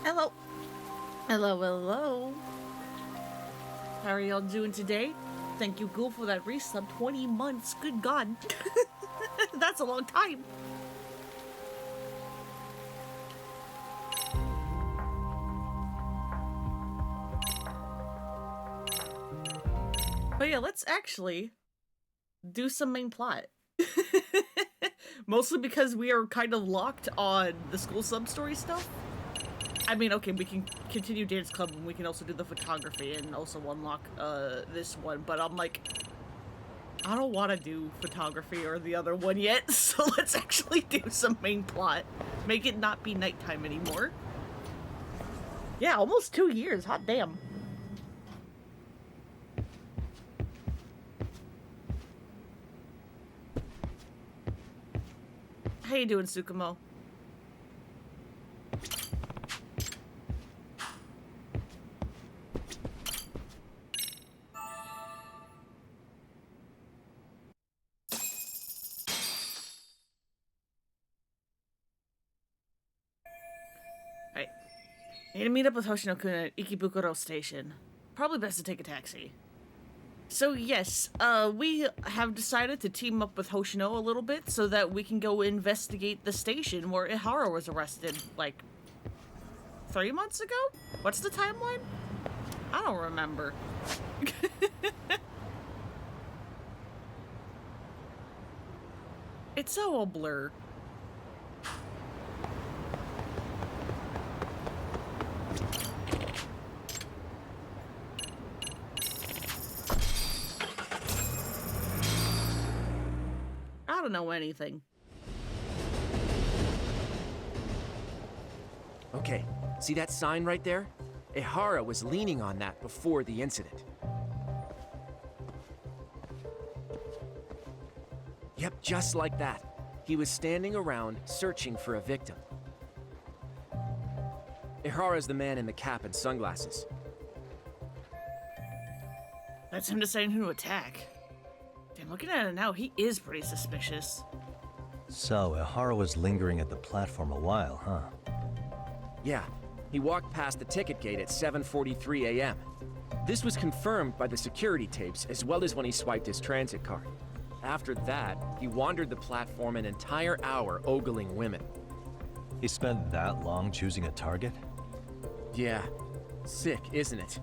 Hello. Hello, hello. How are y'all doing today? Thank you, Ghoul, for that resub. 20 months. Good God. That's a long time. But yeah, let's actually do some main plot. Mostly because we are kind of locked on the school sub-story stuff. I mean, okay, we can continue Dance Club and we can also do the photography and also unlock this one, but I'm like, I don't want to do photography or the other one yet, so let's actually do some main plot. Make it not be nighttime anymore. Yeah, almost 2 years, hot damn. How you doing, Tsukumo? Alright. Need to meet up with Hoshino-kun at Ikebukuro Station. Probably best to take a taxi. So yes, we have decided to team up with Hoshino a little bit so that we can go investigate the station where Ehara was arrested, like, 3 months ago? What's the timeline? I don't remember. It's all a blur. I don't know anything. Okay, see that sign right there? Ehara was leaning on that before the incident. Yep, just like that. He was standing around searching for a victim. Ehara's the man in the cap and sunglasses. That's him deciding who to attack. Damn, looking at it now, he is pretty suspicious. So, Ehara was lingering at the platform a while, huh? Yeah, he walked past the ticket gate at 7:43 a.m. This was confirmed by the security tapes as well as when he swiped his transit card. After that, he wandered the platform an entire hour ogling women. He spent that long choosing a target? Yeah, sick, isn't it?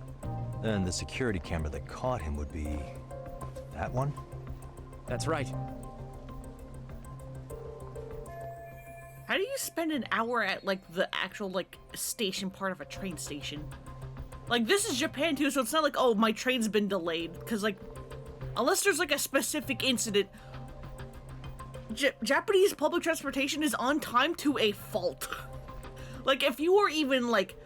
Then the security camera that caught him would be... that one? That's right. How do you spend an hour at, like, the actual, like, station part of a train station? Like, this is Japan, too, so it's not like, oh, my train's been delayed. Because, like, unless there's, like, a specific incident, Japanese public transportation is on time to a fault. Like, if you were even, like,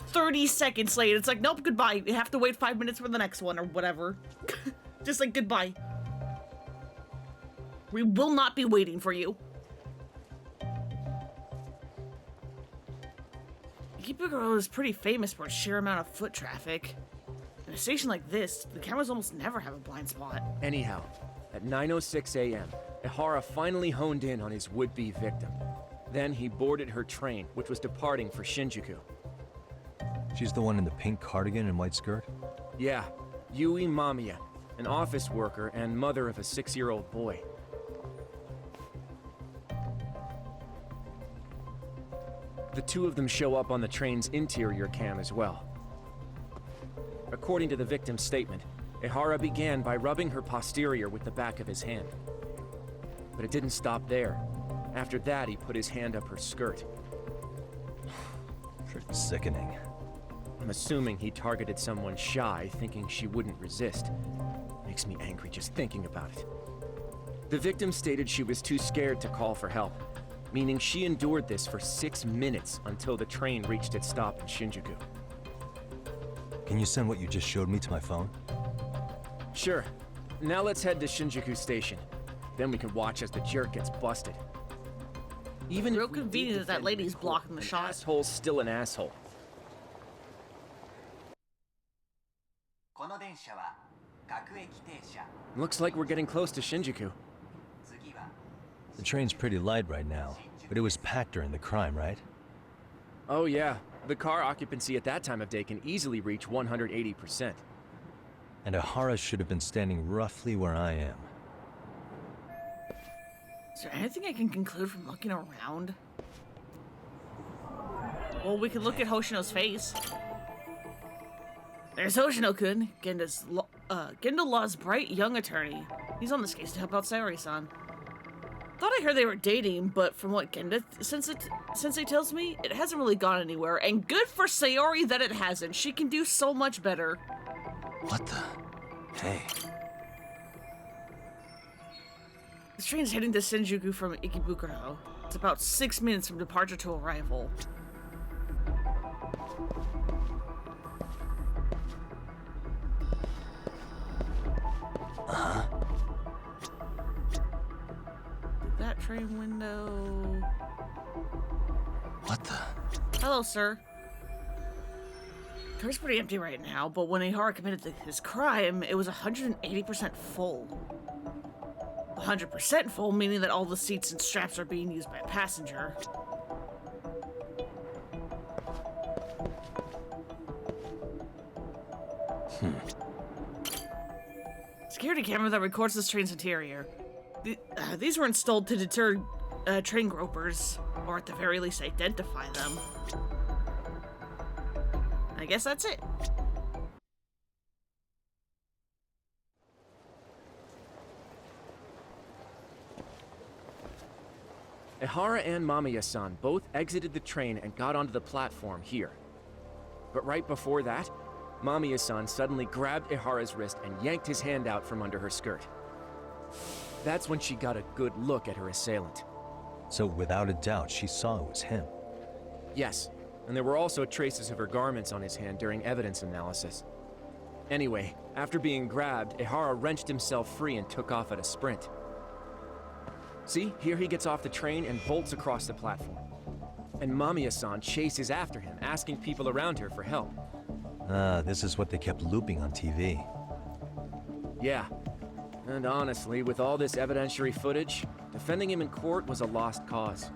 30 seconds late, it's like, nope, goodbye. You have to wait 5 minutes for the next one, or whatever. Just, like, goodbye. We will not be waiting for you. Ikebukuro is pretty famous for its sheer amount of foot traffic. In a station like this, the cameras almost never have a blind spot. Anyhow, at 9:06 a.m., Ehara finally honed in on his would-be victim. Then he boarded her train, which was departing for Shinjuku. She's the one in the pink cardigan and white skirt? Yeah, Yui Mamiya, an office worker and mother of a 6-year-old boy. The two of them show up on the train's interior cam as well. According to the victim's statement, Ehara began by rubbing her posterior with the back of his hand. But it didn't stop there. After that, he put his hand up her skirt. Pretty sickening. I'm assuming he targeted someone shy, thinking she wouldn't resist. Makes me angry just thinking about it. The victim stated she was too scared to call for help, meaning she endured this for 6 minutes until the train reached its stop in Shinjuku. Can you send what you just showed me to my phone? Sure. Now let's head to Shinjuku Station. Then we can watch as the jerk gets busted. Even Real if we convenient that defend lady's him in court, blocking the an shot. Asshole's still an asshole. Looks like we're getting close to Shinjuku. The train's pretty light right now, but it was packed during the crime, right? Oh yeah, The car occupancy at that time of day can easily reach 180%. And Ehara should have been standing roughly where I am. Is there anything I can conclude from looking around? Well, we can look at Hoshino's face. There's Hoshino-kun, Gendo Law's bright young attorney. He's on this case to help out Sayori-san. Thought I heard they were dating, but from what Genda Sensei tells me, it hasn't really gone anywhere. And good for Sayori that it hasn't. She can do so much better. What the? Hey. This train's heading to Shinjuku from Ikebukuro. It's about 6 minutes from departure to arrival. Uh-huh. That train window... What the? Hello, sir. Car's pretty empty right now, but when Ehara committed his crime, it was 180% full. 100% full, meaning that all the seats and straps are being used by a passenger. Security camera that records this train's interior. These were installed to deter train gropers, or at the very least identify them. I guess that's it. Ehara and Mamiya-san both exited the train and got onto the platform here. But right before that, Mamiya-san suddenly grabbed Ehara's wrist and yanked his hand out from under her skirt. That's when she got a good look at her assailant. So without a doubt, she saw it was him. Yes, and there were also traces of her garments on his hand during evidence analysis. Anyway, after being grabbed, Ehara wrenched himself free and took off at a sprint. See, here he gets off the train and bolts across the platform. And Mamiya-san chases after him, asking people around her for help. This is what they kept looping on TV. Yeah. And honestly, with all this evidentiary footage, defending him in court was a lost cause.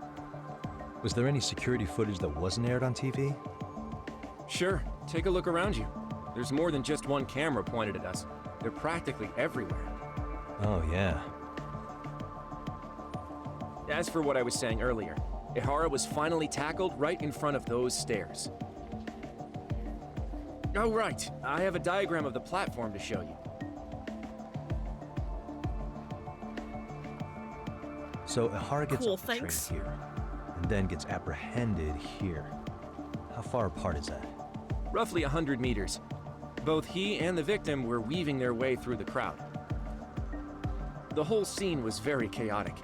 Was there any security footage that wasn't aired on TV? Sure, take a look around you. There's more than just one camera pointed at us. They're practically everywhere. Oh, yeah. As for what I was saying earlier, Ehara was finally tackled right in front of those stairs. Oh, right. I have a diagram of the platform to show you. So Ehara gets Cool, off the train thanks. here, and then gets apprehended here. How far apart is that? Roughly 100 meters. Both he and the victim were weaving their way through the crowd. The whole scene was very chaotic.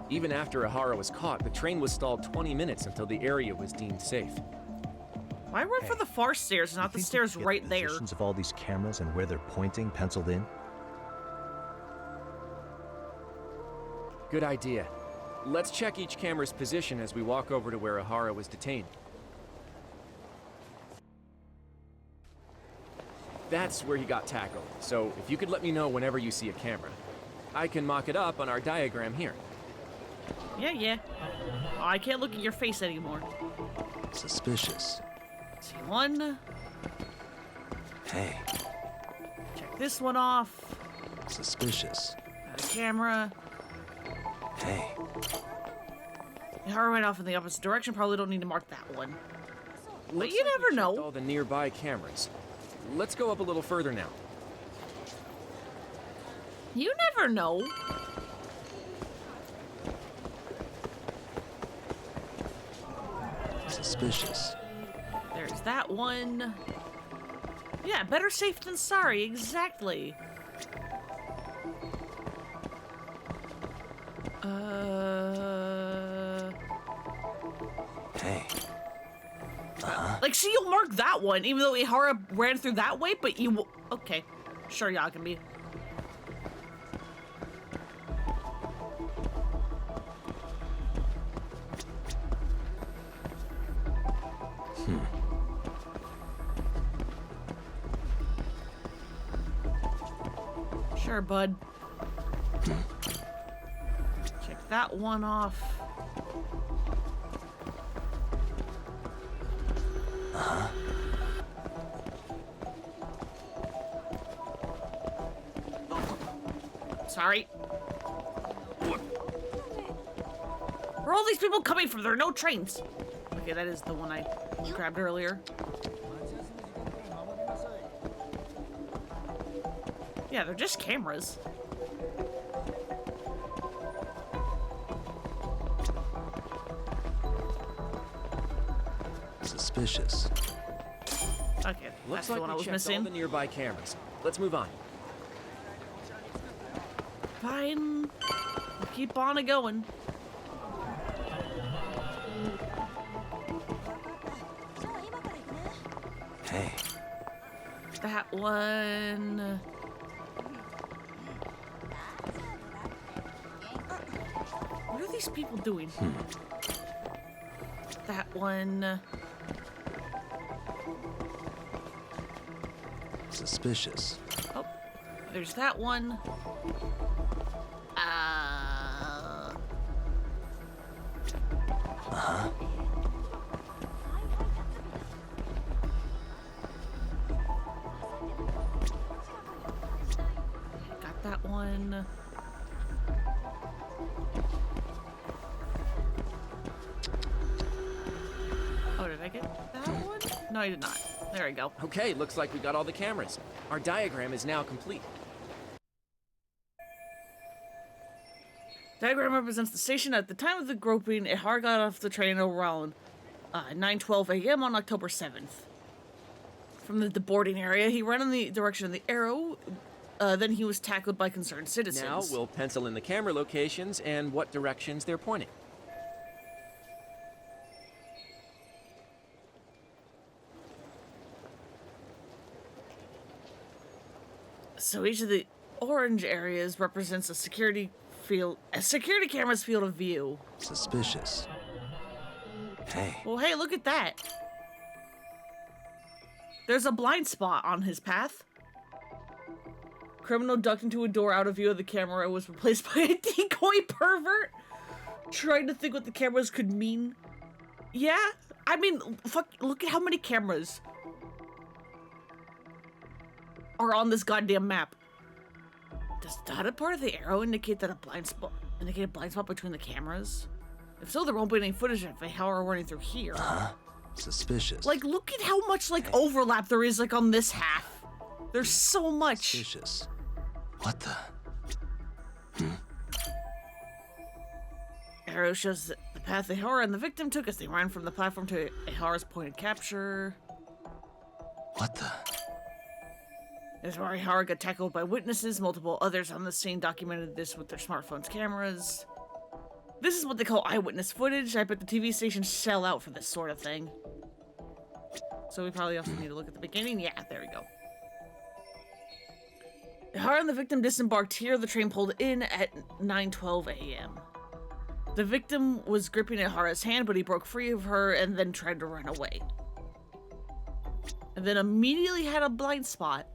Even after Ehara was caught, the train was stalled 20 minutes until the area was deemed safe. Why run for the far stairs and not the You think we stairs could get right the there? positions of all these cameras and where they're pointing penciled in? Good idea. Let's check each camera's position as we walk over to where Ehara was detained. That's where he got tackled, so if you could let me know whenever you see a camera. I can mock it up on our diagram here. Yeah. Oh, I can't look at your face anymore. Suspicious. See one. Hey, Check this one off. suspicious. Got a camera. Hey, Ehara went off in the opposite direction. Probably don't need to mark that one. But Looks you like we never checked know. all the nearby cameras. Let's go up a little further now. You never know. suspicious. There's that one. Yeah, better safe than sorry. Exactly. Hey, Like, see, you'll mark that one, even though Ehara ran through that way, but you will... Okay. Sure, Yagami. Sure, bud. Check that one off. Sorry. Where are all these people coming from? There are no trains. Okay, that is the one I grabbed earlier. Yeah, they're just cameras. Suspicious. Okay, Looks that's the like one we I was checked missing. all the nearby cameras. Let's move on. Fine. We'll keep on going. Hey, That one. What are these people doing? That one. suspicious. Oh, there's that one. Got that one. Oh, did I get that one? No, I did not. There we go. Okay, looks like we got all the cameras. Our diagram is now complete. Diagram represents the station. At the time of the groping, Ehara got off the train around 9:12 a.m. on October 7th. From the boarding area, he ran in the direction of the arrow. Then he was tackled by concerned citizens. Now we'll pencil in the camera locations and what directions they're pointing. So each of the orange areas represents a security camera's field of view. Suspicious. Hey, Well, hey, look at that. There's a blind spot on his path. Criminal ducked into a door out of view of the camera and was replaced by a decoy pervert. Trying to think what the cameras could mean. Yeah, I mean, fuck, look at how many cameras are on this goddamn map. Does the dotted part of the arrow indicate a blind spot between the cameras? If so, there won't be any footage of Ehara running through here. suspicious. Like, look at how much, like, overlap there is, like, on this half. There's so much. Suspicious. What the? Arrow shows the path Ehara and the victim took as they ran from the platform to Ehara's point of capture. What the? This is where Ehara got tackled by witnesses. Multiple others on the scene documented this with their smartphones' cameras. This is what they call eyewitness footage. I bet the TV stations sell out for this sort of thing. So we probably also need to look at the beginning. Yeah, there we go. Ehara and the victim disembarked here. The train pulled in at 9:12 a.m. The victim was gripping Ehara's hand, but he broke free of her and then tried to run away. And then immediately had a blind spot.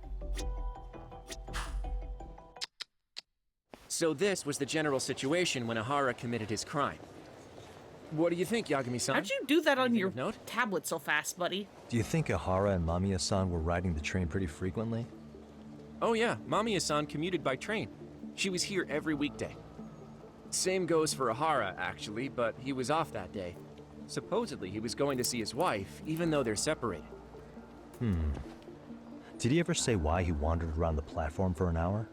So this was the general situation when Ehara committed his crime. What do you think, Yagami-san? How'd you do that on Anything your of note? tablet so fast, buddy? Do you think Ehara and Mamiya-san were riding the train pretty frequently? Oh yeah, Mamiya-san commuted by train. She was here every weekday. Same goes for Ehara, actually, but he was off that day. Supposedly, he was going to see his wife, even though they're separated. Did he ever say why he wandered around the platform for an hour?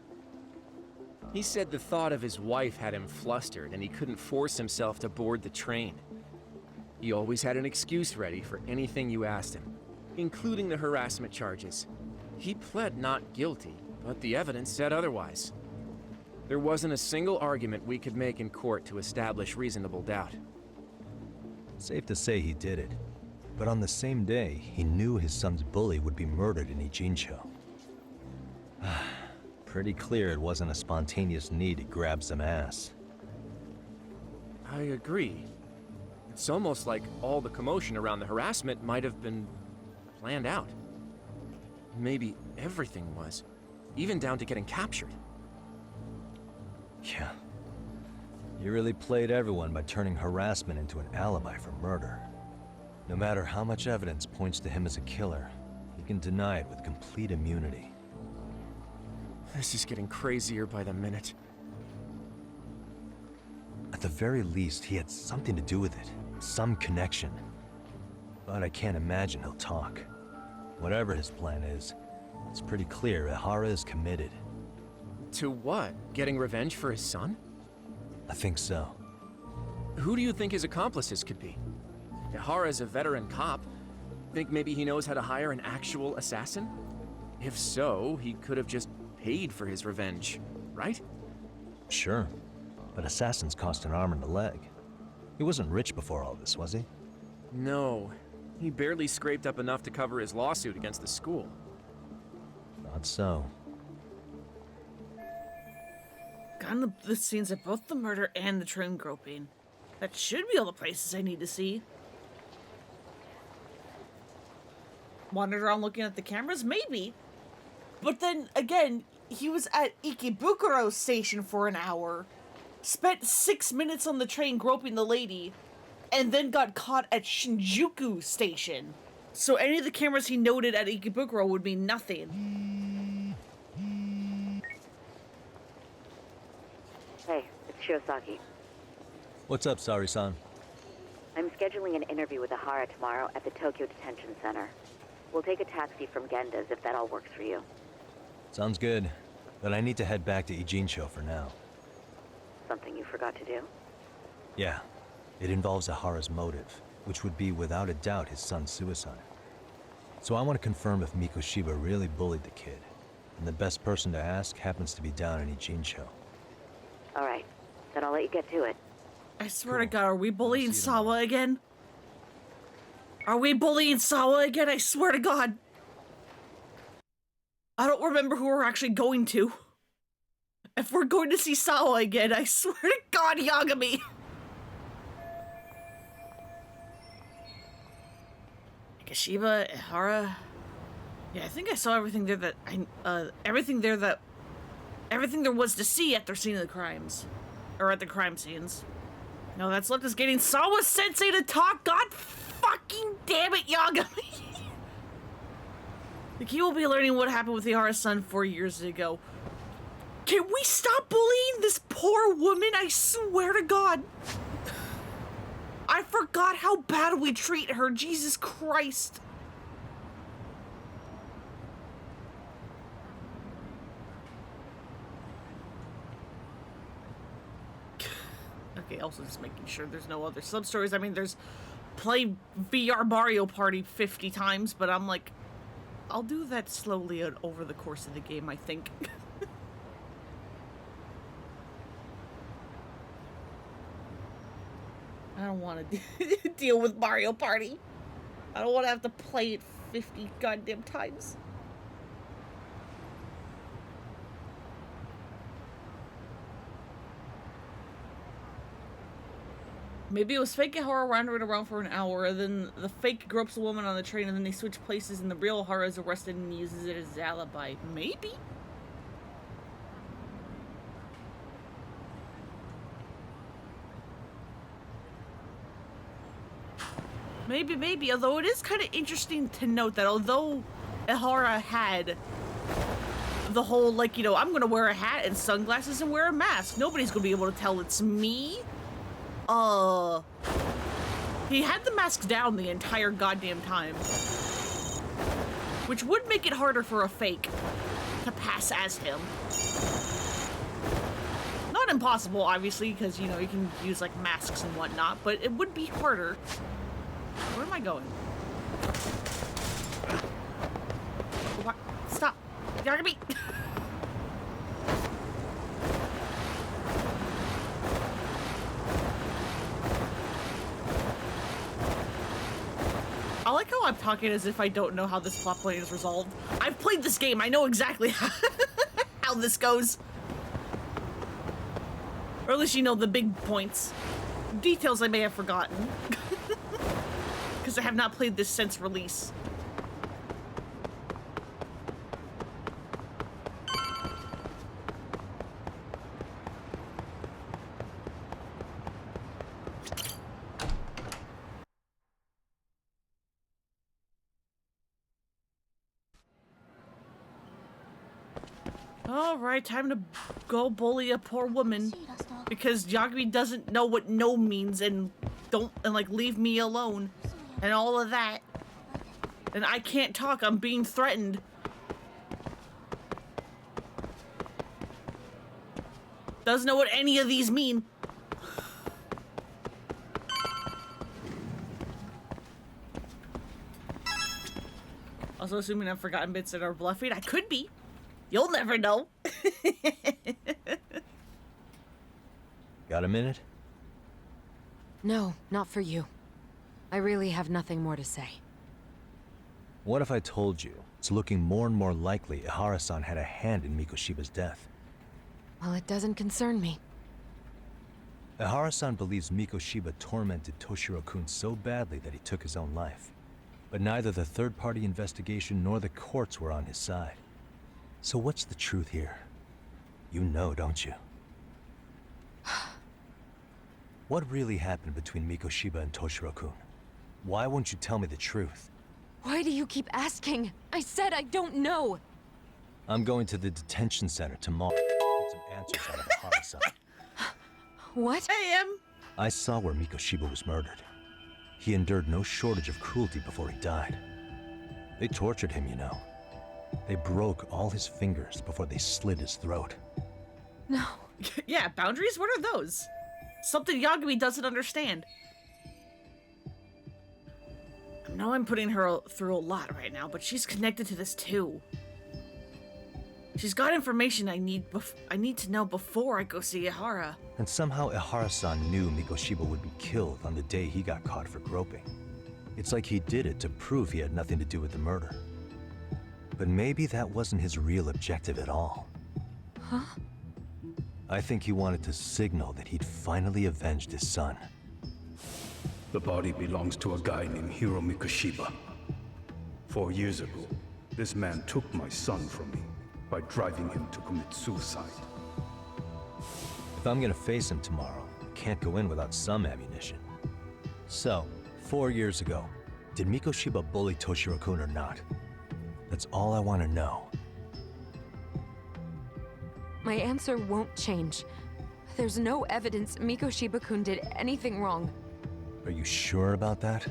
He said the thought of his wife had him flustered and he couldn't force himself to board the train. He always had an excuse ready for anything you asked him, including the harassment charges. He pled not guilty, but the evidence said otherwise. There wasn't a single argument we could make in court to establish reasonable doubt. Safe to say he did it. But on the same day, he knew his son's bully would be murdered in Ijincho. Pretty clear it wasn't a spontaneous need to grab some ass. I agree. It's almost like all the commotion around the harassment might have been planned out. Maybe everything was, even down to getting captured. Yeah. You really played everyone by turning harassment into an alibi for murder. No matter how much evidence points to him as a killer, he can deny it with complete immunity. This is getting crazier by the minute. At the very least, he had something to do with it. Some connection. But I can't imagine he'll talk. Whatever his plan is, it's pretty clear Ehara is committed. To what? Getting revenge for his son? I think so. Who do you think his accomplices could be? Ehara's a veteran cop. Think maybe he knows how to hire an actual assassin? If so, he could have just paid for his revenge, right? Sure. But assassins cost an arm and a leg. He wasn't rich before all this, was he? No. He barely scraped up enough to cover his lawsuit against the school. Not so. Gotten the scenes of both the murder and the train groping. That should be all the places I need to see. Wandered around looking at the cameras? Maybe. But then, again, he was at Ikebukuro Station for an hour, spent 6 minutes on the train groping the lady, and then got caught at Shinjuku Station. So any of the cameras he noted at Ikebukuro would mean nothing. Hey, it's Shiosaki. What's up, Sari-san? I'm scheduling an interview with Ehara tomorrow at the Tokyo Detention Center. We'll take a taxi from Genda's if that all works for you. Sounds good. But I need to head back to Ijincho for now. Something you forgot to do? Yeah. It involves Ehara's motive, which would be without a doubt his son's suicide. So I want to confirm if Mikoshiba really bullied the kid. And the best person to ask happens to be down in Ijincho. Alright, then I'll let you get to it. I swear to God, are we bullying Sawa again? Are we bullying Sawa again? I swear to God. I don't remember who we're actually going to. If we're going to see Sawa again, I swear to God, Yagami. Kashiba, Ehara. Yeah, I think I saw everything there that everything there was to see at their scene of the crimes. Or at the crime scenes. Now that's left us getting Sawa Sensei to talk. God fucking damn it, Yagami. Like, he will be learning what happened with Ehara's son 4 years ago. Can we stop bullying this poor woman? I swear to God. I forgot how bad we treat her. Jesus Christ. Okay, also just making sure there's no other sub-stories. I mean, there's play VR Mario Party 50 times, but I'm like, I'll do that slowly over the course of the game, I think. I don't want to deal with Mario Party. I don't want to have to play it 50 goddamn times. Maybe it was fake Ehara wandering around for an hour, and then the fake gropes a woman on the train, and then they switch places, and the real Ehara is arrested and uses it as alibi. Maybe? Maybe, although it is kind of interesting to note that although Ehara had the whole, like, you know, I'm gonna wear a hat and sunglasses and wear a mask, nobody's gonna be able to tell it's me. He had the mask down the entire goddamn time. Which would make it harder for a fake to pass as him. Not impossible, obviously, because, you know, you can use, like, masks and whatnot, but it would be harder. Where am I going? What? Stop. Yagami! I like how I'm talking as if I don't know how this plot point is resolved. I've played this game. I know exactly how this goes. Or at least you know the big points. Details I may have forgotten. Because I have not played this since release. Alright, time to go bully a poor woman. Because Yagami doesn't know what no means and like leave me alone. And all of that. And I can't talk, I'm being threatened. Doesn't know what any of these mean. Also assuming I've forgotten bits that are bluffing. I could be. You'll never know. Got a minute? No, not for you. I really have nothing more to say. What if I told you it's looking more and more likely Ehara-san had a hand in Mikoshiba's death? Well, it doesn't concern me. Ehara-san believes Mikoshiba tormented Toshiro-kun so badly that he took his own life. But neither the third-party investigation nor the courts were on his side. So what's the truth here? You know, don't you? What really happened between Mikoshiba and Toshiro-kun? Why won't you tell me the truth? Why do you keep asking? I said I don't know! I'm going to the detention center tomorrow to get some answers out of Ehara-san. What? I am. I saw where Mikoshiba was murdered. He endured no shortage of cruelty before he died. They tortured him, you know. They broke all his fingers before they slit his throat. No. Yeah, boundaries? What are those? Something Yagami doesn't understand. I know I'm putting her through a lot right now, but she's connected to this too. She's got information I need to know before I go see Ehara. And somehow Ehara-san knew Mikoshiba would be killed on the day he got caught for groping. It's like he did it to prove he had nothing to do with the murder. But maybe that wasn't his real objective at all. Huh? I think he wanted to signal that he'd finally avenged his son. The body belongs to a guy named Hiro Mikoshiba. 4 years ago, this man took my son from me by driving him to commit suicide. If I'm gonna face him tomorrow, I can't go in without some ammunition. So, 4 years ago, did Mikoshiba bully Toshiro-kun or not? That's all I want to know. My answer won't change. There's no evidence Mikoshiba-kun did anything wrong. Are you sure about that?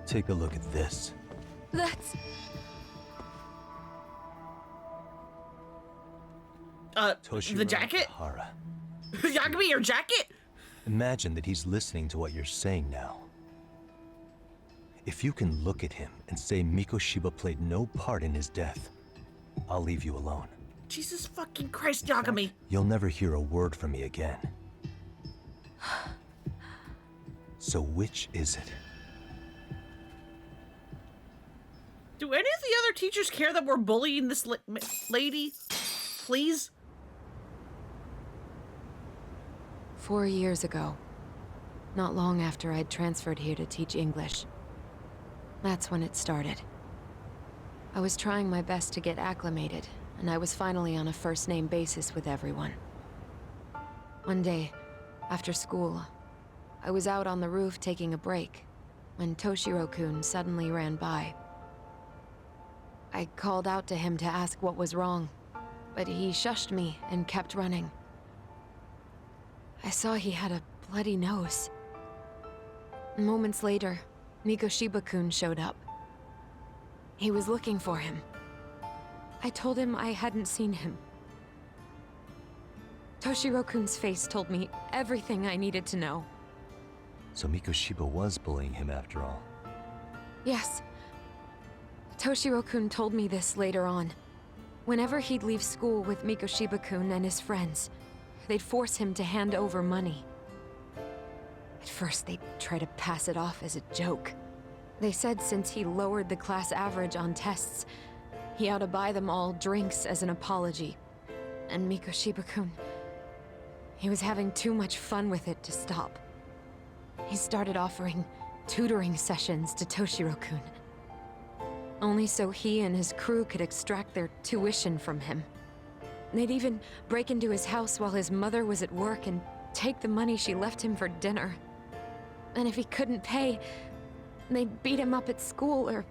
Take a look at this. That's... The jacket? Ehara. Yagami, your jacket? Imagine that he's listening to what you're saying now. If you can look at him and say Mikoshiba played no part in his death, I'll leave you alone. Jesus fucking Christ, Yagami. You'll never hear a word from me again. So which is it? Do any of the other teachers care that we're bullying this lady? Please? 4 years ago. Not long after I'd transferred here to teach English. That's when it started. I was trying my best to get acclimated, and I was finally on a first-name basis with everyone. One day, after school, I was out on the roof taking a break, when Toshiro-kun suddenly ran by. I called out to him to ask what was wrong, but he shushed me and kept running. I saw he had a bloody nose. Moments later, Mikoshiba-kun showed up. He was looking for him. I told him I hadn't seen him. Toshiro-kun's face told me everything I needed to know. So Mikoshiba was bullying him after all. Yes. Toshiro-kun told me this later on. Whenever he'd leave school with Mikoshiba-kun and his friends, they'd force him to hand over money. At first, they'd try to pass it off as a joke. They said since he lowered the class average on tests, he ought to buy them all drinks as an apology. And Mikoshiba-kun, he was having too much fun with it to stop. He started offering tutoring sessions to Toshiro-kun. Only so he and his crew could extract their tuition from him. They'd even break into his house while his mother was at work and take the money she left him for dinner. And if he couldn't pay, they'd beat him up at school or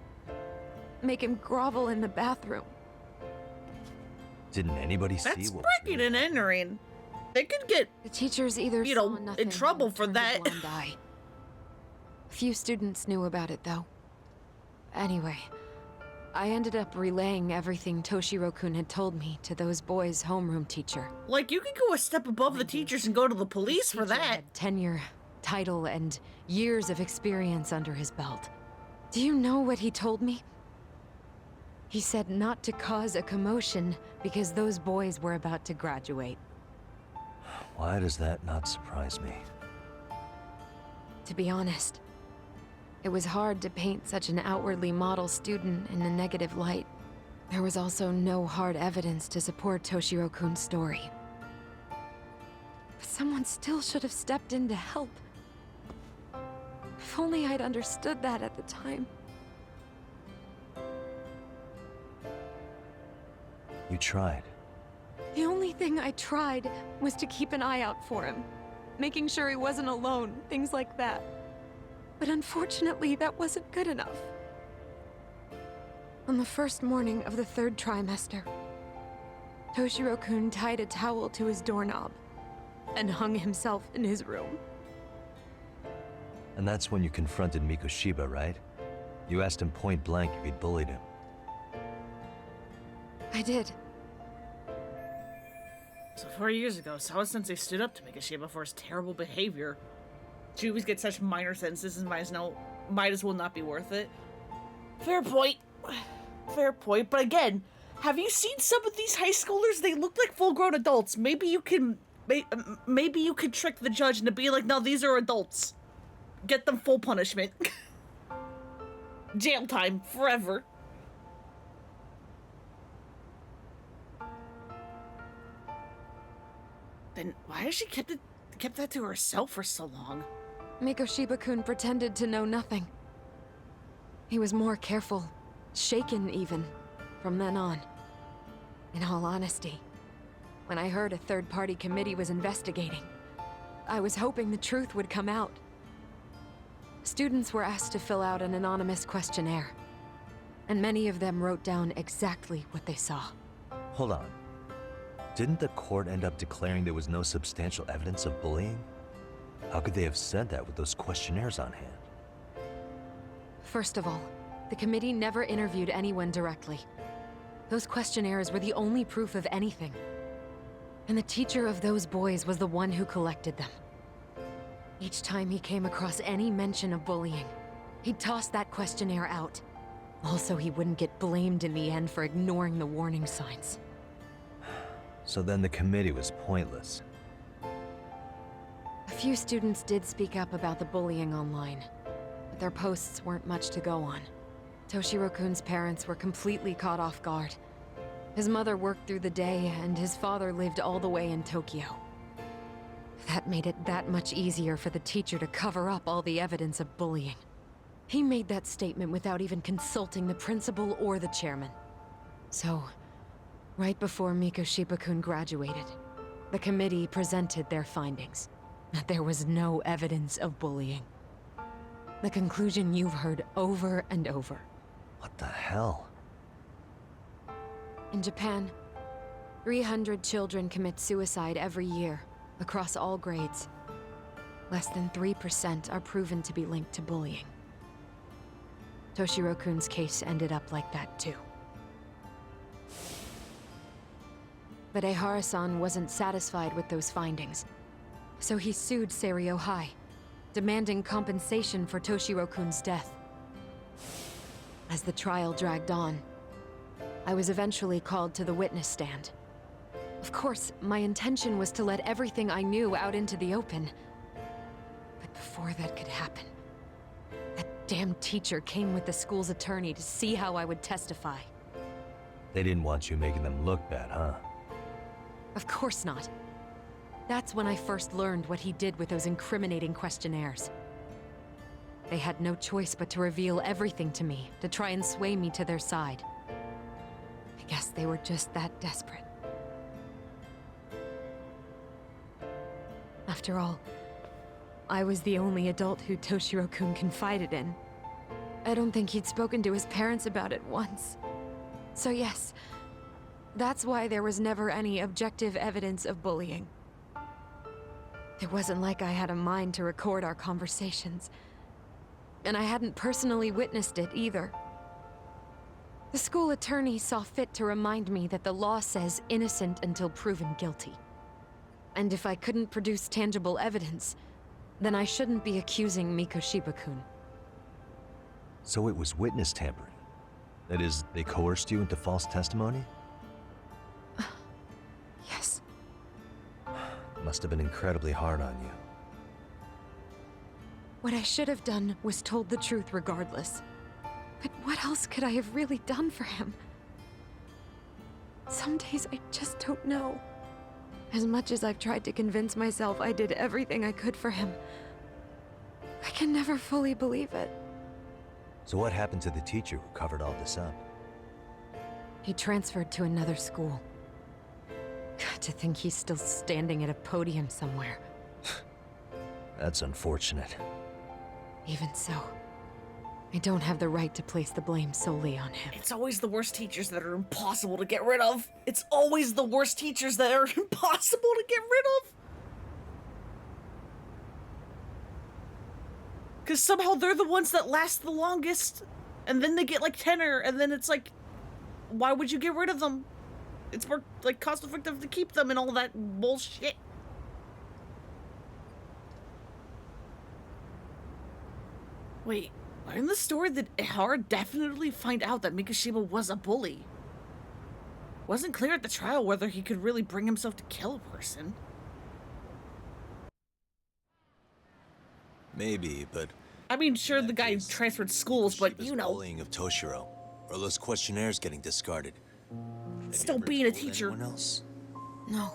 make him grovel in the bathroom. Didn't anybody see That's what was breaking really and happening? entering. They could get The teachers either You saw know, in nothing trouble or for turned a that. blind eye. Few students knew about it, though. Anyway, I ended up relaying everything Toshiro-kun had told me to those boys' homeroom teacher. like you could go a step above the teachers and go to the police for Teacher that. had tenure, title, and years of experience under his belt. Do you know what he told me? He said not to cause a commotion because those boys were about to graduate. Why does that not surprise me? To be honest, it was hard to paint such an outwardly model student in a negative light. There was also no hard evidence to support Toshiro-kun's story. But someone still should have stepped in to help. If only I'd understood that at the time. You tried. The only thing I tried was to keep an eye out for him, making sure he wasn't alone, things like that. But unfortunately, that wasn't good enough. On the first morning of the 3rd trimester, Toshiro-kun tied a towel to his doorknob and hung himself in his room. And that's when you confronted Mikoshiba, right? You asked him point blank if he'd bullied him. I did. So 4 years ago, Sawa-sensei stood up to Mikoshiba for his terrible behavior. She always gets such minor sentences and might as well not be worth it. Fair point. Fair point. But again, have you seen some of these high schoolers? They look like full-grown adults. Maybe you can trick the judge into being like, no, these are adults. Get them full punishment. Jail time forever. Then why has she kept that to herself for so long? Mikoshiba-kun pretended to know nothing. He was more careful, shaken even, from then on. In all honesty, when I heard a third-party committee was investigating, I was hoping the truth would come out. Students were asked to fill out an anonymous questionnaire, and many of them wrote down exactly what they saw. Hold on. Didn't the court end up declaring there was no substantial evidence of bullying? How could they have said that with those questionnaires on hand? First of all, the committee never interviewed anyone directly. Those questionnaires were the only proof of anything. And the teacher of those boys was the one who collected them. Each time he came across any mention of bullying, he'd toss that questionnaire out. Also, he wouldn't get blamed in the end for ignoring the warning signs. So then the committee was pointless. A few students did speak up about the bullying online, but their posts weren't much to go on. Toshiro-kun's parents were completely caught off guard. His mother worked through the day, and his father lived all the way in Tokyo. That made it that much easier for the teacher to cover up all the evidence of bullying. He made that statement without even consulting the principal or the chairman. So, right before Mikoshiba-kun graduated, the committee presented their findings. That there was no evidence of bullying. The conclusion you've heard over and over. What the hell? In Japan, 300 children commit suicide every year, across all grades. Less than 3% are proven to be linked to bullying. Toshiro-kun's case ended up like that too. But Ehara-san wasn't satisfied with those findings, so he sued Seiryo High, demanding compensation for Toshiro-kun's death. As the trial dragged on, I was eventually called to the witness stand. Of course, my intention was to let everything I knew out into the open. But before that could happen, that damn teacher came with the school's attorney to see how I would testify. They didn't want you making them look bad, huh? Of course not. That's when I first learned what he did with those incriminating questionnaires. They had no choice but to reveal everything to me, to try and sway me to their side. I guess they were just that desperate. After all, I was the only adult who Toshiro-kun confided in. I don't think he'd spoken to his parents about it once. So yes, That's why there was never any objective evidence of bullying. It wasn't like I had a mind to record our conversations. And I hadn't personally witnessed it either. The school attorney saw fit to remind me that the law says innocent until proven guilty. And if I couldn't produce tangible evidence, then I shouldn't be accusing Mikoshiba-kun. So it was witness tampering. That is, they coerced you into false testimony? Yes. Must have been incredibly hard on you. What I should have done was told the truth regardless. But what else could I have really done for him? Some days I just don't know. As much as I've tried to convince myself I did everything I could for him, I can never fully believe it. So what happened to the teacher who covered all this up? He transferred to another school. God, to think he's still standing at a podium somewhere. That's unfortunate. Even so, I don't have the right to place the blame solely on him. It's always the worst teachers that are impossible to get rid of. It's always the worst teachers that are impossible to get rid of. Because somehow they're the ones that last the longest. And then they get like tenure, and then it's like, why would you get rid of them? It's more like cost effective to keep them and all that bullshit. Wait, in the story did Ehara definitely find out that Mikoshiba was a bully? Wasn't clear at the trial whether he could really bring himself to kill a person. Maybe, but I mean, sure, in the that guy case, transferred schools, but Mikoshiba's you know, bullying of Toshiro, or those questionnaires getting discarded. Have still you ever being a told teacher. anyone else? No.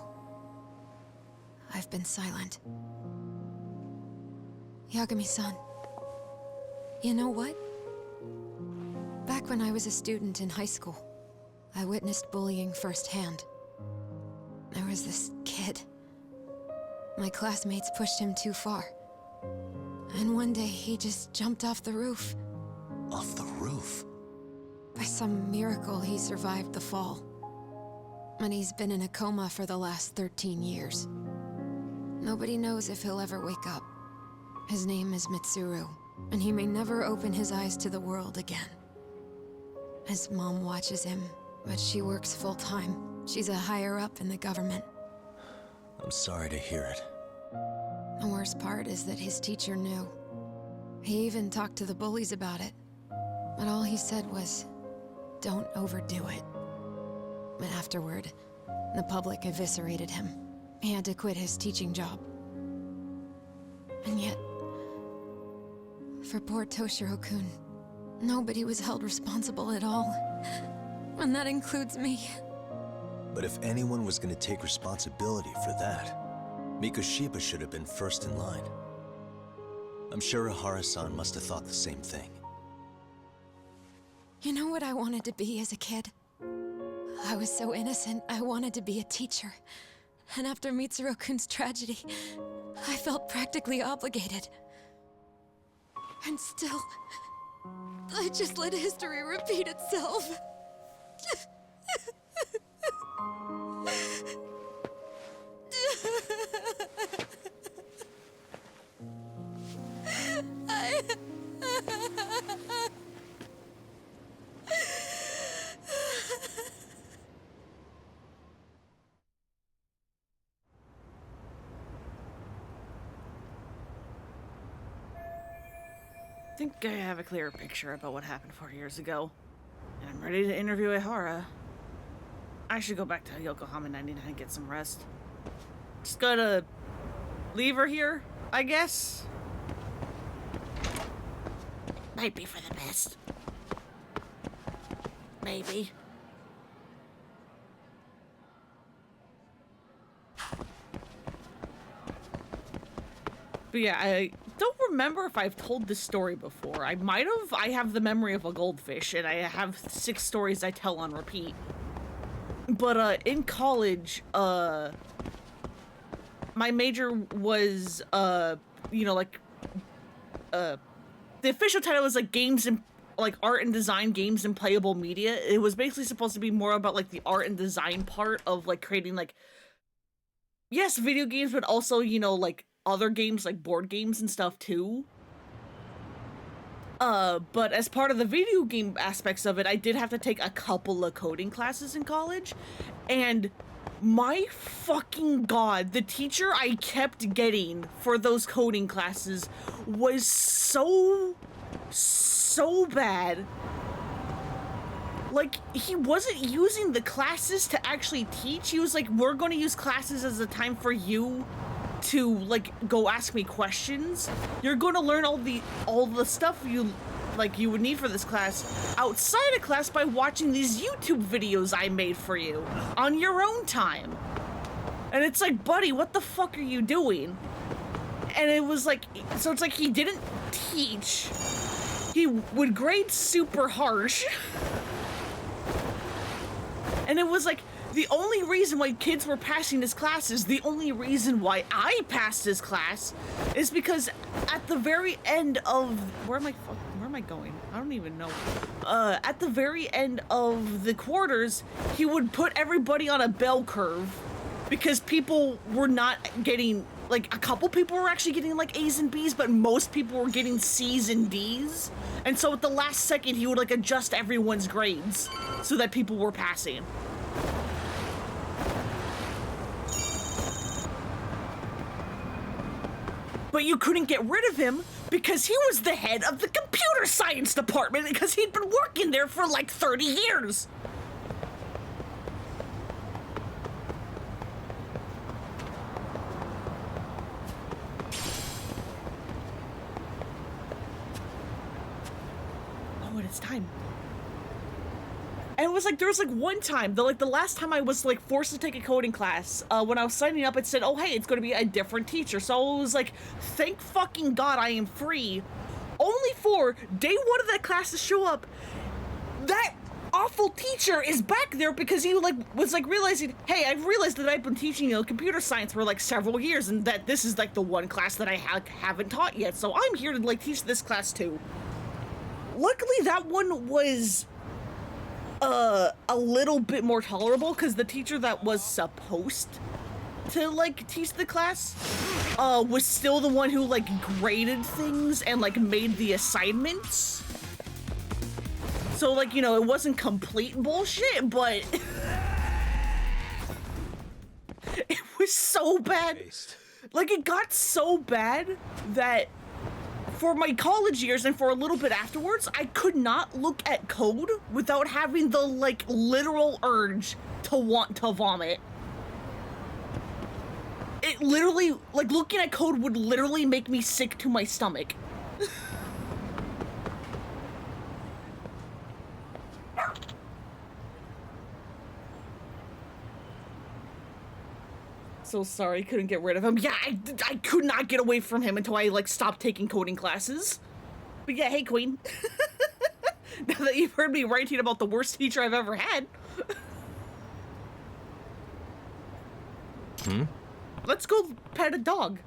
I've been silent. Yagami-san. You know what? Back when I was a student in high school, I witnessed bullying firsthand. There was this kid. My classmates pushed him too far. And one day he just jumped off the roof. Off the roof? By some miracle, he survived the fall. And he's been in a coma for the last 13 years. Nobody knows if he'll ever wake up. His name is Mitsuru, and he may never open his eyes to the world again. His mom watches him, but she works full-time. She's a higher-up in the government. I'm sorry to hear it. The worst part is that his teacher knew. He even talked to the bullies about it. But all he said was, don't overdo it. But afterward, the public eviscerated him. He had to quit his teaching job. And yet, for poor Toshiro-kun, nobody was held responsible at all. And that includes me. But if anyone was going to take responsibility for that, Mikoshiba should have been first in line. I'm sure Ehara-san must have thought the same thing. You know what I wanted to be as a kid? I was so innocent, I wanted to be a teacher. And after Mitsuru-kun's tragedy, I felt practically obligated. And still, I just let history repeat itself. I think I have a clearer picture about what happened 4 years ago. And I'm ready to interview Ehara. I should go back to Yokohama 99 and get some rest. Just gotta leave her here, I guess. Might be for the best. Maybe. But yeah, I don't remember if I've told this story before. I might have. I have the memory of a goldfish, and I have 6 stories I tell on repeat. But in college, my major was you know, like the official title is like games and like art and design games and playable media. It was basically supposed to be more about like the art and design part of like creating like, yes, video games, but also, you know, like other games like board games and stuff too. But as part of the video game aspects of it, I did have to take a couple of coding classes in college, and my fucking god, the teacher I kept getting for those coding classes was so bad. Like, he wasn't using the classes to actually teach. He was like, we're going to use classes as a time for you to, like, go ask me questions. You're going to learn all the stuff you would need for this class outside of class by watching these YouTube videos I made for you on your own time. And it's like, buddy, what the fuck are you doing? And it was like, so it's like he didn't teach. He would grade super harsh. And it was like, the only reason why kids were passing his classes, the only reason why I passed his class, is because at the very end of... Where am I going? I don't even know. At the very end of the quarters, he would put everybody on a bell curve because people were not getting... Like, a couple people were actually getting, like, A's and B's, but most people were getting C's and D's. And so at the last second, he would, like, adjust everyone's grades so that people were passing. But you couldn't get rid of him because he was the head of the computer science department because he'd been working there for, like, 30 years. It's time. And it was like, there was like one time, the last time I was like forced to take a coding class, when I was signing up, it said, oh hey, it's gonna be a different teacher. So it was like, thank fucking God I am free. Only for day one of that class to show up, that awful teacher is back there because he was realizing, hey, I've realized that I've been teaching, you know, computer science for like several years and that this is like the one class that I haven't taught yet. So I'm here to like teach this class too. Luckily, that one was a little bit more tolerable because the teacher that was supposed to like teach the class was still the one who like graded things and like made the assignments. So like, you know, it wasn't complete bullshit, but it was so bad. Like, it got so bad that for my college years and for a little bit afterwards, I could not look at code without having the, like, literal urge to want to vomit. It literally, like, looking at code would literally make me sick to my stomach. So sorry, couldn't get rid of him. Yeah, I could not get away from him until I, like, stopped taking coding classes. But yeah, hey, Queen. Now that you've heard me ranting about the worst teacher I've ever had. Let's go pet a dog.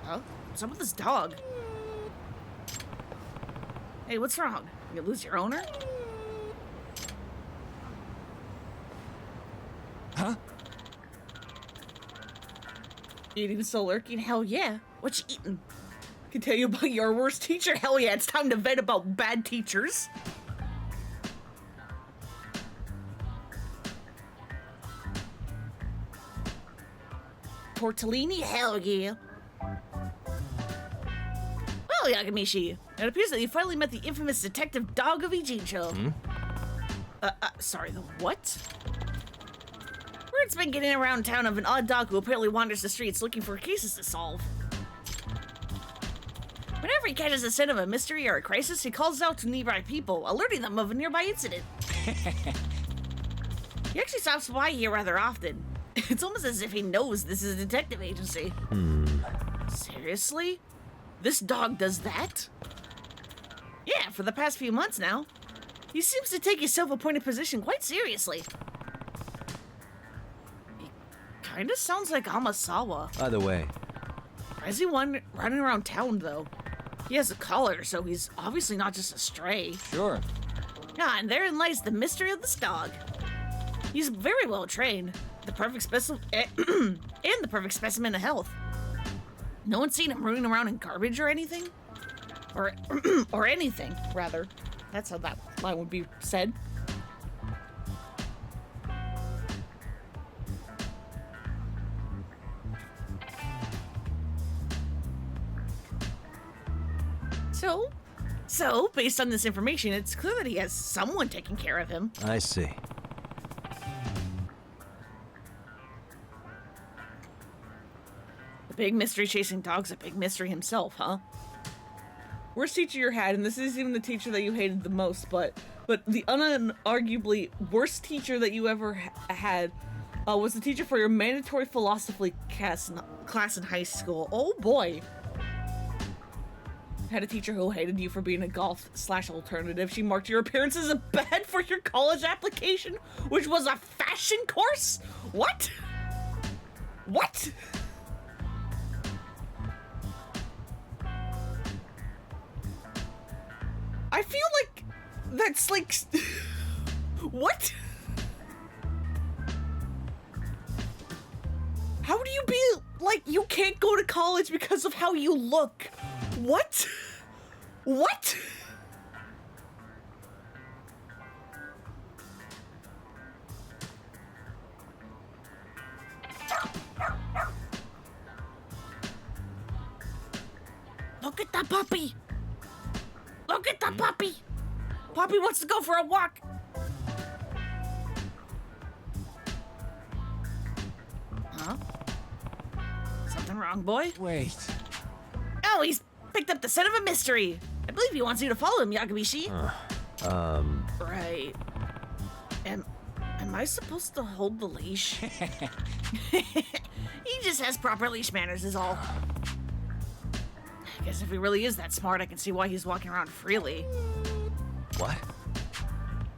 Oh, what's up with this dog? Hey, what's wrong? You lose your owner? Huh? Eating so lurking? Hell yeah. What you eating? Can tell you about your worst teacher? Hell yeah, it's time to vent about bad teachers. Tortellini? Hell yeah. Well, Yagamishi, it appears that you finally met the infamous detective dog of Ijincho. Sorry, the what? Word's been getting around town of an odd dog who apparently wanders the streets looking for cases to solve. Whenever he catches a scent of a mystery or a crisis, he calls out to nearby people, alerting them of a nearby incident. He actually stops by here rather often. It's almost as if he knows this is a detective agency. Seriously? This dog does that? Yeah, for the past few months now. He seems to take his self-appointed position quite seriously. Kinda sounds like Amasawa. Either way, Why is he running around town, though? He has a collar, so he's obviously not just a stray. Sure. Ah, and therein lies the mystery of this dog. He's very well trained, the perfect specimen, and the perfect specimen of health. No one's seen him running around in garbage or anything, or or anything rather. That's how that line would be said. So, based on this information, it's clear that he has someone taking care of him. I see. The big mystery chasing dog's a big mystery himself, huh? Worst teacher you had, and this isn't even the teacher that you hated the most, but the unarguably worst teacher that you ever had was the teacher for your mandatory philosophy class in high school. Oh boy. Had a teacher who hated you for being a golf/alternative. She marked your appearance as a bad for your college application, which was a fashion course? What? What? I feel like that's like... What? How do you be like, you can't go to college because of how you look? What? What? Look at that puppy! Look at the puppy! Puppy wants to go for a walk! Huh? Something wrong, boy? Wait. Oh, he's picked up the scent of a mystery. I believe he wants you to follow him, Yagamishi. Right. Am I supposed to hold the leash? He just has proper leash manners is all. I guess if he really is that smart, I can see why he's walking around freely. What?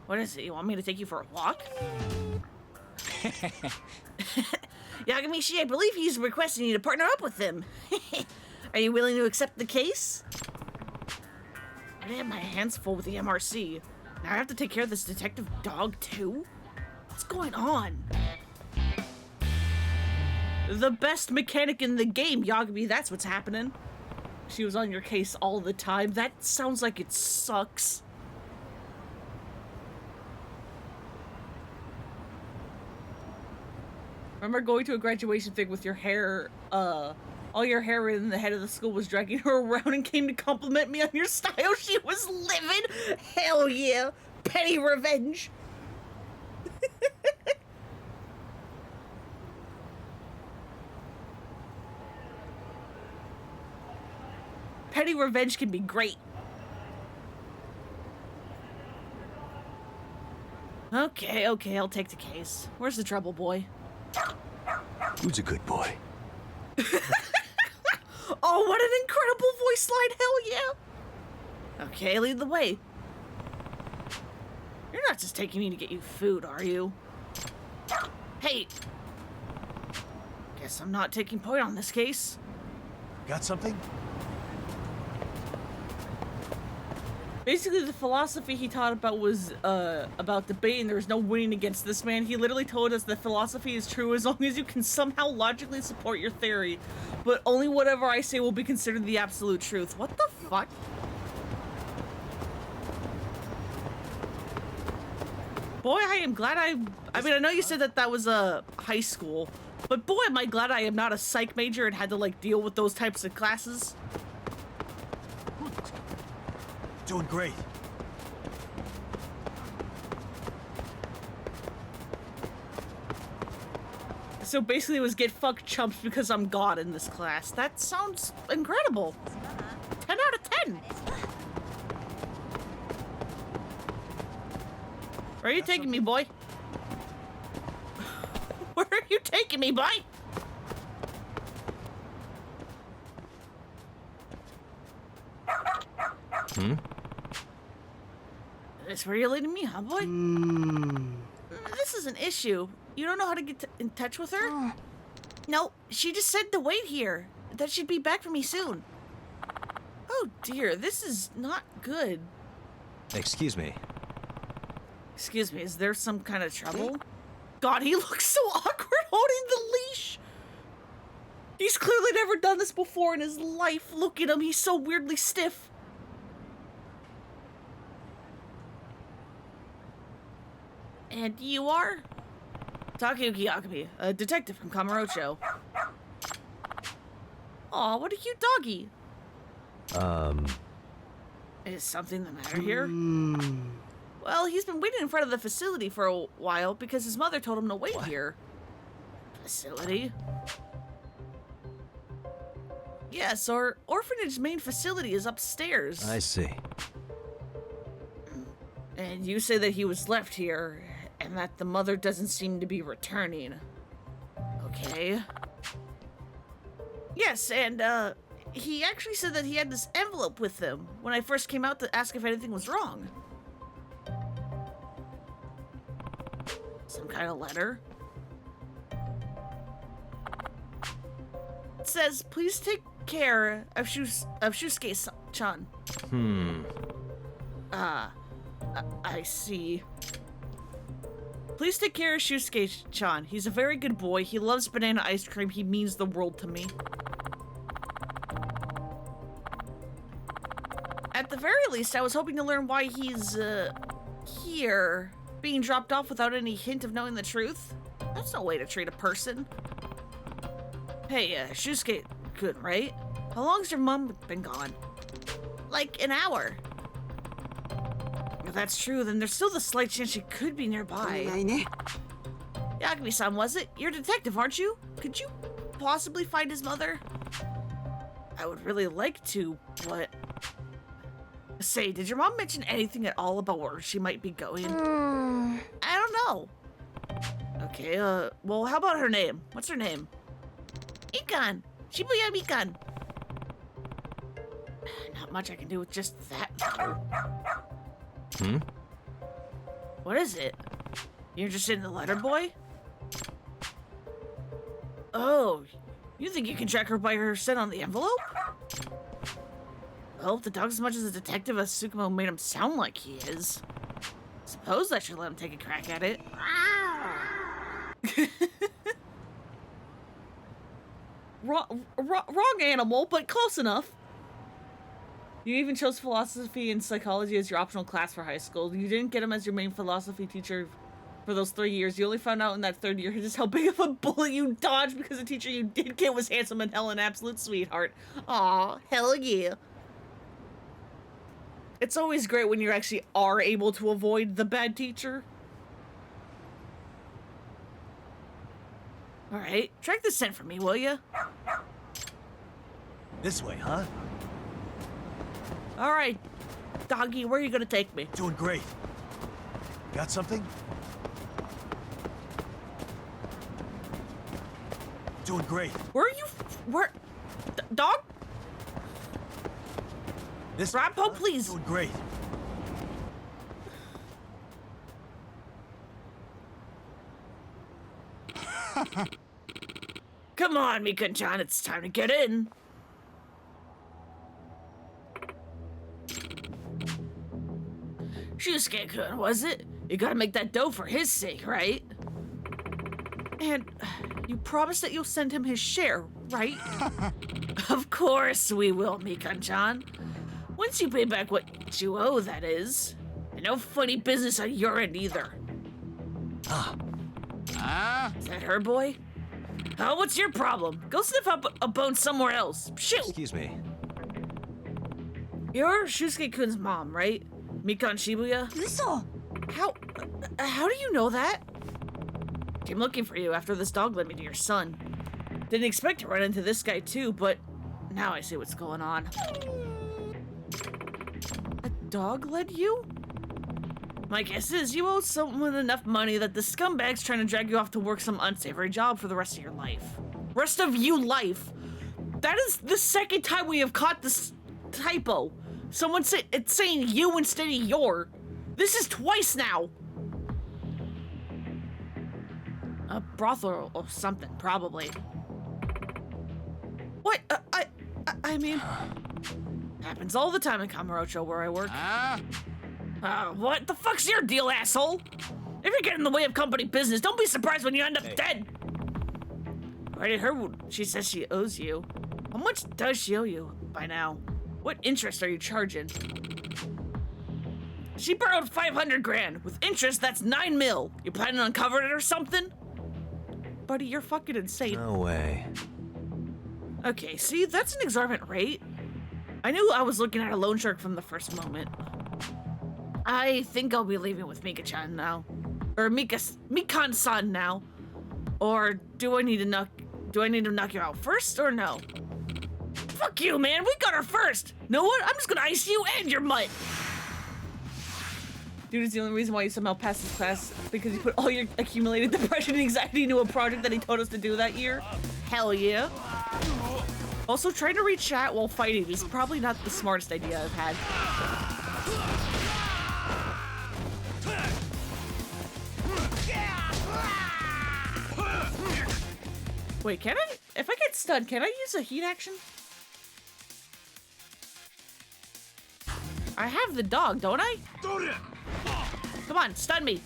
What is it? You want me to take you for a walk? Yagamishi, I believe he's requesting you to partner up with him. Are you willing to accept the case? I have my hands full with the MRC. Now I have to take care of this detective dog too? What's going on? The best mechanic in the game, Yagami, that's what's happening. She was on your case all the time. That sounds like it sucks. Remember going to a graduation thing with your hair, all your hair in the head of the school was dragging her around and came to compliment me on your style? She was livid? Hell yeah. Petty revenge. Petty revenge can be great. Okay, I'll take the case. Where's the trouble, boy? Who's a good boy? Oh, what an incredible voice line, hell yeah! Okay, lead the way. You're not just taking me to get you food, are you? Hey! Guess I'm not taking point on this case. Got something? Basically, the philosophy he taught about was, about debate, and there was no winning against this man. He literally told us that philosophy is true as long as you can somehow logically support your theory, but only whatever I say will be considered the absolute truth. What the fuck? Boy, I am glad I mean, I know you said that that was a high school, but boy, am I glad I am not a psych major and had to, like, deal with those types of classes. Doing great. So basically it was get fucked chumps because I'm God in this class. That sounds incredible. 10 out of 10. Where are you taking me, boy? Where are you taking me, boy? This where you're leading me, huh, boy? This is an issue. You don't know how to get in touch with her? No, she just said to wait here. That she'd be back for me soon. Oh dear, this is not good. Excuse me. Excuse me, is there some kind of trouble? God, he looks so awkward holding the leash. He's clearly never done this before in his life. Look at him, he's so weirdly stiff. And you are? Takayuki Akami, a detective from Kamurocho. Aw, what a cute doggy. Is something the matter here? Well, he's been waiting in front of the facility for a while because his mother told him to wait here. Facility? Yes, our orphanage main facility is upstairs. I see. And you say that he was left here, and that the mother doesn't seem to be returning. Okay. Yes, and, he actually said that he had this envelope with him when I first came out to ask if anything was wrong. Some kind of letter. It says, please take care of Shusuke-chan. I see. Please take care of Shusuke-chan. He's a very good boy. He loves banana ice cream. He means the world to me. At the very least, I was hoping to learn why he's, here, being dropped off without any hint of knowing the truth. That's no way to treat a person. Hey, Shusuke-kun, right? How long's your mom been gone? Like an hour. If that's true, then there's still the slight chance she could be nearby. Yakumi-san, was it? You're a detective, aren't you? Could you possibly find his mother? I would really like to, but... Say, did your mom mention anything at all about where she might be going? I don't know. Okay, well, how about her name? What's her name? Mikan! Shibuya Mikan! Not much I can do with just that, though. What is it? You're interested in the letter boy? Oh, you think you can track her by her scent on the envelope? Well, if the dog's as much as a detective as Tsukumo made him sound like he is, suppose I should let him take a crack at it. Wrong animal, but close enough. You even chose philosophy and psychology as your optional class for high school. You didn't get him as your main philosophy teacher for those 3 years. You only found out in that third year just how big of a bullet you dodged because the teacher you did get was handsome and hell an absolute sweetheart. Aw, hell yeah. It's always great when you actually are able to avoid the bad teacher. Alright, track the scent for me, will ya? This way, huh? Alright, doggy, where are you gonna take me? Doing great. Got something? Doing great. Where are you? Where? Dog? This Rampo, please. Doing great. Come on, Mikan-chan, it's time to get in. Shusuke-kun, was it? You gotta make that dough for his sake, right? And you promised that you'll send him his share, right? Of course we will, Mikan-chan. Once you pay back what you owe, that is. And no funny business on your end either. Is that her, boy? Oh, what's your problem? Go sniff up a bone somewhere else. Shoot! Excuse me. You're Shusuke-kun's mom, right? Mikan Shibuya? How do you know that? Came looking for you after this dog led me to your son. Didn't expect to run into this guy too, but now I see what's going on. A dog led you? My guess is you owe someone enough money that the scumbag's trying to drag you off to work some unsavory job for the rest of your life. Rest of you life. That is the second time we have caught this typo. Someone said it's saying you instead of your. This is twice now. A brothel or something, probably. What? I mean, Happens all the time in Kamurocho where I work. What the fuck's your deal, asshole? If you get in the way of company business, don't be surprised when you end up dead. I already heard what she says she owes you. How much does she owe you by now? What interest are you charging? She borrowed 500 grand. With interest, that's 9 mil. You planning on covering it or something? Buddy, you're fucking insane. No way. Okay, see, that's an exorbitant rate. I knew I was looking at a loan shark from the first moment. I think I'll be leaving with Mika-chan now. Or Mikan-san now. Or do I need to knock you out first or no? Fuck you, man, we got her first! Know what? I'm just gonna ice you and your mutt! Dude, it's the only reason why you somehow passed this class, because you put all your accumulated depression and anxiety into a project that he told us to do that year. Hell yeah. Also, trying to reach chat while fighting is probably not the smartest idea I've had. Wait, can I? If I get stunned, can I use a heat action? I have the dog, don't I? Come on, stun me.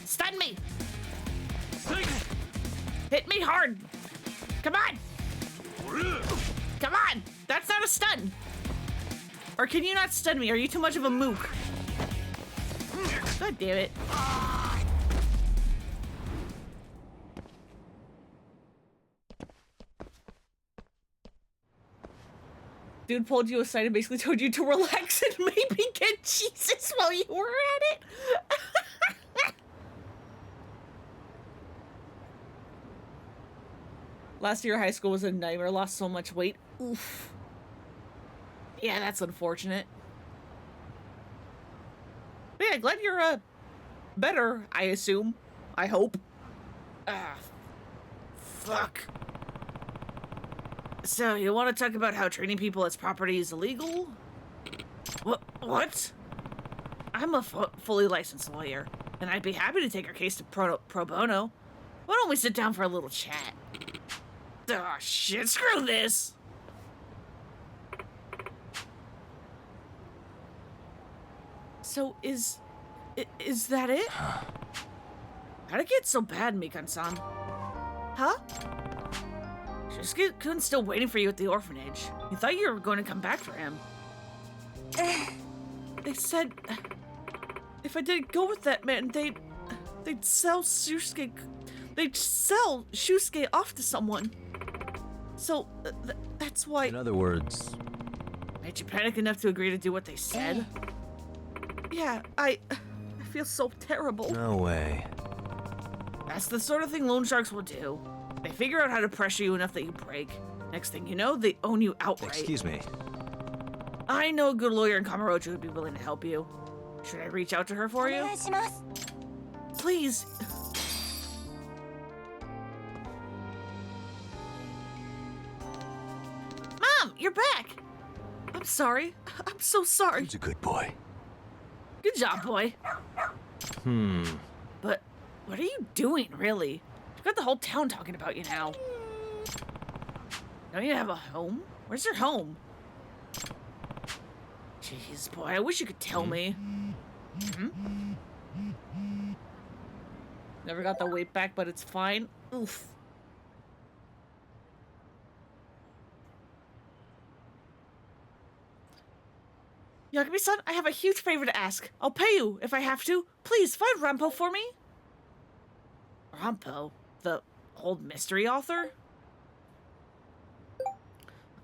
Stun me. Hit me hard. Come on. Come on. That's not a stun. Or can you not stun me? Are you too much of a mook? God damn it. Dude pulled you aside and basically told you to relax and maybe get Jesus while you were at it. Last year high school was a nightmare. Lost so much weight. Oof. Yeah, that's unfortunate. But yeah, glad you're better, I assume. I hope. Ah. Fuck. So, you want to talk about how training people as property is illegal? What? I'm a fully licensed lawyer, and I'd be happy to take our case to pro bono. Why don't we sit down for a little chat? Oh, shit, screw this! So, is that it? How'd it get so bad, Mikan-san? Huh? Shusuke-kun's still waiting for you at the orphanage. You thought you were going to come back for him. They said if I didn't go with that man, they'd sell Shusuke off to someone. So that's why. In other words, made you panic enough to agree to do what they said? Yeah, I feel so terrible. no way. That's the sort of thing loan sharks will do. They figure out how to pressure you enough that you break. Next thing you know, they own you outright. Excuse me. I know a good lawyer in Kamurocho who'd be willing to help you. Should I reach out to her for you? Please. Mom, you're back. I'm sorry. I'm so sorry. He's a good boy. Good job, boy. But what are you doing, really? You've got the whole town talking about you now. Don't you have a home? Where's your home? Jeez, boy, I wish you could tell me. Never got the weight back, but it's fine. Oof. Yagami-san, I have a huge favor to ask. I'll pay you if I have to. Please, find Rampo for me. Rampo? The old mystery author?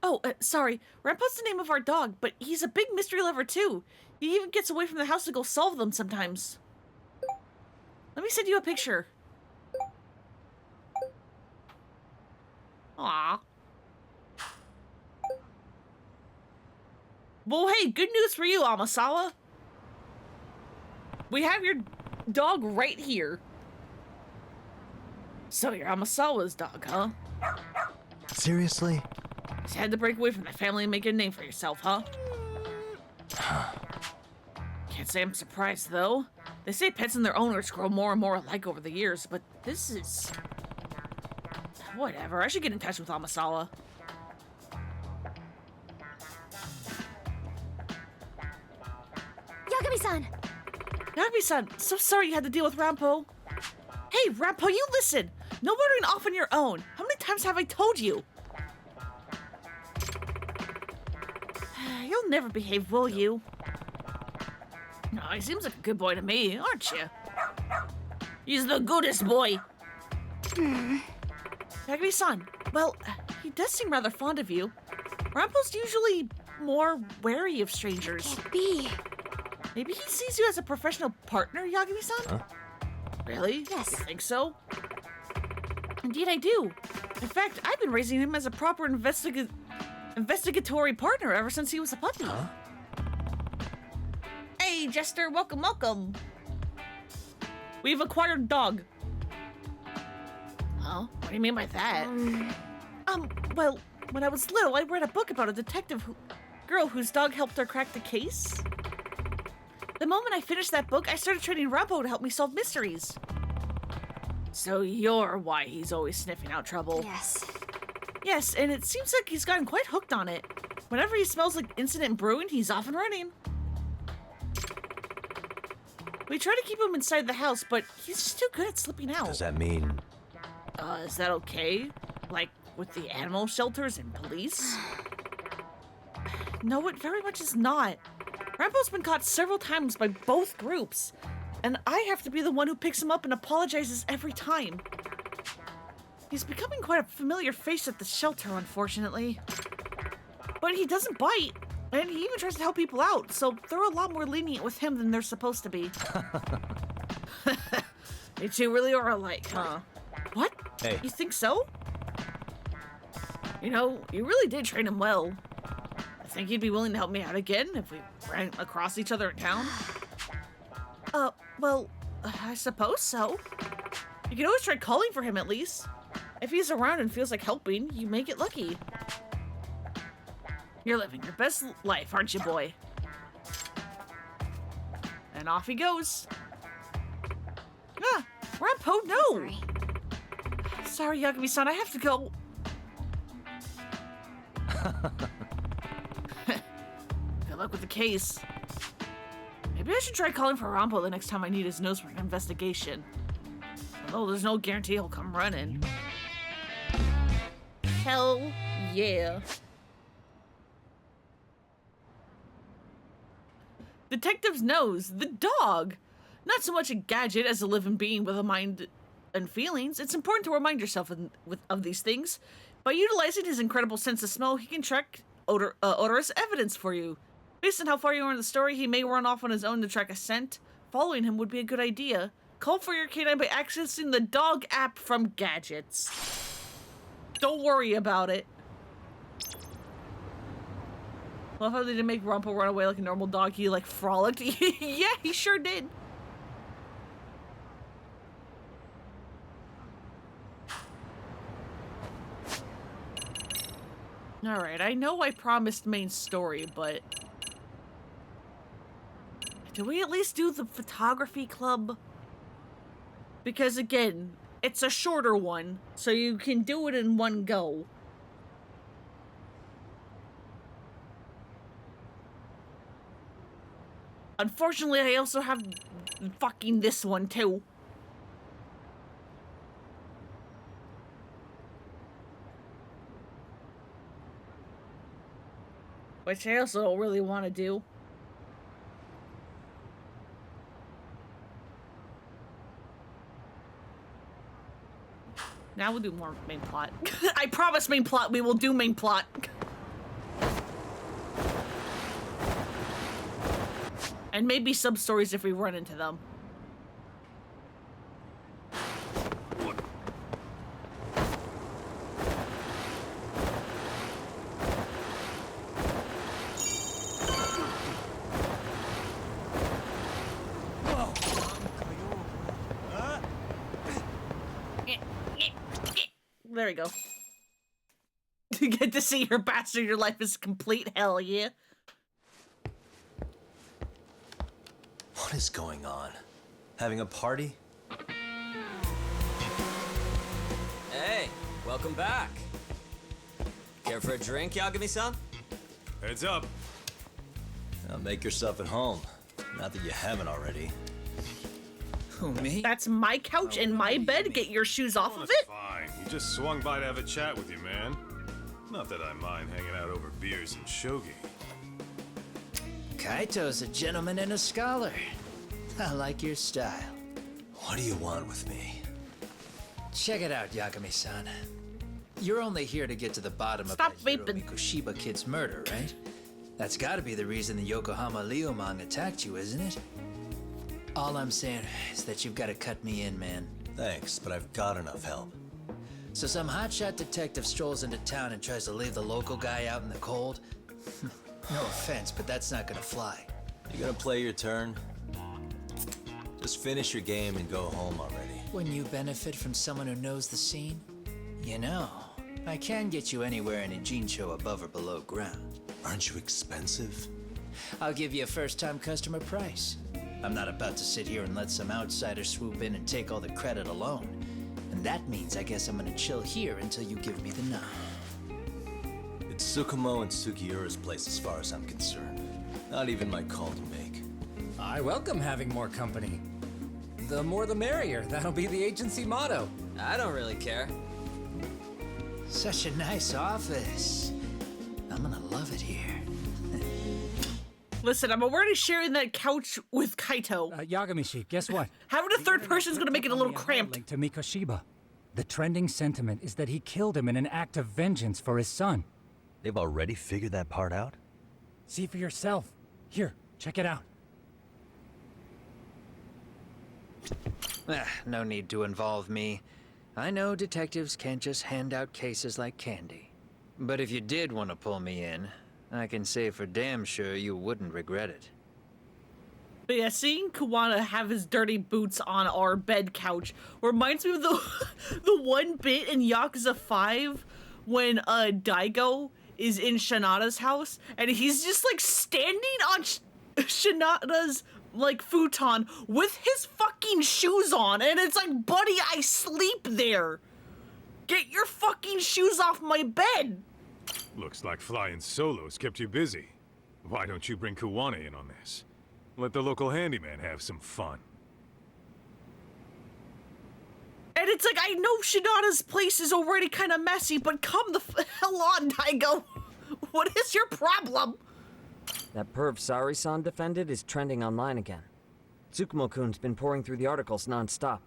Oh, sorry. Rampo's the name of our dog, but he's a big mystery lover too. He even gets away from the house to go solve them sometimes. Let me send you a picture. Aww. Well, hey, good news for you, Amasawa. We have your dog right here. So you're Amasawa's dog, huh? Seriously? You had to break away from the family and make a name for yourself, huh? Can't say I'm surprised, though. They say pets and their owners grow more and more alike over the years, but this is... Whatever, I should get in touch with Amasawa. Yagami-san! Yagami-san, so sorry you had to deal with Rampo. Hey, Rampo, you listen! No wandering off on your own. How many times have I told you? You'll never behave, will you? No, he seems like a good boy to me, aren't you? He's the goodest boy. Yagami-san, well, he does seem rather fond of you. Rampo's usually more wary of strangers. B. Maybe he sees you as a professional partner, Yagami-san? Huh? Really? Yes. You think so? Indeed I do. In fact, I've been raising him as a proper investigatory partner ever since he was a puppy. Huh? Hey, Jester, welcome, welcome. We've acquired a dog. Huh? What do you mean by that? Well, when I was little, I read a book about a girl whose dog helped her crack the case. The moment I finished that book, I started training Rampo to help me solve mysteries. So you're why he's always sniffing out trouble. Yes. Yes, and it seems like he's gotten quite hooked on it. Whenever he smells like incident brewing, he's off and running. We try to keep him inside the house, but he's just too good at slipping out. Does that mean... Is that okay? Like, with the animal shelters and police? No, it very much is not. Rampo's been caught several times by both groups, and I have to be the one who picks him up and apologizes every time. He's becoming quite a familiar face at the shelter, unfortunately. But he doesn't bite, and he even tries to help people out, so they're a lot more lenient with him than they're supposed to be. You two really are alike, huh? What? Hey. You think so? You know, you really did train him well. I think he'd be willing to help me out again if we ran across each other in town. Well, I suppose so. You can always try calling for him at least. If he's around and feels like helping, you may get lucky. You're living your best life, aren't you, boy? And off he goes. Ah, Rampo, no! Sorry, Yagami-san, I have to go. Good luck with the case. Maybe I should try calling for Rampo the next time I need his nose for an investigation. Although there's no guarantee he'll come running. Hell yeah. Detective's nose, the dog. Not so much a gadget as a living being with a mind and feelings. It's important to remind yourself of these things. By utilizing his incredible sense of smell, he can track odorous evidence for you. Based on how far you are in the story, he may run off on his own to track a scent. Following him would be a good idea. Call for your canine by accessing the dog app from Gadgets. Don't worry about it. Love how they didn't make Rampo run away like a normal dog. He like frolicked. Yeah, he sure did. Alright, I know I promised main story, but... do we at least do the photography club? Because again, it's a shorter one, so you can do it in one go. Unfortunately, I also have fucking this one too. Which I also don't really want to do. Now we'll do more main plot. I promise main plot, we will do main plot. And maybe sub-stories if we run into them. There we go. You get to see your bastard. Your life is complete hell, yeah? What is going on? Having a party? Hey, welcome back. Care for a drink, Yagami-san? Heads up. Now make yourself at home. Not that you haven't already. Who, me? That's my couch and my bed. Get your shoes off of it. Fine. He just swung by to have a chat with you, man. Not that I mind hanging out over beers and shogi. Kaito's a gentleman and a scholar. I like your style. What do you want with me? Check it out, Yagami-san. You're only here to get to the bottom Stop of that Hiro vaping. Mikoshiba kid's murder, right? That's gotta be the reason the Yokohama Liumang attacked you, isn't it? All I'm saying is that you've gotta cut me in, man. Thanks, but I've got enough help. So some hotshot detective strolls into town and tries to leave the local guy out in the cold? No offense, but that's not gonna fly. You gonna play your turn? Just finish your game and go home already. When you benefit from someone who knows the scene? You know, I can get you anywhere in a Jincho above or below ground. Aren't you expensive? I'll give you a first-time customer price. I'm not about to sit here and let some outsider swoop in and take all the credit alone. And that means I guess I'm gonna chill here until you give me the nod. It's Tsukumo and Sugiura's place as far as I'm concerned. Not even my call to make. I welcome having more company. The more the merrier. That'll be the agency motto. I don't really care. Such a nice office. I'm gonna love it here. Listen, I'm already sharing that couch with Kaito. Yagami-shi, guess what? Having a third person is gonna make it a little cramped. Linked to Mikoshiba. The trending sentiment is that he killed him in an act of vengeance for his son. They've already figured that part out? See for yourself. Here, check it out. No need to involve me. I know detectives can't just hand out cases like candy. But if you did want to pull me in, I can say for damn sure you wouldn't regret it. But yeah, seeing Kuwana have his dirty boots on our bed couch reminds me of the the one bit in Yakuza 5 when Daigo is in Shinada's house and he's just like standing on Shinada's like futon with his fucking shoes on, and it's like, buddy, I sleep there. Get your fucking shoes off my bed. Looks like flying solos kept you busy. Why don't you bring Kuwane in on this? Let the local handyman have some fun. And it's like, I know Shinada's place is already kind of messy, but come the hell on, Daigo. What is your problem? That perv Sari-san defended is trending online again. Tsukumo-kun's been pouring through the articles non-stop.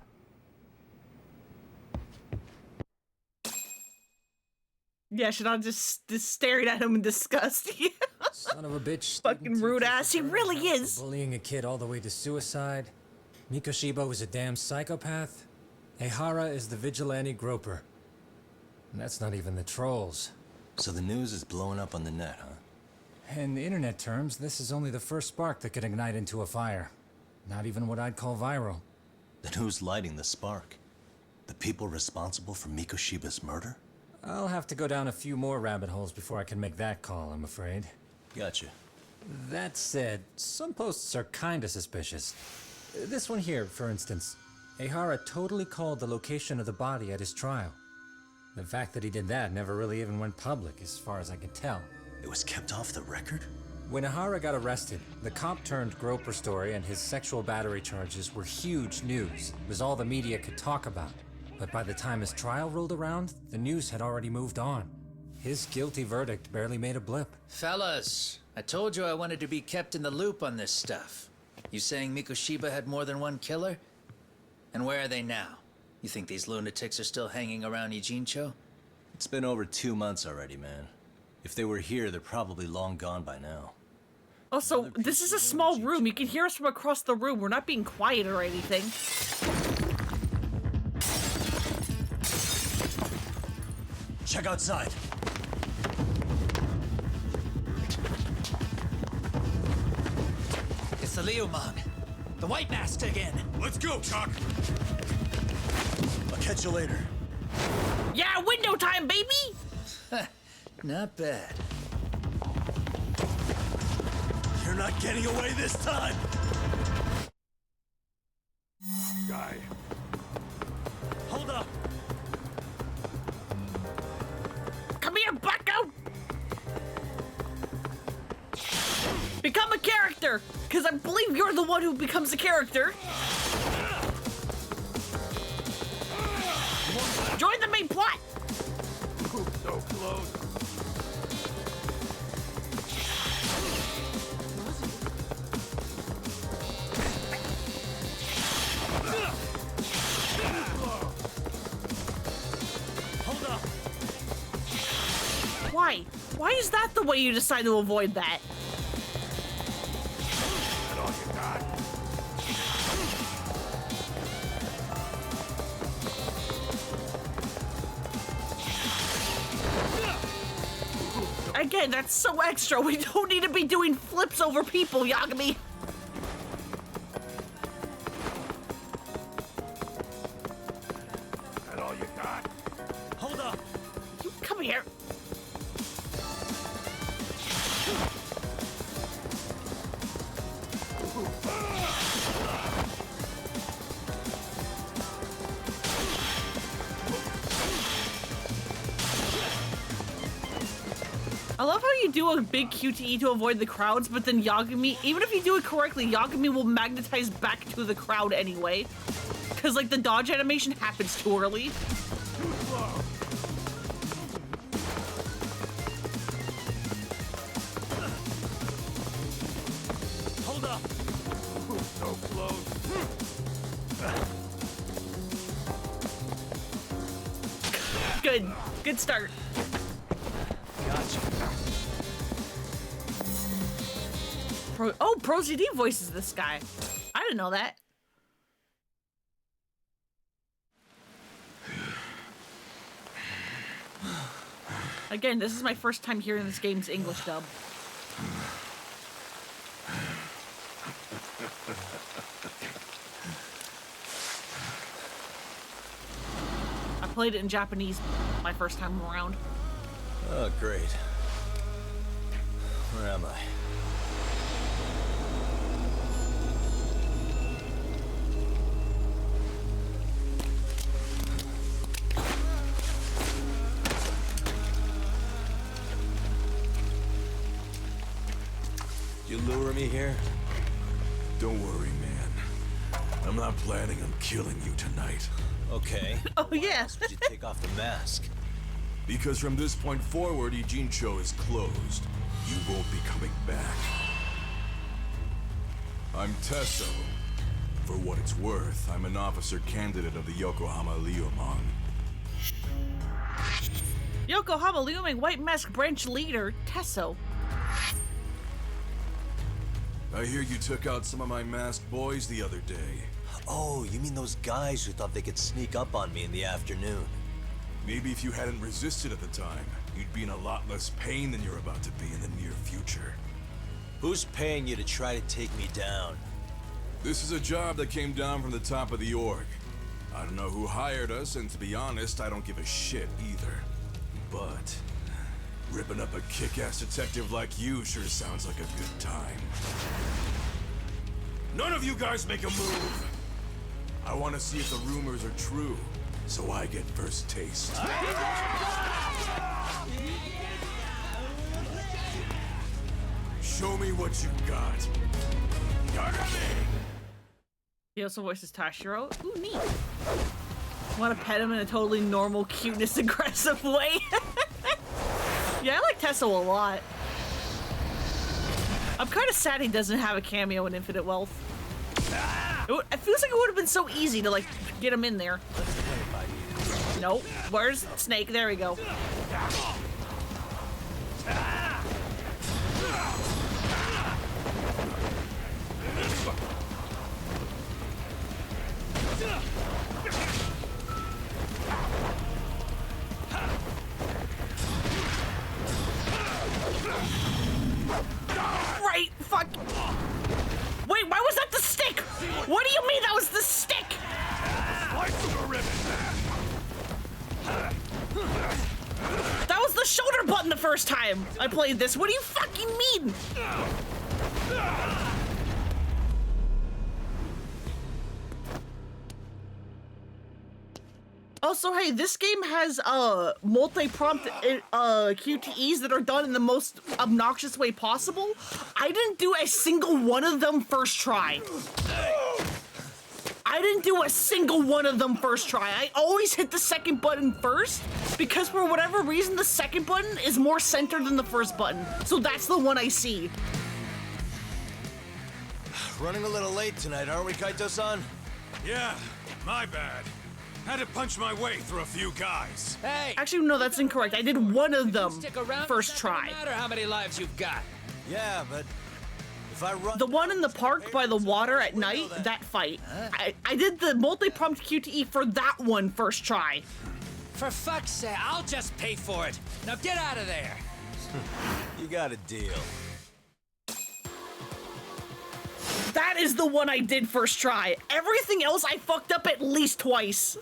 Yeah, Shinada just staring at him in disgust. Son of a bitch. Fucking rude ass, he really is. Bullying a kid all the way to suicide. Mikoshiba was a damn psychopath. Ehara is the vigilante groper. And that's not even the trolls. So the news is blowing up on the net, huh? In the internet terms, this is only the first spark that could ignite into a fire. Not even what I'd call viral. Then who's lighting the spark? The people responsible for Mikoshiba's murder? I'll have to go down a few more rabbit holes before I can make that call, I'm afraid. Gotcha. That said, some posts are kinda suspicious. This one here, for instance. Ehara totally called the location of the body at his trial. The fact that he did that never really even went public, as far as I can tell. It was kept off the record? When Ehara got arrested, the cop-turned-groper story and his sexual battery charges were huge news. It was all the media could talk about. But by the time his trial rolled around, the news had already moved on. His guilty verdict barely made a blip. Fellas, I told you I wanted to be kept in the loop on this stuff. You saying Mikoshiba had more than one killer? And where are they now? You think these lunatics are still hanging around Ijincho? It's been over 2 months already, man. If they were here, they're probably long gone by now. Also, this is a small room. You can hear us from across the room. We're not being quiet or anything. Check outside. It's the Liumang. The White Mask again. Let's go, Chuck! I'll catch you later. Yeah, window time, baby! Not bad. You're not getting away this time! Guy. Hold up! Come here, bucko! Become a character! here, because I believe you're the one who becomes the character. Join the main plot. So close. Hold up! Why? Why is that the way you decide to avoid that? Again, that's so extra. We don't need to be doing flips over people, Yagami. That all you got? Hold up! You come here. I love how you do a big QTE to avoid the crowds, but then Yagami, even if you do it correctly, Yagami will magnetize back to the crowd anyway. Because, like, the dodge animation happens too early. Hold up! So close. Good. Good start. Gotcha. Pro ZD voices this guy. I didn't know that. Again, this is my first time hearing this game's English dub. I played it in Japanese my first time around. Oh, great. Where am I? You lure me here? Don't worry, man. I'm not planning on killing you tonight. Okay. Oh, yeah. Why would you take off the mask? Because from this point forward, Ijincho is closed. You won't be coming back. I'm Tesso. For what it's worth, I'm an officer candidate of the Yokohama Liumang. Yokohama Liumang White Mask Branch Leader, Tesso. I hear you took out some of my masked boys the other day. Oh, you mean those guys who thought they could sneak up on me in the afternoon? Maybe if you hadn't resisted at the time, you'd be in a lot less pain than you're about to be in the near future. Who's paying you to try to take me down? This is a job that came down from the top of the org. I don't know who hired us, and to be honest, I don't give a shit either. But ripping up a kick-ass detective like you sure sounds like a good time. None of you guys make a move! I want to see if the rumors are true, so I get first taste. Show me what you got. He also voices Tashiro. Ooh, neat. Want to pet him in a totally normal, cuteness, aggressive way. Yeah, I like Tesso a lot. I'm kind of sad he doesn't have a cameo in Infinite Wealth. It feels like it would have been so easy to, like, get him in there. Nope. Where's Snake? There we go. Right, fuck. Wait, why was that the stick? What do you mean that was the stick? That was the shoulder button the first time I played this. What do you fucking mean? Also, hey, this game has multi-prompt QTEs that are done in the most obnoxious way possible. I didn't do a single one of them first try. I didn't do a single one of them first try. I always hit the second button first because for whatever reason, the second button is more centered than the first button. So that's the one I see. Running a little late tonight, aren't we, Kaito-san? Yeah, my bad. Had to punch my way through a few guys. Hey! Actually, no, that's incorrect. I did one of them Stick around. first try. No matter how many lives you've got. Yeah, but if I run... The one in the park by the water at night, that fight. I did the multi-prompt QTE for that one first try. For fuck's sake, I'll just pay for it. Now get out of there. You got a deal. That is the one I did first try. Everything else I fucked up at least twice.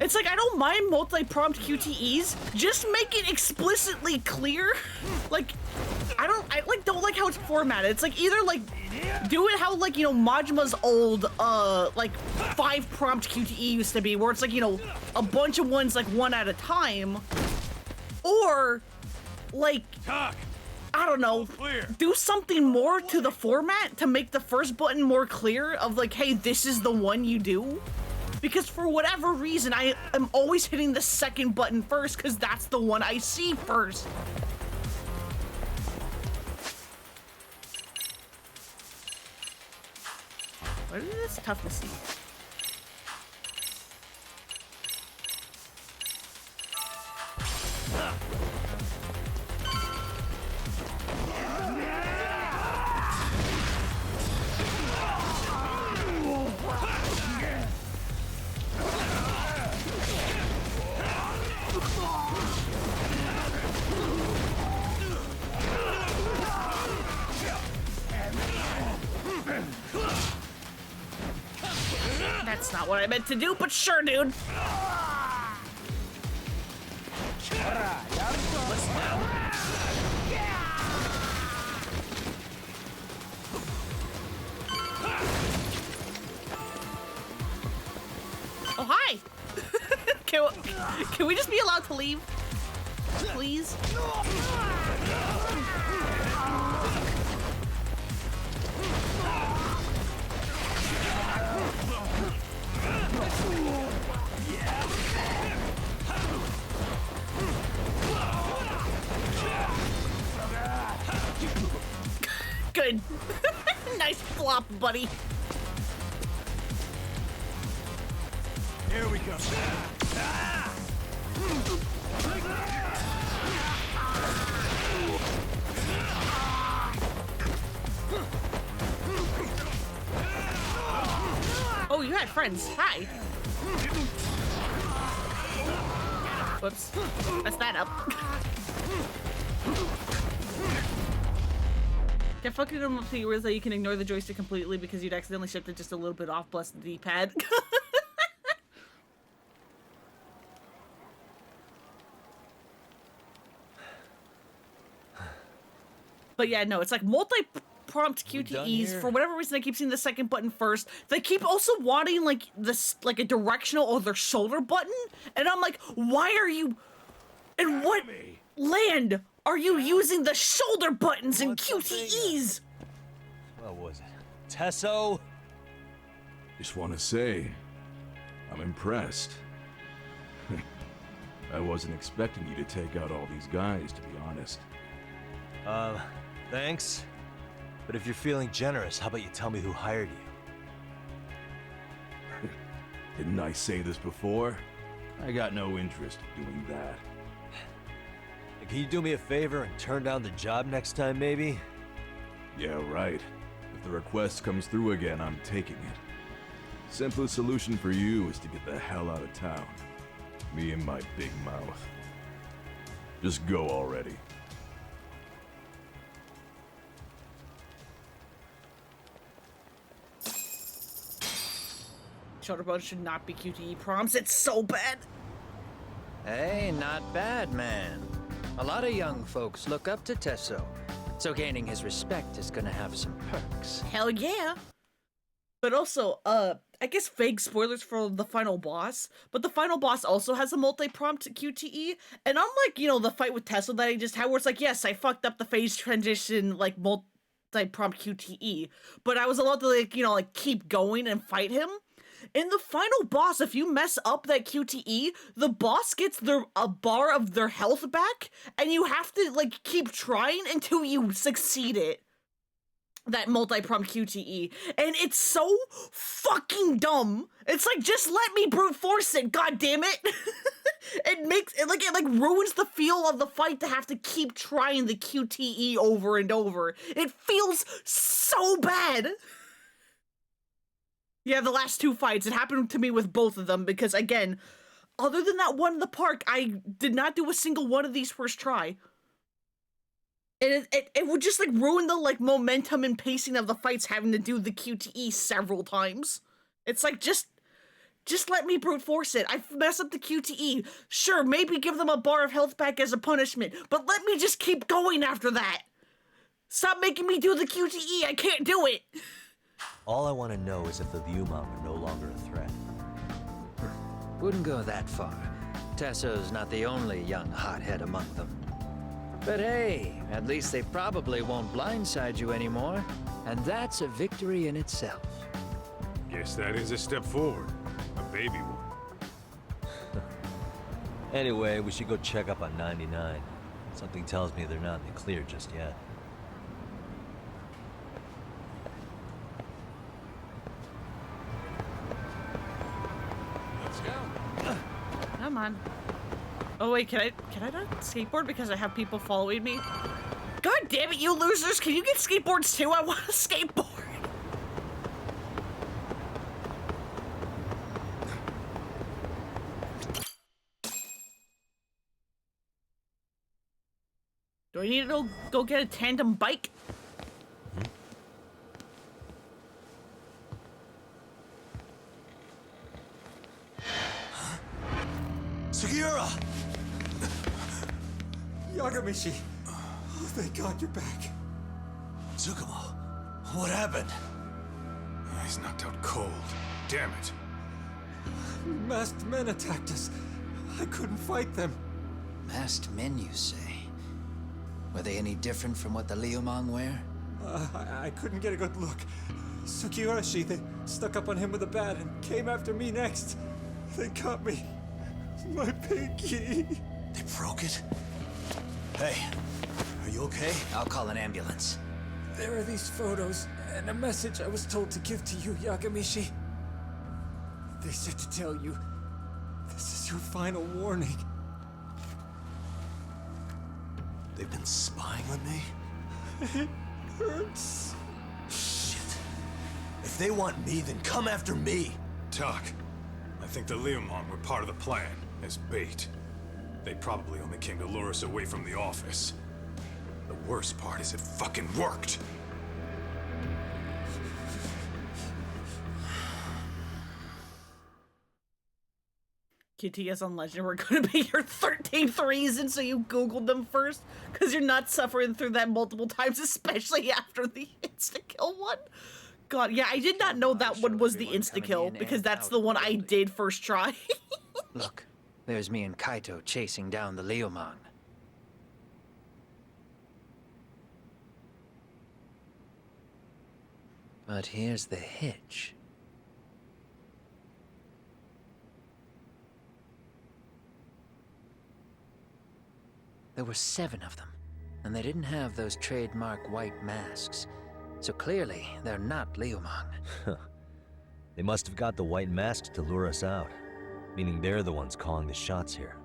It's like, I don't mind multi-prompt QTEs, just make it explicitly clear. Like, I don't like how it's formatted. It's like either like do it how like, you know, Majima's old like 5 prompt QTE used to be, where it's like, you know, a bunch of ones like one at a time, or like I don't know, do something more to the format to make the first button more clear of like, hey, this is the one you do. Because for whatever reason, I am always hitting the second button first because that's the one I see first. What is this? Tough to see. That's not what I meant to do, but sure, dude. Oh, hi. Can we just be allowed to leave? Please? Good. Nice flop, buddy. Here we go. Oh, you had friends. Hi. Whoops. Mess that up. Get fucking them up to you that you can ignore the joystick completely because you'd accidentally shift it just a little bit off, bless the D-pad. But yeah, no, it's like multi-prompt QTEs. For whatever reason, I keep seeing the second button first. They keep also wanting like this, like a directional or their shoulder button, and I'm like, why are you? In what land are you using the shoulder buttons in QTEs? What was it? Tesso? Just want to say, I'm impressed. I wasn't expecting you to take out all these guys, to be honest. Thanks. But if you're feeling generous, how about you tell me who hired you? Didn't I say this before? I got no interest in doing that. Can you do me a favor and turn down the job next time, maybe? Yeah, right. If the request comes through again, I'm taking it. Simplest solution for you is to get the hell out of town. Me and my big mouth. Just go already. Shoulder buttons should not be QTE prompts. It's so bad. Hey, not bad, man. A lot of young folks look up to Tesso, so gaining his respect is gonna have some perks. Hell yeah. But also, I guess vague spoilers for the final boss, but the final boss also has a multi-prompt QTE, and unlike, the fight with Tesla that I just had, where it's like, yes, I fucked up the phase transition, like, multi-prompt QTE, but I was allowed to, keep going and fight him. In the final boss, if you mess up that QTE, the boss gets a bar of their health back, and you have to, keep trying until you succeed it. That multi-prompt QTE, and it's so fucking dumb. It's like, just let me brute force it, god damn it. It ruins the feel of the fight to have to keep trying the QTE over and over. It feels so bad. Yeah, the last two fights, it happened to me with both of them, because again, other than that one in the park, I did not do a single one of these first try. And it would just ruin the momentum and pacing of the fights, having to do the QTE several times. It's like, just let me brute force it. I mess up the QTE. Sure, maybe give them a bar of health back as a punishment, but let me just keep going after that. Stop making me do the QTE. I can't do it. All I want to know is if the Liumang are no longer a threat. Wouldn't go that far. Tesso's not the only young hothead among them. But hey, at least they probably won't blindside you anymore, and that's a victory in itself. Guess that is a step forward. A baby one. Anyway, we should go check up on 99. Something tells me they're not in the clear just yet. Let's go. Come on. Oh wait, can I not skateboard because I have people following me? God damn it, you losers! Can you get skateboards too? I want a skateboard! Do I need to go get a tandem bike? Sugiura! Yagamishi! Oh, thank God you're back. Tsukumo, what happened? He's knocked out cold. Damn it. Masked men attacked us. I couldn't fight them. Masked men, you say? Were they any different from what the Liumang wear? I couldn't get a good look. Sugiura, they stuck up on him with a bat and came after me next. They cut me. My pinky. They broke it? Hey, are you okay? I'll call an ambulance. There are these photos and a message I was told to give to you, Yagamishi. They said to tell you, this is your final warning. They've been spying on me? It hurts. Shit. If they want me, then come after me. Talk. I think the Liumang were part of the plan, as bait. They probably only came to lure us away from the office. The worst part is it fucking worked. QTS on Legend were going to be your 13th reason, so you Googled them first, because you're not suffering through that multiple times, especially after the insta-kill one. God, yeah, I did not know that one was the insta-kill, because that's the one I did first try. Look, there's me and Kaito chasing down the Liumang. But here's the hitch. There were 7 of them, and they didn't have those trademark white masks. So clearly, they're not Liumang. They must have got the white masks to lure us out, meaning they're the ones calling the shots here.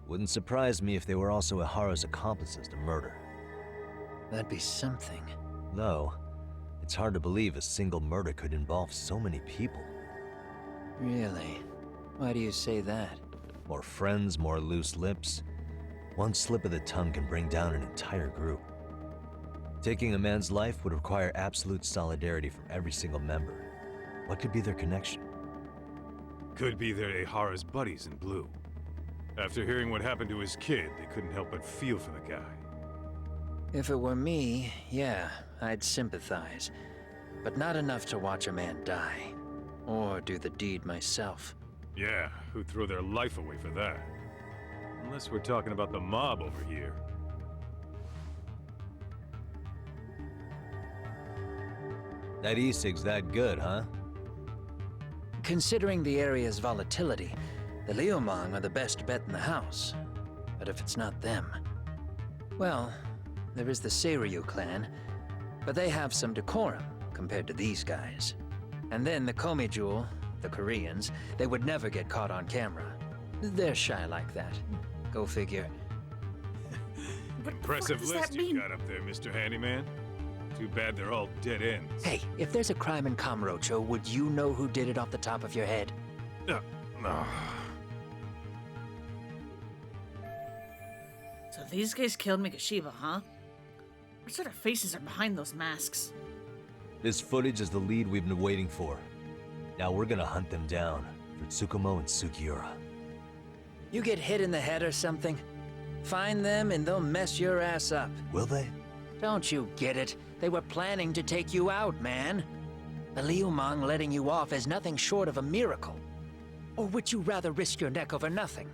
Wouldn't surprise me if they were also Ehara's accomplices to murder. That'd be something. Though, it's hard to believe a single murder could involve so many people. Really? Why do you say that? More friends, more loose lips. One slip of the tongue can bring down an entire group. Taking a man's life would require absolute solidarity from every single member. What could be their connection? Could be they're Ehara's buddies in blue. After hearing what happened to his kid, they couldn't help but feel for the guy. If it were me, yeah, I'd sympathize. But not enough to watch a man die. Or do the deed myself. Yeah, who'd throw their life away for that? Unless we're talking about the mob over here. That e-cig's that good, huh? Considering the area's volatility, the Liumang are the best bet in the house. But if it's not them... Well, there is the Seiryu clan, but they have some decorum compared to these guys. And then the Komijul, the Koreans, they would never get caught on camera. They're shy like that. Go figure. Impressive list you got up there, Mr. Handyman. Too bad they're all dead ends. Hey, if there's a crime in Kamurocho, would you know who did it off the top of your head? No. So these guys killed Mikoshiba, huh? What sort of faces are behind those masks? This footage is the lead we've been waiting for. Now we're gonna hunt them down for Tsukumo and Sugiura. You get hit in the head or something? Find them and they'll mess your ass up. Will they? Don't you get it? They were planning to take you out, man. The Liumang letting you off is nothing short of a miracle. Or would you rather risk your neck over nothing?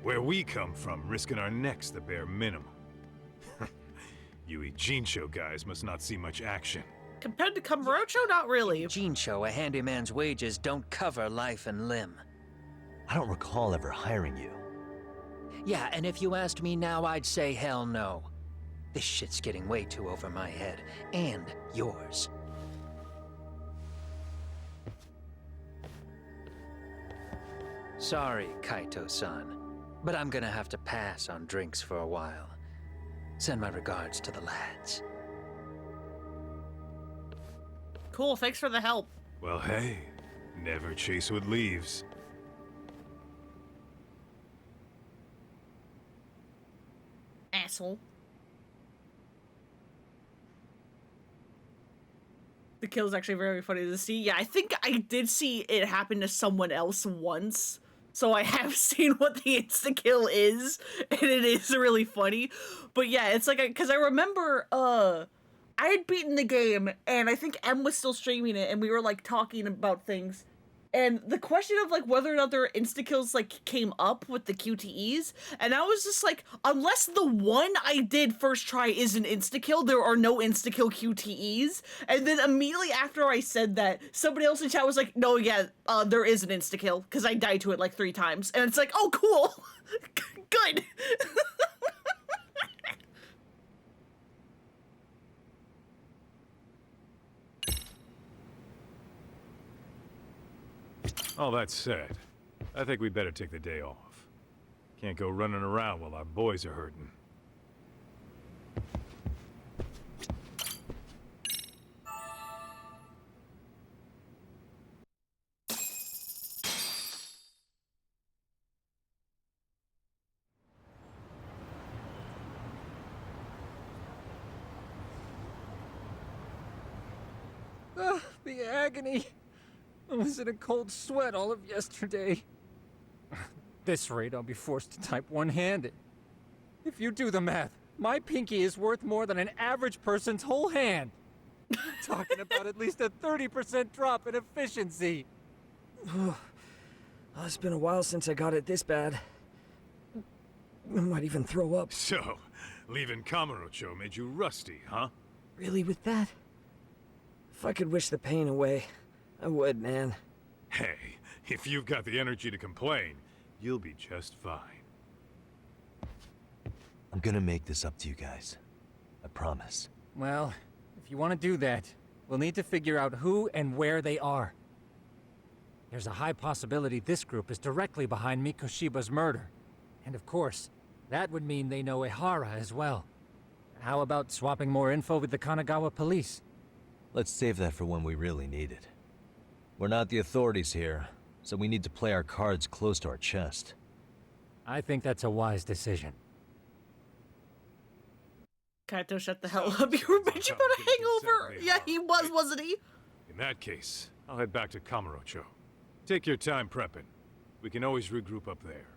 Where we come from, risking our necks the bare minimum. You Ijincho guys must not see much action. Compared to Kamurocho, not really. Ijincho, a handyman's wages don't cover life and limb. I don't recall ever hiring you. Yeah, and if you asked me now, I'd say hell no. This shit's getting way too over my head. And yours. Sorry, Kaito-san. But I'm gonna have to pass on drinks for a while. Send my regards to the lads. Cool, thanks for the help. Well, hey, never chase what leaves. Asshole. The kill is actually very funny to see. Yeah, I think I did see it happen to someone else once. So I have seen what the insta-kill is, and it is really funny. But yeah, it's like, because I remember, I had beaten the game, and I think M was still streaming it, and we were, like, talking about things. And the question of, like, whether or not there were insta-kills, like, came up with the QTEs, and I was just like, unless the one I did first try is an insta-kill, there are no insta-kill QTEs. And then immediately after I said that, somebody else in chat was like, no, yeah, there is an insta-kill, because I died to it, like, 3 times. And it's like, oh, cool! Good! All that said, I think we better take the day off. Can't go running around while our boys are hurting. The agony! I was in a cold sweat all of yesterday. At this rate, I'll be forced to type one-handed. If you do the math, my pinky is worth more than an average person's whole hand. I'm talking about at least a 30% drop in efficiency. It's been a while since I got it this bad. I might even throw up. So, leaving Kamurocho made you rusty, huh? Really, with that? If I could wish the pain away, I would, man. Hey, if you've got the energy to complain, you'll be just fine. I'm gonna make this up to you guys. I promise. Well, if you want to do that, we'll need to figure out who and where they are. There's a high possibility this group is directly behind Mikoshiba's murder. And of course, that would mean they know Ehara as well. How about swapping more info with the Kanagawa police? Let's save that for when we really need it. We're not the authorities here, so we need to play our cards close to our chest. I think that's a wise decision. Kaito, shut the hell up. You were bitching about a hangover! Yeah, he was, wasn't he? In that case, I'll head back to Kamurocho. Take your time prepping. We can always regroup up there.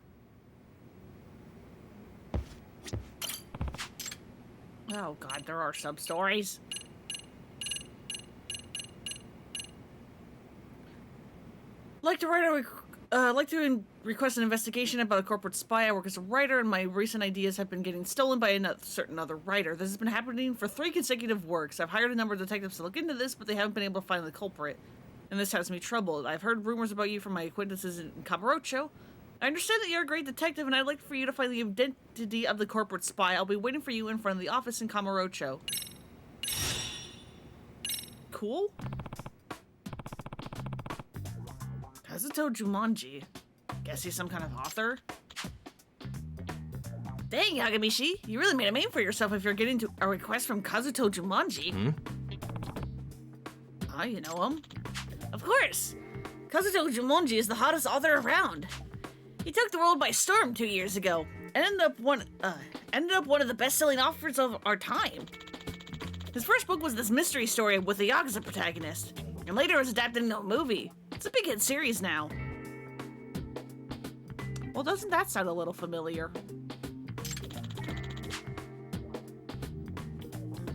Oh god, there are sub-stories. Like to request an investigation about a corporate spy. I work as a writer, and my recent ideas have been getting stolen by a certain other writer. This has been happening for 3 consecutive works. I've hired a number of detectives to look into this, but they haven't been able to find the culprit. And this has me troubled. I've heard rumors about you from my acquaintances in Kamurocho. I understand that you're a great detective, and I'd like for you to find the identity of the corporate spy. I'll be waiting for you in front of the office in Kamurocho. Cool. Kazuto Jumanji. Guess he's some kind of author? Dang, Yagamishi, you really made a name for yourself if you're getting to a request from Kazuto Jumanji. Ah, you know him? Of course! Kazuto Jumanji is the hottest author around. He took the world by storm 2 years ago, and ended up one of the best-selling authors of our time. His first book was this mystery story with a Yakuza protagonist, and later was adapted into a movie. It's a big hit series now. Well, doesn't that sound a little familiar?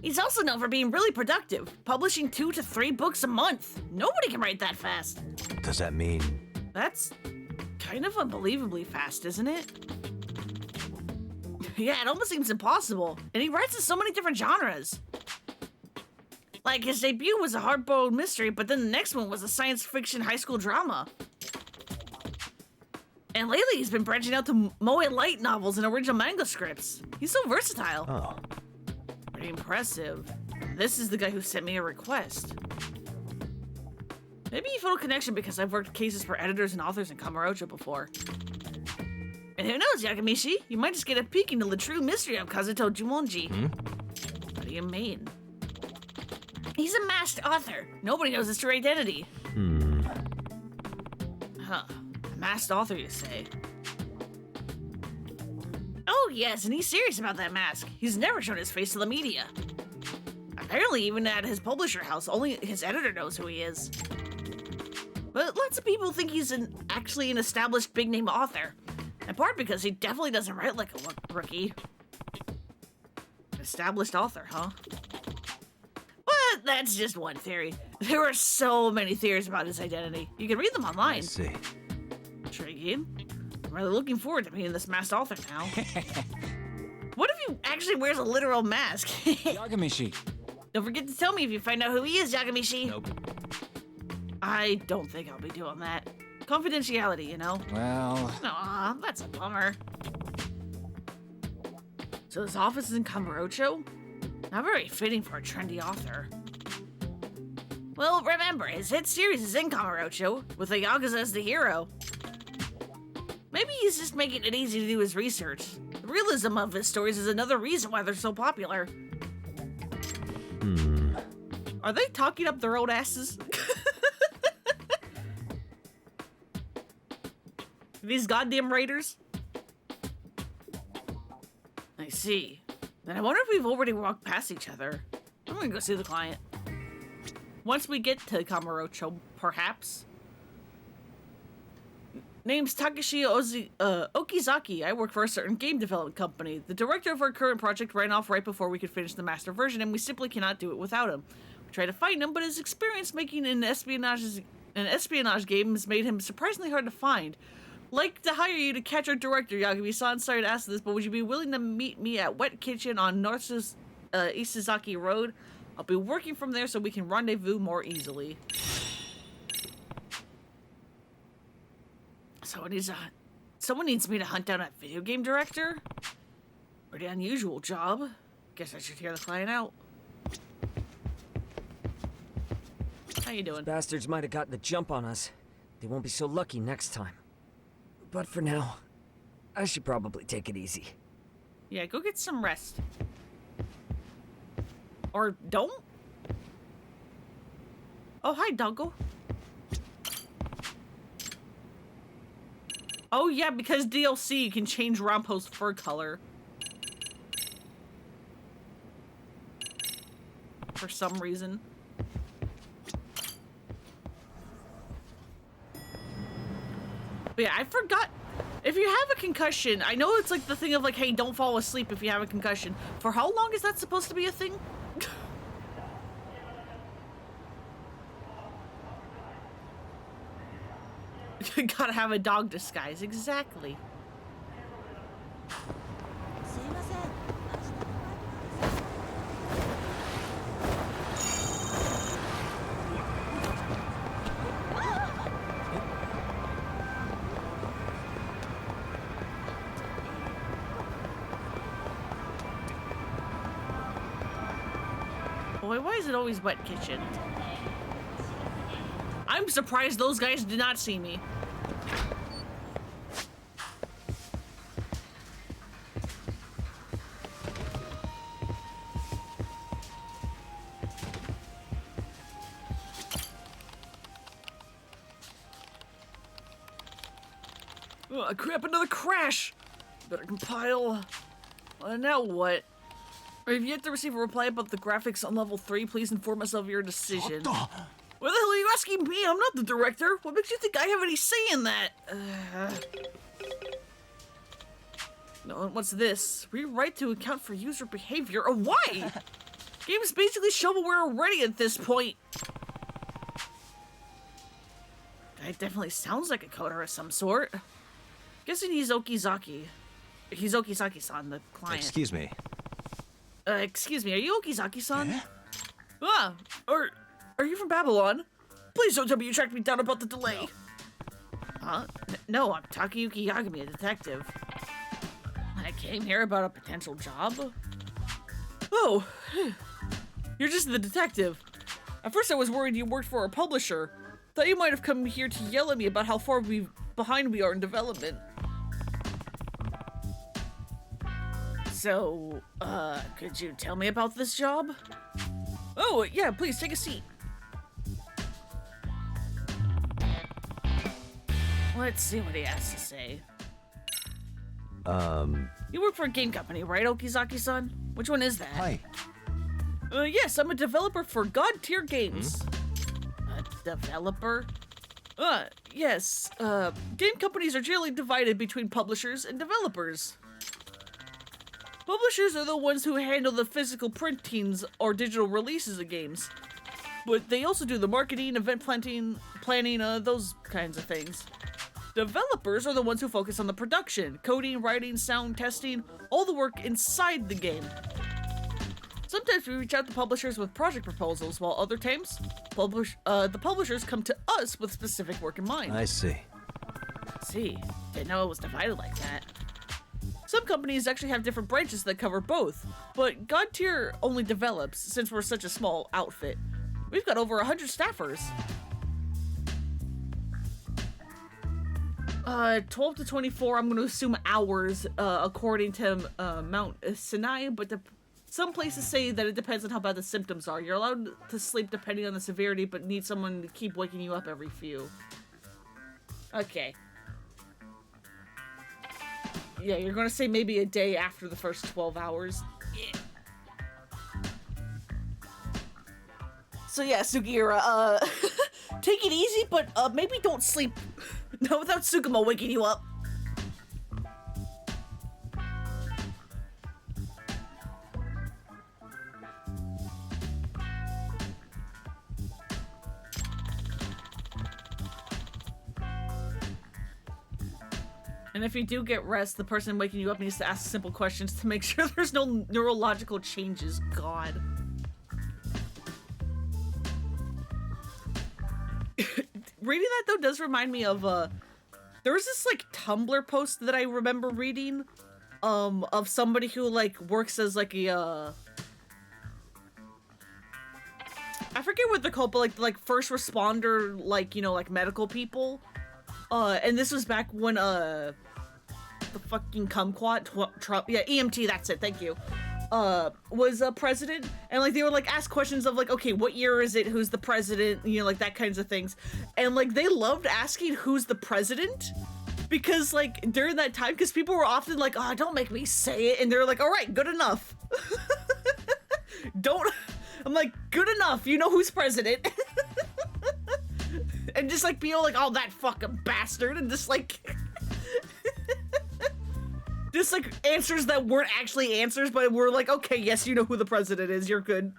He's also known for being really productive, publishing 2 to 3 books a month. Nobody can write that fast. Does that mean... That's kind of unbelievably fast, isn't it? Yeah, it almost seems impossible. And he writes in so many different genres. Like, his debut was a hard-boiled mystery, but then the next one was a science fiction high school drama. And lately, he's been branching out to moe light novels and original manga scripts. He's so versatile. Oh. Pretty impressive. This is the guy who sent me a request. Maybe you feel a connection because I've worked cases for editors and authors in Kamurocho before. And who knows, Yagamishi? You might just get a peek into the true mystery of Kazuto Jumonji. What do you mean? He's a masked author. Nobody knows his true identity. Huh. A masked author, you say? Oh, yes, and he's serious about that mask. He's never shown his face to the media. Apparently, even at his publisher house, only his editor knows who he is. But lots of people think he's actually an established big-name author. In part because he definitely doesn't write like a rookie. Established author, huh? But that's just one theory. There are so many theories about his identity. You can read them online. I see. Intriguing. I'm really looking forward to meeting this masked author now. What if he actually wears a literal mask? Yagamishi. Don't forget to tell me if you find out who he is, Yagamishi. Nope. I don't think I'll be doing that. Confidentiality, you know? Well... Aw, that's a bummer. So his office is in Kamurocho? Not very fitting for a trendy author. Well, remember, his hit series is in Kamurocho, with the Yakuza as the hero. Maybe he's just making it easy to do his research. The realism of his stories is another reason why they're so popular. Are they talking up their own asses? These goddamn raiders? I see. Then I wonder if we've already walked past each other. I'm gonna go see the client. Once we get to Kamurocho, perhaps. Name's Takashi Okizaki. I work for a certain game development company. The director of our current project ran off right before we could finish the master version, and we simply cannot do it without him. We tried to find him, but his experience making an espionage game has made him surprisingly hard to find. Like to hire you to catch our director, Yagami-san. Sorry to ask this, but would you be willing to meet me at Wet Kitchen on North Isazaki Road? I'll be working from there so we can rendezvous more easily. Someone needs me to hunt down a video game director? Pretty unusual job. Guess I should hear the client out. How you doing? Those bastards might have gotten the jump on us. They won't be so lucky next time. But for now, I should probably take it easy. Yeah, go get some rest. Or don't? Oh, hi, Doggo. Oh, yeah, because DLC, you can change Rampo's fur color. For some reason. But yeah, I forgot. If you have a concussion, I know it's like the thing of like, hey, don't fall asleep if you have a concussion. For how long is that supposed to be a thing? Gotta have a dog disguise, exactly. Boy, why is it always wet kitchen? I'm surprised those guys did not see me. Oh, crap, another crash! Better compile. Now what? If you have to receive a reply about the graphics on level 3, please inform us of your decision. What the hell are you asking me? I'm not the director. What makes you think I have any say in that? No, what's this? Rewrite to account for user behavior. Oh, why? Game's basically shovelware already at this point. That definitely sounds like a coder of some sort. Guessing he's Okizaki. He's Okizaki-san, the client. Excuse me. Excuse me, are you Okizaki-san? Yeah? Ah, are you from Babylon? Please don't tell me you tracked me down about the delay. No. Huh? No, I'm Takayuki Yagami, a detective. I came here about a potential job. Oh, you're just the detective. At first I was worried you worked for a publisher. Thought you might have come here to yell at me about how far behind we are in development. So, could you tell me about this job? Oh, yeah, please take a seat. Let's see what he has to say. You work for a game company, right, Okizaki-san? Which one is that? Hi. Yes, I'm a developer for God Tier Games. A developer? Yes. Game companies are generally divided between publishers and developers. Publishers are the ones who handle the physical printings or digital releases of games. But they also do the marketing, event planning, those kinds of things. Developers are the ones who focus on the production, coding, writing, sound testing, all the work inside the game. Sometimes we reach out to publishers with project proposals, while other times, the publishers come to us with specific work in mind. I see. See, didn't know it was divided like that. Some companies actually have different branches that cover both, but God Tier only develops since we're such a small outfit. We've got over 100 staffers. 12 to 24, I'm going to assume hours, according to Mount Sinai, but some places say that it depends on how bad the symptoms are. You're allowed to sleep depending on the severity, but need someone to keep waking you up every few. Okay. Yeah, you're gonna say maybe a day after the first 12 hours. Yeah. So yeah, Sugiura, take it easy, but maybe don't sleep. No, without Sugamo waking you up. And if you do get rest, the person waking you up needs to ask simple questions to make sure there's no neurological changes. God. Reading that, though, does remind me of, there was this, like, Tumblr post that I remember reading, of somebody who, like, works as, like, a, I forget what they're called, but, like first responder, like, you know, like, medical people. And this was back when, the fucking kumquat, Trump, yeah, EMT, that's it, thank you, was president, and, like, they would, like, ask questions of, like, okay, what year is it, who's the president, you know, like, that kinds of things, and, like, they loved asking who's the president, because, like, during that time, because people were often like, oh, don't make me say it, and they're like, all right, good enough. I'm like, good enough, you know who's president. And just, like, be all like, oh, that fucking bastard, and just, like, Just like answers that weren't actually answers, but we're like, okay, yes, you know who the president is, you're good.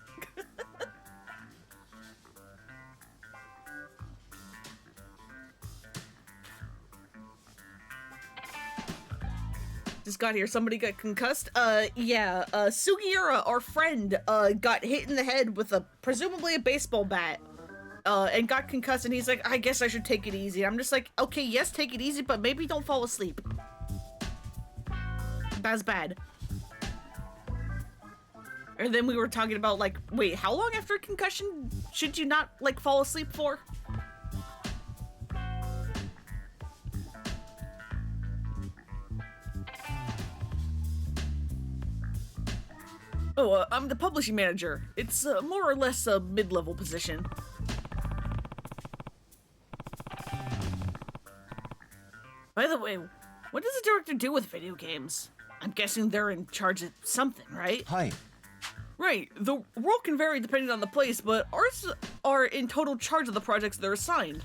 Just got here, somebody got concussed. Yeah, Sugiura, our friend, got hit in the head with presumably a baseball bat. And got concussed, and he's like, I guess I should take it easy. I'm just like, okay, yes, take it easy, but maybe don't fall asleep. That's bad. And then we were talking about, like, wait, how long after a concussion should you not, like, fall asleep for? Oh, I'm the publishing manager. It's more or less a mid-level position. By the way, what does a director do with video games? I'm guessing they're in charge of something, right? Hi. Right, the role can vary depending on the place, but ours are in total charge of the projects they're assigned.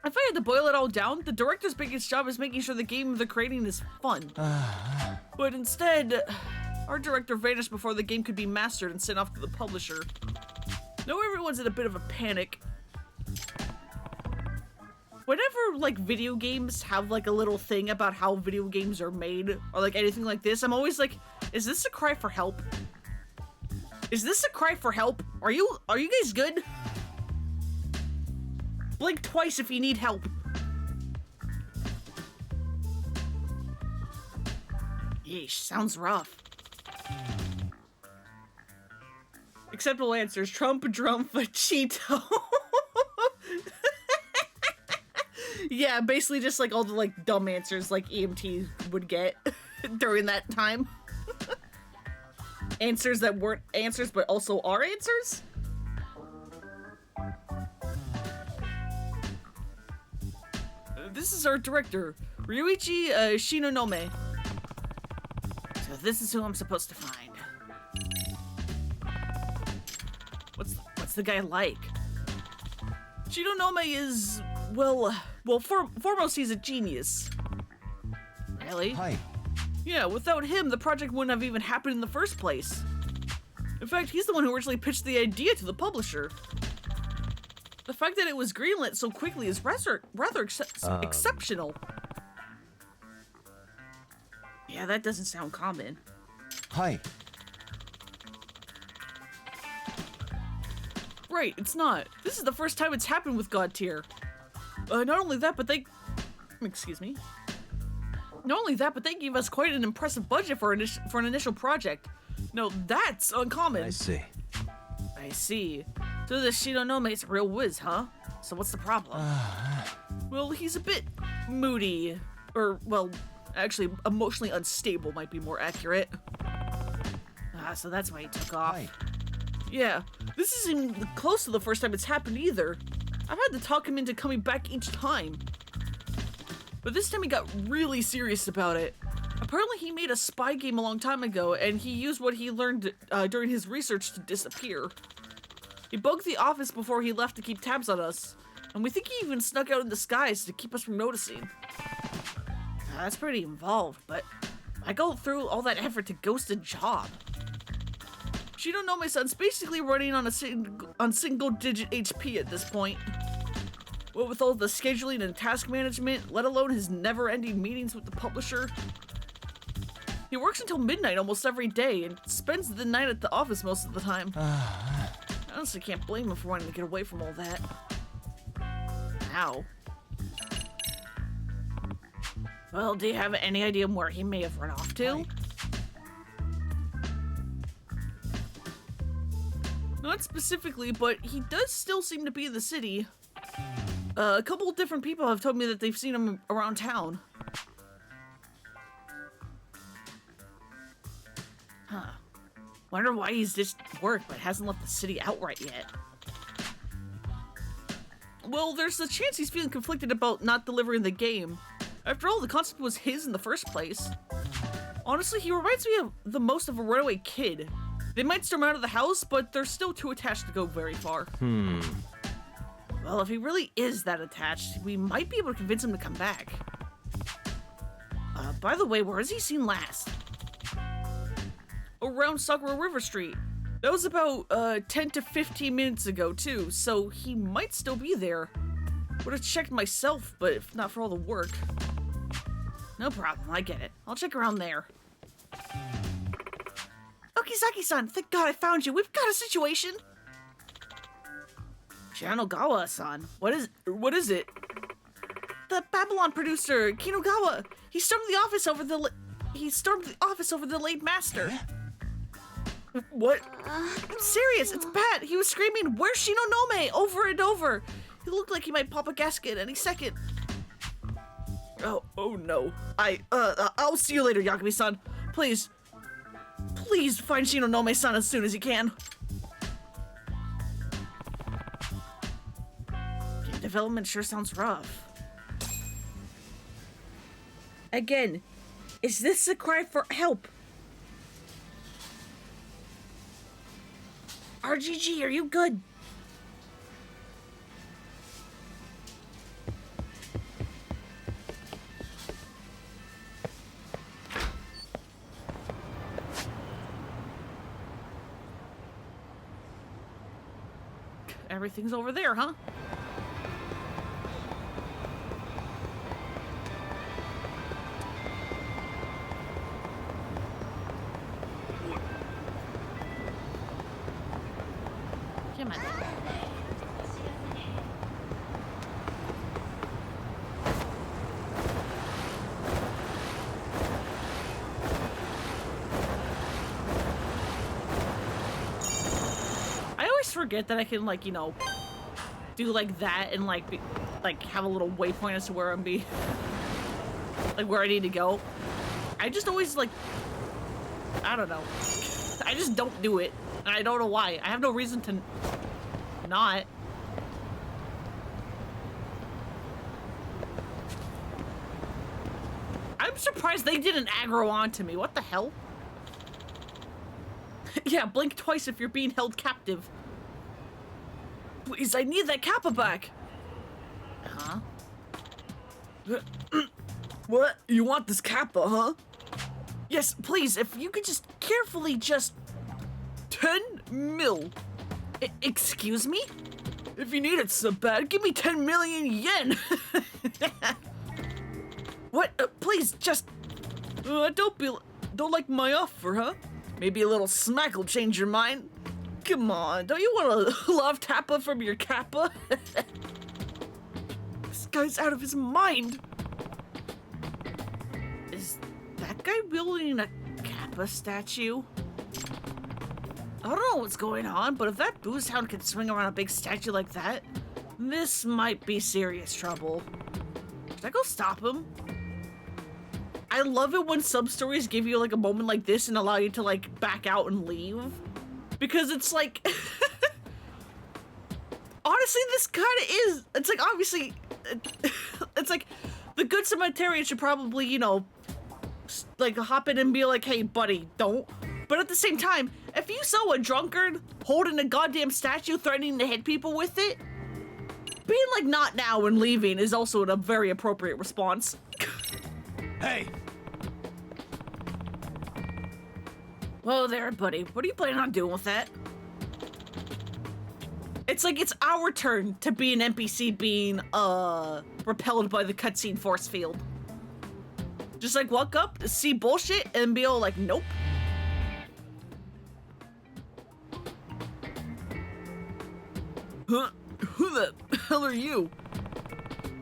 If I had to boil it all down, the director's biggest job is making sure the game they're creating is fun. But instead, our director vanished before the game could be mastered and sent off to the publisher. Now everyone's in a bit of a panic. Whenever, like, video games have, like, a little thing about how video games are made, or, like, anything like this, I'm always like, is this a cry for help? Is this a cry for help? Are you guys good? Blink twice if you need help. Yeesh, sounds rough. Acceptable answers, Trump, Drump, Cheeto. Yeah, basically just like all the like dumb answers like EMT would get during that time. Answers that weren't answers but also are answers? This is our director, Ryuichi Shinonome. So this is who I'm supposed to find. What's the guy like? Shinonome is, well, foremost, he's a genius. Really? Hi. Yeah, without him, the project wouldn't have even happened in the first place. In fact, he's the one who originally pitched the idea to the publisher. The fact that it was greenlit so quickly is rather exceptional. Yeah, that doesn't sound common. Hi. Right, it's not. This is the first time it's happened with God Tier. Not only that, but they... Excuse me. Not only that, but they gave us quite an impressive budget for an initial project. No, that's uncommon. I see. I see. So this Shinonome's a real whiz, huh? So what's the problem? Well, he's a bit moody. Or, well, actually, emotionally unstable might be more accurate. So that's why he took off. Hi. Yeah, this isn't even close to the first time it's happened either. I've had to talk him into coming back each time. But this time he got really serious about it. Apparently he made a spy game a long time ago, and he used what he learned during his research to disappear. He bugged the office before he left to keep tabs on us, and we think he even snuck out in disguise to keep us from noticing. That's pretty involved, but I go through all that effort to ghost a job. Shinonome son's basically running on single-digit HP at this point. What with all the scheduling and task management, let alone his never-ending meetings with the publisher. He works until midnight almost every day and spends the night at the office most of the time. I honestly can't blame him for wanting to get away from all that. Ow. Well, do you have any idea where he may have run off to? Hi. Not specifically, but he does still seem to be in the city. A couple of different people have told me that they've seen him around town. Huh. Wonder why he's just work but hasn't left the city outright yet. Well, there's a chance he's feeling conflicted about not delivering the game. After all, the concept was his in the first place. Honestly, he reminds me of the most of a runaway kid. They might storm out of the house, but they're still too attached to go very far. Well, if he really is that attached, we might be able to convince him to come back. By the way, where was he seen last? Around Sakura River Street. That was about 10 to 15 minutes ago too, so he might still be there. Would have checked myself, but if not for all the work. No problem, I get it. I'll check around there. Okizaki-san, thank God I found you. We've got a situation. Shinogawa-san, what is it? The Babylon producer, Kinogawa. He stormed the office over the late master. What? I'm serious, it's bad. He was screaming, "Where's Shinonome?" over and over. He looked like he might pop a gasket any second. Oh no. I'll see you later, Yakubi-san. Please find Shinonome-san as soon as you can. Game development sure sounds rough. Again, is this a cry for help? RGG, are you good? Everything's over there, huh? Come on. I always forget that I can, like, you know, do like that and like have a little waypoint as to where I'm like where I need to go. I just always like, I don't know. I just don't do it. And I don't know why. I have no reason to not. I'm surprised they didn't aggro onto me. What the hell? Yeah, blink twice if you're being held captive. Please, I need that Kappa back. Huh? What? You want this Kappa, huh? Yes, please, if you could just carefully just 10 mil. Excuse me? If you need it so bad, give me 10 million yen. What? Please, just don't like my offer, huh? Maybe a little smack will change your mind. Come on, don't you want to love Tappa from your Kappa? This guy's out of his mind. Is that guy building a Kappa statue? I don't know what's going on, but if that booze hound can swing around a big statue like that, this might be serious trouble. Should I go stop him? I love it when sub-stories give you like a moment like this and allow you to like back out and leave. Because it's like, honestly, this kind of is, it's like, obviously, it's like, the good Samaritan should probably, you know, like hop in and be like, hey buddy, don't. But at the same time, if you saw a drunkard holding a goddamn statue threatening to hit people with it, being like, not now and leaving is also a very appropriate response. Hey! Whoa there, buddy. What are you planning on doing with that? It's like it's our turn to be an NPC being, repelled by the cutscene force field. Just like walk up, see bullshit, and be all like, nope. Huh? Who the hell are you?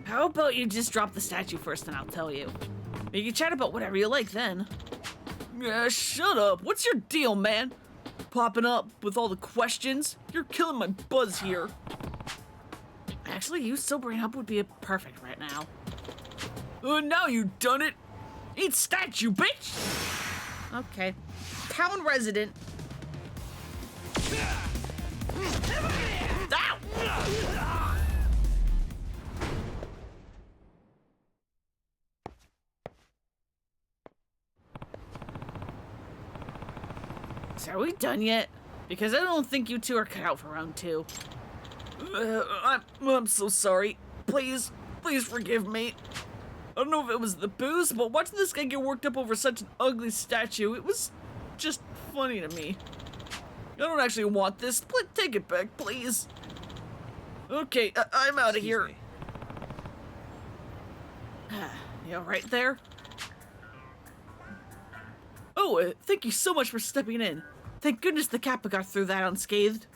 How about you just drop the statue first and I'll tell you. You can chat about whatever you like then. Yeah, shut up. What's your deal, man? Popping up with all the questions? You're killing my buzz here. Actually, you sobering up would be perfect right now. Now you done it. Eat statue, bitch! Okay. Town resident. Ow! So are we done yet? Because I don't think you two are cut out for round 2. I'm so sorry. Please forgive me. I don't know if it was the booze, but watching this guy get worked up over such an ugly statue, it was just funny to me. I don't actually want this. Take it back, please. Okay, I'm out of here. You all right there? Oh, thank you so much for stepping in. Thank goodness the Kappa got through that unscathed.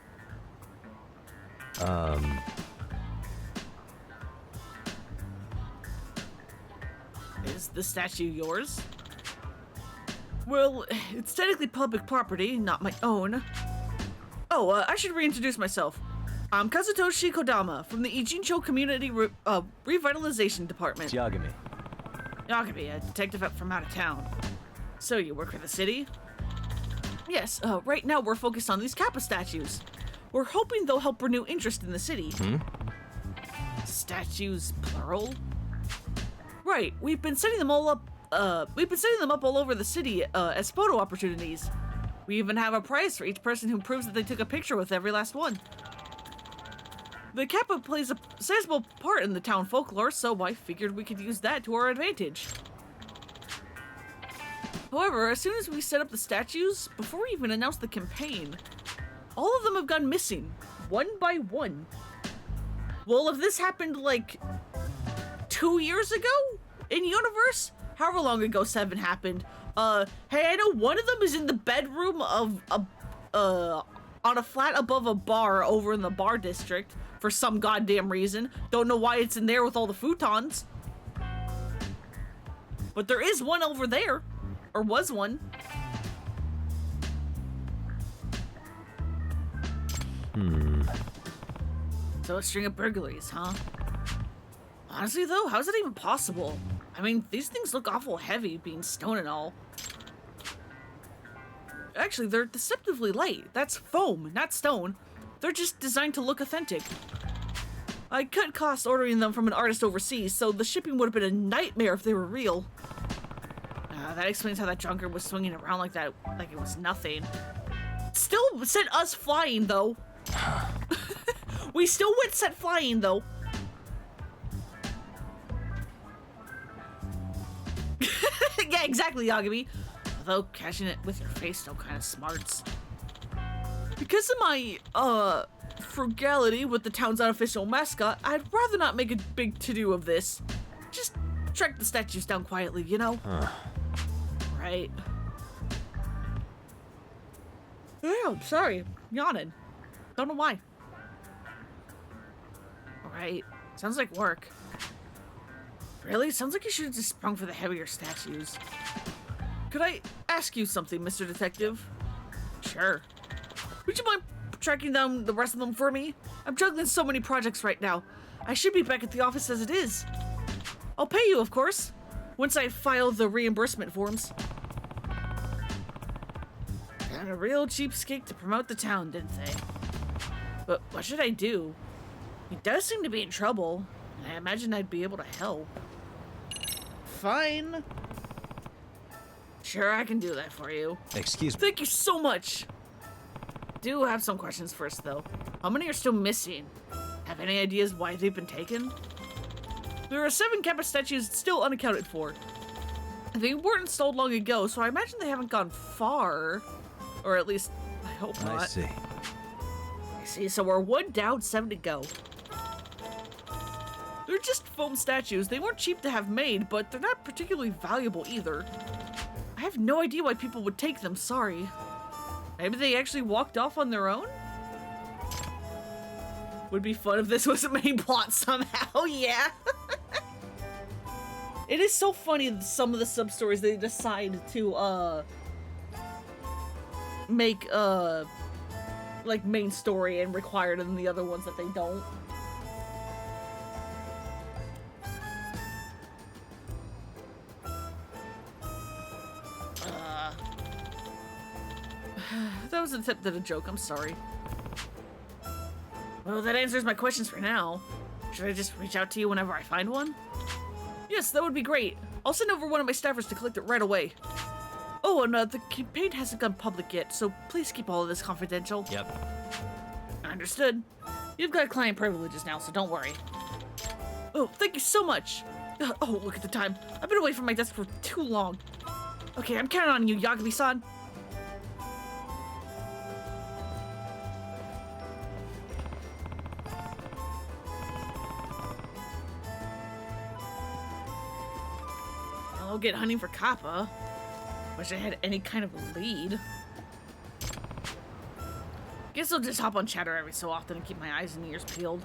Is the statue yours? Well, it's technically public property, not my own. Oh, I should reintroduce myself. I'm Kazutoshi Kodama from the Ijincho Community Revitalization Department. Yagami. Yagami, a detective from out of town. So, you work for the city? Yes, right now we're focused on these Kappa statues. We're hoping they'll help renew interest in the city. Statues, plural? Right, we've been setting them all up all over the city as photo opportunities. We even have a prize for each person who proves that they took a picture with every last one. The Kappa plays a sizable part in the town folklore, so I figured we could use that to our advantage. However, as soon as we set up the statues, before we even announced the campaign, all of them have gone missing, one by one. Well, if this happened like 2 years ago in universe, however long ago 7 happened, hey, I know one of them is in the bedroom of on a flat above a bar over in the bar district for some goddamn reason. Don't know why it's in there with all the futons. But there is one over there. Or was one. So a string of burglaries, huh? Honestly though, how is that even possible? I mean, these things look awful heavy, being stone and all. Actually, they're deceptively light. That's foam, not stone. They're just designed to look authentic. I cut costs ordering them from an artist overseas, so the shipping would have been a nightmare if they were real. That explains how that drunkard was swinging around like that, like it was nothing. Still sent us flying, though. We still went set flying, though. Yeah, exactly, Yagami. Although cashing it with your face still kind of smarts. Because of my, frugality with the town's unofficial mascot, I'd rather not make a big to-do of this. Just track the statues down quietly, you know? Right. Oh, I'm sorry. Yawning. Don't know why. Alright. Sounds like work. Really? Sounds like you should have just sprung for the heavier statues. Could I ask you something, Mr. Detective? Sure. Would you mind tracking down the rest of them for me? I'm juggling so many projects right now. I should be back at the office as it is. I'll pay you, of course, once I file the reimbursement forms. Got a real cheapskate to promote the town, didn't they? But what should I do? He does seem to be in trouble. I imagine I'd be able to help. Fine. Sure, I can do that for you. Excuse me. Thank you so much. Do have some questions first, though. How many are still missing? Have any ideas why they've been taken? There are 7 Kappa statues still unaccounted for. They weren't installed long ago, so I imagine they haven't gone far. Or at least, I hope not. I see. I see, so we're 1 down, 7 to go. They're just foam statues. They weren't cheap to have made, but they're not particularly valuable either. I have no idea why people would take them, sorry. Maybe they actually walked off on their own? Would be fun if this was a main plot somehow, yeah. It is so funny that some of the sub-stories they decide to, make, like, main story and required and the other ones that they don't. That was an attempt at a joke, I'm sorry. Well, that answers my questions for now. Should I just reach out to you whenever I find one? Yes, that would be great. I'll send over one of my staffers to collect it right away. Oh, and the campaign hasn't gone public yet, so please keep all of this confidential. Yep. Understood. You've got client privileges now, so don't worry. Oh, thank you so much. Oh, look at the time. I've been away from my desk for too long. Okay, I'm counting on you, Yagami-san. I'll get hunting for Kappa. Wish I had any kind of a lead. Guess I'll just hop on chatter every so often and keep my eyes and ears peeled.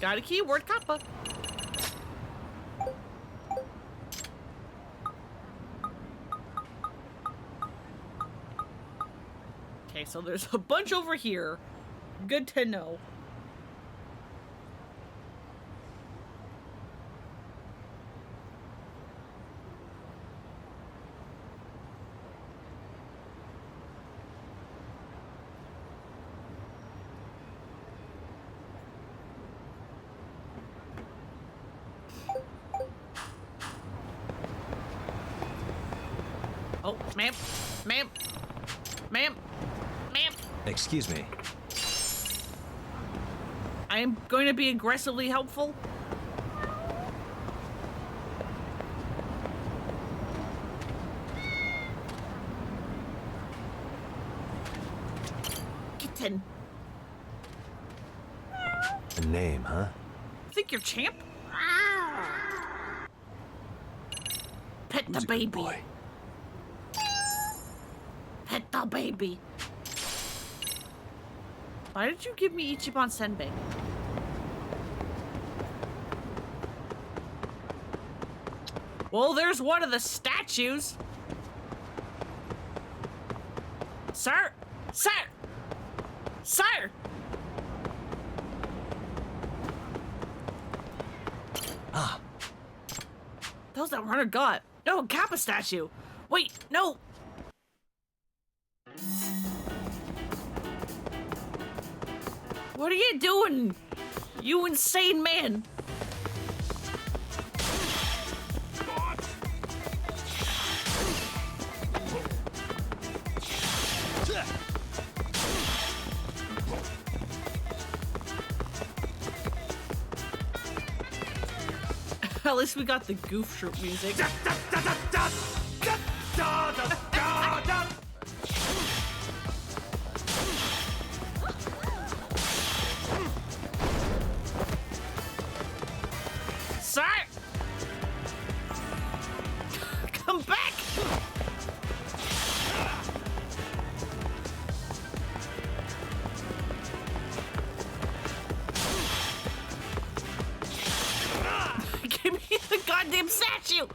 Got a keyword, Kappa. Okay, so there's a bunch over here. Good to know. Oh, ma'am, ma'am, ma'am, ma'am. Excuse me. I am going to be aggressively helpful. Kitten. A name, huh? Think you're champ? Pet the baby. Boy. Pet the baby. Why did you give me Ichiban Senbei? Well, there's one of the statues. Sir! Sir! Sir! Ah. That was that runner got. No, Kappa statue. Wait, no. What are you doing? You insane man. At least we got the goof troop music. Sir! Come back! Give me the goddamn statue!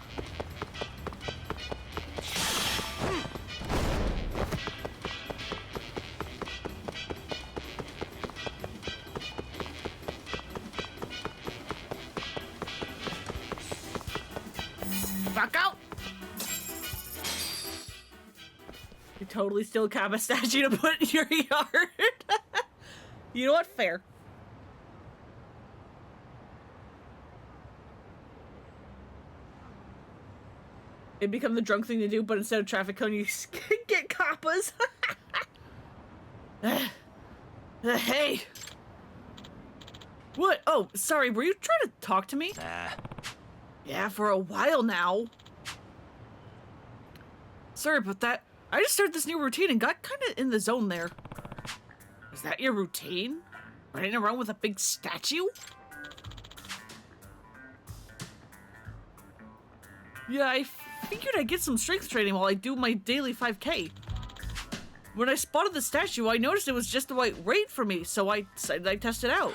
Back out! You totally still have a statue to put in your yard. You know what? Fair. It become the drunk thing to do, but instead of traffic cone, you get kappas. Hey. What? Oh, sorry. Were you trying to talk to me? Nah. Yeah, for a while now. Sorry about that. I just started this new routine and got kind of in the zone there. Is that your routine? Running around with a big statue? Yeah, I figured I'd get some strength training while I do my daily 5K. When I spotted the statue, I noticed it was just the right rate for me, so I decided I'd test it out.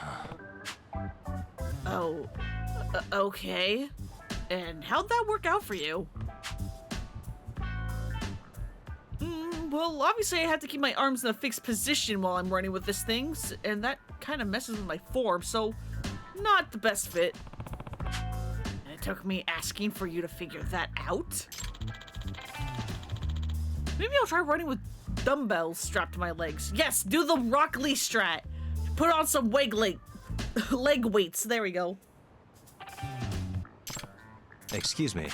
Oh, okay. And how'd that work out for you? Well, obviously I have to keep my arms in a fixed position while I'm running with this thing, and that kind of messes with my form, so not the best fit. And it took me asking for you to figure that out? Maybe I'll try running with dumbbells strapped to my legs. Yes, do the Rock Lee strat. Put on some leg weights. There we go. Excuse me.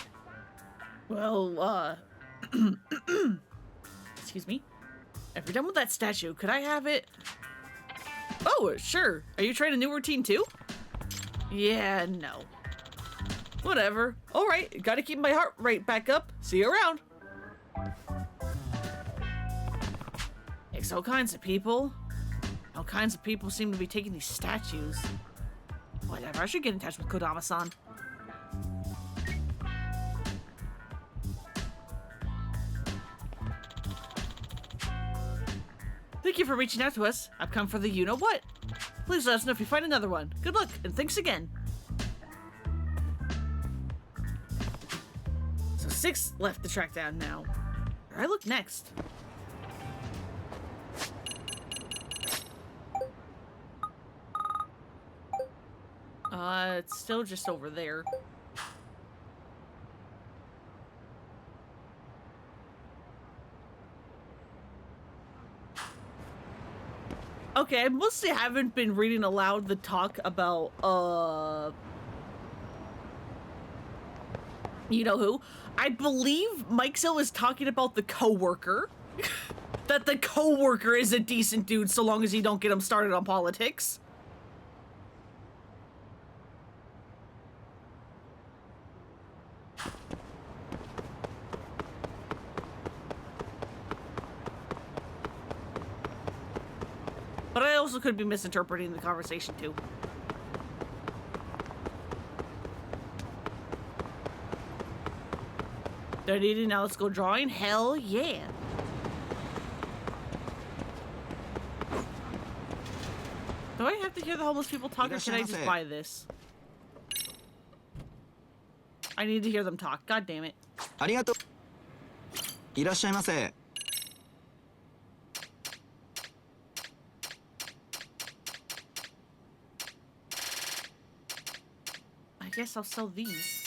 Well, excuse me. If you're done with that statue, could I have it? Oh, sure. Are you trying a new routine too? Yeah, no. Whatever. Alright, gotta keep my heart rate back up. See you around. Thanks, all kinds of people. All kinds of people seem to be taking these statues. Whatever, I should get in touch with Kodama-san. Thank you for reaching out to us. I've come for the you-know-what. Please let us know if you find another one. Good luck, and thanks again. So 6 left to track down now. Where do I look next? It's still just over there. Okay, I mostly haven't been reading aloud the talk about, you know who? I believe Mike Zill is talking about the coworker. That the coworker is a decent dude so long as you don't get him started on politics. But I also could be misinterpreting the conversation too. They're eating, now let's go drawing? Hell yeah. Do I have to hear the homeless people talk or can I just buy this? I need to hear them talk. God damn it. ありがとう。いらっしゃいませ。 I guess I'll sell these.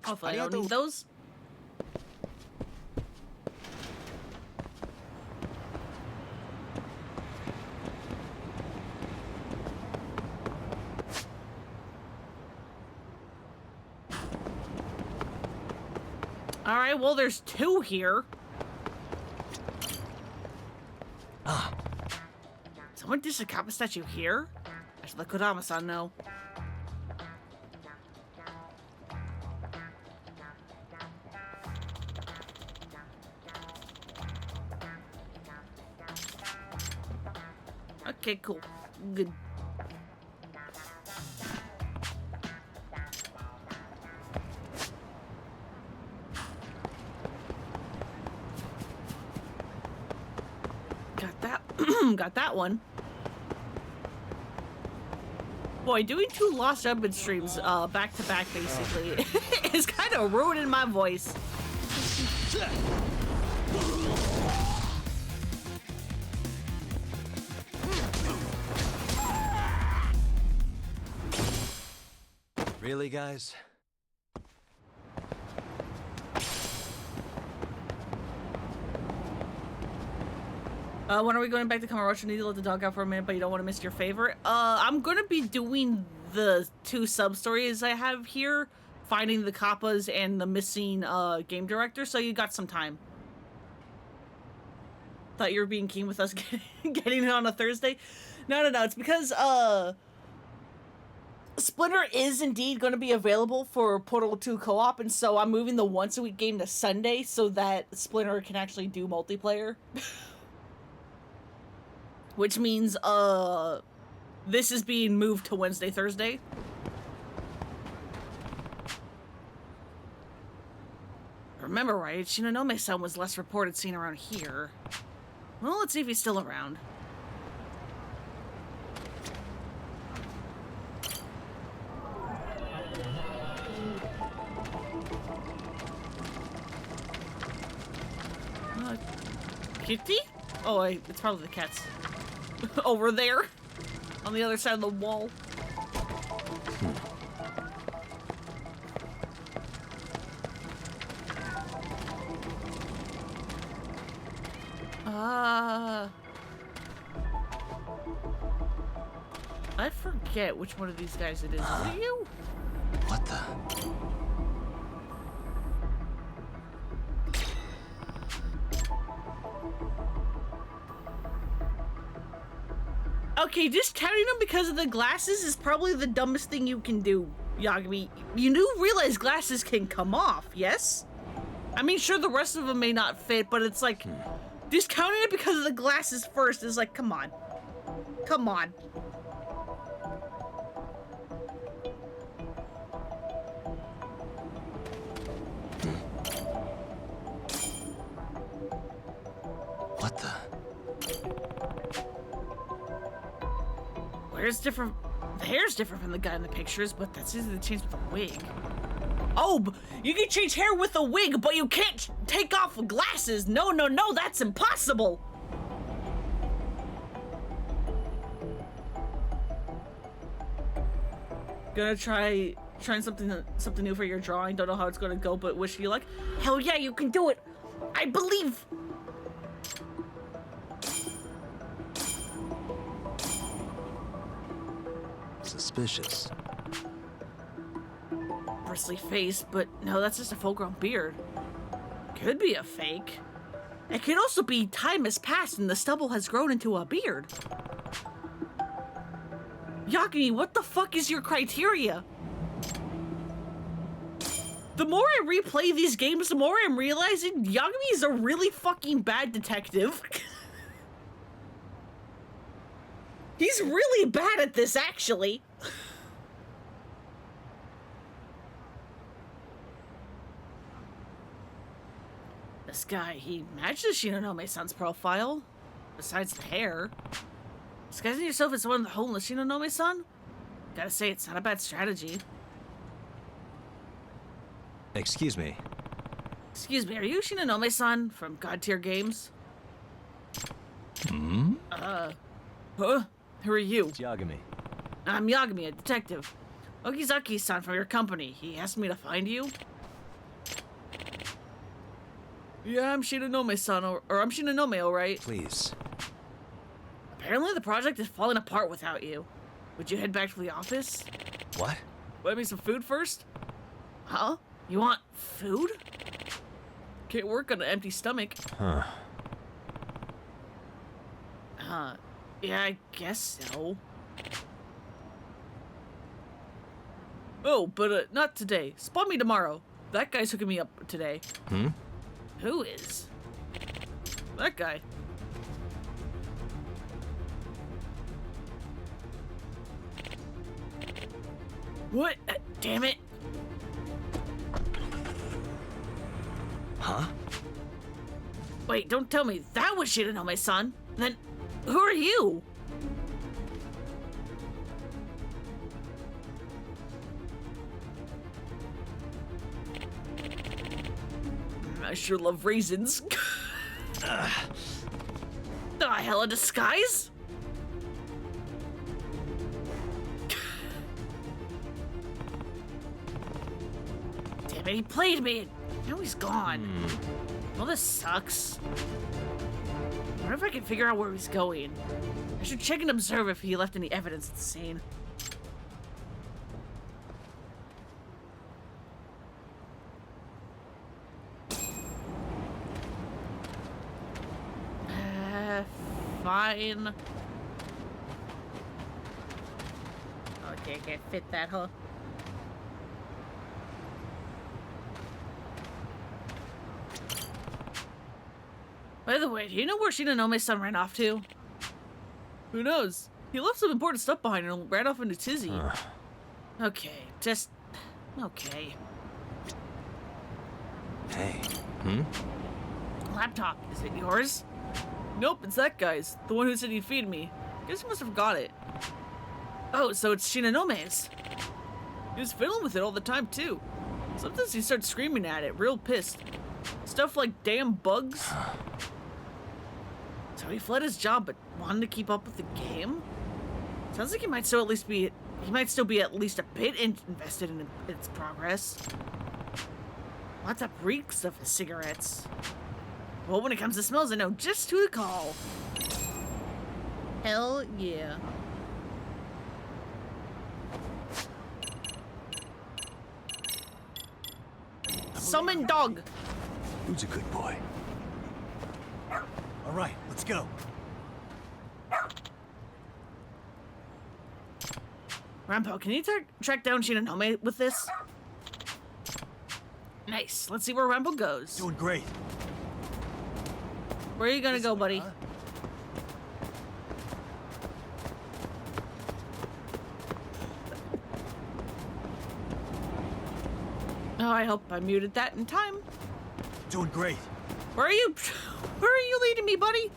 Hopefully I don't need those. Alright, well, there's 2 here. Someone ditched a Kappa statue here? I should let Kodama-san know. Okay, cool. Good. Got that one. Boy, doing 2 Lost Judgment streams back to back basically is kind of ruining my voice. Really, guys? When are we going back to Kamurocho? Need to let the dog out for a minute, but you don't want to miss your favorite. I'm gonna be doing the 2 sub-stories I have here, finding the Kappas and the missing game director, so you got some time. Thought you were being keen with us getting it on a Thursday. No, it's because Splinter is indeed going to be available for Portal 2 co-op, and so I'm moving the once-a-week game to Sunday so that Splinter can actually do multiplayer. Which means, this is being moved to Wednesday, Thursday. Remember right, Shinonome-san was less reported seen around here. Well, let's see if he's still around. Kitty? Oh, it's probably the cats. Over there. On the other side of the wall. forget which one of these guys it is. Is it you? What the? Okay, discounting them because of the glasses is probably the dumbest thing you can do, Yagami. You do realize glasses can come off, yes? I mean, sure, the rest of them may not fit, but it's like, discounting it because of the glasses first is like, come on. Come on. What the? Where's different? The hair's different from the guy in the pictures, but that's easy to change with a wig. Oh, you can change hair with a wig, but you can't take off glasses. No, no, no, that's impossible. Gonna trying something new for your drawing. Don't know how it's gonna go, but wish you luck. Hell yeah, you can do it. I believe. Suspicious. Bristly face, but no, that's just a full-grown beard. Could be a fake. It could also be time has passed and the stubble has grown into a beard. Yagami, what the fuck is your criteria? The more I replay these games, the more I'm realizing Yagami is a really fucking bad detective. He's really bad at this, actually. This guy, he matches Shinonome-san's profile. Besides the hair. Disguising yourself as one of the homeless Shinonome-san? Gotta say, it's not a bad strategy. Excuse me. Excuse me, are you Shinonome-san from God Tier Games? Hmm? Huh? Who are you? It's Yagami. I'm Yagami, a detective. Okizaki-san from your company. He asked me to find you. Yeah, I'm Shinonome-san, or I'm Shinonome, alright? Please. Apparently the project is falling apart without you. Would you head back to the office? What? Want me some food first? Huh? You want food? Can't work on an empty stomach. Huh. Yeah, I guess so. Oh, but not today. Spot me tomorrow. That guy's hooking me up today. Hmm? Who is? That guy. What? Damn it. Huh? Wait, don't tell me that was Shinonome-san. Then, who are you? I sure love raisins. The hell, a disguise? Damn it, he played me. Now he's gone. Well, this sucks. I wonder if I can figure out where he's going. I should check and observe if he left any evidence at the scene. Fine. Okay, can't fit that, huh? By the way, do you know where Shinonome-san ran off to? Who knows? He left some important stuff behind and ran off into Tizzy. Okay, just... okay. Hey. Hmm? Laptop, is it yours? Nope, it's that guy's. The one who said he'd feed me. Guess he must have forgot it. Oh, so it's Shinanome's. He was fiddling with it all the time, too. Sometimes he starts screaming at it, real pissed. Stuff like damn bugs. So he fled his job, but wanted to keep up with the game? Sounds like he might still be at least a bit invested in its progress. Lots of reeks of his cigarettes. Well, when it comes to smells, I know just who to call. Hell yeah. summon dog. Who's a good boy? All right, let's go. Rampo, can you track down Shinonome with this? Nice. Let's see where Rampo goes. Doing great. Where are you gonna go, buddy? Oh, I hope I muted that in time. Doing great. Where are you? Where are you leading me, buddy?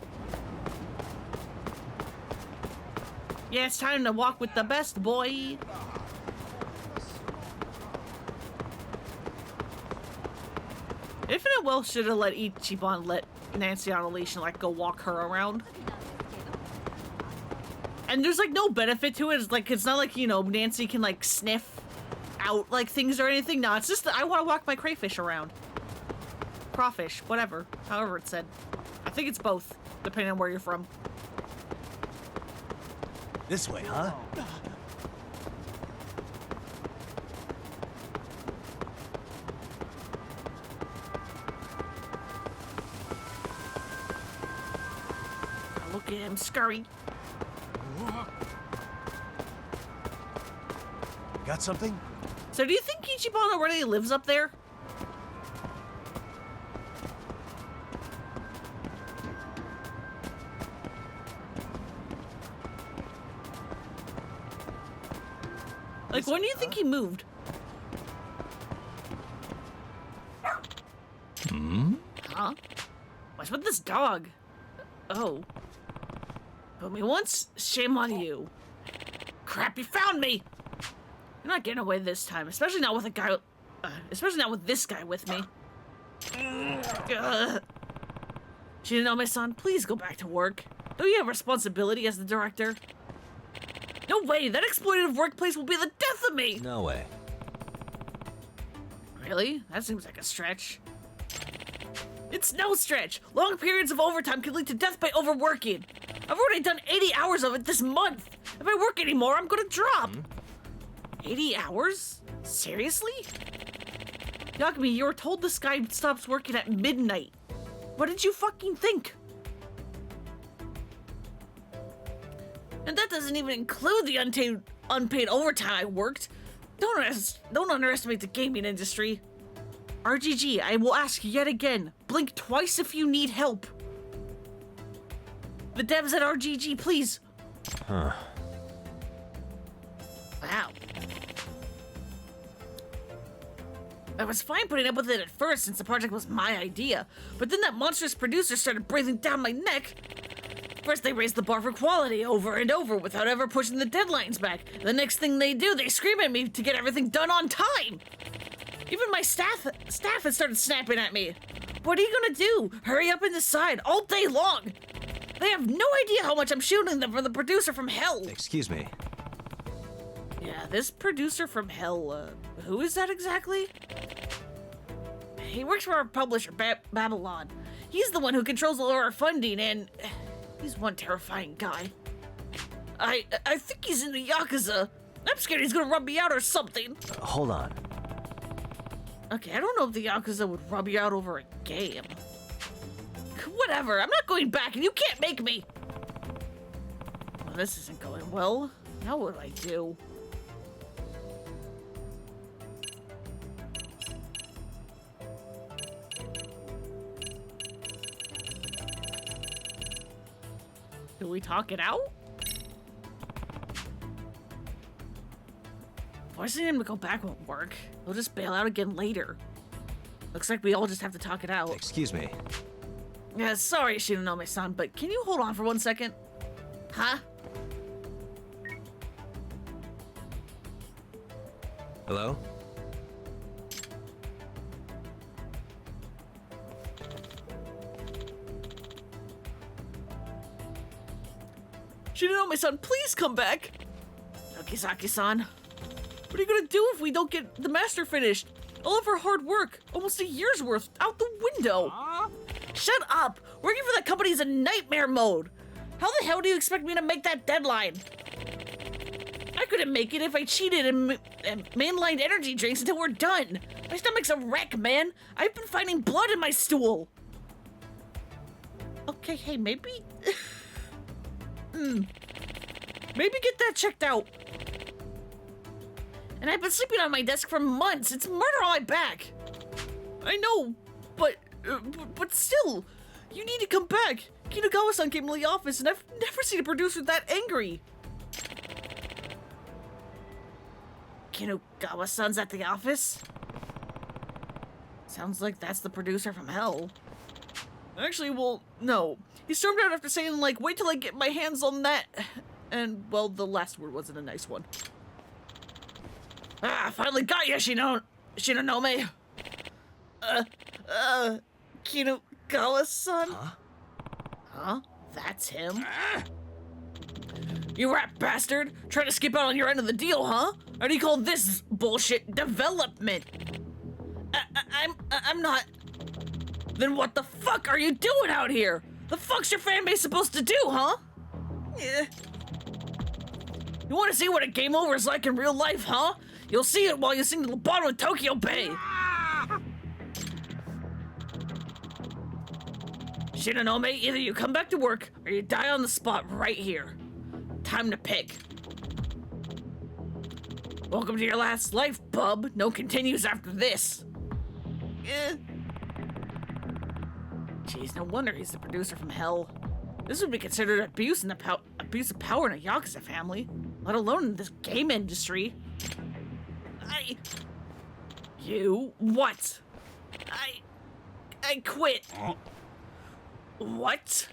Yeah, it's time to walk with the best, boy. Infinite Wealth should have let Ichiban let Nancy on a leash and like go walk her around. And there's like no benefit to it. It's like it's not like, you know, Nancy can like sniff out like things or anything. No, it's just that I want to walk my crayfish around. Crawfish, whatever. However it's said. I think it's both, depending on where you're from. This way, huh? Look at him scurry. Got something? So do you think Ichiban already lives up there? Like, when do you think he moved? Huh? What's with this dog? Oh. Put me once, shame on you. Crap, you found me! You're not getting away this time, especially not with a guy, especially not with this guy with me. Shinonome-san, please go back to work. Don't you have responsibility as the director? No way, that exploitative workplace will be the death of me! No way. Really? That seems like a stretch. It's no stretch! Long periods of overtime can lead to death by overworking. I've already done 80 hours of it this month. If I work anymore, I'm gonna drop. 80 hours? Seriously? Yagami, you were told this guy stops working at midnight. What did you fucking think? And that doesn't even include the unpaid overtime I worked. Don't underestimate the gaming industry. RGG, I will ask yet again. Blink twice if you need help. The devs at RGG, please. Huh. Wow. I was fine putting up with it at first since the project was my idea, but then that monstrous producer started breathing down my neck. First they raised the bar for quality over and over without ever pushing the deadlines back. The next thing they do, they scream at me to get everything done on time. Even my staff has started snapping at me. What are you gonna do? Hurry up and decide all day long. They have no idea how much I'm shooting them from the producer from hell. Excuse me. Yeah, this producer from hell, who is that exactly? He works for our publisher, Babylon. He's the one who controls all our funding, and he's one terrifying guy. I think he's in the Yakuza. I'm scared he's gonna rub me out or something. Hold on. Okay, I don't know if the Yakuza would rub you out over a game. Whatever, I'm not going back and you can't make me! Well, this isn't going well. Now what do I do? Do we talk it out? Forcing him to go back won't work. He'll just bail out again later. Looks like we all just have to talk it out. Excuse me. Yeah, sorry, Shinonome-san, but can you hold on for 1 second? Huh? Hello? Shinonome-san, please come back! Okizaki-san, what are you gonna do if we don't get the master finished? All of our hard work, almost a year's worth, out the window! Shut up! Working for that company is a nightmare mode! How the hell do you expect me to make that deadline? I couldn't make it if I cheated and mainlined energy drinks until we're done. My stomach's a wreck, man. I've been finding blood in my stool. Okay, hey, maybe... maybe get that checked out. And I've been sleeping on my desk for months. It's murder on my back. I know, but still, you need to come back. Kinugawa-san came to the office, and I've never seen a producer that angry. Kinugawa-san's at the office? Sounds like that's the producer from hell. Actually, well, no. He stormed out after saying, like, wait till I get my hands on that. And, well, the last word wasn't a nice one. Ah, finally got you, Shinonome. Kinugawa-san? Huh? Huh? That's him? You rat bastard! Trying to skip out on your end of the deal, huh? How do you call this bullshit development? I'm not... Then what the fuck are you doing out here? The fuck's your fan base supposed to do, huh? Yeah. You want to see what a game over is like in real life, huh? You'll see it while you sing to the bottom of Tokyo Bay. Shinonome, either you come back to work or you die on the spot right here. Time to pick. Welcome to your last life, bub. No continues after this. Jeez, no wonder he's the producer from hell. This would be considered abuse of power in a Yakuza family, let alone in this game industry. You? What? I quit. What?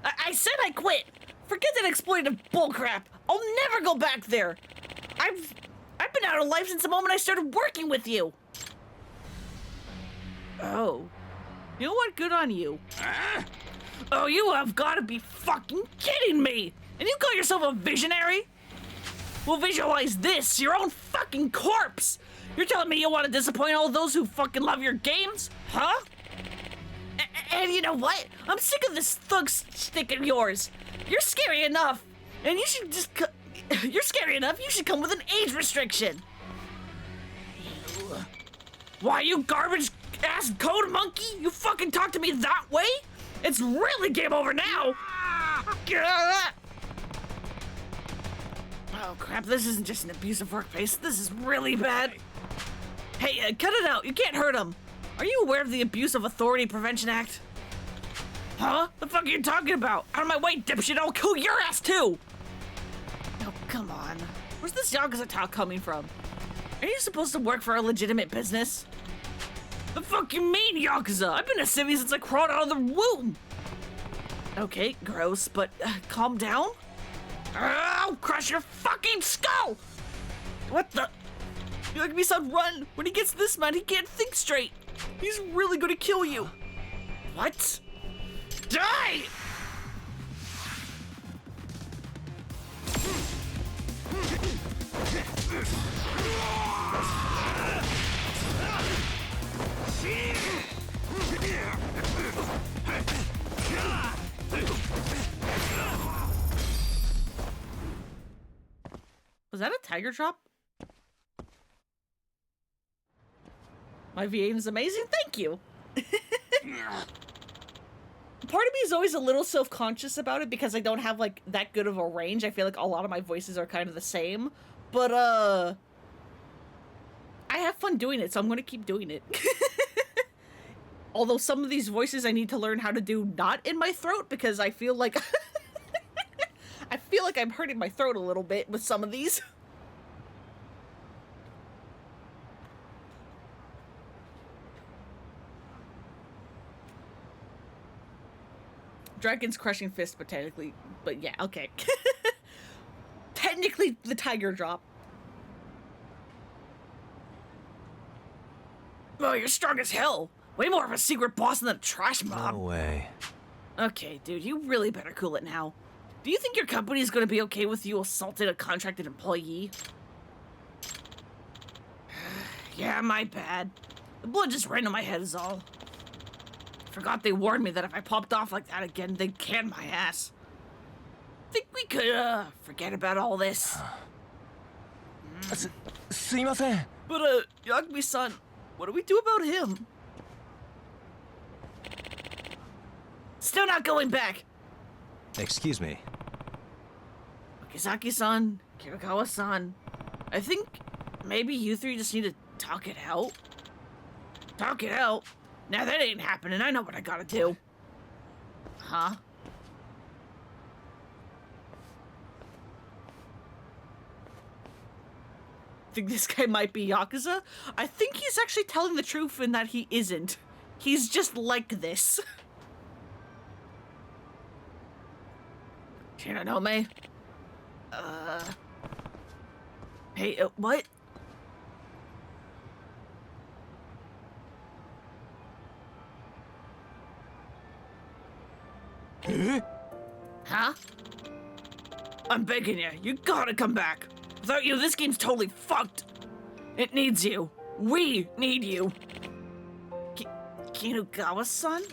I said I quit! Forget that exploitative bullcrap! I'll never go back there! I've been out of life since the moment I started working with you! Oh. You know what? Good on you. Oh, you have gotta be fucking kidding me! And you call yourself a visionary? Well, visualize this, your own fucking corpse! You're telling me you want to disappoint all those who fucking love your games? Huh? And you know what? I'm sick of this thug stick of yours. You're scary enough. And you should just... You're scary enough, you should come with an age restriction. Why, you garbage-ass code monkey? You fucking talk to me that way? It's really game over now. Oh, crap, this isn't just an abusive workplace. This is really bad. Hey, cut it out. You can't hurt him. Are you aware of the Abuse of Authority Prevention Act? Huh? The fuck are you talking about? Out of my way, dipshit! I'll kill your ass too! Oh, come on. Where's this Yakuza talk coming from? Are you supposed to work for a legitimate business? The fuck you mean, Yakuza? I've been a civvy since I crawled out of the womb! Okay, gross, but calm down? I'll crush your fucking skull! What the? You like me, son, run! When he gets this mad, he can't think straight! He's really gonna kill you! What? Die! Was that a tiger drop? My V-aim is amazing, thank you! Part of me is always a little self-conscious about it because I don't have, like, that good of a range. I feel like a lot of my voices are kind of the same. But, I have fun doing it, so I'm gonna keep doing it. Although some of these voices I need to learn how to do not in my throat because I feel like... I feel like I'm hurting my throat a little bit with some of these. Dragon's crushing fist, but technically, but yeah, okay. Technically, the tiger drop. Oh, you're strong as hell. Way more of a secret boss than a trash mob. No way. Okay, dude, you really better cool it now. Do you think your company is going to be okay with you assaulting a contracted employee? Yeah, my bad. The blood just ran to my head is all. Forgot they warned me that if I popped off like that again, they'd can my ass. Think we could, forget about all this? sumimasen. But, Yagami-san, what do we do about him? Still not going back! Excuse me. Okizaki-san, Kirikawa-san, I think maybe you three just need to talk it out. Talk it out? Now that ain't happening, I know what I gotta do. Huh? Think this guy might be Yakuza? I think he's actually telling the truth in that he isn't. He's just like this. Shinonome? Hey, what? Huh? I'm begging you, you gotta come back. Without you, this game's totally fucked. It needs you. We need you. Kinugawa-san?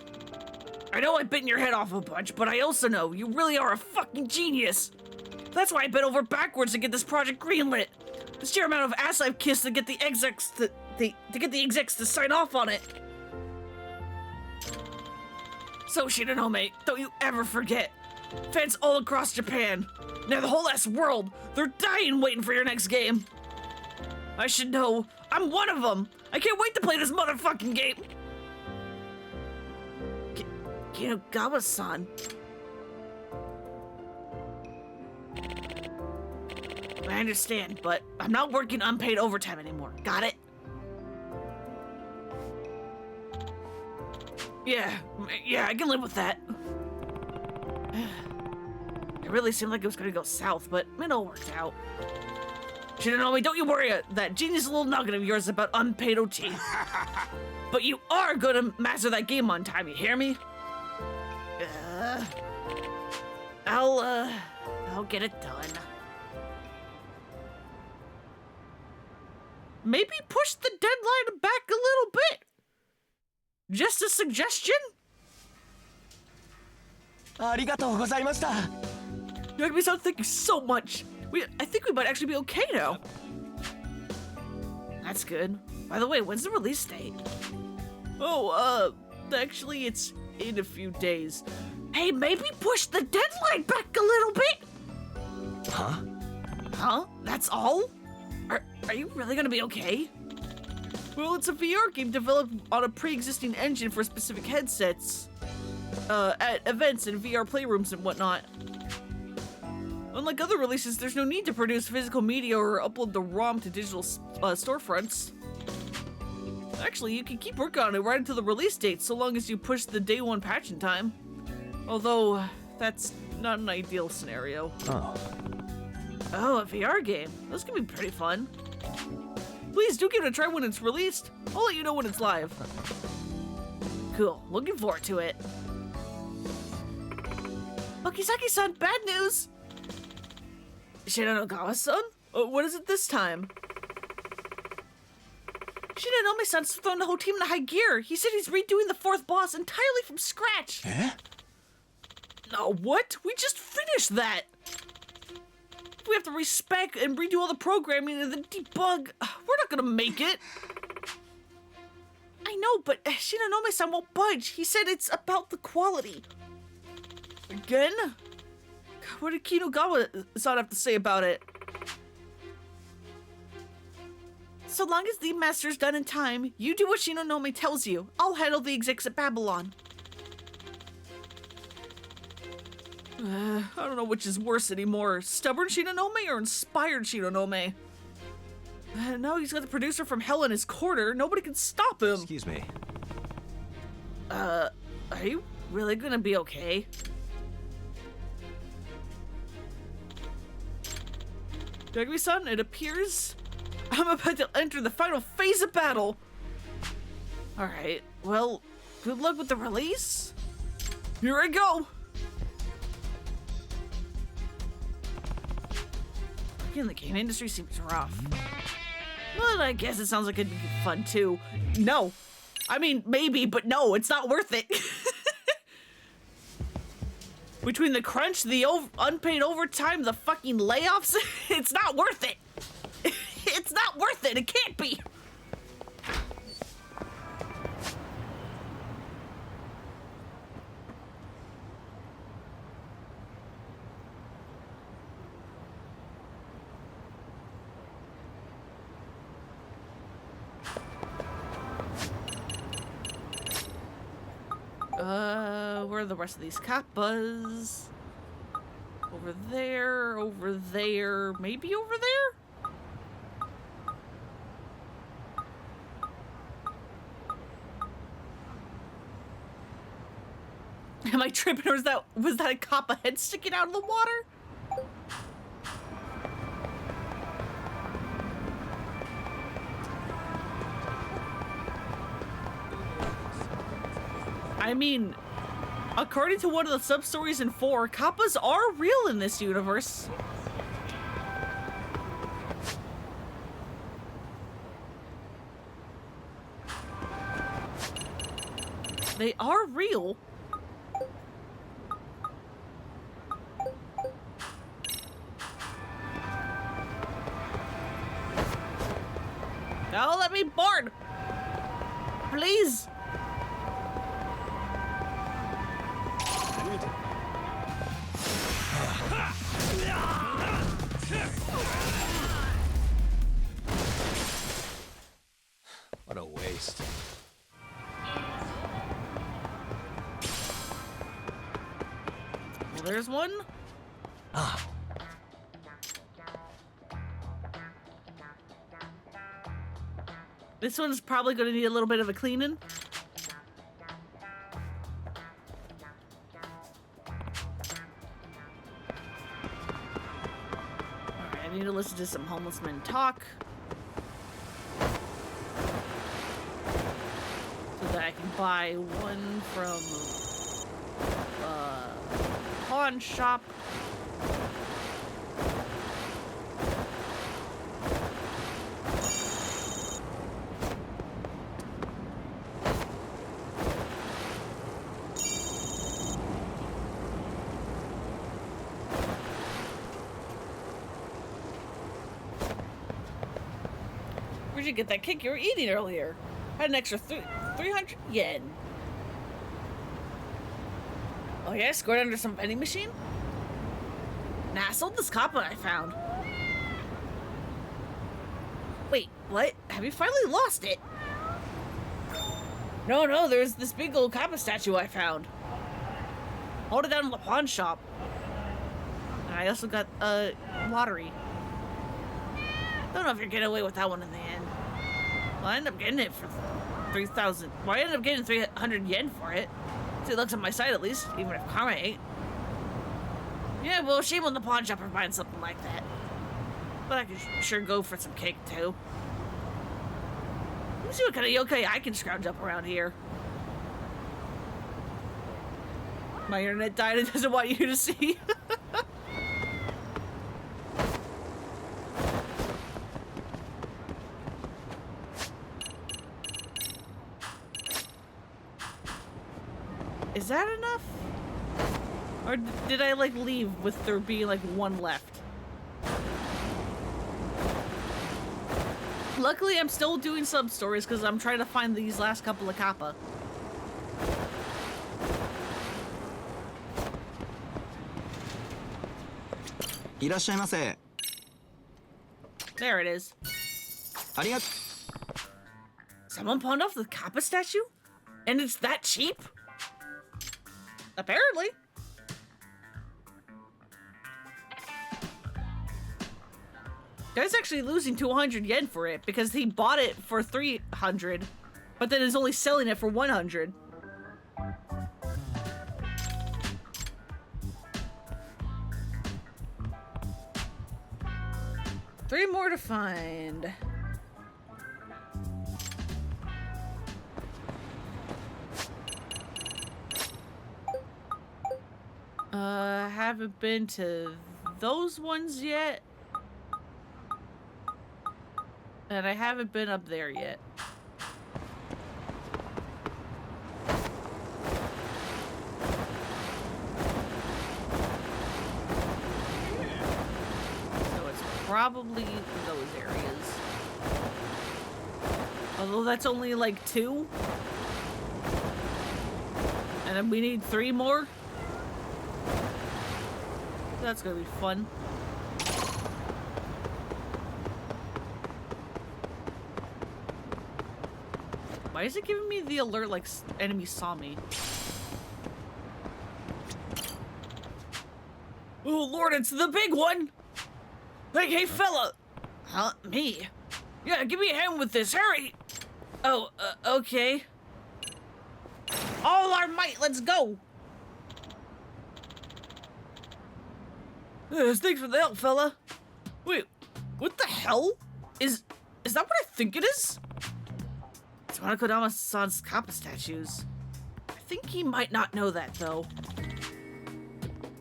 I know I've bitten your head off a bunch, but I also know you really are a fucking genius. That's why I bent over backwards to get this project greenlit. The sheer amount of ass I've kissed to get the execs to get the execs to sign off on it. So Shinonome, don't you ever forget. Fans all across Japan, now the whole ass world, they're dying waiting for your next game. I should know. I'm one of them. I can't wait to play this motherfucking game. Kinugawa-san. I understand, but I'm not working unpaid overtime anymore. Got it? Yeah, I can live with that. It really seemed like it was gonna go south, but it all worked out. Shinonome, don't you worry that genius little nugget of yours about unpaid OT. But you are gonna master that game on time, you hear me? I'll get it done. Maybe push the deadline back a little bit. Just a suggestion? Arigatou gozaimashita. Yagami-san, thank you so much. I think we might actually be okay now. That's good. By the way, when's the release date? Oh, actually it's in a few days. Hey, maybe push the deadline back a little bit? Huh? Huh? That's all? Are you really gonna be okay? Well, it's a VR game developed on a pre-existing engine for specific headsets. At events and VR playrooms and whatnot. Unlike other releases, there's no need to produce physical media or upload the ROM to digital storefronts. Actually, you can keep working on it right until the release date, so long as you push the day one patch in time. Although, that's not an ideal scenario. Oh, a VR game. Those can be pretty fun. Please do give it a try when it's released. I'll let you know when it's live. Cool, looking forward to it. Okizaki-san, bad news! Shinonagawa-san? What is it this time? Shinonome-san's thrown the whole team into high gear. He said he's redoing the fourth boss entirely from scratch. Eh? No, what? We just finished that! We have to respec and redo all the programming and then debug. We're not gonna make it. I know, but Shinonome-san won't budge. He said it's about the quality. Again? What did Kinugawa-san have to say about it? So long as the master's done in time, you do what Shinonome tells you. I'll handle the execs at Babylon. I don't know which is worse anymore. Stubborn Shinonome or inspired Shinonome? Now he's got the producer from hell in his corner. Nobody can stop him. Excuse me. Are you really gonna be okay? Yagami-san, it appears I'm about to enter the final phase of battle. Alright, well, good luck with the release. Here I go. Again, the game industry seems rough. But I guess it sounds like it'd be fun too. No. I mean, maybe, but no, it's not worth it. Between the crunch, the unpaid overtime, the fucking layoffs, it's not worth it. then. It can't be. Where are the rest of these kappas? Over there, maybe over there? Am I tripping, or was that a kappa head sticking out of the water? I mean, according to one of the sub-stories in 4, kappas are real in this universe. They are real. Now let me board. Please. What a waste. Well, there's one. Ah. This one's probably going to need a little bit of a cleaning. Alright, I need to listen to some homeless men talk. So that I can buy one from pawn shop. Where'd you get that cake you were eating earlier? Had an extra 300 yen. Oh yeah, scored under some vending machine? Nah, I sold this kappa I found. Wait, what? Have you finally lost it? No, there's this big old kappa statue I found. Hold it down in the pawn shop. And I also got a lottery. Don't know if you're getting away with that one in the end. Well, I ended up getting it for 3,000. Well, I ended up getting 300 yen for it. So it looks on my side at least, even if karma ain't. Yeah, well, shame on the pawn shop for buying something like that. But I could sure go for some cake too. Let me see what kind of yokai I can scrounge up around here. My internet died and doesn't want you to see. Is that enough? Or did I, like, leave with there being, like, one left? Luckily, I'm still doing sub-stories because I'm trying to find these last couple of kappa. There it is. Someone pawned off the kappa statue? And it's that cheap? Apparently. Guy's actually losing 200 yen for it because he bought it for 300, but then is only selling it for 100. Three more to find. Haven't been to those ones yet. And I haven't been up there yet. So it's probably those areas. Although that's only like 2. And then we need 3 more. That's gonna be fun. Why is it giving me the alert like enemies saw me? Oh lord, it's the big one! Hey fella! Huh? Me? Yeah, give me a hand with this, hurry! Oh, okay. All our might, let's go! Thanks for the help, fella. Wait, what the hell? Is that what I think it is? It's one of Kodama-san's Kappa statues. I think he might not know that, though.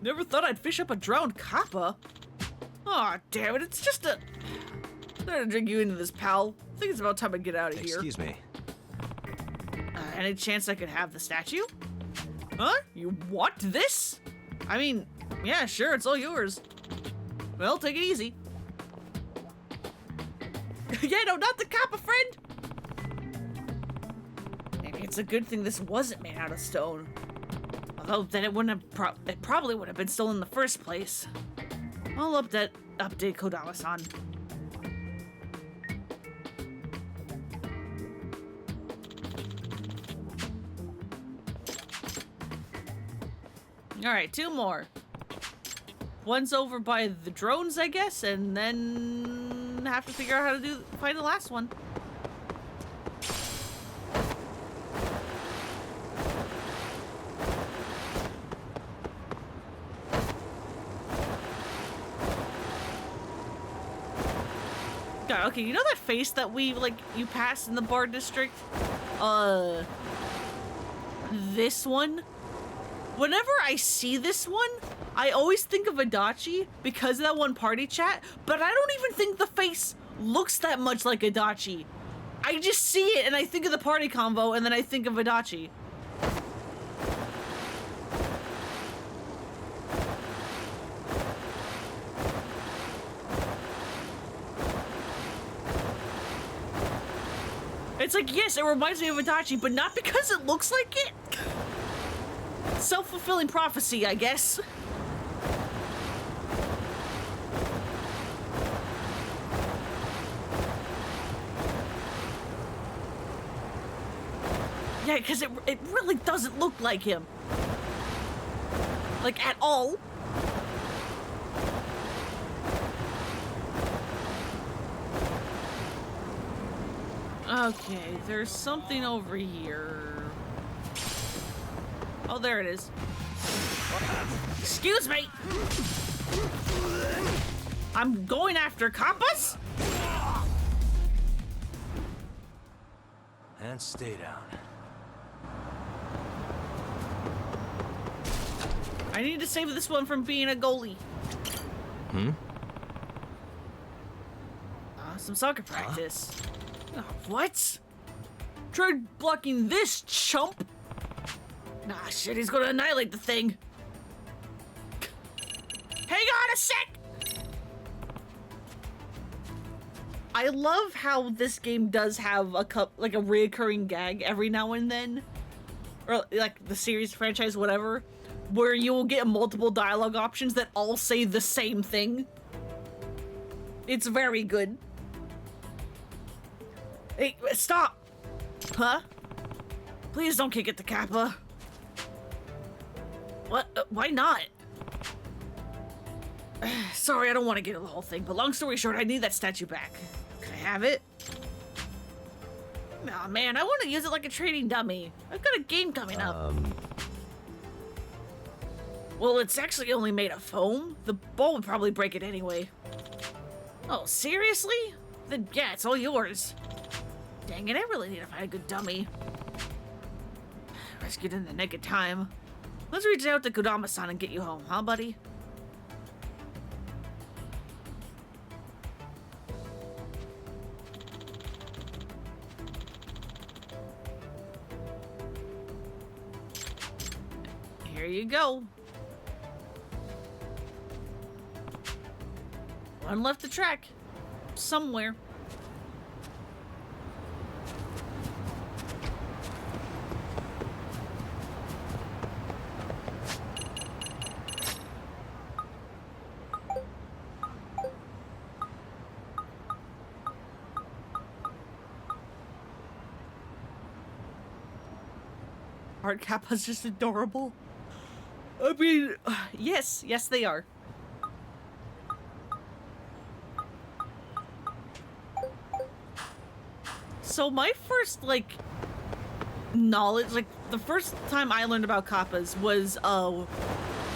Never thought I'd fish up a drowned Kappa. Aw, damn it, it's just a... I'm gonna drink you into this, pal. I think it's about time I get out of here. Excuse me. Any chance I could have the statue? Huh? You want this? I mean, yeah, sure, it's all yours. Well, take it easy. Yeah, no, not the Kappa, friend! Maybe it's a good thing this wasn't made out of stone. Although then it wouldn't have it probably would have been stolen in the first place. I'll update Kodama-san. Alright, 2 more. One's over by the drones, I guess, and then have to figure out how to find the last one. God, okay, you know that face that you passed in the bar district? This one? Whenever I see this one, I always think of Adachi because of that one party chat, but I don't even think the face looks that much like Adachi. I just see it and I think of the party combo and then I think of Adachi. It's like, yes, it reminds me of Adachi, but not because it looks like it. Self-fulfilling prophecy, I guess. Yeah, because it really doesn't look like him. Like, at all. Okay, there's something over here. Oh, there it is. Excuse me! I'm going after Kappas? And stay down. I need to save this one from being a goalie. Some soccer practice. Oh, what? Tried blocking this, chump! Nah, shit, he's gonna annihilate the thing. Hang on a sec! I love how this game does have a reoccurring gag every now and then. Or, like, the series, franchise, whatever. Where you will get multiple dialogue options that all say the same thing. It's very good. Hey, stop! Huh? Please don't kick it to Kappa. What? Why not? Sorry, I don't want to get into the whole thing, but long story short, I need that statue back. Can I have it? Aw, man, I want to use it like a trading dummy. I've got a game coming up. Well, it's actually only made of foam. The ball would probably break it anyway. Oh, seriously? Then yeah, it's all yours. Dang it, I really need to find a good dummy. Rescued in the nick of time. Let's reach out to Kodama-san and get you home, huh, buddy? Here you go. One left to track. Somewhere. Aren't Kappas just adorable? I mean, yes, they are. So my first, like, knowledge, like, the first time I learned about Kappas was,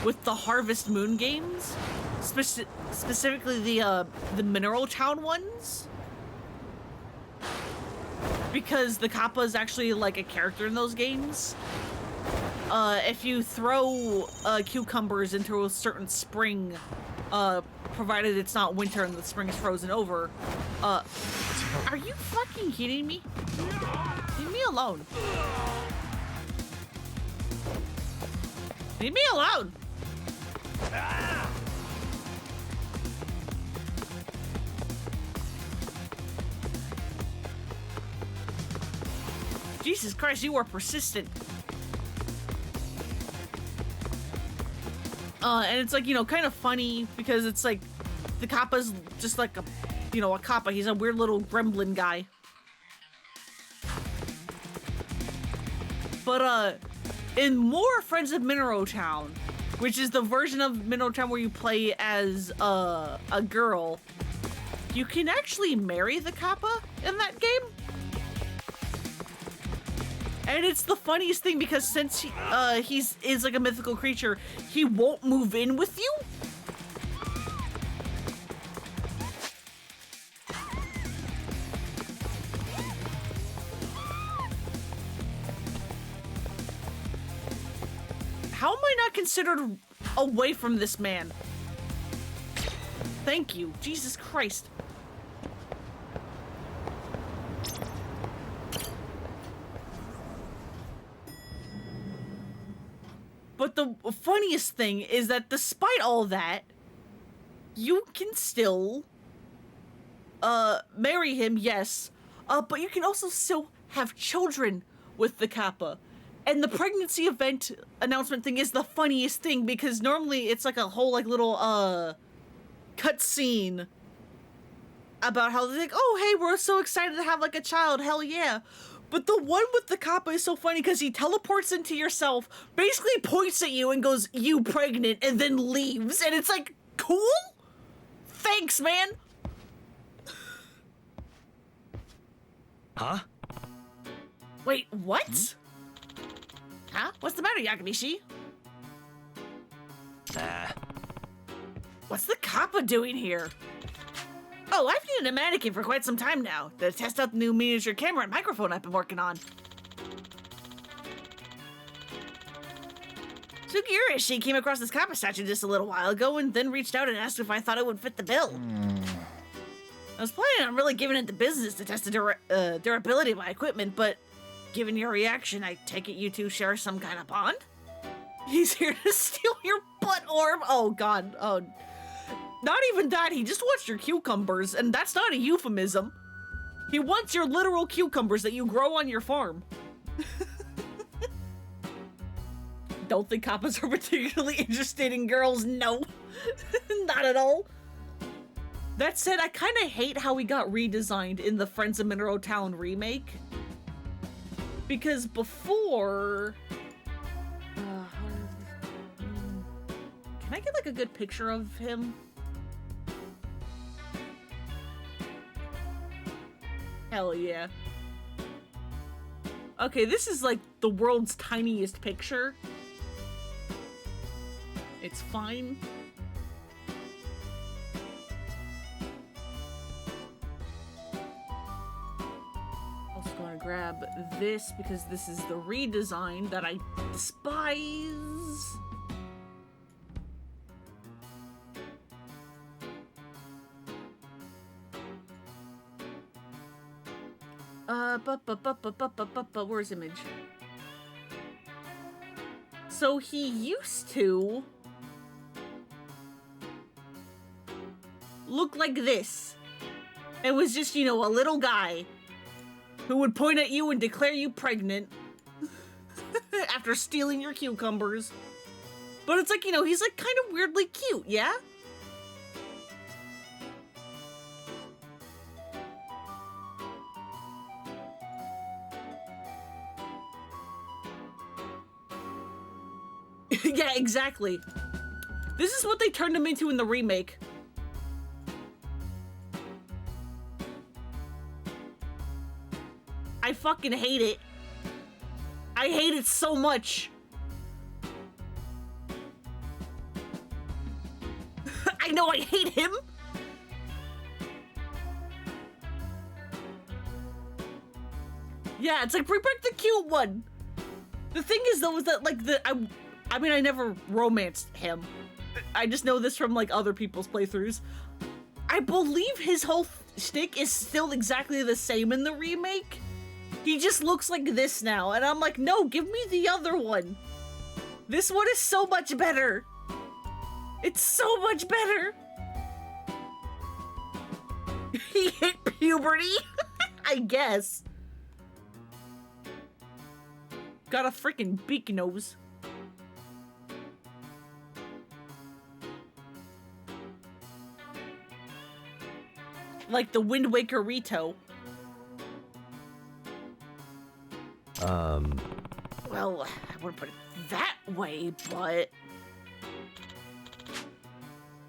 with the Harvest Moon games. Specifically the Mineral Town ones. Because the Kappa is actually, like, a character in those games. If you throw cucumbers into a certain spring, provided it's not winter and the spring is frozen over, are you fucking kidding me? Leave me alone. Leave me alone. Jesus Christ, you are persistent. And it's like, you know, kind of funny because it's like the Kappa's just like a, you know, a Kappa. He's a weird little gremlin guy. But, in more Friends of Mineral Town, which is the version of Mineral Town where you play as, a girl, you can actually marry the Kappa in that game. And it's the funniest thing because since he is like a mythical creature, he won't move in with you. How am I not considered away from this man? Thank you. Jesus Christ. But the funniest thing is that despite all that, you can still, marry him, yes, but you can also still have children with the Kappa. And the pregnancy event announcement thing is the funniest thing because normally it's like a whole, like, little, cutscene about how they're like, oh, hey, we're so excited to have, like, a child, hell yeah. But the one with the Kappa is so funny because he teleports into yourself, basically points at you and goes, you pregnant, and then leaves. And it's like, cool? Thanks, man. Huh? Wait, what? Huh? What's the matter, Yagamishi? What's the Kappa doing here? Oh, I've needed a mannequin for quite some time now to test out the new miniature camera and microphone I've been working on. Sugiura, she came across this Kappa statue just a little while ago and then reached out and asked if I thought it would fit the bill. I was planning on really giving it the business to test the durability of my equipment, but given your reaction, I take it you two share some kind of bond? He's here to steal your butt orb? Oh, God. Oh, not even that, he just wants your cucumbers, and that's not a euphemism. He wants your literal cucumbers that you grow on your farm. Don't think Kappas are particularly interested in girls, no. Not at all. That said, I kind of hate how he got redesigned in the Friends of Mineral Town remake. Because before... can I get, like, a good picture of him? Hell yeah. Okay, this is like the world's tiniest picture. It's fine. Also gonna grab this because this is the redesign that I despise. Where's image? So he used to look like this. It was just, you know, a little guy who would point at you and declare you pregnant after stealing your cucumbers. But it's like, you know, he's like kind of weirdly cute, yeah? Yeah, exactly. This is what they turned him into in the remake. I fucking hate it. I hate it so much. I know I hate him. Yeah, it's like bring back the cute one. The thing is though is that like I mean I never romanced him. I just know this from like other people's playthroughs. I believe his whole shtick is still exactly the same in the remake. He just looks like this now, and I'm like, no, give me the other one. This one is so much better. It's so much better. He hit puberty? I guess. Got a freaking beak nose. Like the Wind Waker Rito. Well, I wouldn't put it that way, but...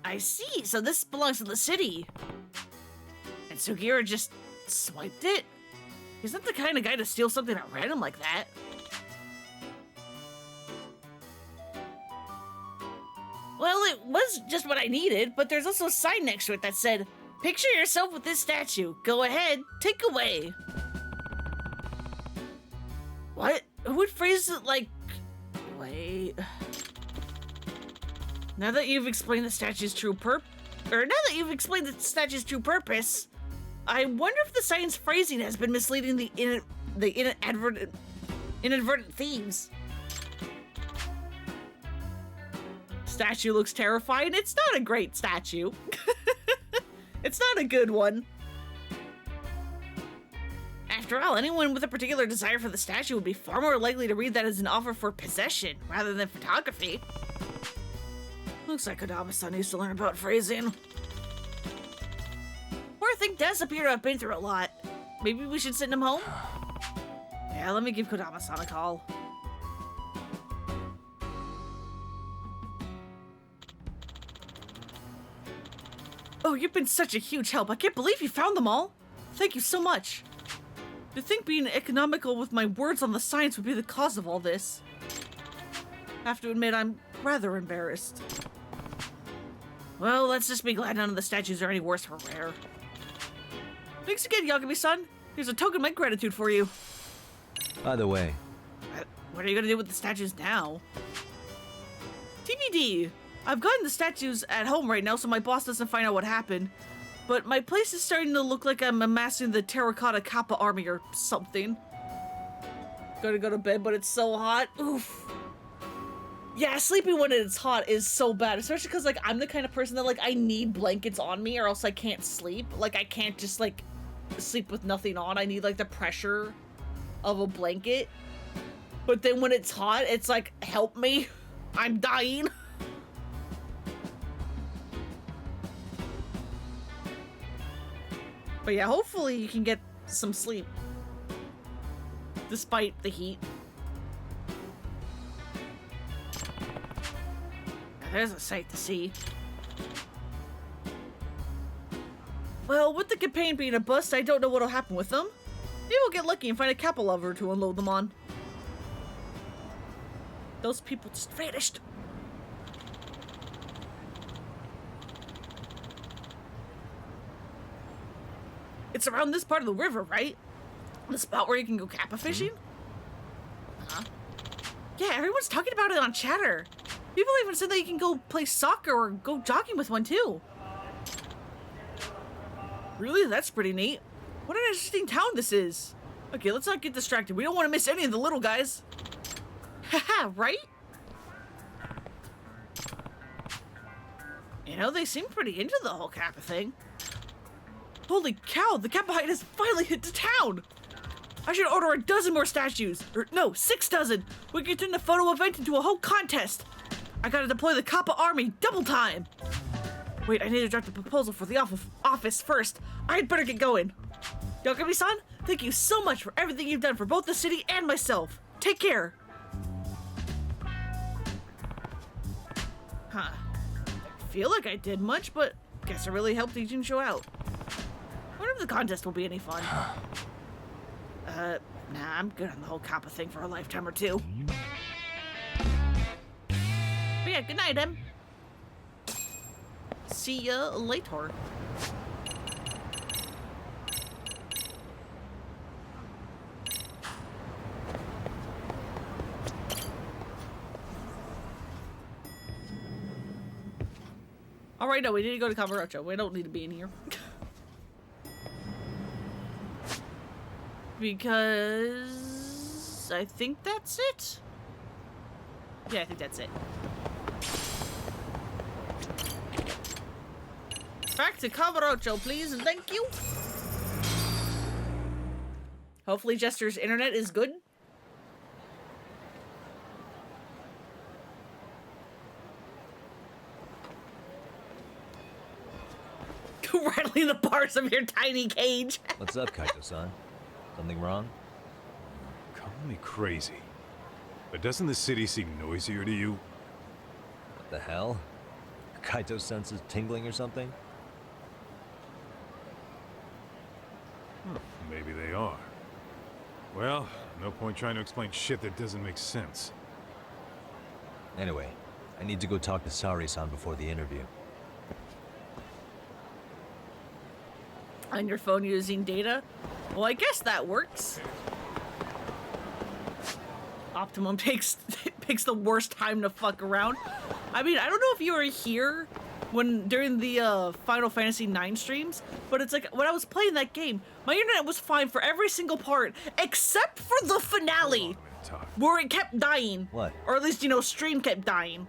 I see, so this belongs to the city. And Sugiura just swiped it? He's not the kind of guy to steal something at random like that. Well, it was just what I needed, but there's also a sign next to it that said, "Picture yourself with this statue. Go ahead, take away." What? Who would phrase it like... Wait... Now that you've explained the statue's true purpose, I wonder if the sign's phrasing has been misleading the inadvertent thieves. Statue looks terrifying. It's not a great statue. It's not a good one. After all, anyone with a particular desire for the statue would be far more likely to read that as an offer for possession rather than photography. Looks like Kodama-san needs to learn about phrasing. Poor thing does appear to have been through a lot. Maybe we should send him home? Yeah, let me give Kodama-san a call. Oh, you've been such a huge help. I can't believe you found them all. Thank you so much. To think being economical with my words on the signs would be the cause of all this. I have to admit, I'm rather embarrassed. Well, let's just be glad none of the statues are any worse for wear. Thanks again, Yagami-san. Here's a token of my gratitude for you. By the way... What are you gonna do with the statues now? TBD. I've gotten the statues at home right now so my boss doesn't find out what happened. But my place is starting to look like I'm amassing the terracotta Kappa army or something. Gotta go to bed, but it's so hot. Oof. Yeah, sleeping when it's hot is so bad, especially because, like, I'm the kind of person that, like, I need blankets on me or else I can't sleep. Like, I can't just, like, sleep with nothing on. I need, like, the pressure of a blanket. But then when it's hot, it's like, help me. I'm dying. But yeah, hopefully you can get some sleep. Despite the heat. There's a sight to see. Well, with the campaign being a bust, I don't know what'll happen with them. Maybe we'll get lucky and find a Kappa lover to unload them on. Those people just vanished. It's around this part of the river, right? The spot where you can go Kappa fishing? Huh? Yeah, everyone's talking about it on chatter. People even said that you can go play soccer or go jogging with one too. Really? That's pretty neat. What an interesting town this is. Okay, let's not get distracted. We don't want to miss any of the little guys. Haha, right? You know, they seem pretty into the whole Kappa thing. Holy cow, the Kappa Hide has finally hit the town! I should order a dozen more statues. Or no, 6 dozen. We can turn the photo event into a whole contest. I gotta deploy the Kappa army double time. Wait, I need to draft the proposal for the office first. I'd better get going. Yagami-san, thank you so much for everything you've done for both the city and myself. Take care. Huh. I feel like I did much, but guess I really helped Ijin show out. Wonder if the contest will be any fun. Nah, I'm good on the whole Kappa thing for a lifetime or two. But yeah, good night, Em. See ya later. Alright, no, we need to go to Camarocho. We don't need to be in here. Because I think that's it. Yeah, I think that's it. Back to Camarocho, please, and thank you. Hopefully Jester's internet is good. Rattling the bars of your tiny cage. What's up, Kaito-san? Something wrong? Call me crazy, but doesn't the city seem noisier to you? What the hell? Kaito senses tingling or something? Maybe they are. Well, no point trying to explain shit that doesn't make sense. Anyway, I need to go talk to Sari-san before the interview. On your phone using data? Well, I guess that works. Optimum picks the worst time to fuck around. I mean, I don't know if you were here during the Final Fantasy IX streams, but it's like when I was playing that game, my internet was fine for every single part except for the finale, where it kept dying. What? Or at least, you know, stream kept dying.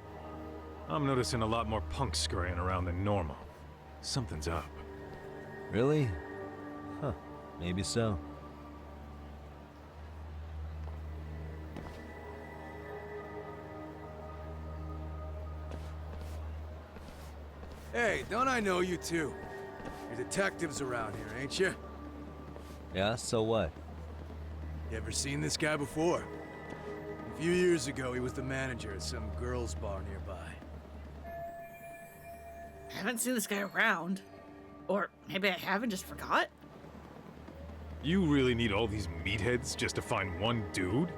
I'm noticing a lot more punks scurrying around than normal. Something's up. Really? Huh. Maybe so. Hey, don't I know you two? You're detectives around here, ain't you? Yeah, so what? You ever seen this guy before? A few years ago, he was the manager at some girls' bar nearby. I haven't seen this guy around. Or maybe I haven't, just forgot? You really need all these meatheads just to find one dude?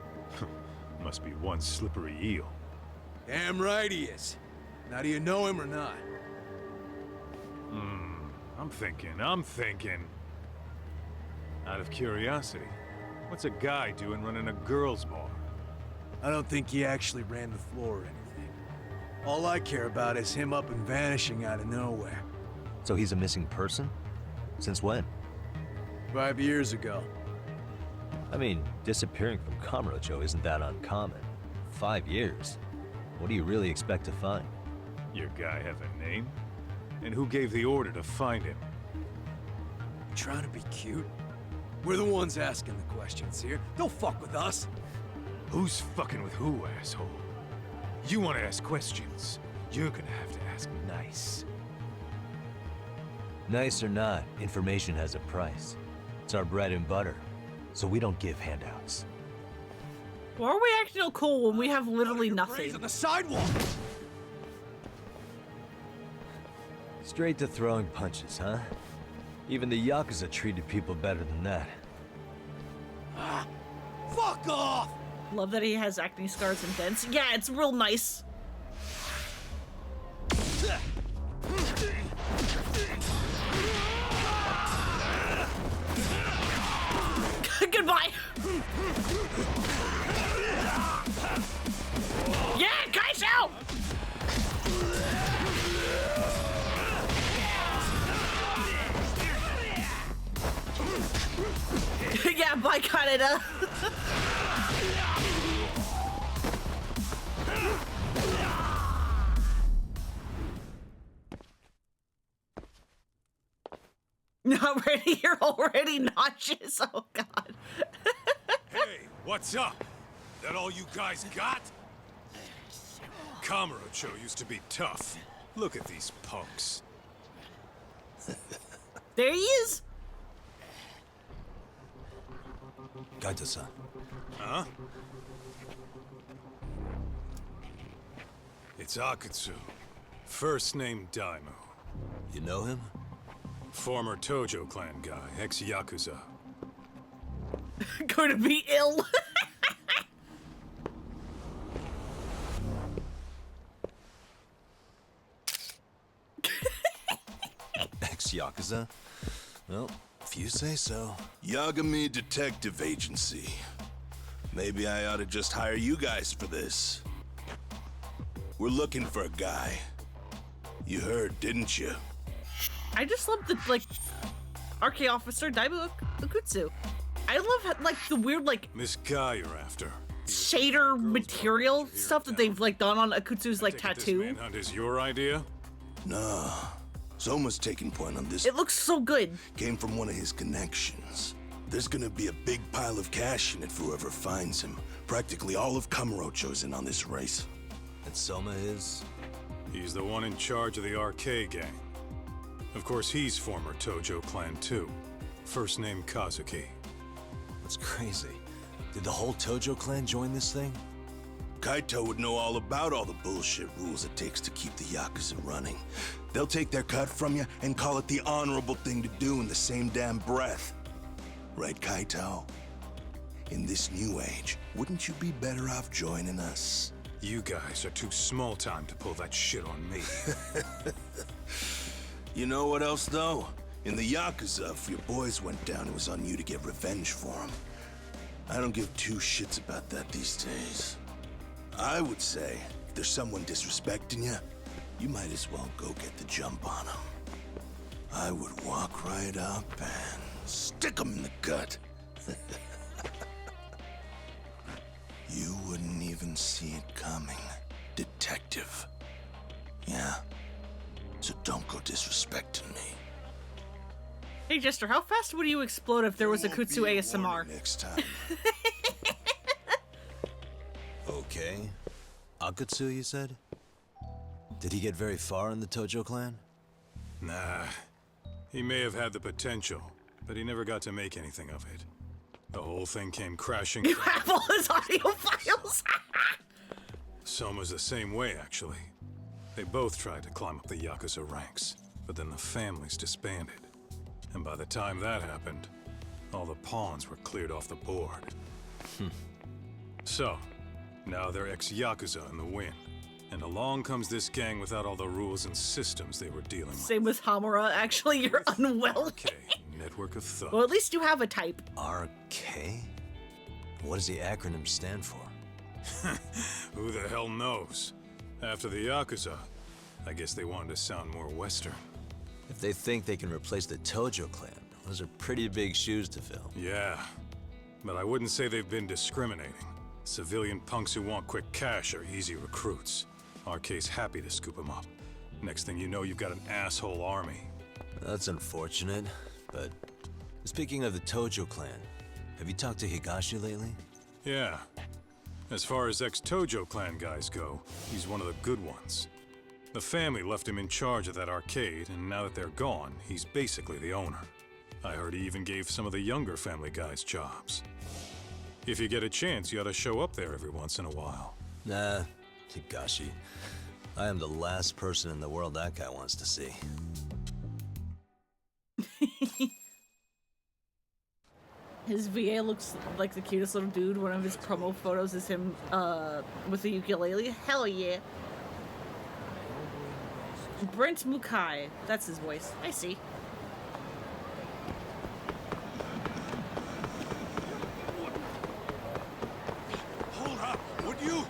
Must be one slippery eel. Damn right he is. Now do you know him or not? I'm thinking. Out of curiosity, what's a guy doing running a girls' bar? I don't think he actually ran the floor or anything. All I care about is him up and vanishing out of nowhere. So he's a missing person? Since when? 5 years ago. I mean, disappearing from Kamurocho isn't that uncommon. 5 years? What do you really expect to find? Your guy have a name? And who gave the order to find him? You trying to be cute? We're the ones asking the questions here. Don't fuck with us. Who's fucking with who, asshole? You want to ask questions? You're gonna have to ask nice. Nice or not, information has a price. It's our bread and butter, so we don't give handouts. Why are we acting all cool when we have literally nothing? On the sidewalk! Straight to throwing punches, huh? Even the Yakuza treated people better than that. Fuck off! Love that he has acne scars and dents. Yeah, it's real nice. Goodbye. Yeah, guys out. Yeah, bye, Canada. Not ready? You're already nauseous? Oh, God. Hey, what's up? That all you guys got? Kamurocho used to be tough. Look at these punks. There he is. Kaito-san. Huh? It's Akatsu. First name Daimyo. You know him? Former Tojo clan guy, ex-Yakuza. Going to be ill. Ex-Yakuza? Well, if you say so. Yagami Detective Agency. Maybe I ought to just hire you guys for this. We're looking for a guy. You heard, didn't you? I just love the, like, RK officer Daimyo Akutsu. I love, like, the weird, like... This guy you're after. Shader material stuff that they've, like, done on Akutsu's, like, tattoo. This manhunt is your idea? Nah. Soma's taking point on this. It looks so good. Came from one of his connections. There's gonna be a big pile of cash in it for whoever finds him. Practically all of Kamurocho's in on this race. And Soma is? He's the one in charge of the RK gang. Of course, he's former Tojo clan too. First name Kazuki. That's crazy. Did the whole Tojo clan join this thing? Kaito would know all about all the bullshit rules it takes to keep the Yakuza running. They'll take their cut from you and call it the honorable thing to do in the same damn breath. Right, Kaito? In this new age, wouldn't you be better off joining us? You guys are too small time to pull that shit on me. You know what else, though? In the Yakuza, if your boys went down, it was on you to get revenge for them. I don't give two shits about that these days. I would say, if there's someone disrespecting you, you might as well go get the jump on them. I would walk right up and stick them in the gut. You wouldn't even see it coming, detective. Yeah, so don't go disrespecting me. Hey, Jester, how fast would you explode if there was a Kutsu ASMR? Next time. Okay. Akutsu, you said? Did he get very far in the Tojo clan? Nah. He may have had the potential, but he never got to make anything of it. The whole thing came crashing. You have all his audio files! Soma's the same way, actually. They both tried to climb up the Yakuza ranks, but then the families disbanded. And by the time that happened, all the pawns were cleared off the board. So, now they're ex-Yakuza in the wind. And along comes this gang without all the rules and systems they were dealing with. Same with Hamura. Actually, you're unwell. Okay, network of thugs. Well, at least you have a type. RK? What does the acronym stand for? Who the hell knows? After the Yakuza, I guess they wanted to sound more Western. If they think they can replace the Tojo clan, those are pretty big shoes to fill. Yeah, but I wouldn't say they've been discriminating. Civilian punks who want quick cash are easy recruits. RK's happy to scoop them up. Next thing you know, you've got an asshole army. That's unfortunate, but speaking of the Tojo clan, have you talked to Higashi lately? Yeah. As far as ex-Tojo clan guys go, he's one of the good ones. The family left him in charge of that arcade, and now that they're gone, he's basically the owner. I heard he even gave some of the younger family guys jobs. If you get a chance, you ought to show up there every once in a while. Nah, Higashi. I am the last person in the world that guy wants to see. His VA looks like the cutest little dude. One of his promo photos is him with a ukulele. Hell yeah. Brent Mukai. That's his voice. I see. Hold up, would you?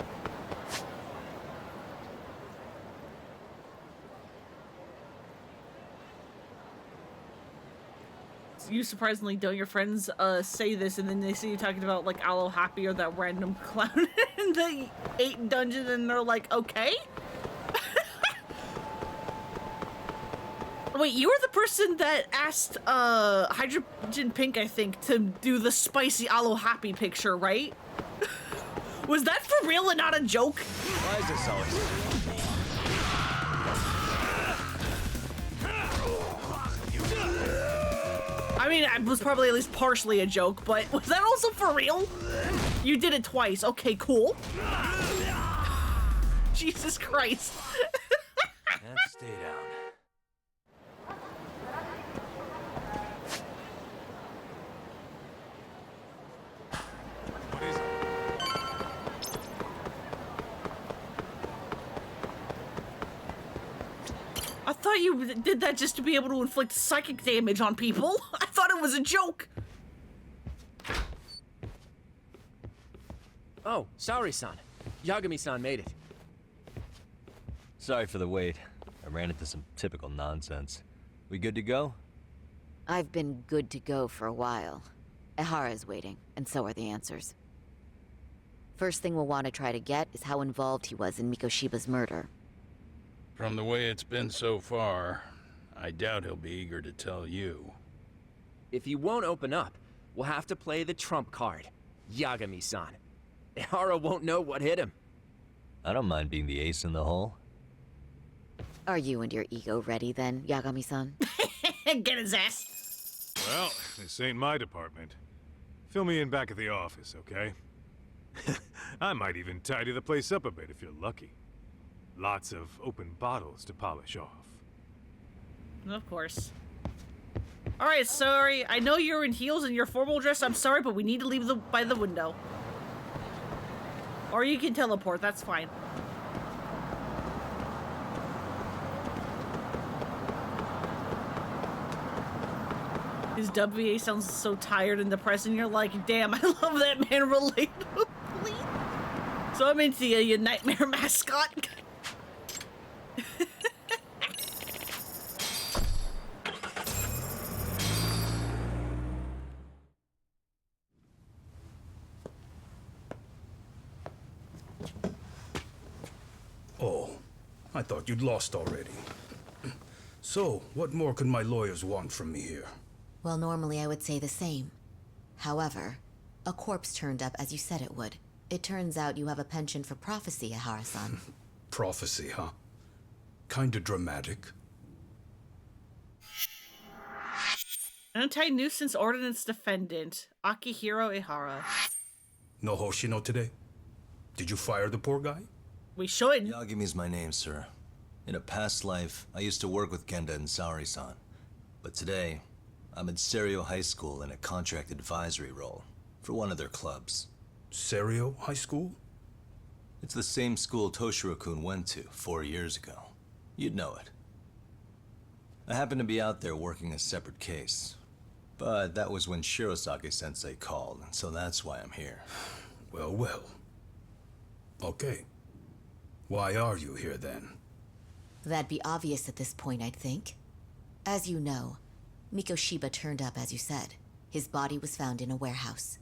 You surprisingly don't. Your friends say this, and then they see you talking about like Aloe Happy or that random clown in the 8 dungeon, and they're like, okay. Wait, you were the person that asked Hydrogen Pink, I think, to do the spicy Aloe Happy picture, right? Was that for real and not a joke? Why is this always... I mean, it was probably at least partially a joke, but was that also for real? You did it twice. Okay, cool. Jesus Christ. Stay down. What is it? I thought you did that just to be able to inflict psychic damage on people. I thought it was a joke. Oh, sorry-san. Yagami-san made it. Sorry for the wait. I ran into some typical nonsense. We good to go? I've been good to go for a while. Ehara is waiting, and so are the answers. First thing we'll want to try to get is how involved he was in Mikoshiba's murder. From the way it's been so far, I doubt he'll be eager to tell you. If he won't open up, we'll have to play the trump card. Yagami-san. Ehara won't know what hit him. I don't mind being the ace in the hole. Are you and your ego ready then, Yagami-san? Get his ass. Well, this ain't my department. Fill me in back at the office, okay? I might even tidy the place up a bit if you're lucky. Lots of open bottles to polish off. Of course. Alright, sorry. I know you're in heels and your formal dress. I'm sorry, but we need to leave by the window. Or you can teleport. That's fine. His WA sounds so tired and depressing. You're like, damn, I love that man relatable. So I'm into your nightmare mascot. Oh, I thought you'd lost already. So, what more could my lawyers want from me here? Well, normally I would say the same. However, a corpse turned up as you said it would. It turns out you have a penchant for prophecy, Ehara-san. Prophecy, huh? Kinda dramatic. Anti-nuisance ordinance defendant, Akihiro Ehara. No Hoshino today? Did you fire the poor guy? We should. Yagami's my name, sir. In a past life, I used to work with Genda and Saori-san. But today, I'm at Serio High School in a contract advisory role for one of their clubs. Serio High School? It's the same school Toshiro-kun went to 4 years ago. You'd know it. I happened to be out there working a separate case. But that was when Shirosake-sensei called, and so that's why I'm here. Well, well. Okay. Why are you here then? That'd be obvious at this point, I'd think. As you know, Mikoshiba turned up as you said. His body was found in a warehouse.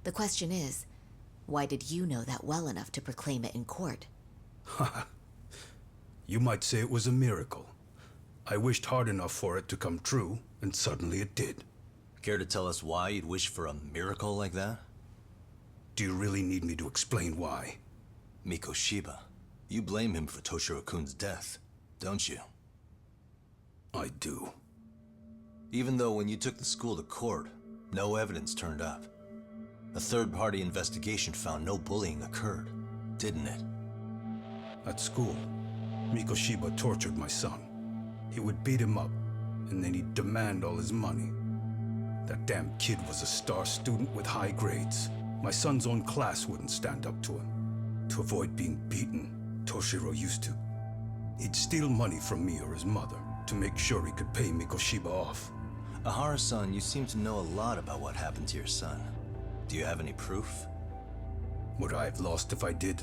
The question is, why did you know that well enough to proclaim it in court? You might say it was a miracle. I wished hard enough for it to come true, and suddenly it did. Care to tell us why you'd wish for a miracle like that? Do you really need me to explain why? Mikoshiba. You blame him for Toshiro-kun's death, don't you? I do. Even though when you took the school to court, no evidence turned up. A third-party investigation found no bullying occurred, didn't it? At school, Mikoshiba tortured my son. He would beat him up, and then he'd demand all his money. That damn kid was a star student with high grades. My son's own class wouldn't stand up to him. To avoid being beaten, Toshiro used to. He'd steal money from me or his mother to make sure he could pay Mikoshiba off. Ehara-san, you seem to know a lot about what happened to your son. Do you have any proof? Would I have lost if I did?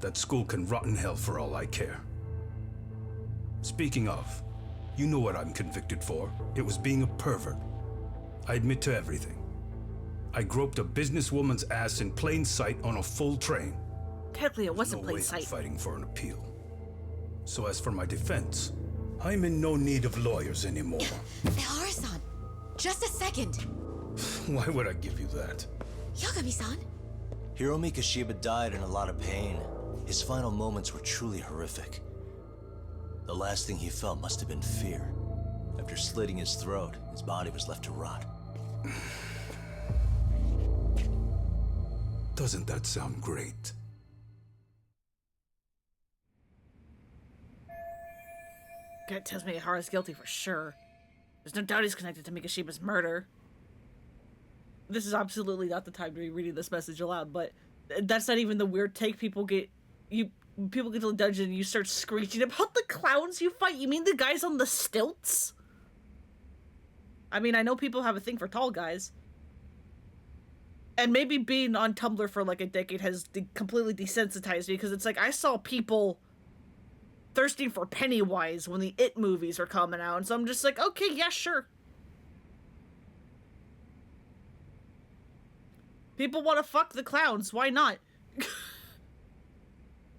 That school can rot in hell for all I care. Speaking of, you know what I'm convicted for. It was being a pervert. I admit to everything. I groped a businesswoman's ass in plain sight on a full train. Technically, it wasn't No plain way sight. I'm fighting for an appeal. So as for my defense, I'm in no need of lawyers anymore. Ehara-san, just a second. Why would I give you that? Yagami-san? Hiro Mikoshiba died in a lot of pain. His final moments were truly horrific. The last thing he felt must have been fear. After slitting his throat, his body was left to rot. Doesn't that sound great? gut tells me Ehara's guilty for sure. There's no doubt he's connected to Mikoshiba's murder. This is absolutely not the time to be reading this message aloud, but that's not even the weird take. People get to the dungeon and you start screeching about the clowns you fight. You mean the guys on the stilts? I mean, I know people have a thing for tall guys. And maybe being on Tumblr for like a decade has completely desensitized me, because it's like I saw people thirsting for Pennywise when the It movies were coming out, and so I'm just like, okay, yeah, sure. People want to fuck the clowns, why not?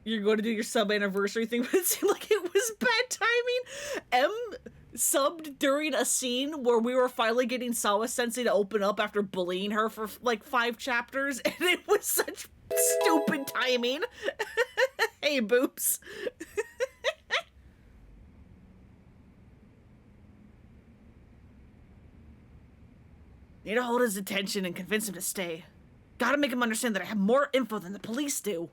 You're going to do your sub-anniversary thing, but it seemed like it was bad timing. M subbed during a scene where we were finally getting Sawa-sensei to open up after bullying her for like 5 chapters, and it was such stupid timing. Hey, boobs. Need to hold his attention and convince him to stay. Gotta make him understand that I have more info than the police do.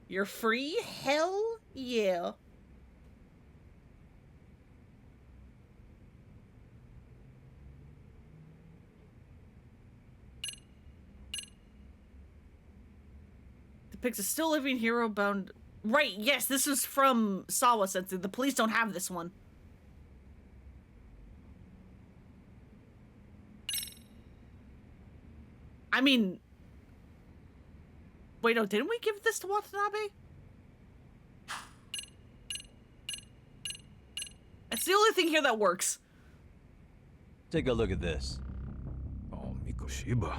You're free? Hell yeah. Depicts a still living hero bound... Right, yes, this is from Sawa-sensei. The police don't have this one. I mean... Wait, no, didn't we give this to Watanabe? That's the only thing here that works. Take a look at this. Oh, Mikoshiba.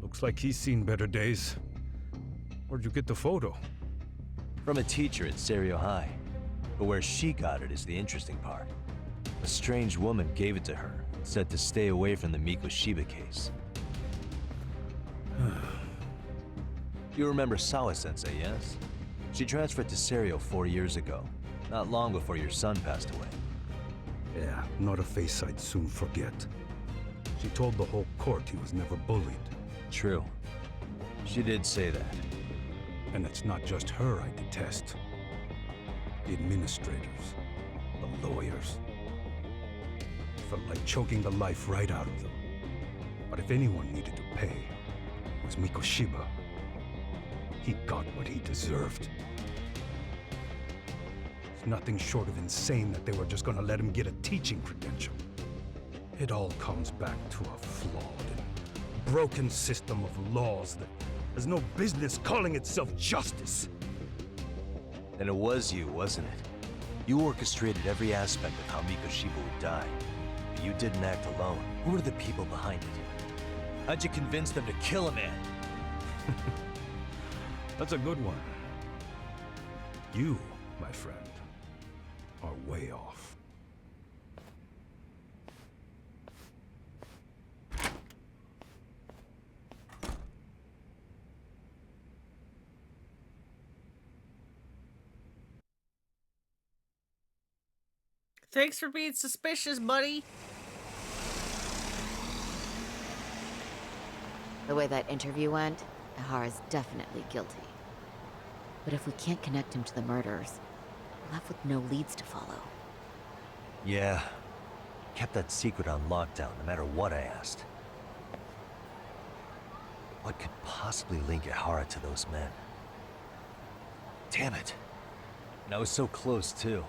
Looks like he's seen better days. Where'd you get the photo? From a teacher at Serio High. But where she got it is the interesting part. A strange woman gave it to her and said to stay away from the Mikoshiba case. You remember Sawa-sensei, yes? She transferred to Serio 4 years ago, not long before your son passed away. Yeah, not a face I'd soon forget. She told the whole court he was never bullied. True. She did say that. And it's not just her I detest. The administrators, the lawyers. Felt like choking the life right out of them. But if anyone needed to pay, it was Mikoshiba. He got what he deserved. It's nothing short of insane that they were just gonna let him get a teaching credential. It all comes back to a flawed and broken system of laws that has no business calling itself justice. And it was you, wasn't it? You orchestrated every aspect of how Mikoshiba would die. But you didn't act alone. Who were the people behind it? How'd you convince them to kill a man? That's a good one. You, my friend, are way off. Thanks for being suspicious, buddy. The way that interview went, Ehara's definitely guilty. But if we can't connect him to the murderers, we're left with no leads to follow. Yeah. Kept that secret on lockdown, no matter what I asked. What could possibly link Ehara to those men? Damn it. And I was so close, too.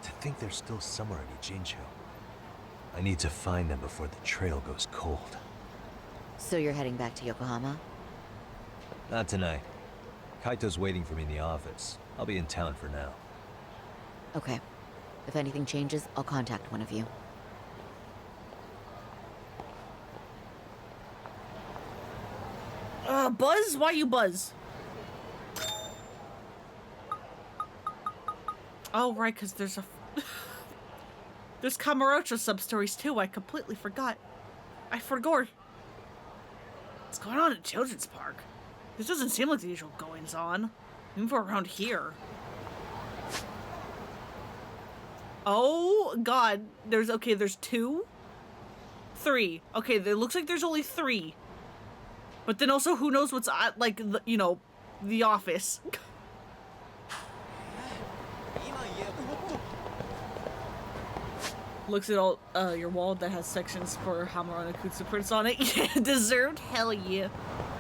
To think they're still somewhere in Ijincho. I need to find them before the trail goes cold. So you're heading back to Yokohama? Not tonight. Kaito's waiting for me in the office. I'll be in town for now. Okay. If anything changes, I'll contact one of you. Buzz? Why you buzz? Oh, right, because there's a... there's Kamurocho sub-stories, too. I completely forgot. I forgot. What's going on at Children's Park? This doesn't seem like the usual goings-on. Even for around here. Oh, God. There's 2? 3. Okay, it looks like there's only 3. But then also, who knows what's at, like, the office. Looks at all your wall that has sections for Hamura and Akutsu prints on it. Yeah, deserved. Hell yeah.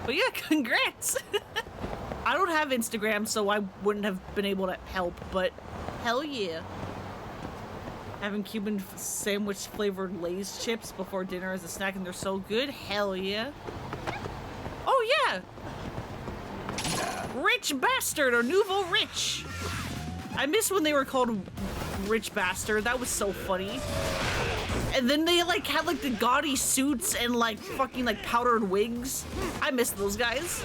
But yeah, congrats. I don't have Instagram, so I wouldn't have been able to help, but hell yeah. Having Cuban sandwich flavored Lay's chips before dinner as a snack and they're so good. Hell yeah. Oh yeah. Rich Bastard or Nouveau Rich. I miss when they were called Rich Bastard. That was so funny. And then they like had like the gaudy suits and like fucking like powdered wigs. I miss those guys.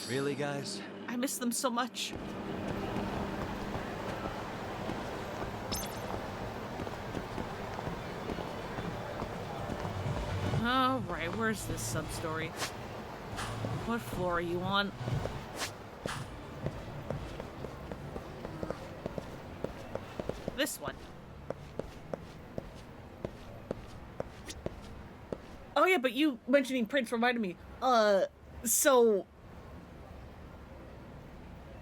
Really, guys? I miss them so much. All right, where's this sub-story? What floor are you on? This one. Oh yeah, but you mentioning Prince reminded me. So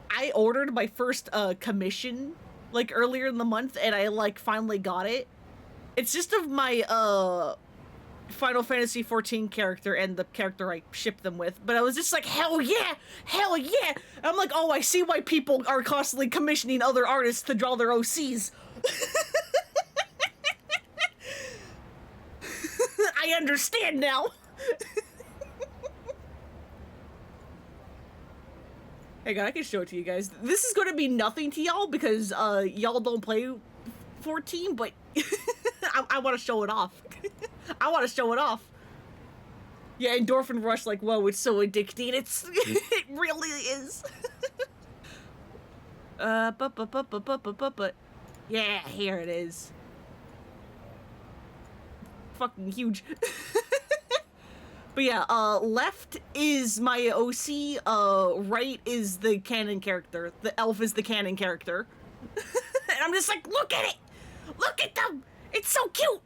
I ordered my first commission like earlier in the month, and I like finally got it. It's just of my Final Fantasy 14 character and the character I shipped them with, but I was just like, hell yeah, hell yeah. I'm like, oh, I see why people are constantly commissioning other artists to draw their OCs. I understand now. Hey God, I can show it to you guys. This is gonna be nothing to y'all because y'all don't play 14, but I want to show it off. I want to show it off. Yeah, endorphin rush, like, whoa, it's so addicting. It really is. But yeah, here it is. Fucking huge. But yeah, left is my OC, right is the canon character. The elf is the canon character. And I'm just like, look at it! Look at them! It's so cute!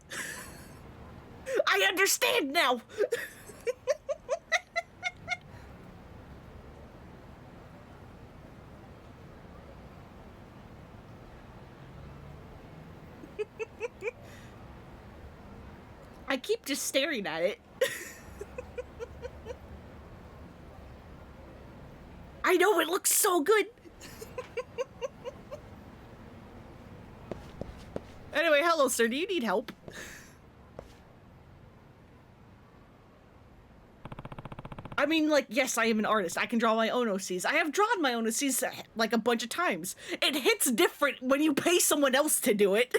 I understand now! I keep just staring at it. I know, it looks so good! Anyway, hello sir, do you need help? I mean, like, yes, I am an artist. I can draw my own OCs. I have drawn my own OCs, like, a bunch of times. It hits different when you pay someone else to do it.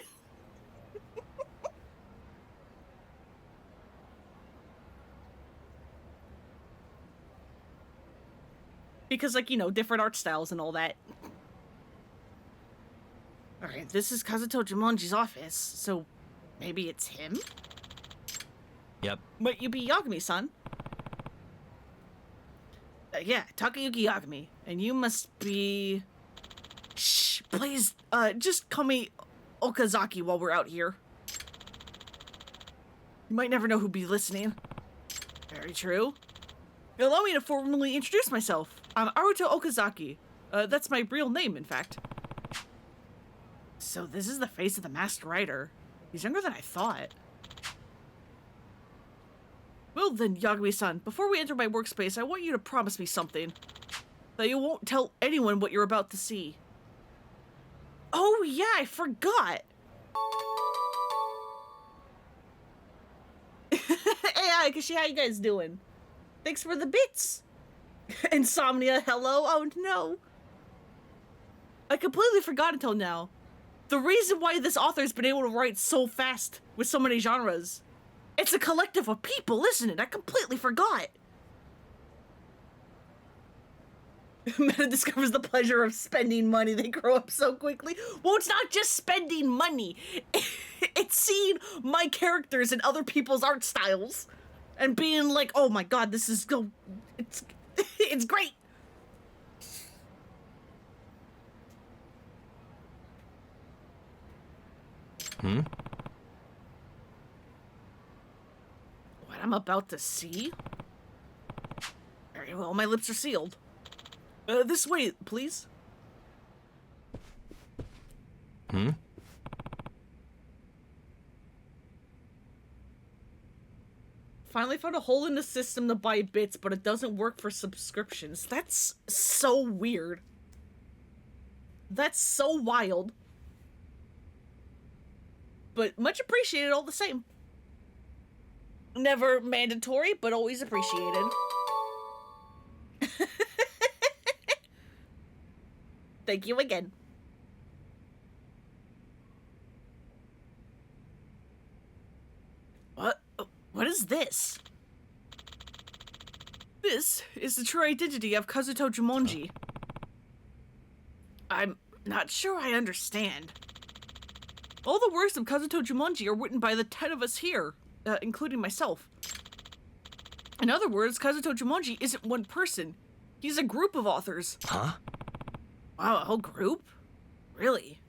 Because, like, you know, different art styles and all that. Alright, this is Kazuto Jumonji's office, so maybe it's him? Yep. But you be Yagami-san. Yeah, Takayuki Yagami. And you must be... Shh, please, just call me Okazaki while we're out here. You might never know who'd be listening. Very true. Allow me to formally introduce myself. I'm Aruto Okazaki. That's my real name, in fact. So this is the face of the masked rider. He's younger than I thought. Well then, Yagami-san, before we enter my workspace, I want you to promise me something. That you won't tell anyone what you're about to see. Oh yeah, I forgot! Hey, Akashi, how you guys doing? Thanks for the bits! Insomnia, hello? Oh no. I completely forgot until now. The reason why this author's been able to write so fast with so many genres. It's a collective of people, isn't it? I completely forgot. Meta discovers the pleasure of spending money. They grow up so quickly. Well, it's not just spending money. It's seeing my characters in other people's art styles and being like, oh my god, this is it's great. What I'm about to see? Very well, my lips are sealed. This way, please. Hmm? Finally found a hole in the system to buy bits, but it doesn't work for subscriptions. That's so weird. That's so wild. But much appreciated all the same. Never mandatory, but always appreciated. Thank you again. What is this? This is the true identity of Kazuto Jumonji. I'm not sure I understand. All the works of Kazuto Jumonji are written by the 10 of us here, including myself. In other words, Kazuto Jumonji isn't one person. He's a group of authors. Huh? Wow, a whole group? Really?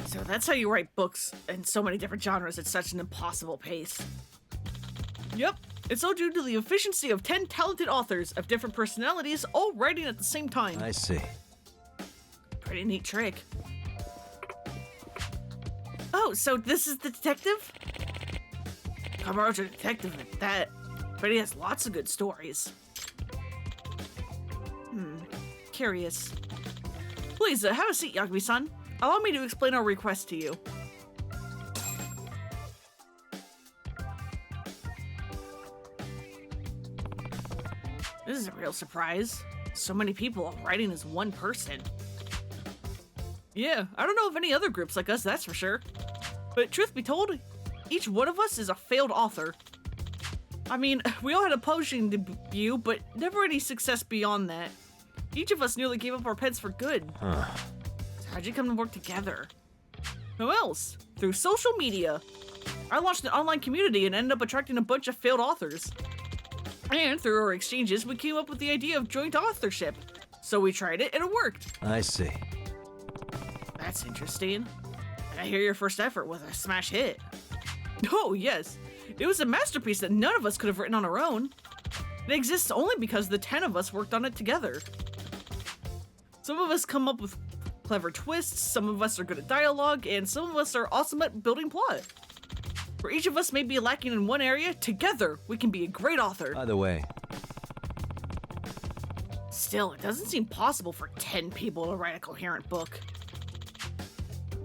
So that's how you write books in so many different genres at such an impossible pace. Yep, it's all due to the efficiency of 10 talented authors of different personalities all writing at the same time. I see. Pretty neat trick. Oh, so this is the detective? Kamaro's a detective at that, but he has lots of good stories. Curious. Please, have a seat, Yagami-san. Allow me to explain our request to you. This is a real surprise. So many people all writing as one person. Yeah, I don't know of any other groups like us, that's for sure. But truth be told, each one of us is a failed author. I mean, we all had a publishing debut, but never any success beyond that. Each of us nearly gave up our pens for good. Huh. So how'd you come to work together? Who else? Through social media. I launched an online community and ended up attracting a bunch of failed authors. And through our exchanges, we came up with the idea of joint authorship. So we tried it and it worked. I see. That's interesting. And I hear your first effort was a smash hit. Oh, yes. It was a masterpiece that none of us could have written on our own. It exists only because the 10 of us worked on it together. Some of us come up with clever twists, some of us are good at dialogue, and some of us are awesome at building plot. Where each of us may be lacking in one area, together we can be a great author. By the way, Still, it doesn't seem possible for 10 people to write a coherent book.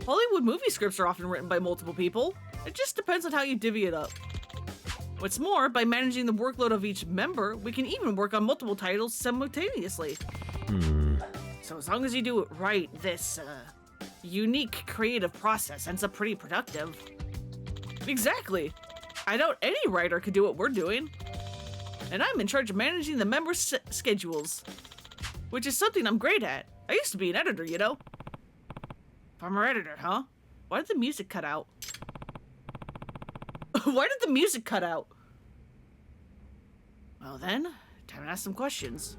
Hollywood movie scripts are often written by multiple people. It just depends on how you divvy it up. What's more, by managing the workload of each member, we can even work on multiple titles simultaneously. So as long as you do it right, this, unique creative process ends up pretty productive. Exactly. I doubt any writer could do what we're doing. And I'm in charge of managing the members' schedules. Which is something I'm great at. I used to be an editor, you know? Former editor, huh? Why did the music cut out? Why did the music cut out? Well then, time to ask some questions.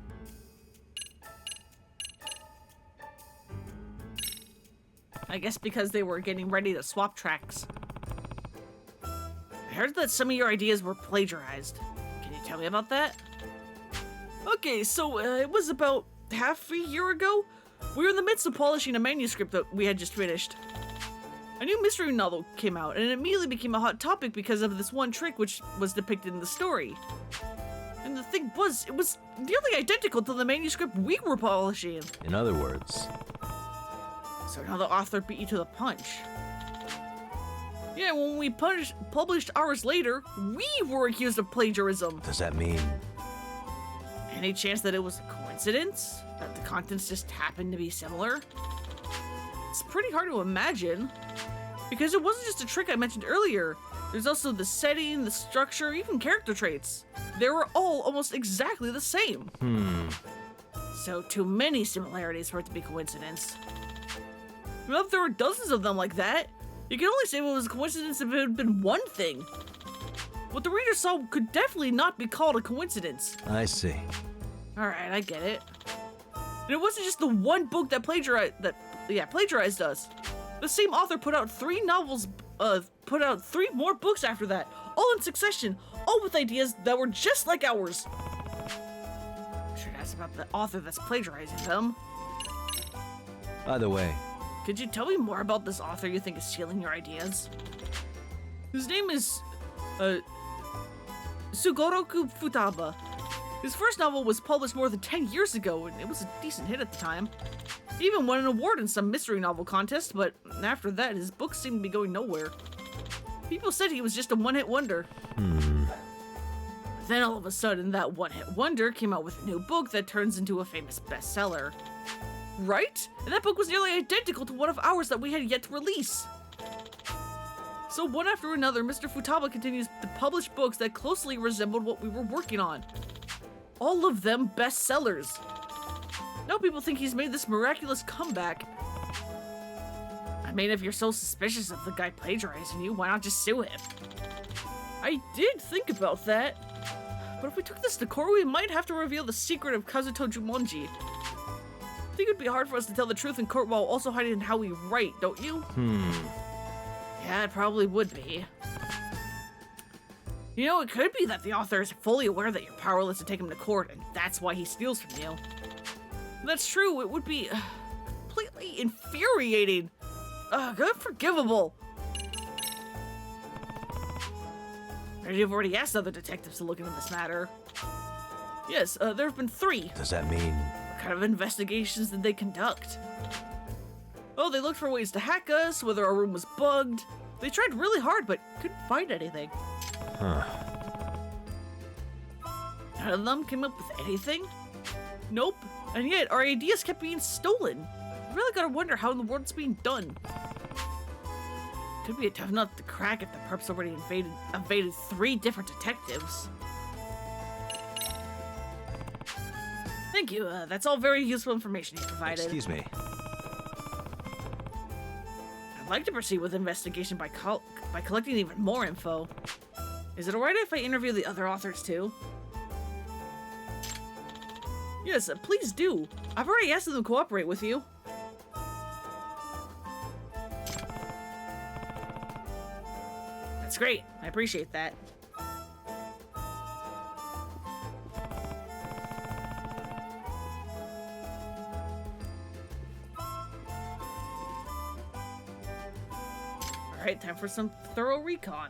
I guess because they were getting ready to swap tracks. I heard that some of your ideas were plagiarized. Can you tell me about that? Okay, so it was about half a year ago. We were in the midst of polishing a manuscript that we had just finished. A new mystery novel came out, and it immediately became a hot topic because of this one trick which was depicted in the story. And the thing was, it was nearly identical to the manuscript we were polishing. in other words, So now the author beat you to the punch. Yeah, when we published ours later, we were accused of plagiarism. does that mean Any chance that it was a coincidence? That the contents just happened to be similar? It's pretty hard to imagine. Because it wasn't just a trick I mentioned earlier. There's also the setting, the structure, even character traits. They were all almost exactly the same. So too many similarities for it to be coincidence. Well, if there were dozens of them like that, you can only say it was a coincidence if it had been one thing. What the reader saw could definitely not be called a coincidence. I see. Alright, I get it. And it wasn't just the one book that plagiarized us. The same author put out 3 novels, put out 3 more books after that, all in succession, all with ideas that were just like ours. Sure, that's curious about the author that's plagiarizing them. By the way, Could you tell me more about this author you think is stealing your ideas? His name is, Sugoroku Futaba. His first novel was published more than 10 years ago, and it was a decent hit at the time. He even won an award in some mystery novel contest, but after that, his books seemed to be going nowhere. People said he was just a one-hit wonder. Then all of a sudden, that one-hit wonder came out with a new book that turns into a famous bestseller. Right? And that book was nearly identical to one of ours that we had yet to release. So one after another, Mr. Futaba continues to publish books that closely resembled what we were working on. All of them bestsellers. Now people think he's made this miraculous comeback. I mean, if you're so suspicious of the guy plagiarizing you, why not just sue him? I did think about that. But if we took this to court, we might have to reveal the secret of Kazuto Jumonji. I think it'd be hard for us to tell the truth in court while also hiding how we write, don't you? Yeah, it probably would be. You know, it could be that the author is fully aware that you're powerless to take him to court, and that's why he steals from you. If that's true, it would be completely infuriating. Unforgivable. You've already asked other detectives to look into this matter. Yes, there have been 3. does that mean... What kind of investigations did they conduct? Oh, they looked for ways to hack us, whether our room was bugged. They tried really hard, but couldn't find anything. Huh. None of them came up with anything? Nope. And yet, our ideas kept being stolen. I really gotta wonder how in the world it's being done. Could be a tough nut to crack if the perps already evaded 3 different detectives. Thank you, that's all very useful information you provided. Excuse me. I'd like to proceed with the investigation by collecting even more info. Is it alright if I interview the other authors too? Yes, please do. I've already asked them to cooperate with you. That's great. I appreciate that. Alright, time for some thorough recon.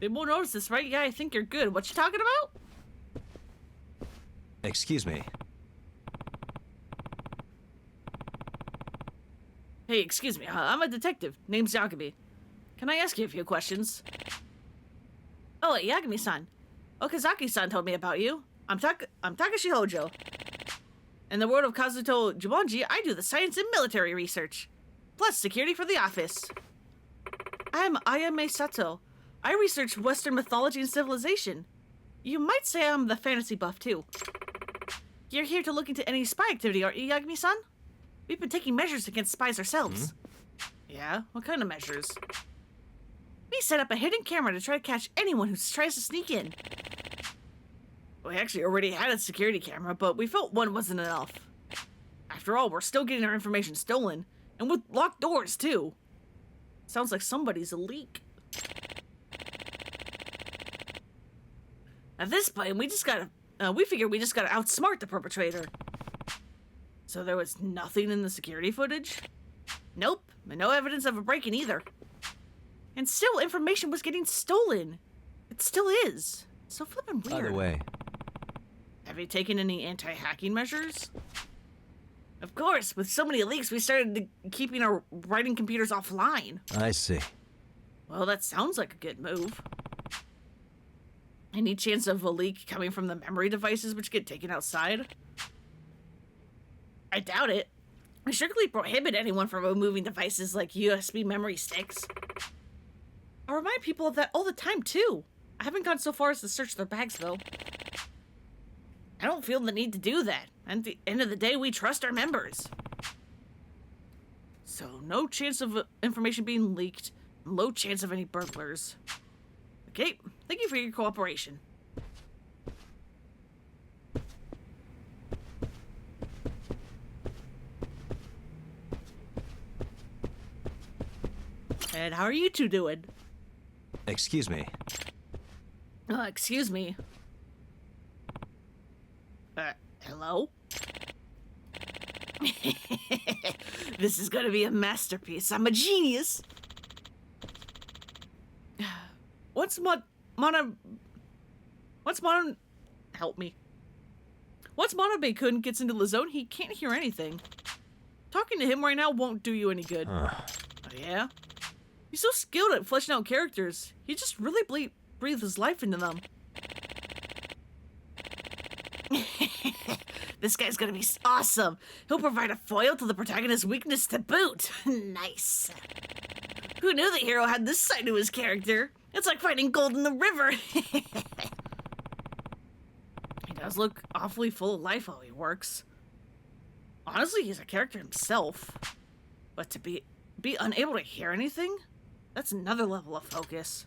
They won't notice this, right? Yeah, I think you're good. What you talking about? Excuse me. Hey, excuse me. I'm a detective. Name's Yagami. Can I ask you a few questions? Oh, wait, Yagami-san. Okazaki-san told me about you. I'm Takashi Hojo. In the world of Kazuto Jumonji, I do the science and military research. Plus security for the office. I'm Ayame Sato. I research Western mythology and civilization. You might say I'm the fantasy buff, too. You're here to look into any spy activity, aren't you, Yagami-san? We've been taking measures against spies ourselves. Yeah? What kind of measures? We set up a hidden camera to try to catch anyone who tries to sneak in. We actually already had a security camera, but we felt one wasn't enough. After all, we're still getting our information stolen, and with locked doors, too. Sounds like somebody's a leak. At this point, we figured we just gotta outsmart the perpetrator. So there was nothing in the security footage? Nope, and no evidence of a break-in either. And still, information was getting stolen. It still is. So flippin' weird. By the way... Have you taken any anti-hacking measures? Of course, with so many leaks, we started keeping our writing computers offline. I see. Well, that sounds like a good move. Any chance of a leak coming from the memory devices which get taken outside? I doubt it. We strictly prohibit anyone from removing devices like USB memory sticks. I remind people of that all the time, too. I haven't gone so far as to search their bags, though. I don't feel the need to do that. At the end of the day, we trust our members. So, no chance of information being leaked. Low chance of any burglars. Okay, thank you for your cooperation. And how are you two doing? Excuse me. Excuse me. Hello? This is gonna be a masterpiece. I'm a genius. Once help me. Once Monobe-kun gets into the zone, he can't hear anything. Talking to him right now won't do you any good. Oh, yeah? He's so skilled at fleshing out characters. He just really breathes his life into them. This guy's gonna be awesome. He'll provide a foil to the protagonist's weakness to boot. Nice. Who knew the hero had this side to his character? It's like finding gold in the river. He does look awfully full of life while he works. Honestly, he's a character himself. But to be unable to hear anything? That's another level of focus.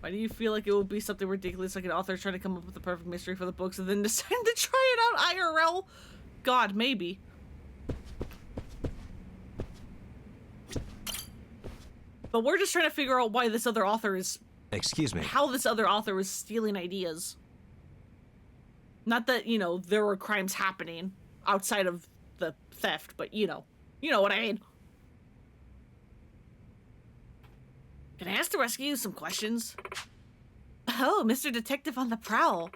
Why do you feel like it will be something ridiculous, like an author trying to come up with the perfect mystery for the books and then deciding to try it out IRL? God, maybe. But we're just trying to figure out why this other author is... Excuse me. How this other author is stealing ideas. Not that, you know, there were crimes happening outside of the theft, but you know what I mean. Can I ask to rescue you some questions? Oh, Mr. Detective on the Prowl.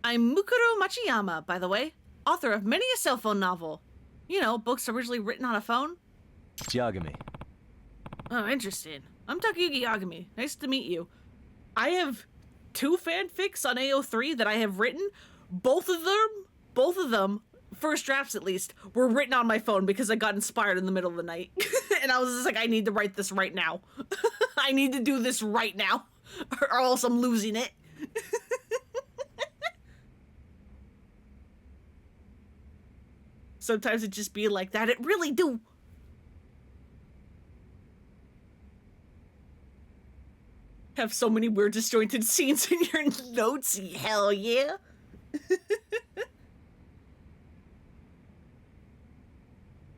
I'm Mukuro Machiyama, by the way, author of many a cell phone novel. You know, books originally written on a phone. Yagami. Oh, interesting. I'm Takayuki Yagami. Nice to meet you. I have 2 fanfics on AO3 that I have written. Both of them, first drafts at least, were written on my phone because I got inspired in the middle of the night. And I was just like, I need to write this right now. I need to do this right now, or else I'm losing it. Sometimes it just be like that. It really do. Have so many weird disjointed scenes in your notes. Hell yeah.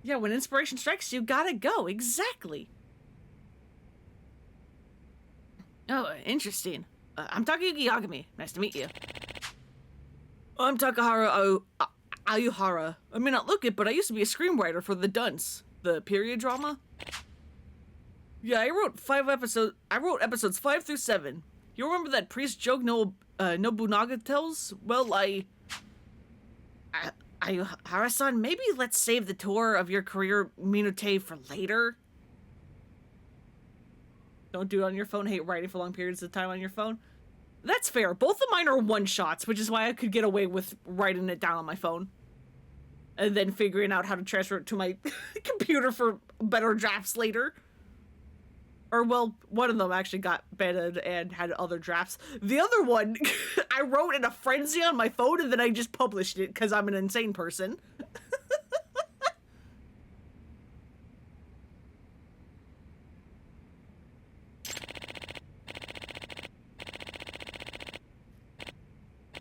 Yeah, when inspiration strikes you, gotta go. Exactly. Oh, interesting. I'm Takayuki Yagami. Nice to meet you. I'm Takahara Ayuhara. I may not look it, but I used to be a screenwriter for The Dunce, the period drama. Yeah, I wrote 5 episodes. I wrote episodes 5 through 7. You remember that priest joke Nobunaga tells? Well, Ayuhara-san, maybe let's save the tour of your career Minute for later. Don't do it on your phone. Hate writing for long periods of time on your phone. That's fair. Both of mine are one-shots, which is why I could get away with writing it down on my phone. And then figuring out how to transfer it to my computer for better drafts later. Or, well, one of them actually got banned and had other drafts. The other one, I wrote in a frenzy on my phone and then I just published it because I'm an insane person.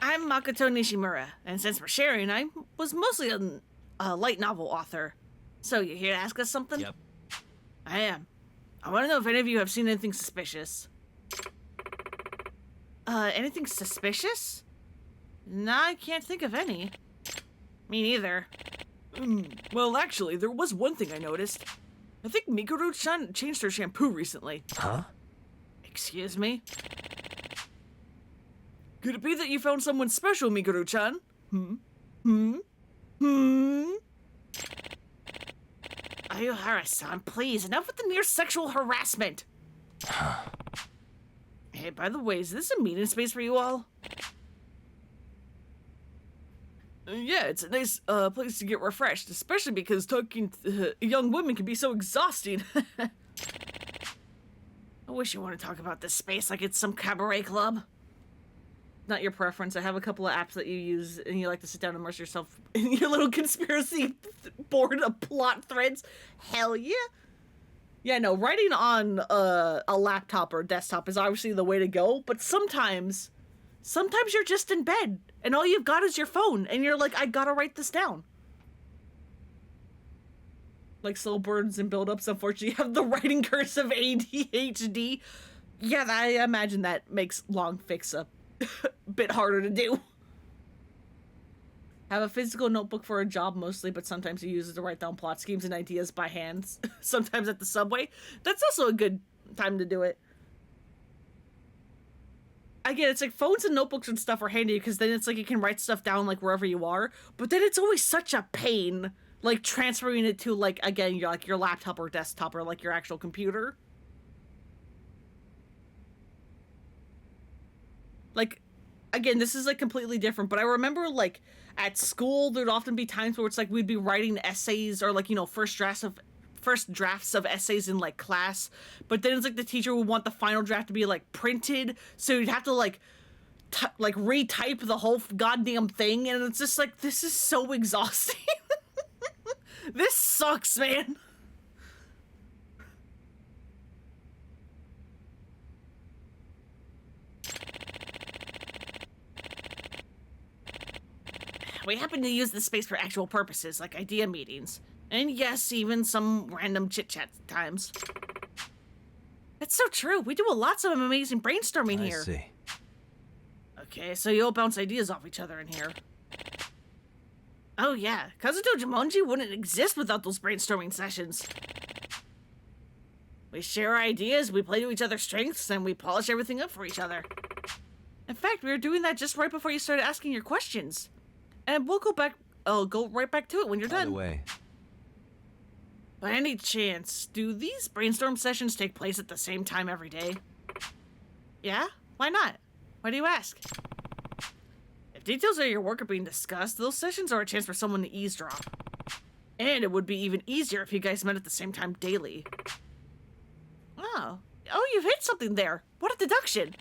I'm Makoto Nishimura, and since we're sharing, I was mostly a light novel author. So you here to ask us something? Yep. I am. I want to know if any of you have seen anything suspicious. Anything suspicious? Nah, I can't think of any. Me neither. Well, actually, there was one thing I noticed. I think Mikuru-chan changed her shampoo recently. Huh? Excuse me? Could it be that you found someone special, Mikuru-chan? Ayuhara-san, please, enough with the near sexual harassment. Hey, by the way, is this a meeting space for you all? Yeah, it's a nice place to get refreshed, especially because talking to young women can be so exhausting. I wish you want to talk about this space like it's some cabaret club. Not your preference. I have a couple of apps that you use and you like to sit down and immerse yourself in your little conspiracy board of plot threads. Hell yeah. Yeah, no, writing on a laptop or a desktop is obviously the way to go, but sometimes you're just in bed and all you've got is your phone and you're like, I gotta write this down. Like slow burns and buildups, unfortunately, have the writing curse of ADHD. Yeah, I imagine that makes long fics a bit harder to do. Have a physical notebook for a job mostly, but sometimes you use it to write down plot schemes and ideas by hand. Sometimes at the subway. That's also a good time to do it. Again, it's like phones and notebooks and stuff are handy because then it's like you can write stuff down like wherever you are. But then it's always such a pain, like transferring it to like, again, your laptop or desktop or like your actual computer. Like, again, this is like completely different, but I remember like at school there'd often be times where it's like we'd be writing essays or like, you know, first drafts of essays in like class, but then it's like the teacher would want the final draft to be like printed, so you'd have to like retype the whole goddamn thing, and it's just like, this is so exhausting. This sucks, man. We happen to use this space for actual purposes, like idea meetings. And yes, even some random chit-chat times. That's so true. We do lots of amazing brainstorming here. I see. Okay, so you all bounce ideas off each other in here. Oh yeah, Kazuto Jumonji wouldn't exist without those brainstorming sessions. We share ideas, we play to each other's strengths, and we polish everything up for each other. In fact, we were doing that just right before you started asking your questions. And we'll go right back to it when you're done. By the way, by any chance, do these brainstorm sessions take place at the same time every day? Yeah? Why not? Why do you ask? If details of your work are being discussed, those sessions are a chance for someone to eavesdrop. And it would be even easier if you guys met at the same time daily. Oh, you've hit something there. What a deduction.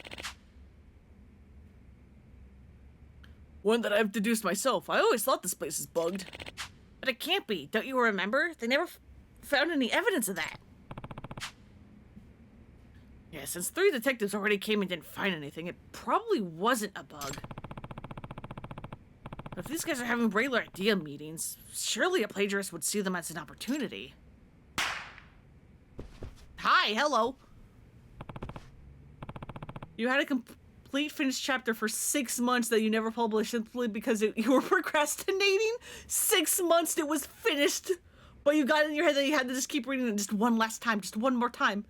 One that I've deduced myself. I always thought this place is bugged. But it can't be. Don't you remember? They never found any evidence of that. Yeah, since 3 detectives already came and didn't find anything, it probably wasn't a bug. But if these guys are having regular idea meetings, surely a plagiarist would see them as an opportunity. Hi, hello. You had a complete finished chapter for 6 months that you never published simply because you were procrastinating. 6 months it was finished, but you got it in your head that you had to just keep reading it just one last time, just one more time.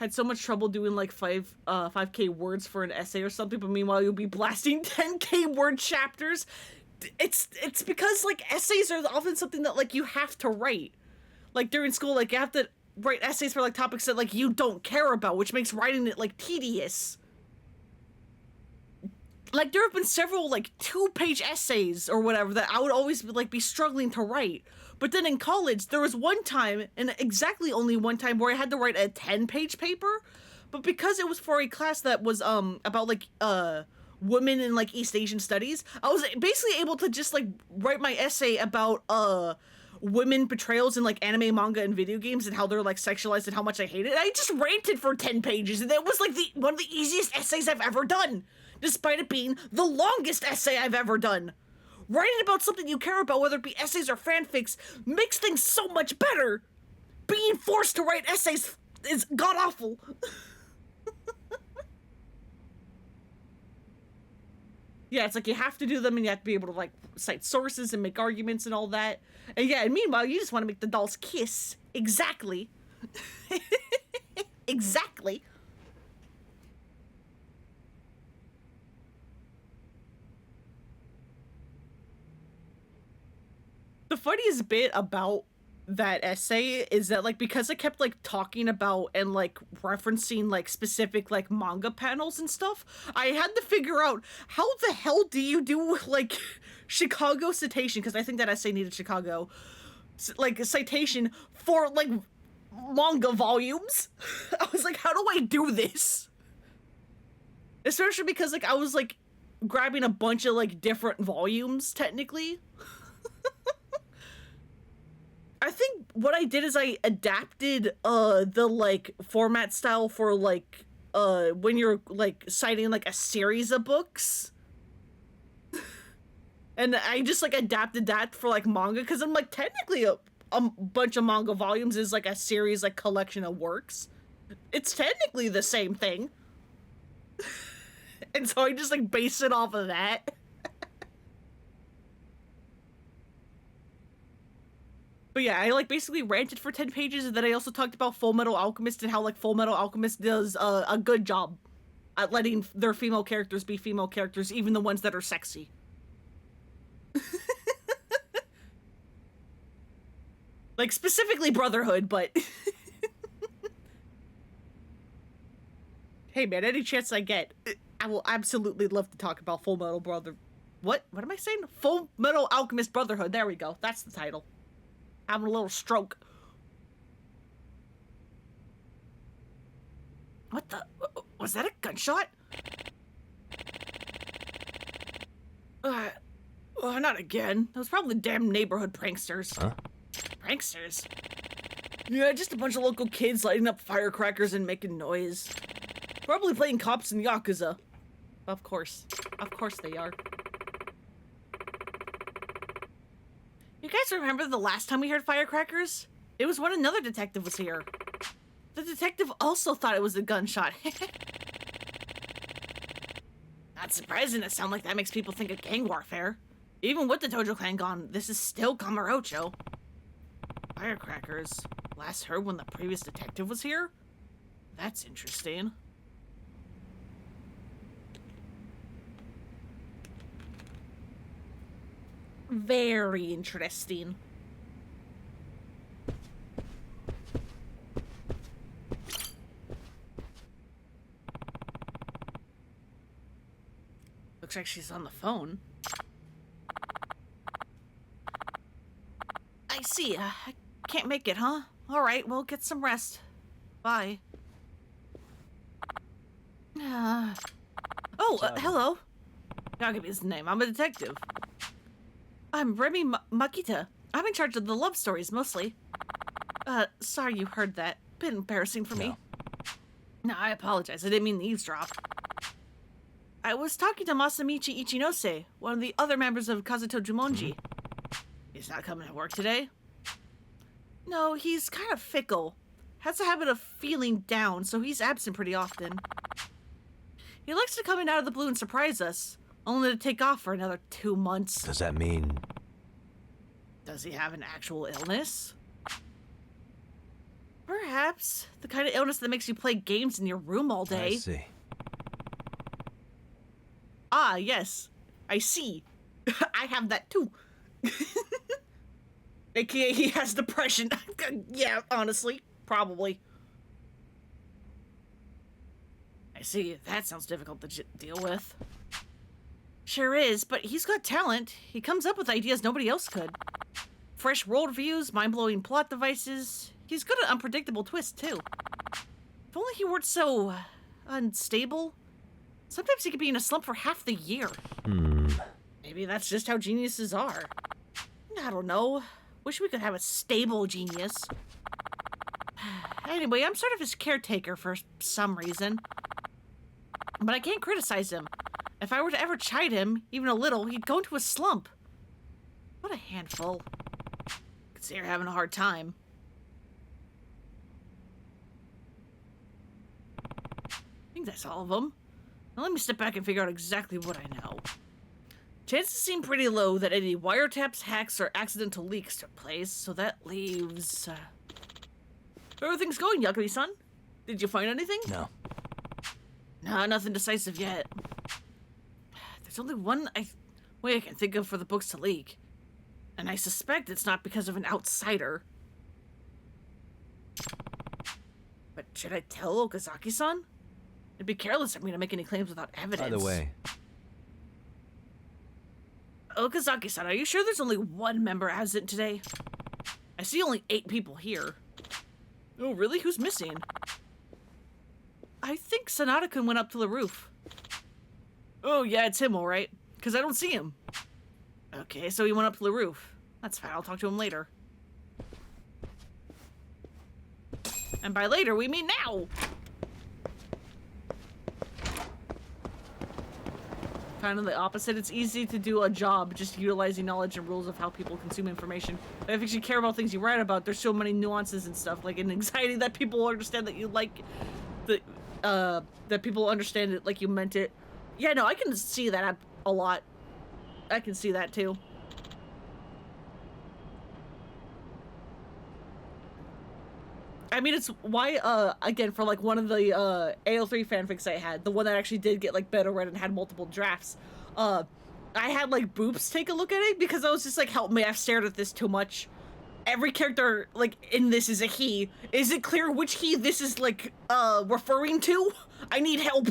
Had so much trouble doing like 5k words for an essay or something, but meanwhile you'll be blasting 10k word chapters. It's because like essays are often something that like you have to write. Like during school, like you have to write essays for like topics that like you don't care about, which makes writing it like tedious. Like there have been several like 2-page essays or whatever that I would always be struggling to write. But then in college, there was one time, and exactly only one time, where I had to write a 10-page paper. But because it was for a class that was about like women in like East Asian studies, I was basically able to just like write my essay about women portrayals in like anime, manga, and video games and how they're like sexualized and how much I hate it. I just ranted for 10 pages, and it was like one of the easiest essays I've ever done, despite it being the longest essay I've ever done. Writing about something you care about, whether it be essays or fanfics, makes things so much better. Being forced to write essays is god-awful. Yeah, it's like you have to do them and you have to be able to like cite sources and make arguments and all that. And yeah, and meanwhile, you just want to make the dolls kiss. Exactly. Exactly. The funniest bit about that essay is that like because I kept like talking about and like referencing like specific like manga panels and stuff, I had to figure out how the hell do you do like Chicago citation, because I think that essay needed Chicago like a citation for like manga volumes. I was like, how do I do this? Especially because like I was like grabbing a bunch of like different volumes technically. I think what I did is I adapted the like format style for like when you're like citing like a series of books. And I just like adapted that for like manga because I'm like technically a bunch of manga volumes is like a series like collection of works. It's technically the same thing. And so I just like base it off of that. But yeah, I like basically ranted for 10 pages, and then I also talked about Full Metal Alchemist and how like Full Metal Alchemist does a good job at letting their female characters be female characters, even the ones that are sexy. Like specifically Brotherhood, but hey man, any chance I get, I will absolutely love to talk about Full Metal Brother. What am I saying? Full Metal Alchemist Brotherhood. There we go. That's the title. Having a little stroke. What the? Was that a gunshot? Not again. That was probably damn neighborhood pranksters. Huh? Pranksters? Yeah, just a bunch of local kids lighting up firecrackers and making noise. Probably playing cops in Yakuza. Of course. Of course they are. You guys remember the last time we heard firecrackers? It was when another detective was here. The detective also thought it was a gunshot. Not surprising it sounds like that makes people think of gang warfare. Even with the Tojo clan gone, this is still Kamurocho. Firecrackers. Last heard when the previous detective was here? That's interesting. Very interesting. Looks like she's on the phone. I see. I can't make it, huh? All right, well, get some rest. Bye. Hello. I'll give you his name. I'm a detective. I'm Remy Makita. I'm in charge of the love stories, mostly. Sorry you heard that. Bit embarrassing for me. No, I apologize. I didn't mean to eavesdrop. I was talking to Masamichi Ichinose, one of the other members of Kazuto Jumonji. He's not coming to work today? No, he's kind of fickle. Has a habit of feeling down, so he's absent pretty often. He likes to come in out of the blue and surprise us, only to take off for another 2 months. Does that mean... Does he have an actual illness? Perhaps. The kind of illness that makes you play games in your room all day. I see. Ah, yes. I see. I have that too. AKA he has depression. Yeah, honestly. Probably. I see. That sounds difficult to deal with. Sure is, but he's got talent. He comes up with ideas nobody else could. Fresh worldviews, mind-blowing plot devices. He's good at unpredictable twists, too. If only he weren't so... unstable. Sometimes he could be in a slump for half the year. Maybe that's just how geniuses are. I don't know. Wish we could have a stable genius. Anyway, I'm sort of his caretaker for some reason. But I can't criticize him. If I were to ever chide him, even a little, he'd go into a slump. What a handful. Could see you're having a hard time. I think that's all of them. Now let me step back and figure out exactly what I know. Chances seem pretty low that any wiretaps, hacks, or accidental leaks took place, so that leaves... How are things going, Yagami-san? Did you find anything? No. Nah, nothing decisive yet. There's only one way I can think of for the books to leak. And I suspect it's not because of an outsider. But should I tell Okazaki-san? It'd be careless of me to make any claims without evidence. By the way... Okazaki-san, are you sure there's only one member absent today? I see only 8 people here. Oh, really? Who's missing? I think Sanada-kun went up to the roof. Oh, yeah, it's him, all right. Because I don't see him. Okay, so he went up to the roof. That's fine, I'll talk to him later. And by later, we mean now! kind of the opposite. It's easy to do a job just utilizing knowledge and rules of how people consume information. But if you actually care about things you write about, there's so many nuances and stuff, like an anxiety that people understand that you like, that people understand it like you meant it. Yeah, no, I can see that a lot. I can see that too. I mean, it's why, again, for, like, one of the, AO3 fanfics I had, the one that actually did get, like, beta read and had multiple drafts, I had, like, Boops take a look at it, because I was just like, help me, I've stared at this too much. Every character, like, in this is a he. Is it clear which he this is, like, referring to? I need help.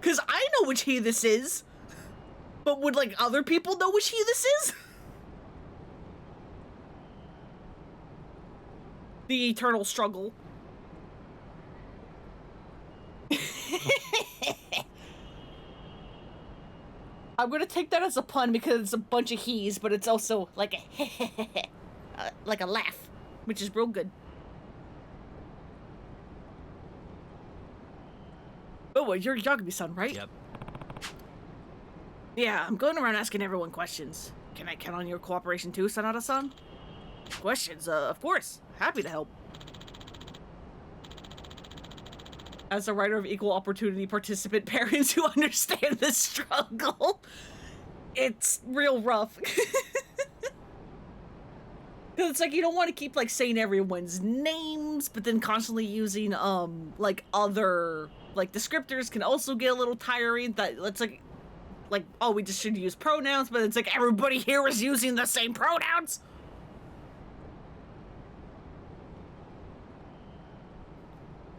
Because I know which he this is. But would, like, other people know which he this is? The eternal struggle. I'm gonna take that as a pun because it's a bunch of he's, but it's also like a like a laugh, which is real good. Oh, well, you're Yagami-san, right? Yep. Yeah, I'm going around asking everyone questions. Can I count on your cooperation too, Sanada-san? Questions, of course. Happy to help. As a writer of equal opportunity participant parents who understand the struggle, it's real rough. Because it's like you don't want to keep like saying everyone's names, but then constantly using like other like descriptors can also get a little tiring. That's like oh, we just should use pronouns, but it's like everybody here is using the same pronouns.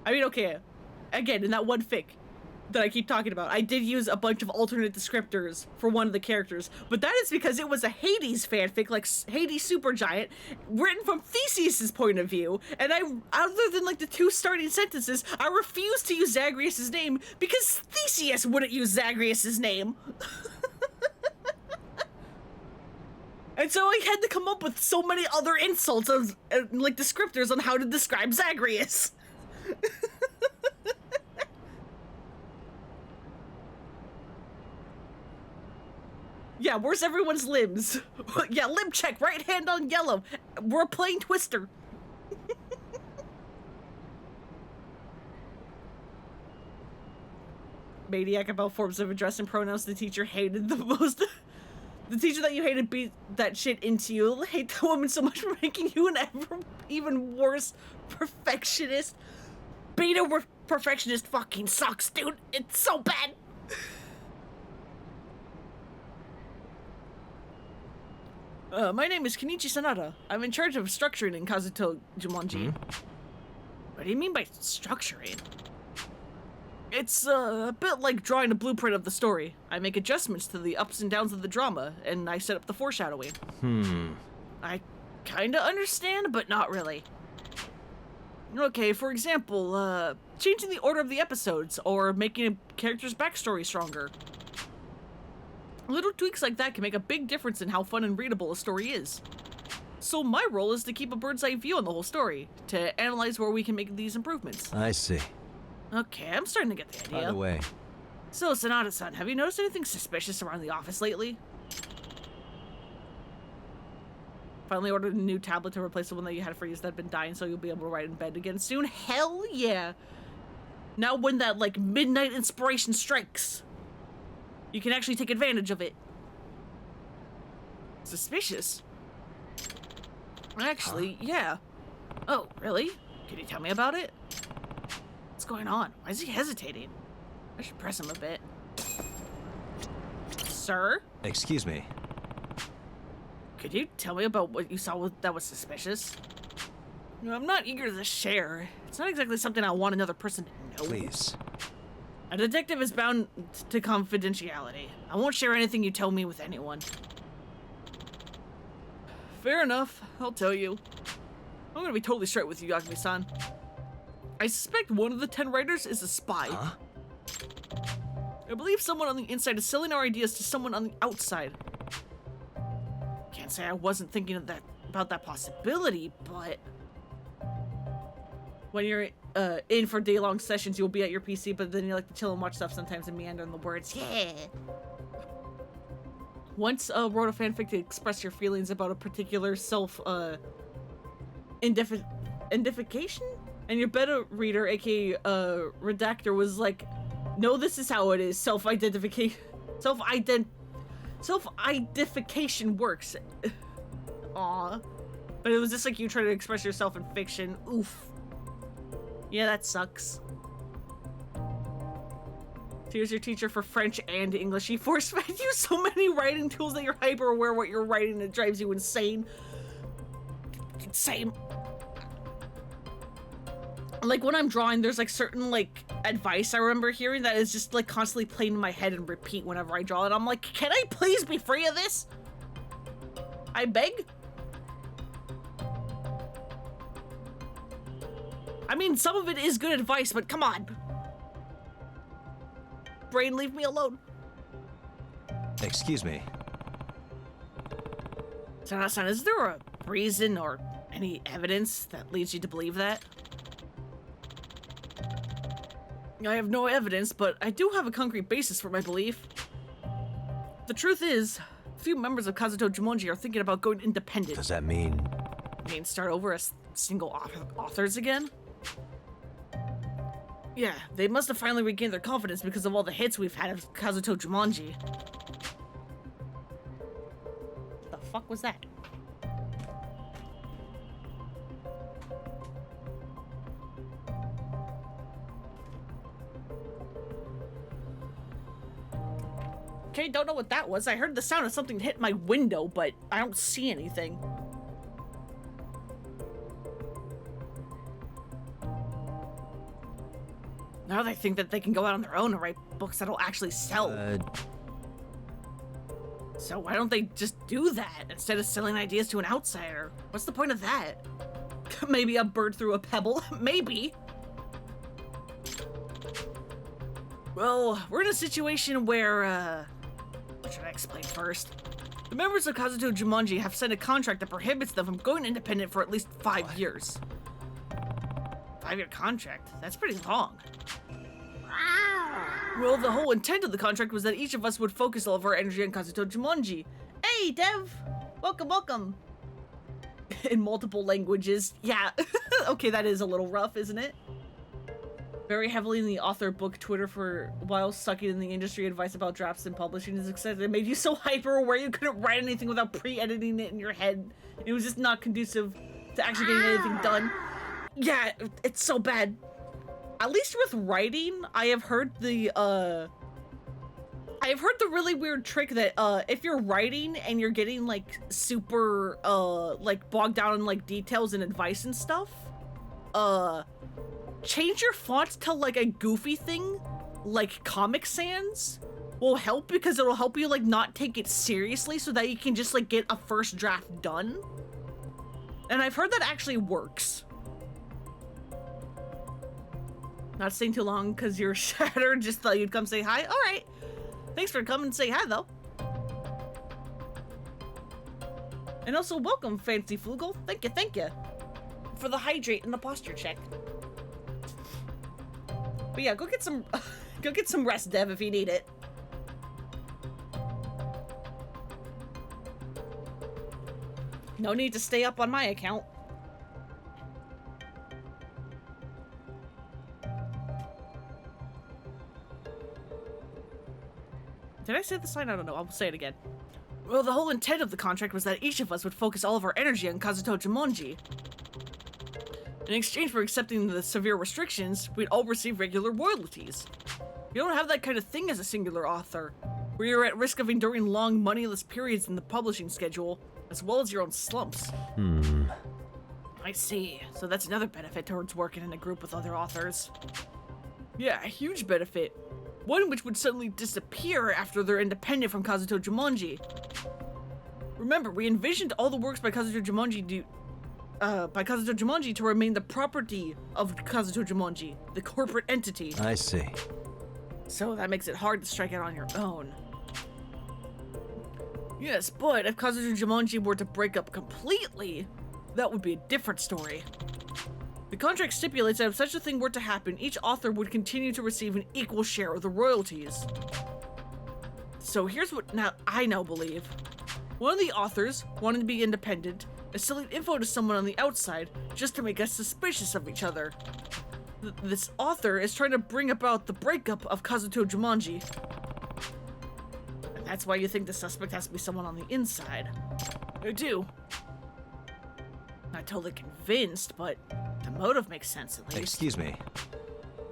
I mean, okay, again, in that one fic that I keep talking about, I did use a bunch of alternate descriptors for one of the characters, but that is because it was a Hades fanfic, like Hades Supergiant, written from Theseus's point of view, and other than like the two starting sentences, I refused to use Zagreus' name because Theseus wouldn't use Zagreus' name. And so I had to come up with so many other insults of, like, descriptors on how to describe Zagreus. Yeah, where's everyone's limbs? Yeah, limb check, right hand on yellow. We're playing Twister. Maniac about forms of address and pronouns the teacher hated the most. The teacher that you hated beat that shit into you. Hate that woman so much for making you an even worse perfectionist. Beta perfectionist fucking sucks, dude. It's so bad. My name is Kenichi Sanada. I'm in charge of structuring in Kazuto Jumonji. What do you mean by structuring? It's a bit like drawing a blueprint of the story. I make adjustments to the ups and downs of the drama, and I set up the foreshadowing. I kinda understand, but not really. Okay, for example, changing the order of the episodes, or making a character's backstory stronger. Little tweaks like that can make a big difference in how fun and readable a story is. So my role is to keep a bird's eye view on the whole story, to analyze where we can make these improvements. I see. Okay, I'm starting to get the idea. By the way... So, Sanada-san, have you noticed anything suspicious around the office lately? Finally ordered a new tablet to replace the one that you had for years that had been dying, so you'll be able to write in bed again soon? Hell yeah! Now when that, like, midnight inspiration strikes, you can actually take advantage of it. Suspicious? Actually, yeah. Oh, really? Can you tell me about it? What's going on? Why is he hesitating? I should press him a bit. Sir? Excuse me. Could you tell me about what you saw that was suspicious? No, I'm not eager to share. It's not exactly something I want another person to know. Please. A detective is bound to confidentiality. I won't share anything you tell me with anyone. Fair enough. I'll tell you. I'm gonna be totally straight with you, Yagami-san. I suspect one of the 10 writers is a spy. Huh? I believe someone on the inside is selling our ideas to someone on the outside. Can't say I wasn't thinking of about that possibility, but when you're in for day-long sessions, you'll be at your PC, but then you like to chill and watch stuff sometimes and meander in the words. Yeah. Once wrote a fanfic to express your feelings about a particular identification, and your beta reader, aka redactor, was like, "No, this is how it is. Self-identification works." Aw. But it was just like you trying to express yourself in fiction. Oof. Yeah, that sucks. Here's your teacher for French and English. He force-fed you so many writing tools that you're hyper aware what you're writing and it drives you insane. Insane. Like when I'm drawing, there's like certain like advice I remember hearing that is just like constantly playing in my head and repeat whenever I draw it. I'm like, can I please be free of this? I beg? I mean, some of it is good advice, but come on. Brain, leave me alone. Excuse me. Sana-san, is there a reason or any evidence that leads you to believe that? I have no evidence, but I do have a concrete basis for my belief. The truth is, a few members of Kazuto Jumonji are thinking about going independent. Does that mean... start over as single authors again? Yeah, they must have finally regained their confidence because of all the hits we've had of Kazuto Jumonji. What the fuck was that? Okay, don't know what that was. I heard the sound of something hit my window, but I don't see anything. Now they think that they can go out on their own and write books that'll actually sell. So why don't they just do that instead of selling ideas to an outsider? What's the point of that? Maybe a bird threw a pebble? Maybe. Well, we're in a situation where, what should I explain first? The members of Kazuto Jumonji have signed a contract that prohibits them from going independent for at least 5 years. 5-year contract? That's pretty long. Well, the whole intent of the contract was that each of us would focus all of our energy on Kazuto Jumonji. Hey, Dev! Welcome, welcome! In multiple languages. Yeah, okay, that is a little rough, isn't it? Very heavily in the author book Twitter for while sucking in the industry advice about drafts and publishing is accepted. It made you so hyper aware you couldn't write anything without pre-editing it in your head. It was just not conducive to actually getting anything done. Yeah, it's so bad. At least with writing, I have heard the really weird trick that if you're writing and you're getting like super like bogged down in like details and advice and stuff, change your font to like a goofy thing like Comic Sans will help, because it'll help you like not take it seriously so that you can just like get a first draft done. And I've heard that actually works. Not staying too long because you're shattered. Just thought you'd come say hi. All right. Thanks for coming and say hi, though. And also, welcome, Fancy Flugel. Thank you. For the hydrate and the posture check. But yeah, go get some rest, Dev, if you need it. No need to stay up on my account. Did I say the sign? I don't know. I'll say it again. Well, the whole intent of the contract was that each of us would focus all of our energy on Kazuto Jumonji. In exchange for accepting the severe restrictions, we'd all receive regular royalties. You don't have that kind of thing as a singular author, where you're at risk of enduring long, moneyless periods in the publishing schedule, as well as your own slumps. I see. So that's another benefit towards working in a group with other authors. Yeah, a huge benefit. One which would suddenly disappear after they're independent from Kazuto Jumonji. Remember, we envisioned all the works by Kazuto Jumonji to remain the property of Kazuto Jumonji, the corporate entity. I see. So that makes it hard to strike out on your own. Yes, but if Kazuto Jumonji were to break up completely, that would be a different story. The contract stipulates that if such a thing were to happen, each author would continue to receive an equal share of the royalties. So here's what I now believe. One of the authors, wanting to be independent, is selling info to someone on the outside just to make us suspicious of each other. This author is trying to bring about the breakup of Kazuto Jumanji. And that's why you think the suspect has to be someone on the inside. I do. Not totally convinced, but the motive makes sense at least. Excuse me.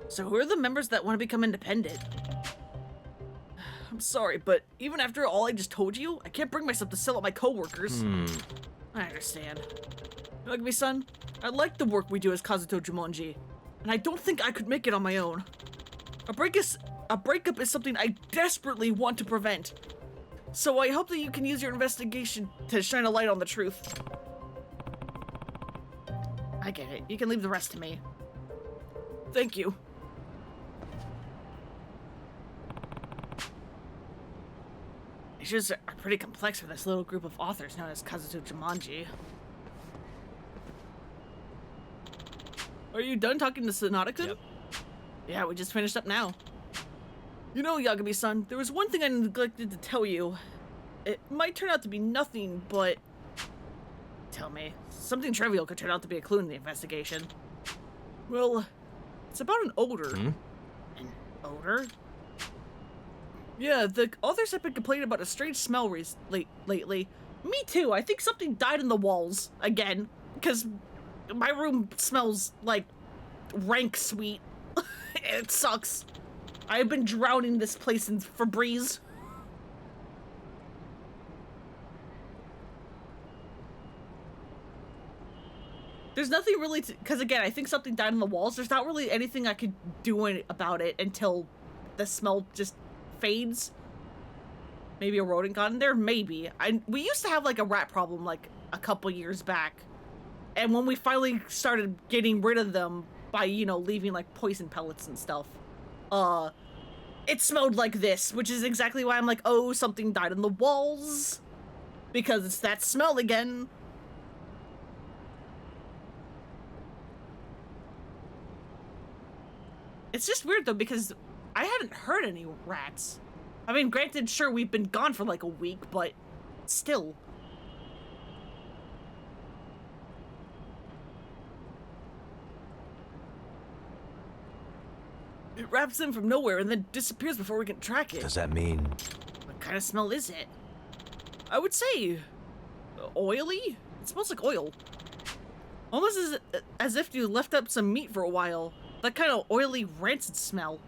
So who are the members that want to become independent? I'm sorry, but even after all I just told you, I can't bring myself to sell out my coworkers. I understand. Look at me, son. I like the work we do as Kazuto Jumanji, and I don't think I could make it on my own. A breakup is something I desperately want to prevent. So I hope that you can use your investigation to shine a light on the truth. I get it. You can leave the rest to me. Thank you. Issues are pretty complex for this little group of authors known as Kazuto Jumanji. Are you done talking to Sonata-kun? Yep. Yeah, we just finished up now. You know, Yagami-san, there was one thing I neglected to tell you. It might turn out to be nothing, but... Tell me. Something trivial could turn out to be a clue in the investigation. Well, it's about an odor. An odor? Yeah, the authors have been complaining about a strange smell lately. Me too. I think something died in the walls again, because my room smells like rank sweet. It sucks. I've been drowning this place in Febreze. There's nothing really to, because again, I think something died in the walls. There's not really anything I could do about it until the smell just fades. Maybe a rodent got in there? Maybe. We used to have like a rat problem like a couple years back. And when we finally started getting rid of them by, you know, leaving like poison pellets and stuff, it smelled like this, which is exactly why I'm like, oh, something died in the walls. Because it's that smell again. It's just weird though, because I hadn't heard any rats. I mean, granted, sure, we've been gone for like a week, but still. It wraps in from nowhere and then disappears before we can track it. Does that mean... What kind of smell is it? I would say... oily? It smells like oil. Almost as if you left up some meat for a while. That kind of oily, rancid smell.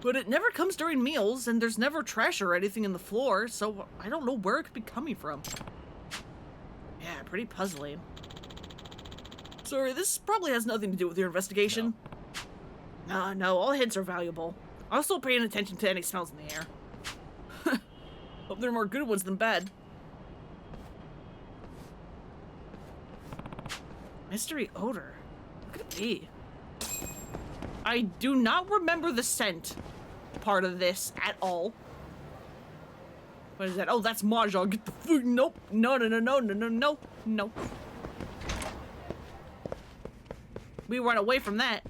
But it never comes during meals, and there's never trash or anything in the floor, so I don't know where it could be coming from. Yeah, pretty puzzling. Sorry, this probably has nothing to do with your investigation. No, all hints are valuable. I'm also paying attention to any smells in the air. Hope there are more good ones than bad. Mystery odor. What could it be? I do not remember the scent part of this at all. What is that? Oh, that's Mahjong. Get the food. Nope. No. We run away from that.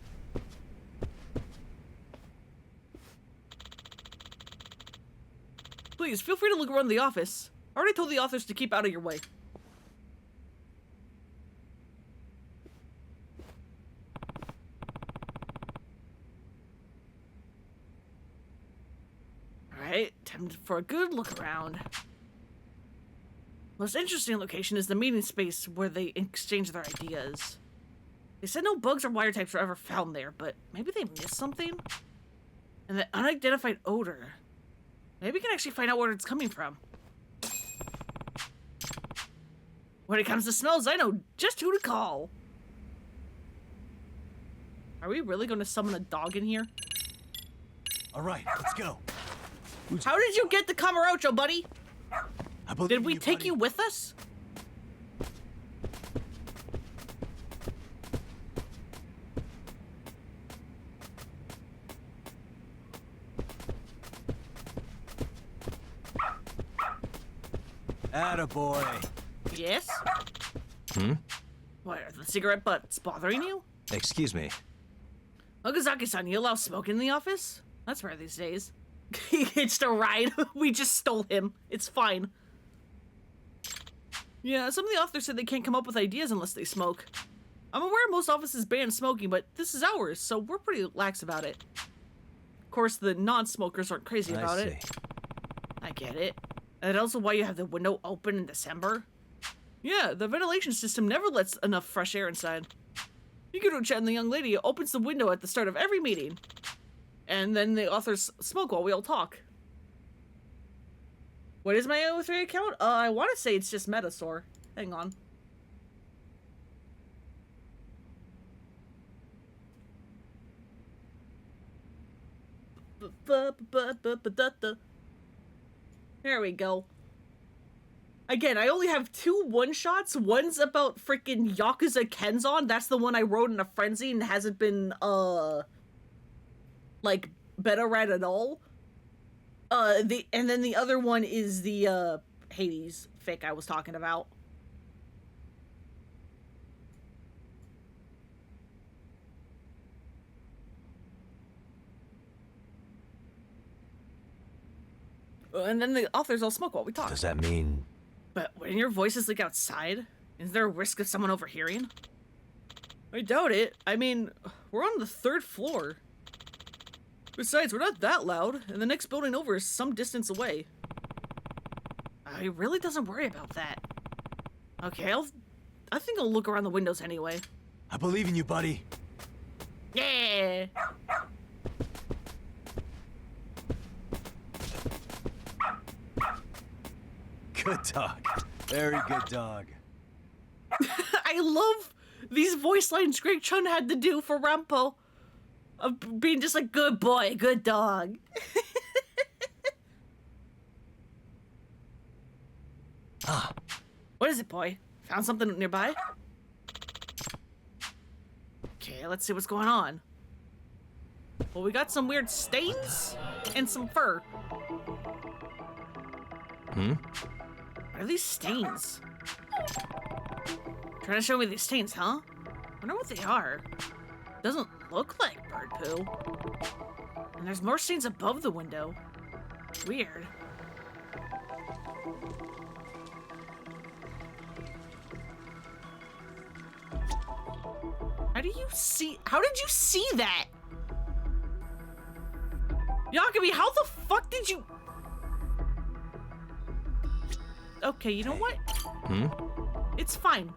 Please, feel free to look around the office. I already told the authors to keep out of your way. Alright, time for a good look around. Most interesting location is the meeting space where they exchange their ideas. They said no bugs or wire types were ever found there, but maybe they missed something? And the unidentified odor. Maybe we can actually find out where it's coming from. When it comes to smells, I know just who to call. Are we really going to summon a dog in here? All right, let's go. How did you get the Kamurocho, buddy? Did we take you with us? Attaboy. Yes? What, are the cigarette butts bothering you? Excuse me. Okazaki-san, you allow smoking in the office? That's rare these days. He hitched a ride. We just stole him. It's fine. Yeah, some of the authors said they can't come up with ideas unless they smoke. I'm aware most offices ban smoking, but this is ours, so we're pretty lax about it. Of course, the non-smokers aren't crazy about it. I get it. And also why you have the window open in December. Yeah, the ventilation system never lets enough fresh air inside. You go to a chat and the young lady opens the window at the start of every meeting. And then the authors smoke while we all talk. What is my AO3 account? I want to say it's just Metasaur. Hang on. There we go. Again, I only have 2 one-shots. One's about freaking Yakuza Kenzon. That's the one I wrote in a frenzy and hasn't been, like, beta read at all. And then the other one is the, Hades fic I was talking about. And then the authors all smoke while we talk. Does that mean... But when your voice is like outside, is there a risk of someone overhearing? I doubt it. I mean, we're on the 3rd floor. Besides, we're not that loud, and the next building over is some distance away. He really doesn't worry about that. Okay, I think I'll look around the windows anyway. I believe in you, buddy. Yeah! Good dog. Very good dog. I love these voice lines Greg Chun had to do for Rampo. Of being just like, good boy, good dog. What is it, boy? Found something nearby? Okay, let's see what's going on. Well, we got some weird stains and some fur. What are these stains? Trying to show me these stains, huh? Wonder what they are. Doesn't look like bird poo. And there's more stains above the window. Weird. How did you see that? Yakumi, how the fuck did you... Okay, you know what? It's fine.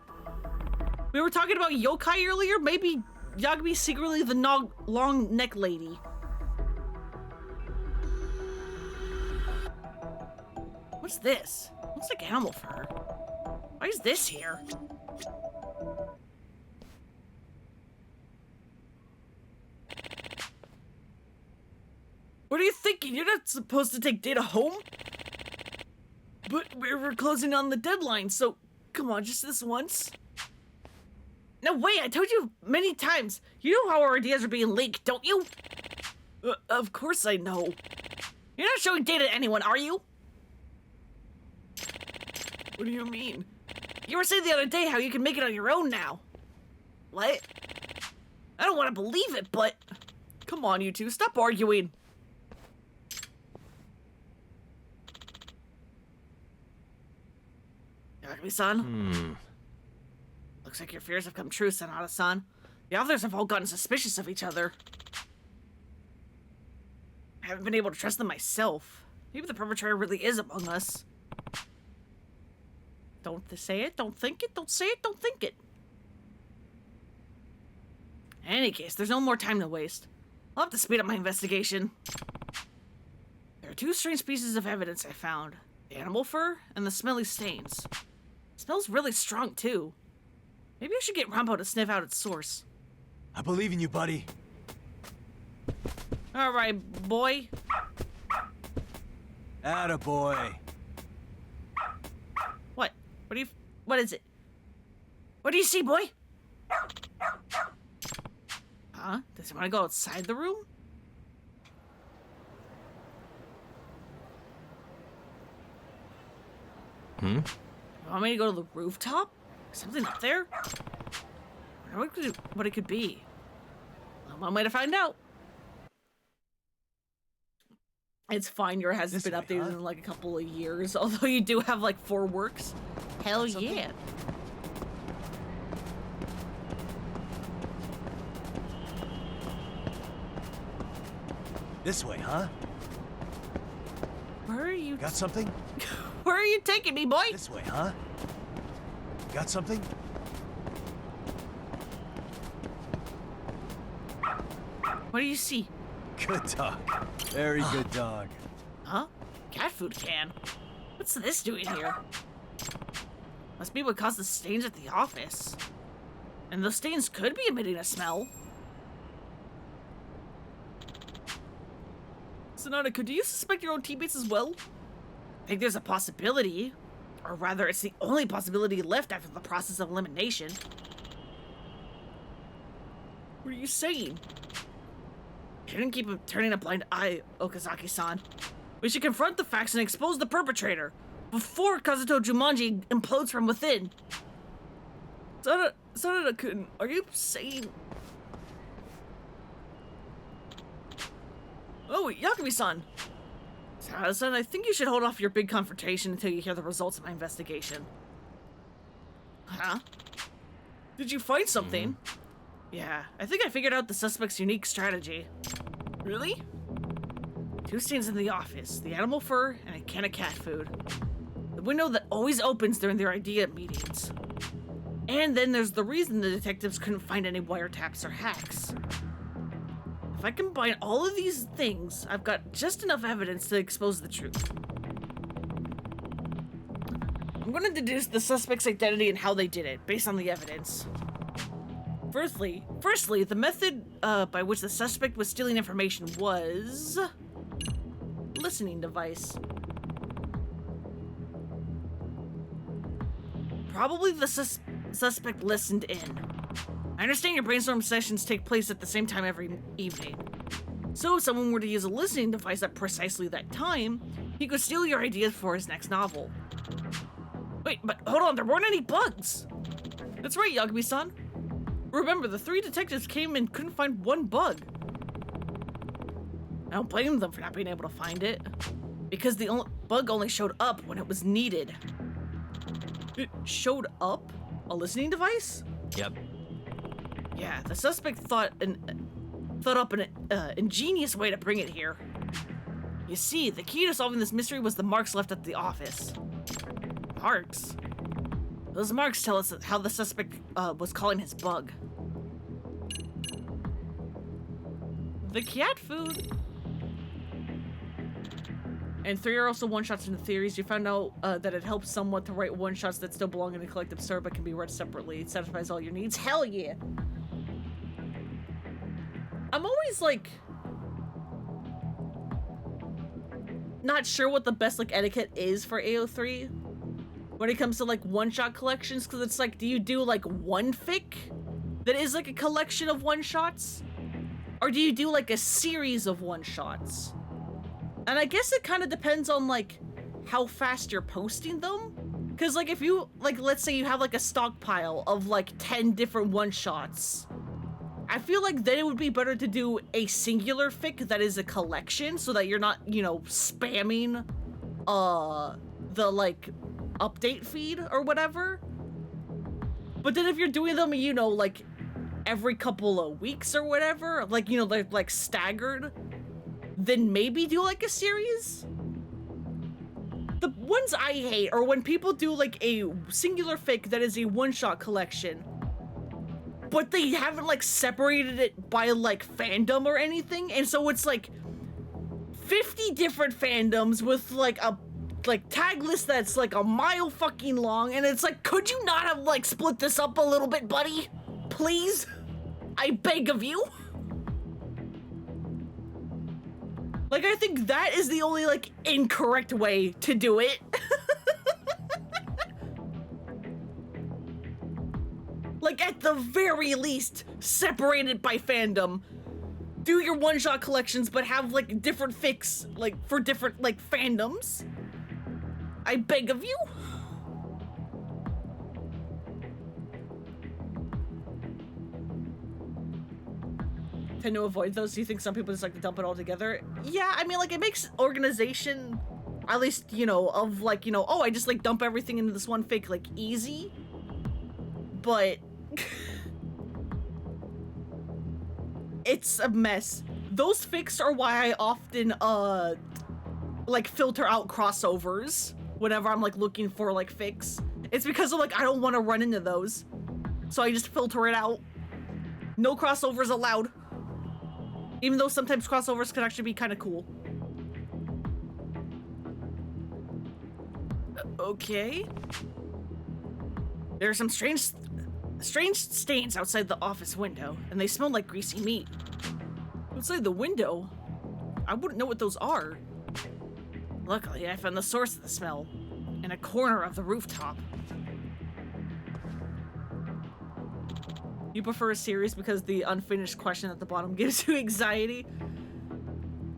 We were talking about yokai earlier. Maybe Yagumi's secretly the long neck lady. What's this? Looks like animal fur. Why is this here? What are you thinking? You're not supposed to take Data home? But we're closing on the deadline, so come on, just this once. No way, I told you many times. You know how our ideas are being leaked, don't you? Of course I know. You're not showing Data to anyone, are you? What do you mean? You were saying the other day how you can make it on your own now. What? I don't want to believe it, but... Come on, you two, stop arguing. Yakumi-san? Looks like your fears have come true, Sanada-san. The others have all gotten suspicious of each other. I haven't been able to trust them myself. Maybe the perpetrator really is among us. Don't say it, don't think it, don't say it, don't think it. In any case, there's no more time to waste. I'll have to speed up my investigation. There are 2 strange pieces of evidence I found. The animal fur and the smelly stains. It smells really strong, too. Maybe I should get Rambo to sniff out its source. I believe in you, buddy. Alright, boy. Attaboy. What? What is it? What do you see, boy? Huh? Does he want to go outside the room? You want me to go to the rooftop? Something up there? what it could be. One way to find out. It's fine, your hasn't been updated in like a couple of years, although you do have like 4 works. Hell yeah. This way, huh? Where are you? Got something? Where are you taking me, boy? This way, huh? Got something? What do you see? Good dog. Very good dog. Huh? Cat food can? What's this doing here? Must be what caused the stains at the office. And those stains could be emitting a smell. Sonatica, do you suspect your own teammates as well? I think there's a possibility. Or rather, it's the only possibility left after the process of elimination. What are you saying? Shouldn't keep turning a blind eye, Okazaki-san. We should confront the facts and expose the perpetrator before Kazuto Jumanji implodes from within. Sanada-kun, are you saying... Oh, Yakumi-san. Sanada-san, I think you should hold off your big confrontation until you hear the results of my investigation. Huh? Did you find something? Yeah, I think I figured out the suspect's unique strategy. Really? 2 stains in the office, the animal fur, and a can of cat food. The window that always opens during their idea meetings. And then there's the reason the detectives couldn't find any wiretaps or hacks. If I combine all of these things, I've got just enough evidence to expose the truth. I'm going to deduce the suspect's identity and how they did it, based on the evidence. Firstly, the method by which the suspect was stealing information was... listening device. Probably the suspect listened in. I understand your brainstorm sessions take place at the same time every evening. So if someone were to use a listening device at precisely that time, he could steal your ideas for his next novel. Wait, but hold on, there weren't any bugs! That's right, Yagami-san. Remember, the 3 detectives came and couldn't find one bug. I don't blame them for not being able to find it, because the bug only showed up when it was needed. It showed up? A listening device? Yep. Yeah, the suspect thought up an ingenious way to bring it here. You see, the key to solving this mystery was the marks left at the office. Marks? Those marks tell us how the suspect was calling his bug. The cat food. And 3 are also one-shots in the theories. You found out that it helps somewhat to write one-shots that still belong in a collective store but can be read separately. It satisfies all your needs. Hell yeah! I'm always, like... not sure what the best, like, etiquette is for AO3 when it comes to, like, one-shot collections, because it's like, do you do, like, one fic that is, like, a collection of one-shots? Or do you do, like, a series of one-shots? And I guess it kind of depends on, like, how fast you're posting them. Because, like, if you, like, let's say you have, like, a stockpile of, like, 10 different one-shots, I feel like then it would be better to do a singular fic that is a collection so that you're not, you know, spamming, the, like, update feed or whatever. But then if you're doing them, you know, like, every couple of weeks or whatever, like, you know, they're, like, staggered, then maybe do, like, a series? The ones I hate are when people do, like, a singular fic that is a one-shot collection, but they haven't, like, separated it by, like, fandom or anything, and so it's, like, 50 different fandoms with, like, a, like, tag list that's, like, a mile fucking long, and it's like, could you not have, like, split this up a little bit, buddy? Please? I beg of you? Like, I think that is the only, like, incorrect way to do it. Like, at the very least, separate it by fandom. Do your one-shot collections, but have, like, different fics, like, for different, like, fandoms. I beg of you. tend to avoid those. Do you think some people just like to dump it all together? Yeah, I mean, like, it makes organization, at least, you know, of like, you know, oh, I just like dump everything into this one fake, like, easy. But it's a mess. Those fics are why I often, like, filter out crossovers whenever I'm, like, looking for, like, fics. It's because of, like, I don't want to run into those. So I just filter it out. No crossovers allowed. Even though sometimes crossovers can actually be kind of cool. Okay. There are some strange stains outside the office window, and they smell like greasy meat. Outside the window? I wouldn't know what those are. Luckily, I found the source of the smell in a corner of the rooftop. You prefer a series because the unfinished question at the bottom gives you anxiety?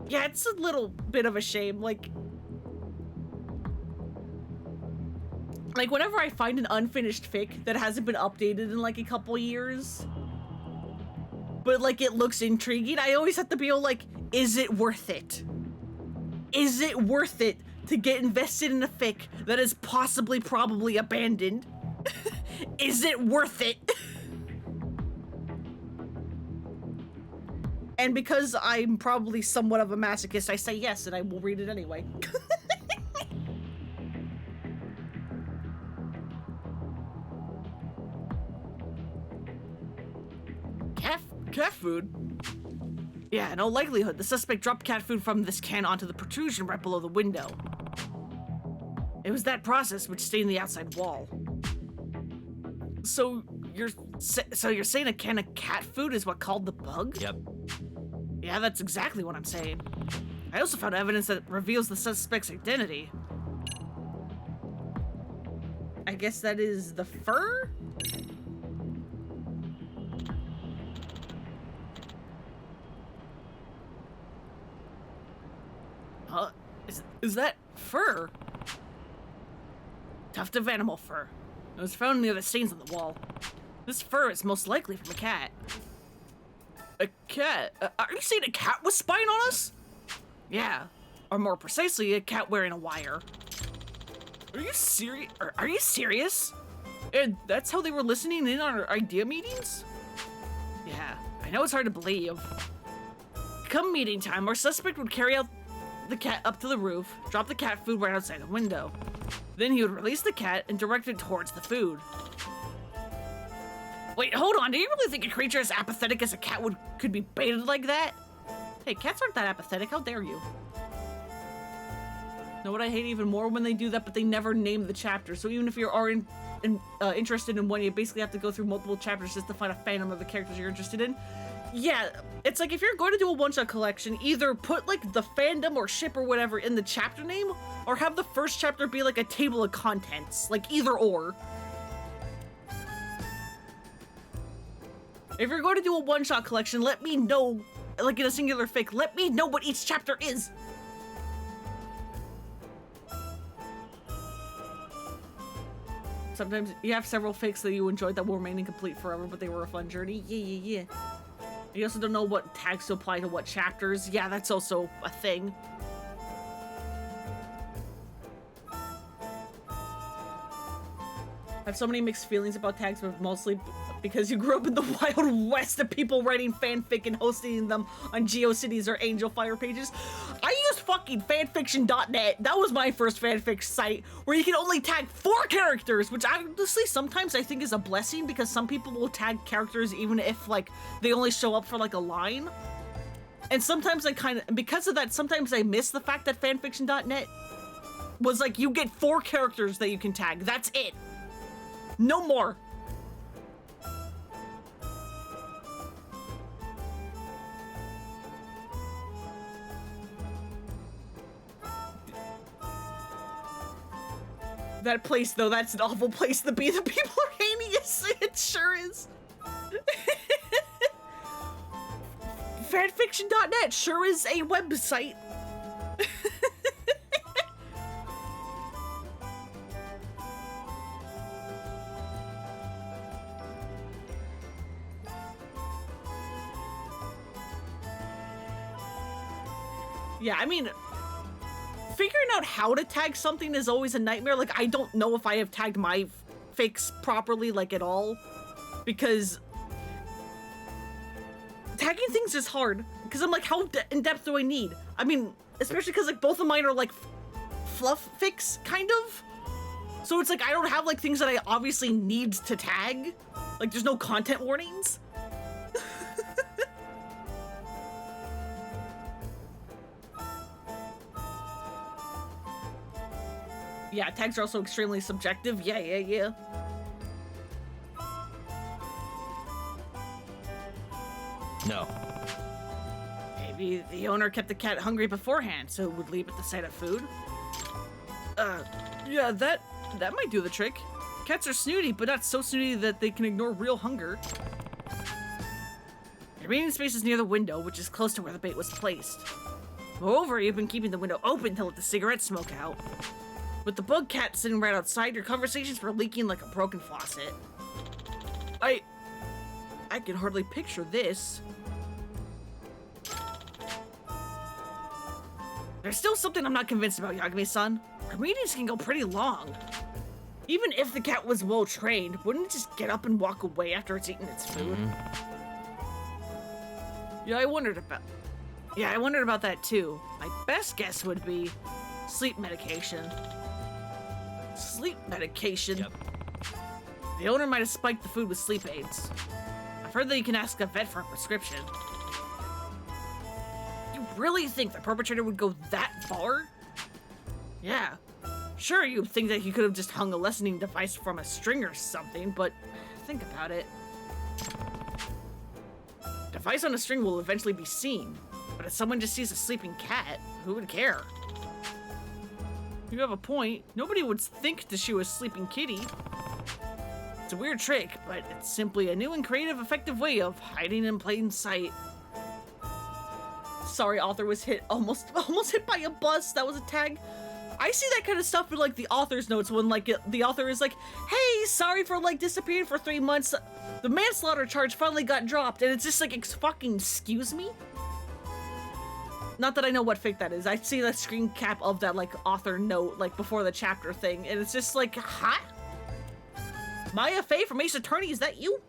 Yeah, it's a little bit of a shame. Like whenever I find an unfinished fic that hasn't been updated in like a couple years, but like it looks intriguing, I always have to be like, is it worth it? Is it worth it to get invested in a fic that is possibly probably abandoned? Is it worth it? And because I'm probably somewhat of a masochist, I say yes, and I will read it anyway. Cat food? Yeah, no likelihood. The suspect dropped cat food from this can onto the protrusion right below the window. It was that process which stained the outside wall. So you're saying a can of cat food is what called the bug? Yep. Yeah, that's exactly what I'm saying. I also found evidence that reveals the suspect's identity. I guess that is the fur? Huh? Is that fur? Tuft of animal fur. It was found near the stains on the wall. This fur is most likely from a cat. A cat? Are you saying a cat was spying on us? Yeah. Or more precisely, a cat wearing a wire. Are you serious? Are you serious? And that's how they were listening in on our idea meetings? Yeah, I know it's hard to believe. Come meeting time, our suspect would carry out the cat up to the roof, drop the cat food right outside the window. Then he would release the cat and direct it towards the food. Wait, hold on, do you really think a creature as apathetic as a cat could be baited like that? Hey, cats aren't that apathetic, how dare you? Know what I hate even more? When they do that, but they never name the chapter. So even if you are interested in one, you basically have to go through multiple chapters just to find a fandom of the characters you're interested in. Yeah, it's like if you're going to do a one-shot collection, either put like the fandom or ship or whatever in the chapter name, or have the first chapter be like a table of contents, like either or. If you're going to do a one-shot collection, let me know, like in a singular fic, let me know what each chapter is. Sometimes you have several fics that you enjoyed that will remain incomplete forever, but they were a fun journey. Yeah. You also don't know what tags to apply to what chapters. Yeah, that's also a thing. I have so many mixed feelings about tags, but mostly because you grew up in the Wild West of people writing fanfic and hosting them on GeoCities or Angel Fire pages. I used fucking fanfiction.net. That was my first fanfic site where you can only tag 4 characters, which honestly sometimes I think is a blessing because some people will tag characters even if like they only show up for like a line. And sometimes because of that, sometimes I miss the fact that fanfiction.net was like you get 4 characters that you can tag. That's it. No more. That place, though, that's an awful place to be. The people are hating us. It sure is. Fanfiction.net sure is a website. Yeah, I mean, figuring out how to tag something is always a nightmare. Like, I don't know if I have tagged my fakes properly, like, at all. Because tagging things is hard. Because I'm like, how in-depth do I need? I mean, especially because, like, both of mine are, like, fluff fix, kind of. So it's like, I don't have, like, things that I obviously need to tag. Like, there's no content warnings. Yeah, tags are also extremely subjective. Yeah. No. Maybe the owner kept the cat hungry beforehand, so it would leave at the sight of food. Yeah, that might do the trick. Cats are snooty, but not so snooty that they can ignore real hunger. The remaining space is near the window, which is close to where the bait was placed. Moreover, you've been keeping the window open to let the cigarette smoke out. With the bug cat sitting right outside, your conversations were leaking like a broken faucet. I can hardly picture this. There's still something I'm not convinced about, Yagami-san. Our meetings can go pretty long. Even if the cat was well trained, wouldn't it just get up and walk away after it's eaten its food? Yeah, I wondered about that too. My best guess would be sleep medication. Sleep medication? Yep. The owner might have spiked the food with sleep aids. I've heard that you can ask a vet for a prescription. You really think the perpetrator would go that far? Yeah. Sure, you'd think that he could have just hung a lessening device from a string or something, but think about it. Device on a string will eventually be seen, but if someone just sees a sleeping cat, who would care? You have a point. Nobody would think to shoot a sleeping kitty. It's a weird trick, but it's simply a new and creative, effective way of hiding in plain sight. Sorry, author was almost hit by a bus. That was a tag. I see that kind of stuff in like the author's notes when like the author is like, hey, sorry for like disappearing for 3 months. The manslaughter charge finally got dropped, and it's just like, fucking excuse me? Not that I know what fake that is. I see the screen cap of that like author note like before the chapter thing, and it's just like, huh? Maya Fey from Ace Attorney, is that you?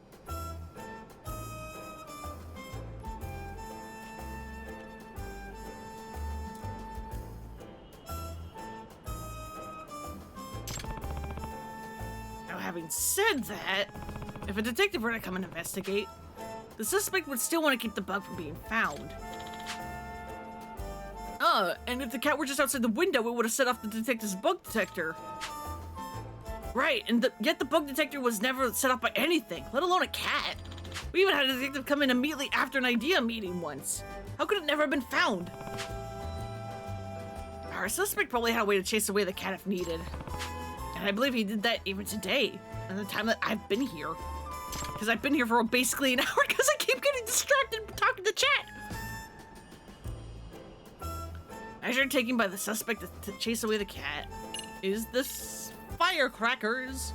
Now, having said that, if a detective were to come and investigate, the suspect would still want to keep the bug from being found. And if the cat were just outside the window, it would have set off the detective's bug detector. Right, and yet the bug detector was never set off by anything, let alone a cat. We even had a detective come in immediately after an idea meeting once. How could it never have been found? Our suspect probably had a way to chase away the cat if needed. And I believe he did that even today, in the time that I've been here. Because I've been here for basically an hour because I keep getting distracted talking to chat. Measure taken by the suspect to chase away the cat is the firecrackers.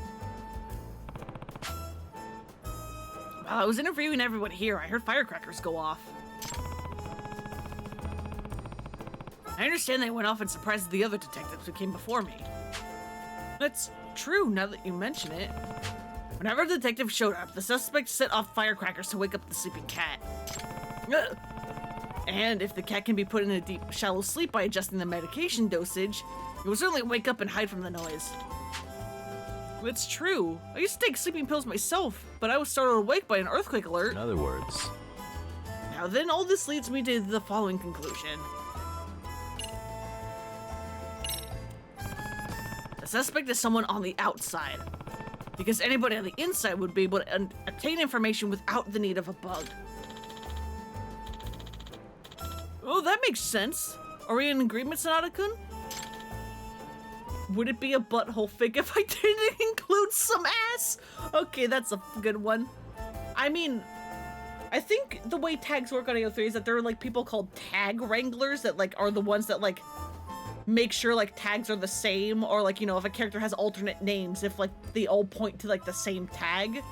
While I was interviewing everyone here, I heard firecrackers go off. I understand they went off and surprised the other detectives who came before me. That's true now that you mention it. Whenever the detective showed up, the suspect set off firecrackers to wake up the sleeping cat. And if the cat can be put in a deep, shallow sleep by adjusting the medication dosage, it will certainly wake up and hide from the noise. It's true. I used to take sleeping pills myself, but I was startled awake by an earthquake alert. In other words... Now then, all this leads me to the following conclusion. The suspect is someone on the outside, because anybody on the inside would be able to obtain information without the need of a bug. Oh, that makes sense. Are we in agreement, Sanada-kun? Would it be a butthole fig if I didn't include some ass? Okay, that's a good one. I mean, I think the way tags work on AO3 is that there are like people called tag wranglers that like are the ones that like make sure like tags are the same, or like, you know, if a character has alternate names, if like they all point to like the same tag.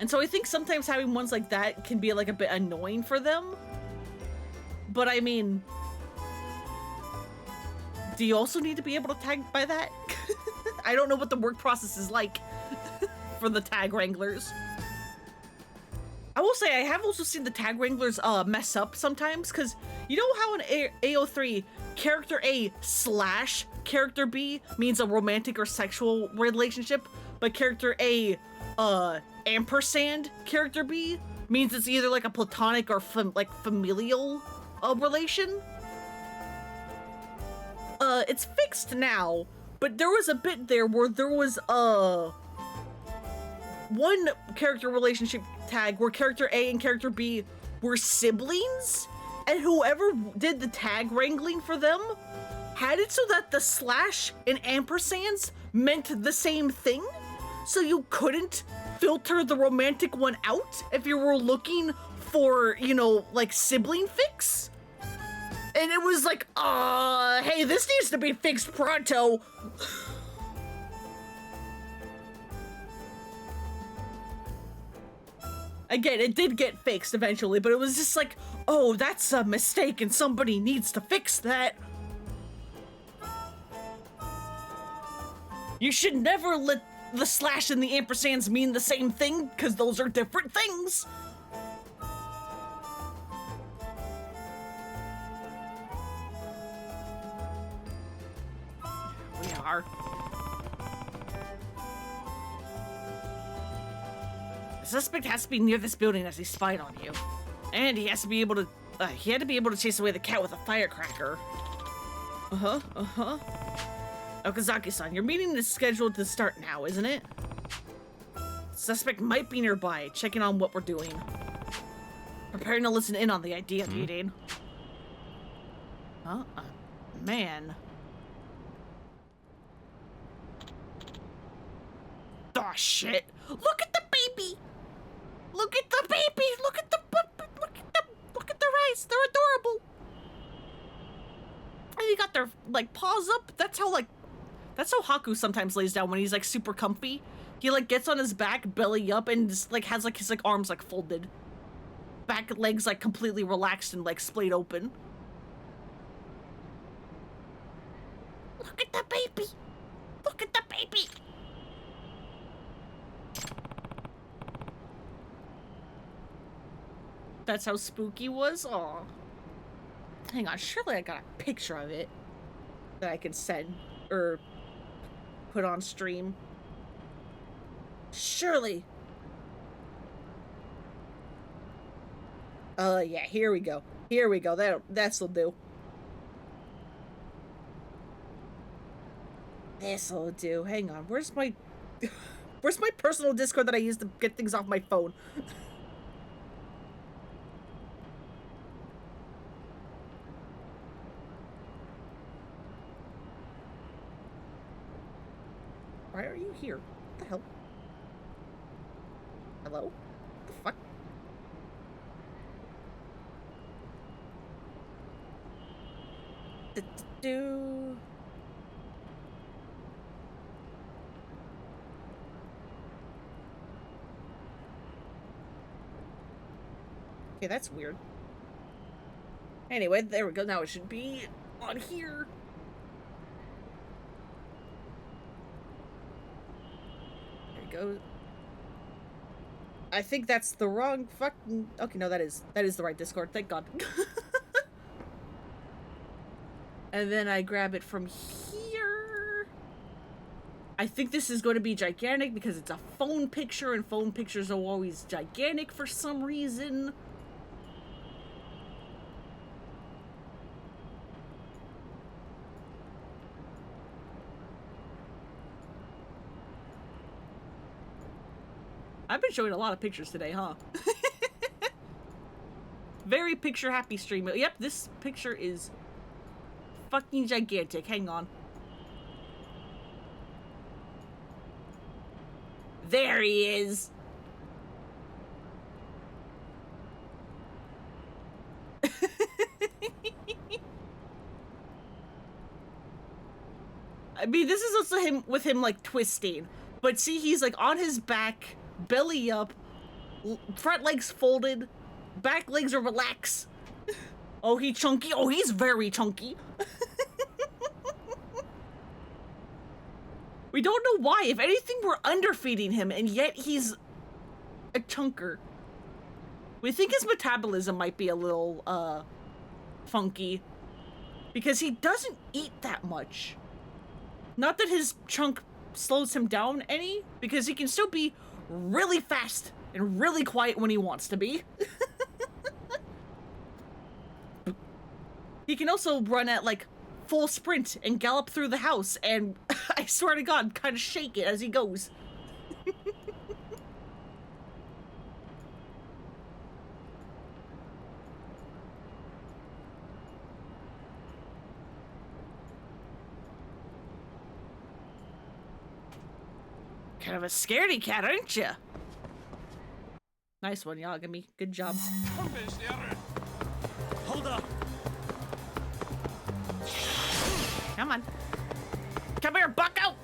And so I think sometimes having ones like that can be like a bit annoying for them. But I mean, Do you also need to be able to tag by that? I don't know what the work process is like for the tag wranglers. I will say I have also seen the tag wranglers mess up sometimes, because you know how in AO3 character A / character B means a romantic or sexual relationship, but character A ampersand character B means it's either like a platonic or familial relation. It's fixed now, but there was a bit there where there was one character relationship tag where character A and character B were siblings, and whoever did the tag wrangling for them had it so that the / and ampersands meant the same thing, so you couldn't filter the romantic one out if you were looking for, you know, like sibling fix. And it was like, hey, this needs to be fixed pronto. Again, it did get fixed eventually, but it was just like, oh, that's a mistake and somebody needs to fix that. You should never let the / and the ampersands mean the same thing, because those are different things. We are. The suspect has to be near this building as he spied on you. And he has to be able to, he had to be able to chase away the cat with a firecracker. Okazaki-san, your meeting is scheduled to start now, isn't it? Suspect might be nearby, checking on what we're doing. Preparing to listen in on the idea meeting. Man. Oh shit! Look at the baby! Look at the baby! Look at the their eyes! They're adorable! And they got their like paws up. That's how Haku sometimes lays down when he's like super comfy. He like gets on his back, belly up, and just like has like his like arms like folded. Back legs like completely relaxed and like splayed open. Look at the baby! Look at the baby! That's how spooky was? Aw. Hang on, surely I got a picture of it that I can send or put on stream. Surely. Yeah, here we go. Here we go. This'll do. This'll do. Hang on. Where's my personal Discord that I use to get things off my phone? Why are you here? What the hell? Hello? What the fuck? Okay, that's weird. Anyway, there we go. Now it should be on here. Go. I think that's the wrong fucking... Okay, no, that is the right Discord. Thank God. And then I grab it from here. I think this is going to be gigantic because it's a phone picture, and phone pictures are always gigantic for some reason. I've been showing a lot of pictures today, huh? Very picture happy stream. Yep, this picture is fucking gigantic. Hang on. There he is. I mean, this is also him with him like twisting. But see, he's like on his back, belly up, front legs folded, back legs are relaxed. Oh, he chunky. Oh, he's very chunky. We don't know why. If anything, we're underfeeding him, and yet he's a chunker. We think his metabolism might be a little, funky. Because he doesn't eat that much. Not that his chunk slows him down any, because he can still be really fast and really quiet when he wants to be. He can also run at, like, full sprint and gallop through the house, and I swear to God, kind of shake it as he goes. Kind of a scaredy cat, aren't you? Nice one, Yagami. Good job. Hold up. Come on. Come here, bucko!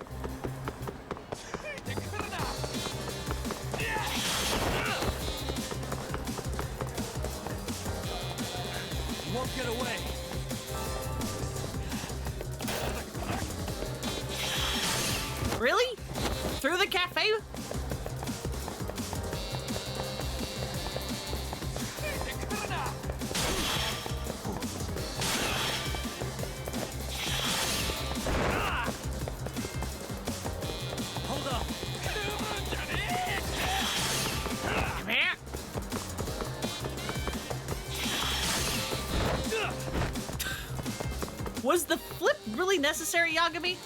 Won't get away. Really? Through the cafe? Hold up. Come here. Was the flip really necessary, Yagami?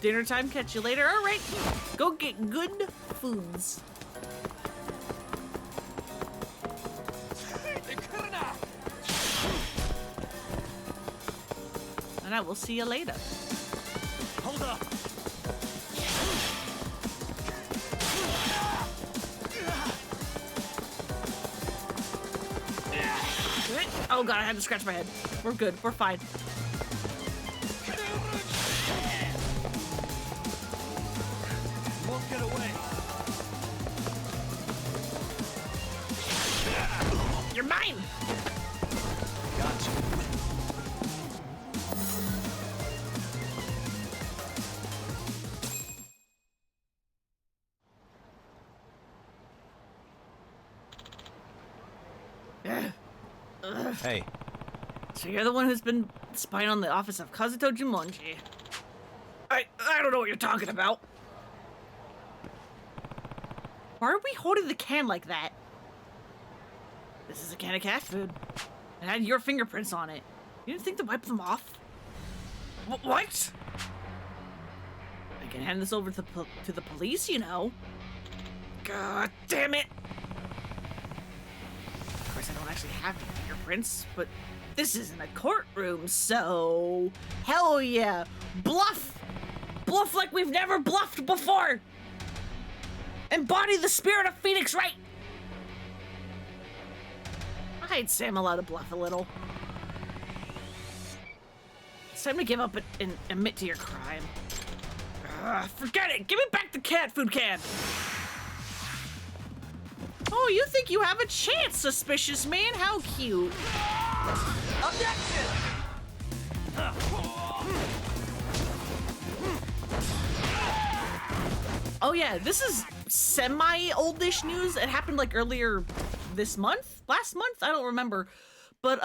Dinner time, catch you later. All right, go get good foods. And I will see you later. Hold up. Oh God, I had to scratch my head. We're good, we're fine. Won't get away. You're mine! Gotcha. Hey. So you're the one who's been spying on the office of Kazuto Jumonji. I don't know what you're talking about. Why are we holding the can like that? This is a can of cat food. It had your fingerprints on it. You didn't think to wipe them off? What? I can hand this over to the police, you know. God damn it! Of course, I don't actually have your fingerprints, but this isn't a courtroom, so... Hell yeah! Bluff! Bluff like we've never bluffed before! Embody the spirit of Phoenix Wright! I'd say I'm allowed to bluff a little. It's time to give up and admit to your crime. Forget it! Give me back the cat food can! Oh, you think you have a chance, suspicious man? How cute. Objection! Oh yeah, this is semi-oldish news. It happened like earlier this month? Last month? I don't remember. But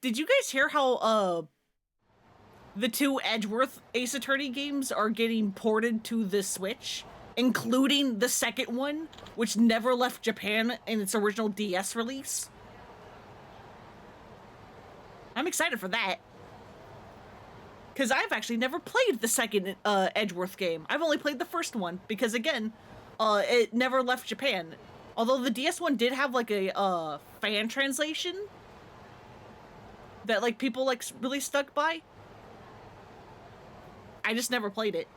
did you guys hear how the two Edgeworth Ace Attorney games are getting ported to the Switch? Including the second one, which never left Japan in its original DS release. I'm excited for that. Because I've actually never played the second Edgeworth game. I've only played the first one, because again, it never left Japan. Although the DS one did have like a fan translation that like people like really stuck by. I just never played it.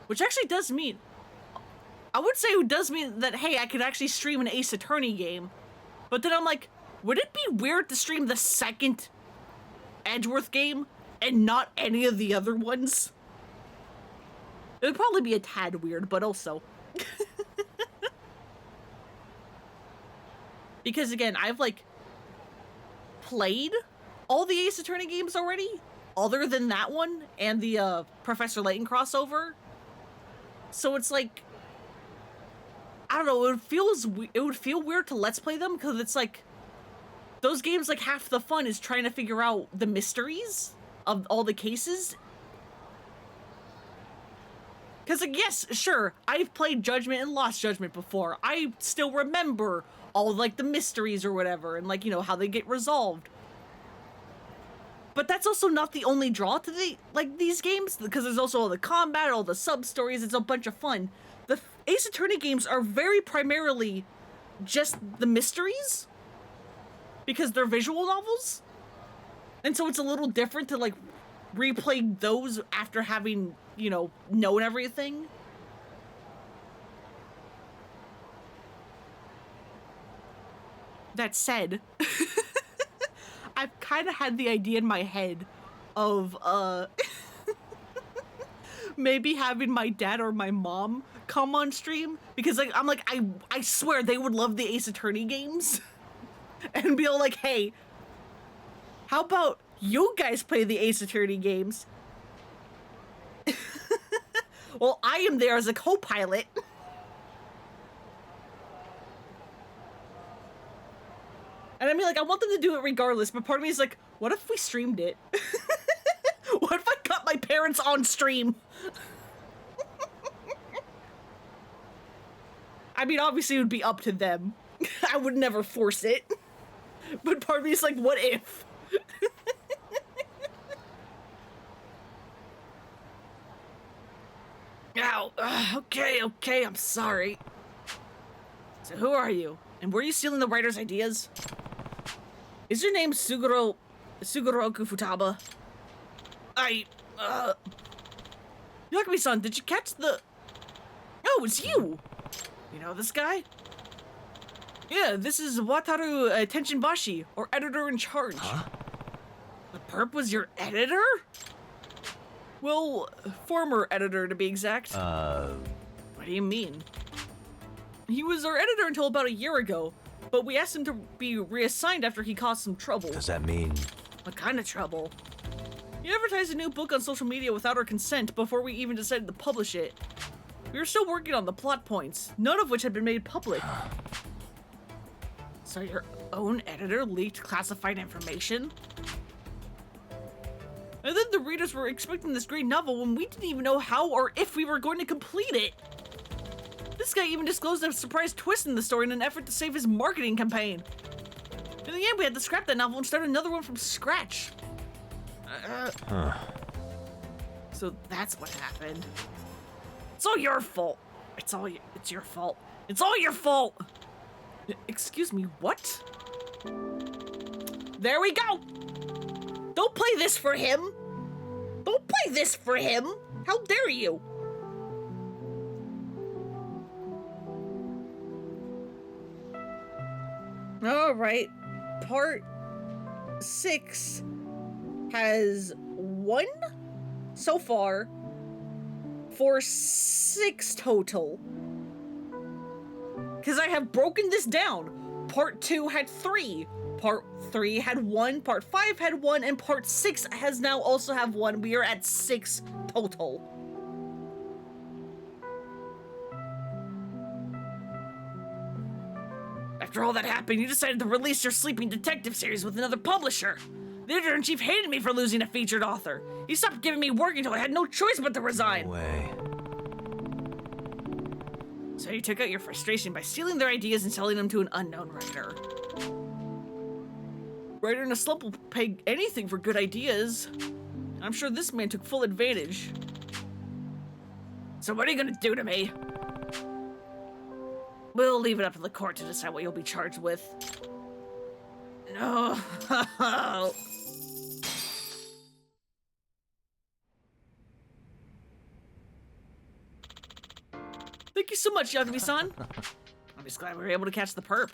Which actually does mean, I would say it does mean that, hey, I could actually stream an Ace Attorney game. But then I'm like, would it be weird to stream the second Edgeworth game and not any of the other ones? It would probably be a tad weird, but also. Because again, I've like played all the Ace Attorney games already. other than that one and the Professor Layton crossover. So it's like, I don't know, it would feel weird to Let's Play them, because it's like, those games, like, half the fun is trying to figure out the mysteries of all the cases. Because, like, yes, sure, I've played Judgment and Lost Judgment before. I still remember all, like, the mysteries or whatever, and, like, you know, how they get resolved. But that's also not the only draw to these games, because there's also all the combat, all the sub-stories, it's a bunch of fun. The Ace Attorney games are very primarily just the mysteries, because they're visual novels. And so it's a little different to, like, replay those after having, you know, known everything. That said, I've kind of had the idea in my head of, maybe having my dad or my mom come on stream, because, like, I swear they would love the Ace Attorney games. And be all like, hey, how about you guys play the Ace Attorney games? Well, I am there as a co-pilot. And I mean, like, I want them to do it regardless, but part of me is like, what if we streamed it? What if I got my parents on stream? I mean, obviously it would be up to them. I would never force it. But part of me is like, what if? Ow. Okay, I'm sorry. So who are you? And were you stealing the writer's ideas? Is your name Sugoroku Futaba? Yakumi-san, did you catch the... Oh, it's you! You know this guy? Yeah, this is Wataru Tenshinbashi, or editor in charge. Huh? The perp was your editor? Well, former editor to be exact. What do you mean? He was our editor until about a year ago, but we asked him to be reassigned after he caused some trouble. Does that mean... What kind of trouble? He advertised a new book on social media without our consent before we even decided to publish it. We were still working on the plot points, none of which had been made public. So your own editor leaked classified information? And then the readers were expecting this great novel when we didn't even know how or if we were going to complete it. This guy even disclosed a surprise twist in the story in an effort to save his marketing campaign. In the end, we had to scrap that novel and start another one from scratch. So that's what happened. It's all your fault. It's your fault. It's all your fault! Excuse me, what? There we go! Don't play this for him! Don't play this for him! How dare you! Alright, part 6 has 1 so far for 6 total. Because I have broken this down. Part 2 had 3. Part 3 had 1. Part 5 had 1. And part 6 has now also have 1. We are at 6 total. After all that happened, you decided to release your Sleeping Detective series with another publisher. The editor-in-chief hated me for losing a featured author. He stopped giving me work until I had no choice but to resign. No way. So you took out your frustration by stealing their ideas and selling them to an unknown writer. Writer in a slump will pay anything for good ideas. I'm sure this man took full advantage. So what are you gonna do to me? We'll leave it up to the court to decide what you'll be charged with. No. Thank you so much, Yakumi-san. I'm just glad we were able to catch the perp.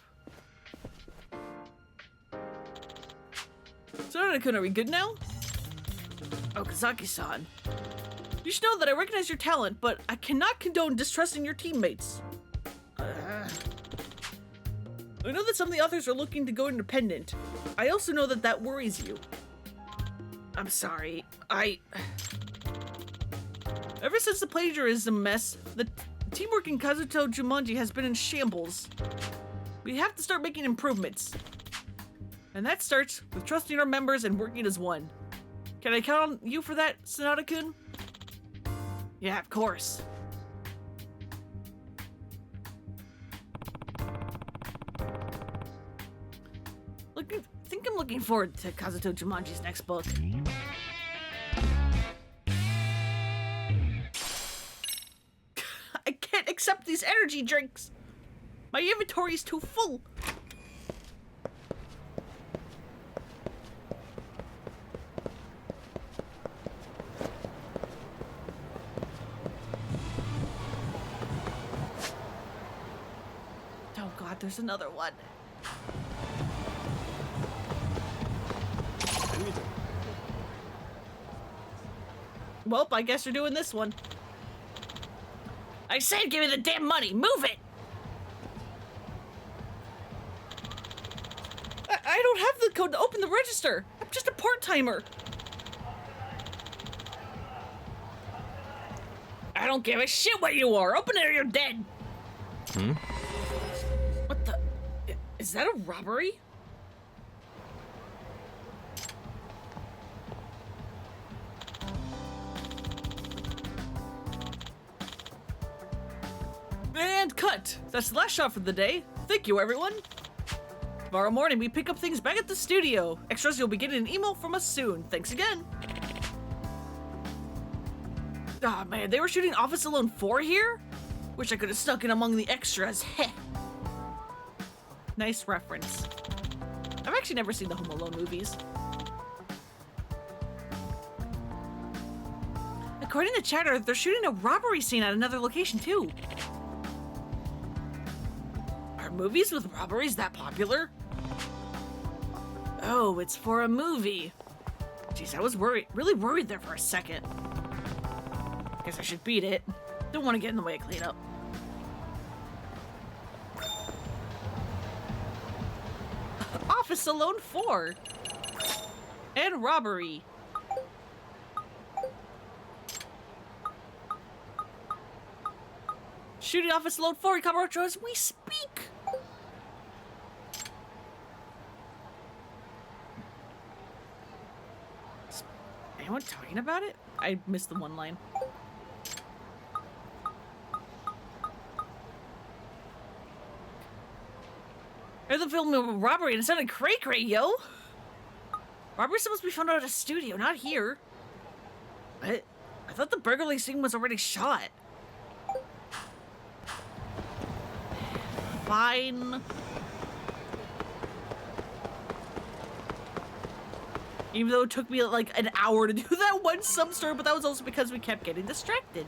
So, Nanakun, are we good now? Okazaki-san. You should know that I recognize your talent, but I cannot condone distrusting your teammates. I know that some of the authors are looking to go independent. I also know that that worries you. I'm sorry. Ever since the plagiarism mess, the teamwork in Kazuto Jumanji has been in shambles. We have to start making improvements. And that starts with trusting our members and working as one. Can I count on you for that, Sonata-kun? Yeah, of course. I think I'm looking forward to Kazuto Jumanji's next book. I can't accept these energy drinks. My inventory is too full. Oh God, there's another one. Well, I guess you're doing this one. I said give me the damn money! Move it! I don't have the code to open the register! I'm just a part-timer! I don't give a shit what you are! Open it or you're dead! What the... Is that a robbery? And cut! That's the last shot for the day. Thank you, everyone. Tomorrow morning, we pick up things back at the studio. Extras, you'll be getting an email from us soon. Thanks again. Ah, man, they were shooting Office Alone 4 here? Wish I could have snuck in among the extras. Heh. Nice reference. I've actually never seen the Home Alone movies. According to chatter, they're shooting a robbery scene at another location, too. Are movies with robberies that popular? Oh, it's for a movie. Jeez, I was really worried there for a second. Guess I should beat it. Don't want to get in the way of cleanup. Office Alone 4. And robbery. Shooting Office Alone 4 in Kamurocho as we speak. Is anyone talking about it? I missed the one line. There's a film of a robbery and it sounded cray-cray, yo! Robbery's supposed to be found out at a studio, not here. What? I thought the burglary scene was already shot. Fine. Even though it took me like an hour to do that one sub-story, but that was also because we kept getting distracted.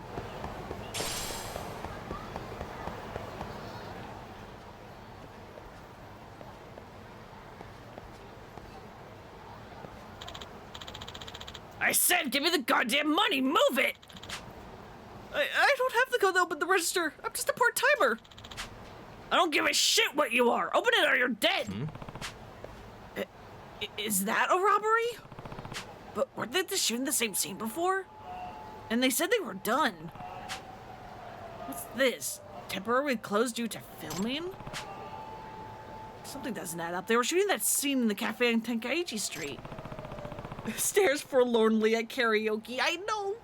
I said give me the goddamn money, move it! I don't have the code to open the register. I'm just a part-timer. I don't give a shit what you are. Open it or you're dead. Is that a robbery? But weren't they just shooting the same scene before? And they said they were done. What's this? Temporarily closed due to filming? Something doesn't add up. They were shooting that scene in the cafe on Tenkaichi Street. Stares forlornly at karaoke. I know.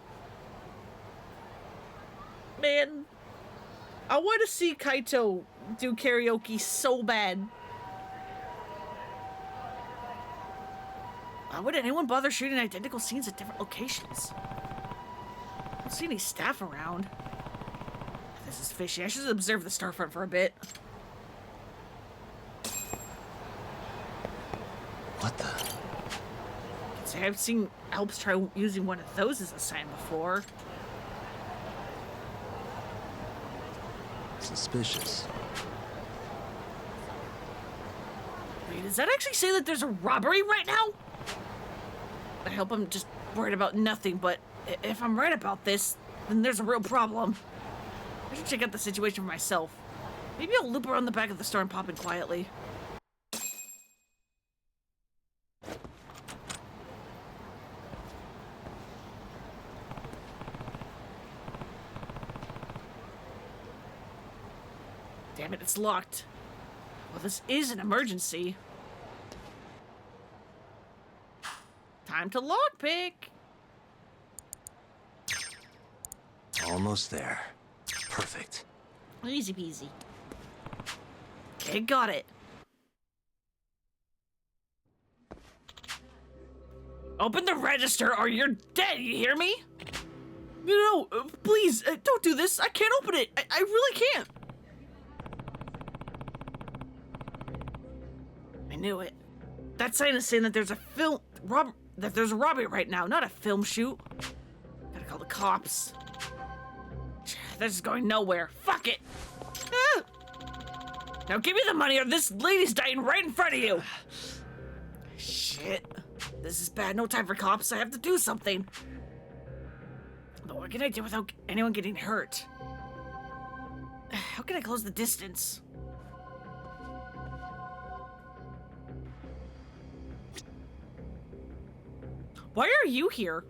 Man, I want to see Kaito do karaoke so bad. Why would anyone bother shooting identical scenes at different locations? I don't see any staff around. This is fishy. I should observe the storefront for a bit. What the? I've seen Alps try using one of those as a sign before. Suspicious. Wait, does that actually say that there's a robbery right now? I hope I'm just worried about nothing, but if I'm right about this, then there's a real problem. I should check out the situation for myself. Maybe I'll loop around the back of the store and pop in quietly. Damn it, it's locked. Well, this is an emergency. Time to lockpick. Almost there. Perfect. Easy peasy. Okay, got it. Open the register or you're dead, you hear me? No, please, don't do this. I can't open it. I really can't. I knew it. That sign is saying that there's a there's a robbery right now, not a film shoot. Gotta call the cops. This is going nowhere. Fuck it. Ah! Now give me the money or this lady's dying right in front of you. Shit. This is bad. No time for cops. I have to do something. But what can I do without anyone getting hurt? How can I close the distance? Why are you here?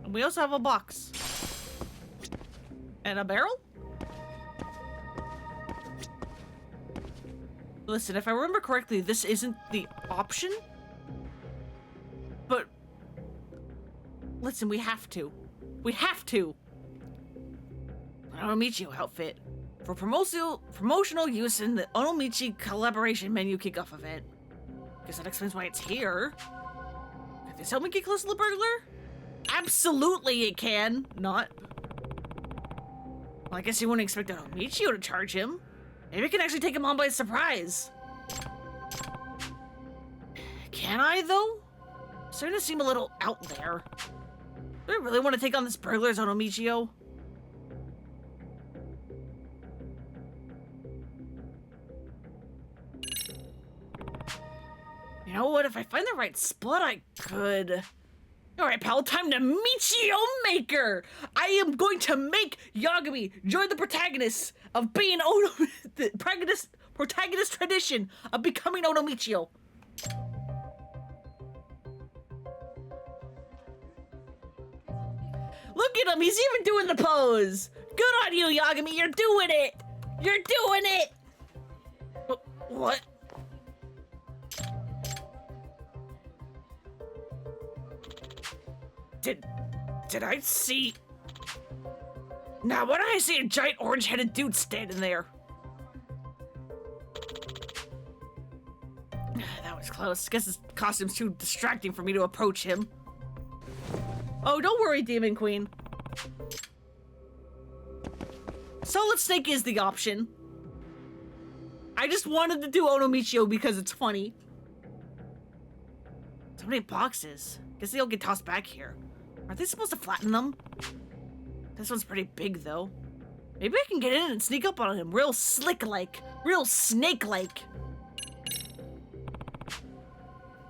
And we also have a box. And a barrel? Listen, if I remember correctly, this isn't the option. But listen, we have to. We have to. An Onomichi outfit for promotional use in the Onomichi collaboration menu kickoff event. Guess that explains why it's here. Can this help me get close to the burglar? Absolutely it can. Not. Well, I guess you wouldn't expect Onomichi to charge him. Maybe I can actually take him on by surprise. Can I, though? Starting to seem a little out there. Do I really want to take on this burglar's Onomichio? You know what? If I find the right spot, I could. Alright, pal, time to Michio Maker! I am going to make Yagami join the protagonist of being the protagonist tradition of becoming Onomichio. Look at him, he's even doing the pose! Good on you, Yagami, you're doing it! You're doing it! What? Did I see... Now, why did I see a giant orange-headed dude standing there? That was close. Guess his costume's too distracting for me to approach him. Oh, don't worry, Demon Queen. Solid Snake is the option. I just wanted to do Onomichio because it's funny. So many boxes. Guess they'll get tossed back here. Are they supposed to flatten them? This one's pretty big, though. Maybe I can get in and sneak up on him real slick-like. Real snake-like.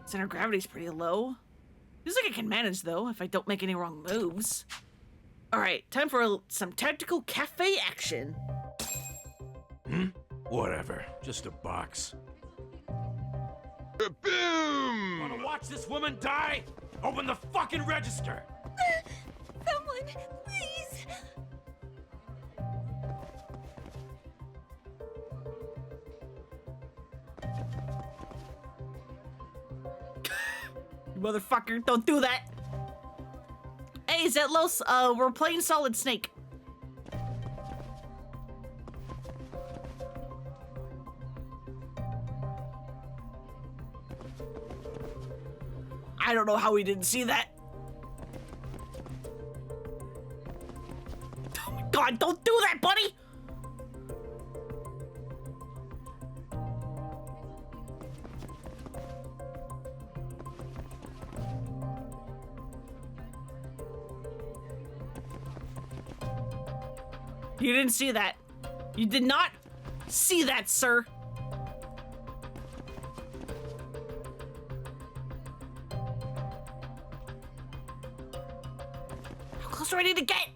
Center of gravity's pretty low. Feels like I can manage, though, if I don't make any wrong moves. Alright, time for some tactical cafe action. Whatever. Just a box. Boom! Wanna watch this woman die? Open the fucking register! Someone, please! You motherfucker, don't do that! Hey, Zetlos, we're playing Solid Snake. I don't know how we didn't see that. Oh my god, don't do that, buddy! You didn't see that. You did not see that, sir. How close do I need to get?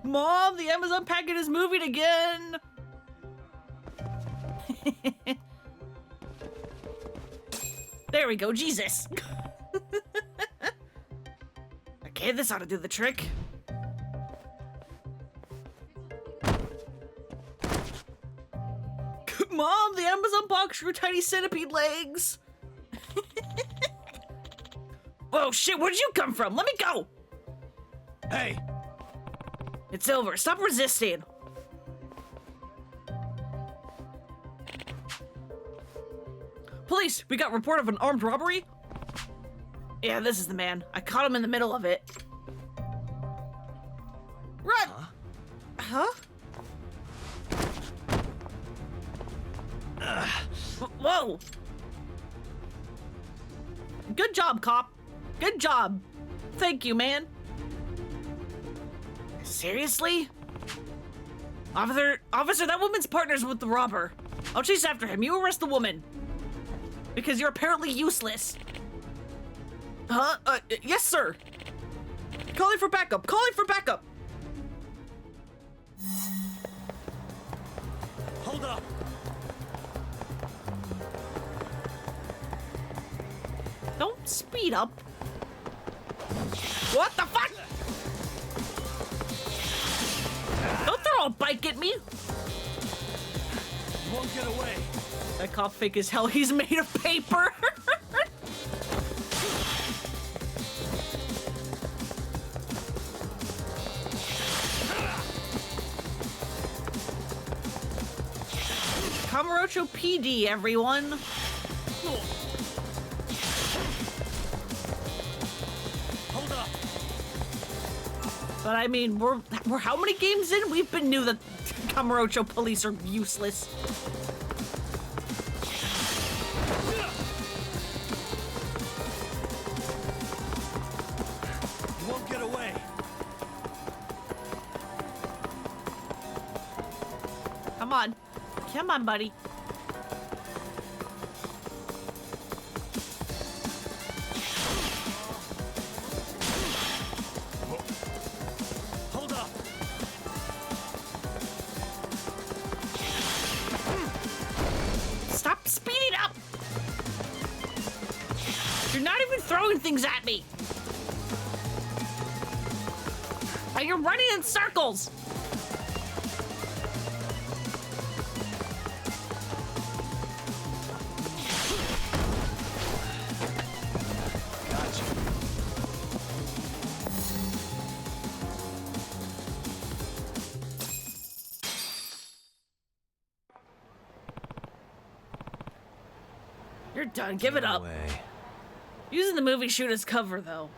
Mom, the Amazon packet is moving again. There we go, Jesus. Okay, this ought to do the trick. Mom, the Amazon box grew tiny centipede legs. Whoa, shit, where'd you come from? Let me go! Hey! It's over. Stop resisting. Police, we got report of an armed robbery. Yeah, this is the man. I caught him in the middle of it. Run! Huh? Whoa! Good job, cop. Good job. Thank you, man. Seriously? Officer, that woman's partners with the robber. I'll chase after him. You arrest the woman. Because you're apparently useless. Huh? Yes, sir. Calling for backup. Calling for backup. Hold up! Don't speed up. What the fuck? Don't throw a bike at me. You won't get away. That cop fake as hell. He's made of paper. Kamurocho PD, everyone. Hold up. But I mean, we're how many games in? We've been knew that Kamurocho police are useless. You won't get away. Come on. Come on, buddy. Hold up. Stop speeding up! You're not even throwing things at me! Are you running in circles? Gotcha. You're done. Give it up. Way. Using the movie shoot as cover, though.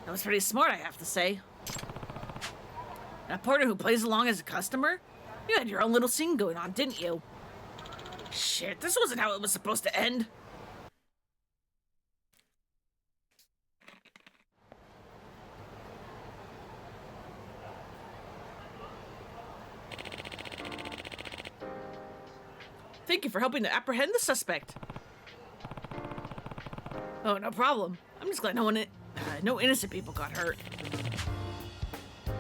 That was pretty smart, I have to say. That partner who plays along as a customer? You had your own little scene going on, didn't you? Shit, this wasn't how it was supposed to end. Thank you for helping to apprehend the suspect. Oh, no problem. I'm just glad no innocent people got hurt.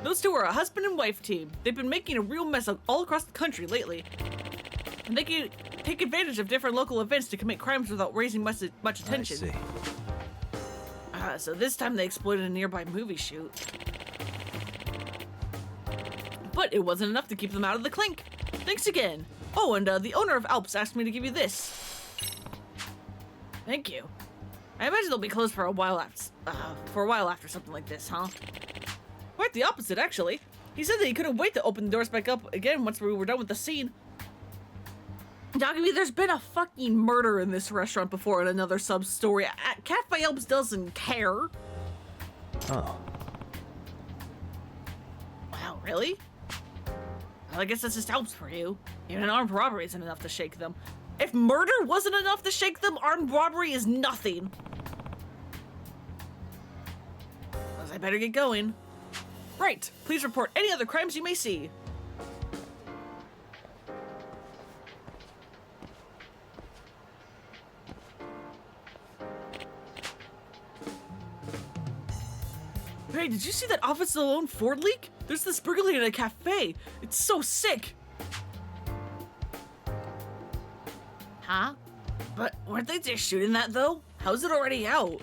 Those two are a husband and wife team. They've been making a real mess of all across the country lately. And they can take advantage of different local events to commit crimes without raising much attention. I see. So this time they exploited a nearby movie shoot. But it wasn't enough to keep them out of the clink. Thanks again. Oh, and the owner of Alps asked me to give you this. Thank you. I imagine they'll be closed for a while after something like this, huh? Quite the opposite, actually. He said that he couldn't wait to open the doors back up again once we were done with the scene. Doggy, there's been a fucking murder in this restaurant before in another sub-story. Cafe Alps doesn't care. Oh. Wow, really? Well, I guess that's just Alps for you. Even an armed robbery isn't enough to shake them. If murder wasn't enough to shake them, armed robbery is nothing. Well, I better get going. Right, please report any other crimes you may see. Hey, did you see that Office Alone Ford leak? There's this burglary in a cafe. It's so sick. Huh? But weren't they just shooting that, though? How's it already out?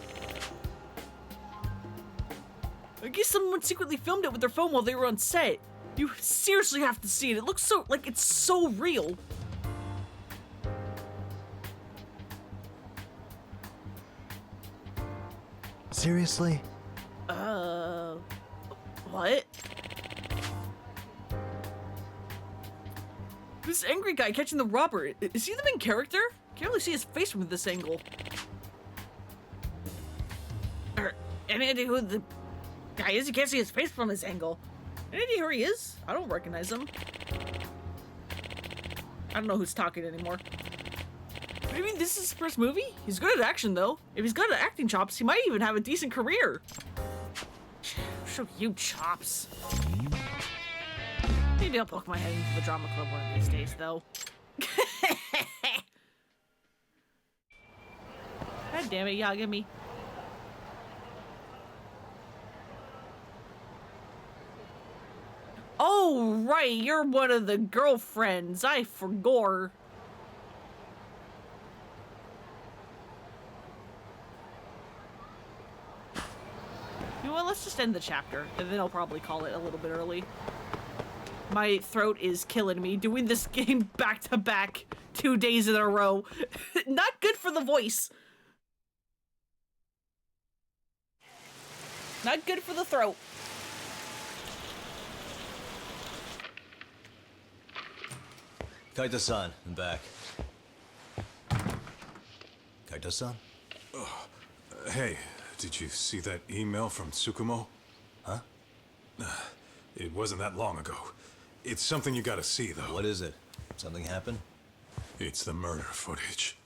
I guess someone secretly filmed it with their phone while they were on set. You seriously have to see it. It looks so, like, it's so real. Seriously? What? This angry guy catching the robber, is he the main character? Can't really see his face from this angle. Any idea who the guy is? You can't see his face from this angle. Any idea who he is? I don't recognize him. I don't know who's talking anymore. Maybe this is his first movie? He's good at action, though. If he's good at acting chops, he might even have a decent career. Show you chops. Maybe I'll poke my head into the drama club one of these days, though. God damn it, y'all, give me. Oh, right, you're one of the girlfriends. I forgot. You know what, let's just end the chapter, and then I'll probably call it a little bit early. My throat is killing me doing this game back to back 2 days in a row. Not good for the voice. Not good for the throat. Kaito-san, I'm back. Kaito-san? Hey, did you see that email from Tsukumo? Huh? It wasn't that long ago. It's something you gotta see, though. What is it? Something happened? It's the murder footage.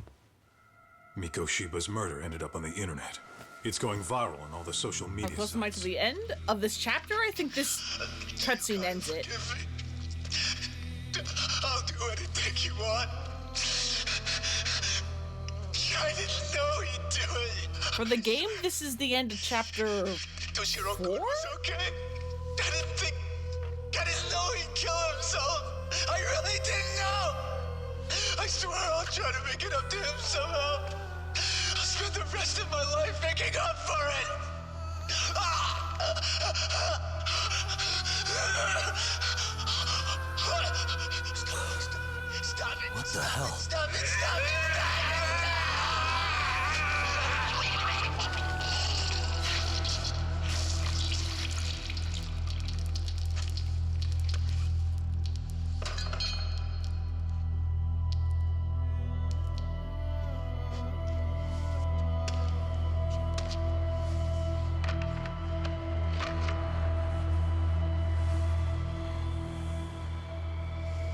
Mikoshiba's murder ended up on the internet. It's going viral on all the social media How close am I to the end of this chapter? I think this cutscene ends it. I'll do anything you want. I didn't know he'd do it. For the game, this is the end of chapter 4? Was okay. I didn't know he'd kill himself. I really didn't know. I swear I'll try to make it up to him somehow. I'll spend the rest of my life making up for it. Stop it. What the hell? Stop it. Stop it.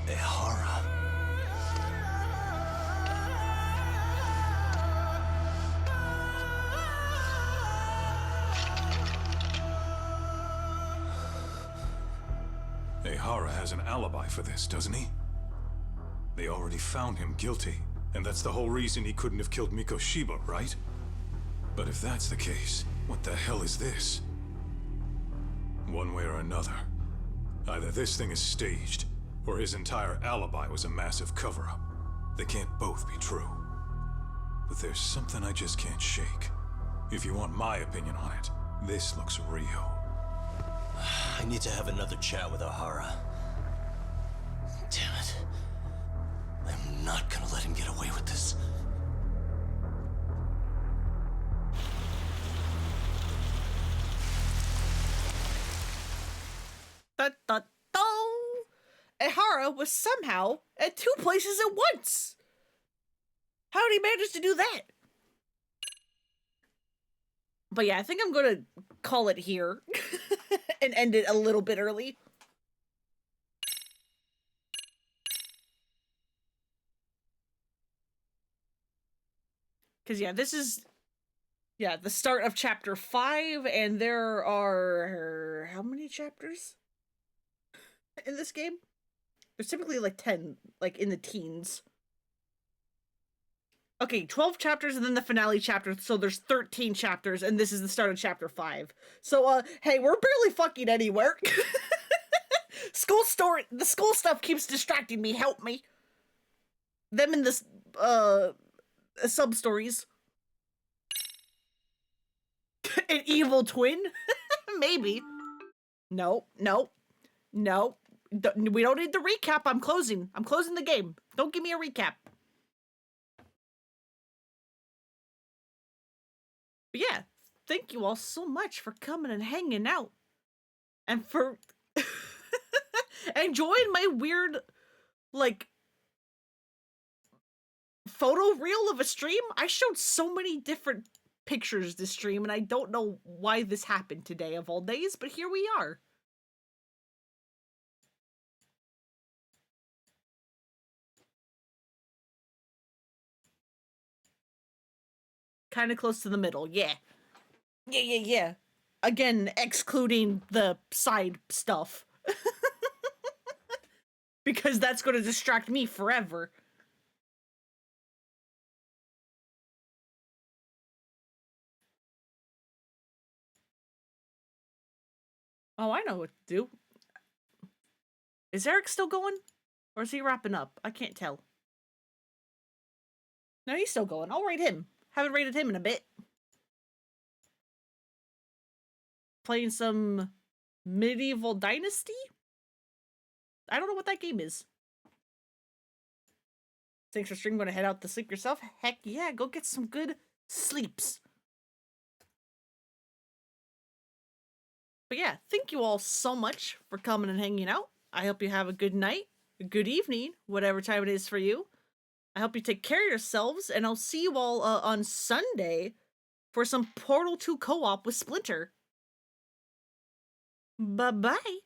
Ehara. Ehara has an alibi for this, doesn't he? They already found him guilty, and that's the whole reason he couldn't have killed Mikoshiba, right? But if that's the case, what the hell is this? One way or another, either this thing is staged, or his entire alibi was a massive cover-up. They can't both be true. But there's something I just can't shake. If you want my opinion on it, this looks real. I need to have another chat with Ehara. Damn it. I'm not gonna let him get away with this. Ehara was somehow at 2 places at once. How did he manage to do that? But yeah, I think I'm gonna call it here and end it a little bit early. Because yeah, this is the start of chapter 5, and there are how many chapters in this game? There's typically like 10, like in the teens. Okay, 12 chapters and then the finale chapter, so there's 13 chapters, and this is the start of chapter 5. So, hey, we're barely fucking anywhere. The school stuff keeps distracting me, help me. Them in this, sub-stories. An evil twin? Maybe. No, no, no. We don't need the recap. I'm closing the game. Don't give me a recap. But yeah, thank you all so much for coming and hanging out. And for enjoying my weird, like, photo reel of a stream. I showed so many different pictures this stream, and I don't know why this happened today of all days, but here we are. Kind of close to the middle, yeah. Yeah. Again, excluding the side stuff. Because that's going to distract me forever. Oh, I know what to do. Is Eric still going? Or is he wrapping up? I can't tell. No, he's still going. I'll rate him. Haven't rated him in a bit. Playing some Medieval Dynasty? I don't know what that game is. Thanks for streaming. Gonna head out to sleep yourself? Heck yeah, go get some good sleeps. But yeah, thank you all so much for coming and hanging out. I hope you have a good night, a good evening, whatever time it is for you. I hope you take care of yourselves, and I'll see you all on Sunday for some Portal 2 co-op with Splinter. Bye-bye.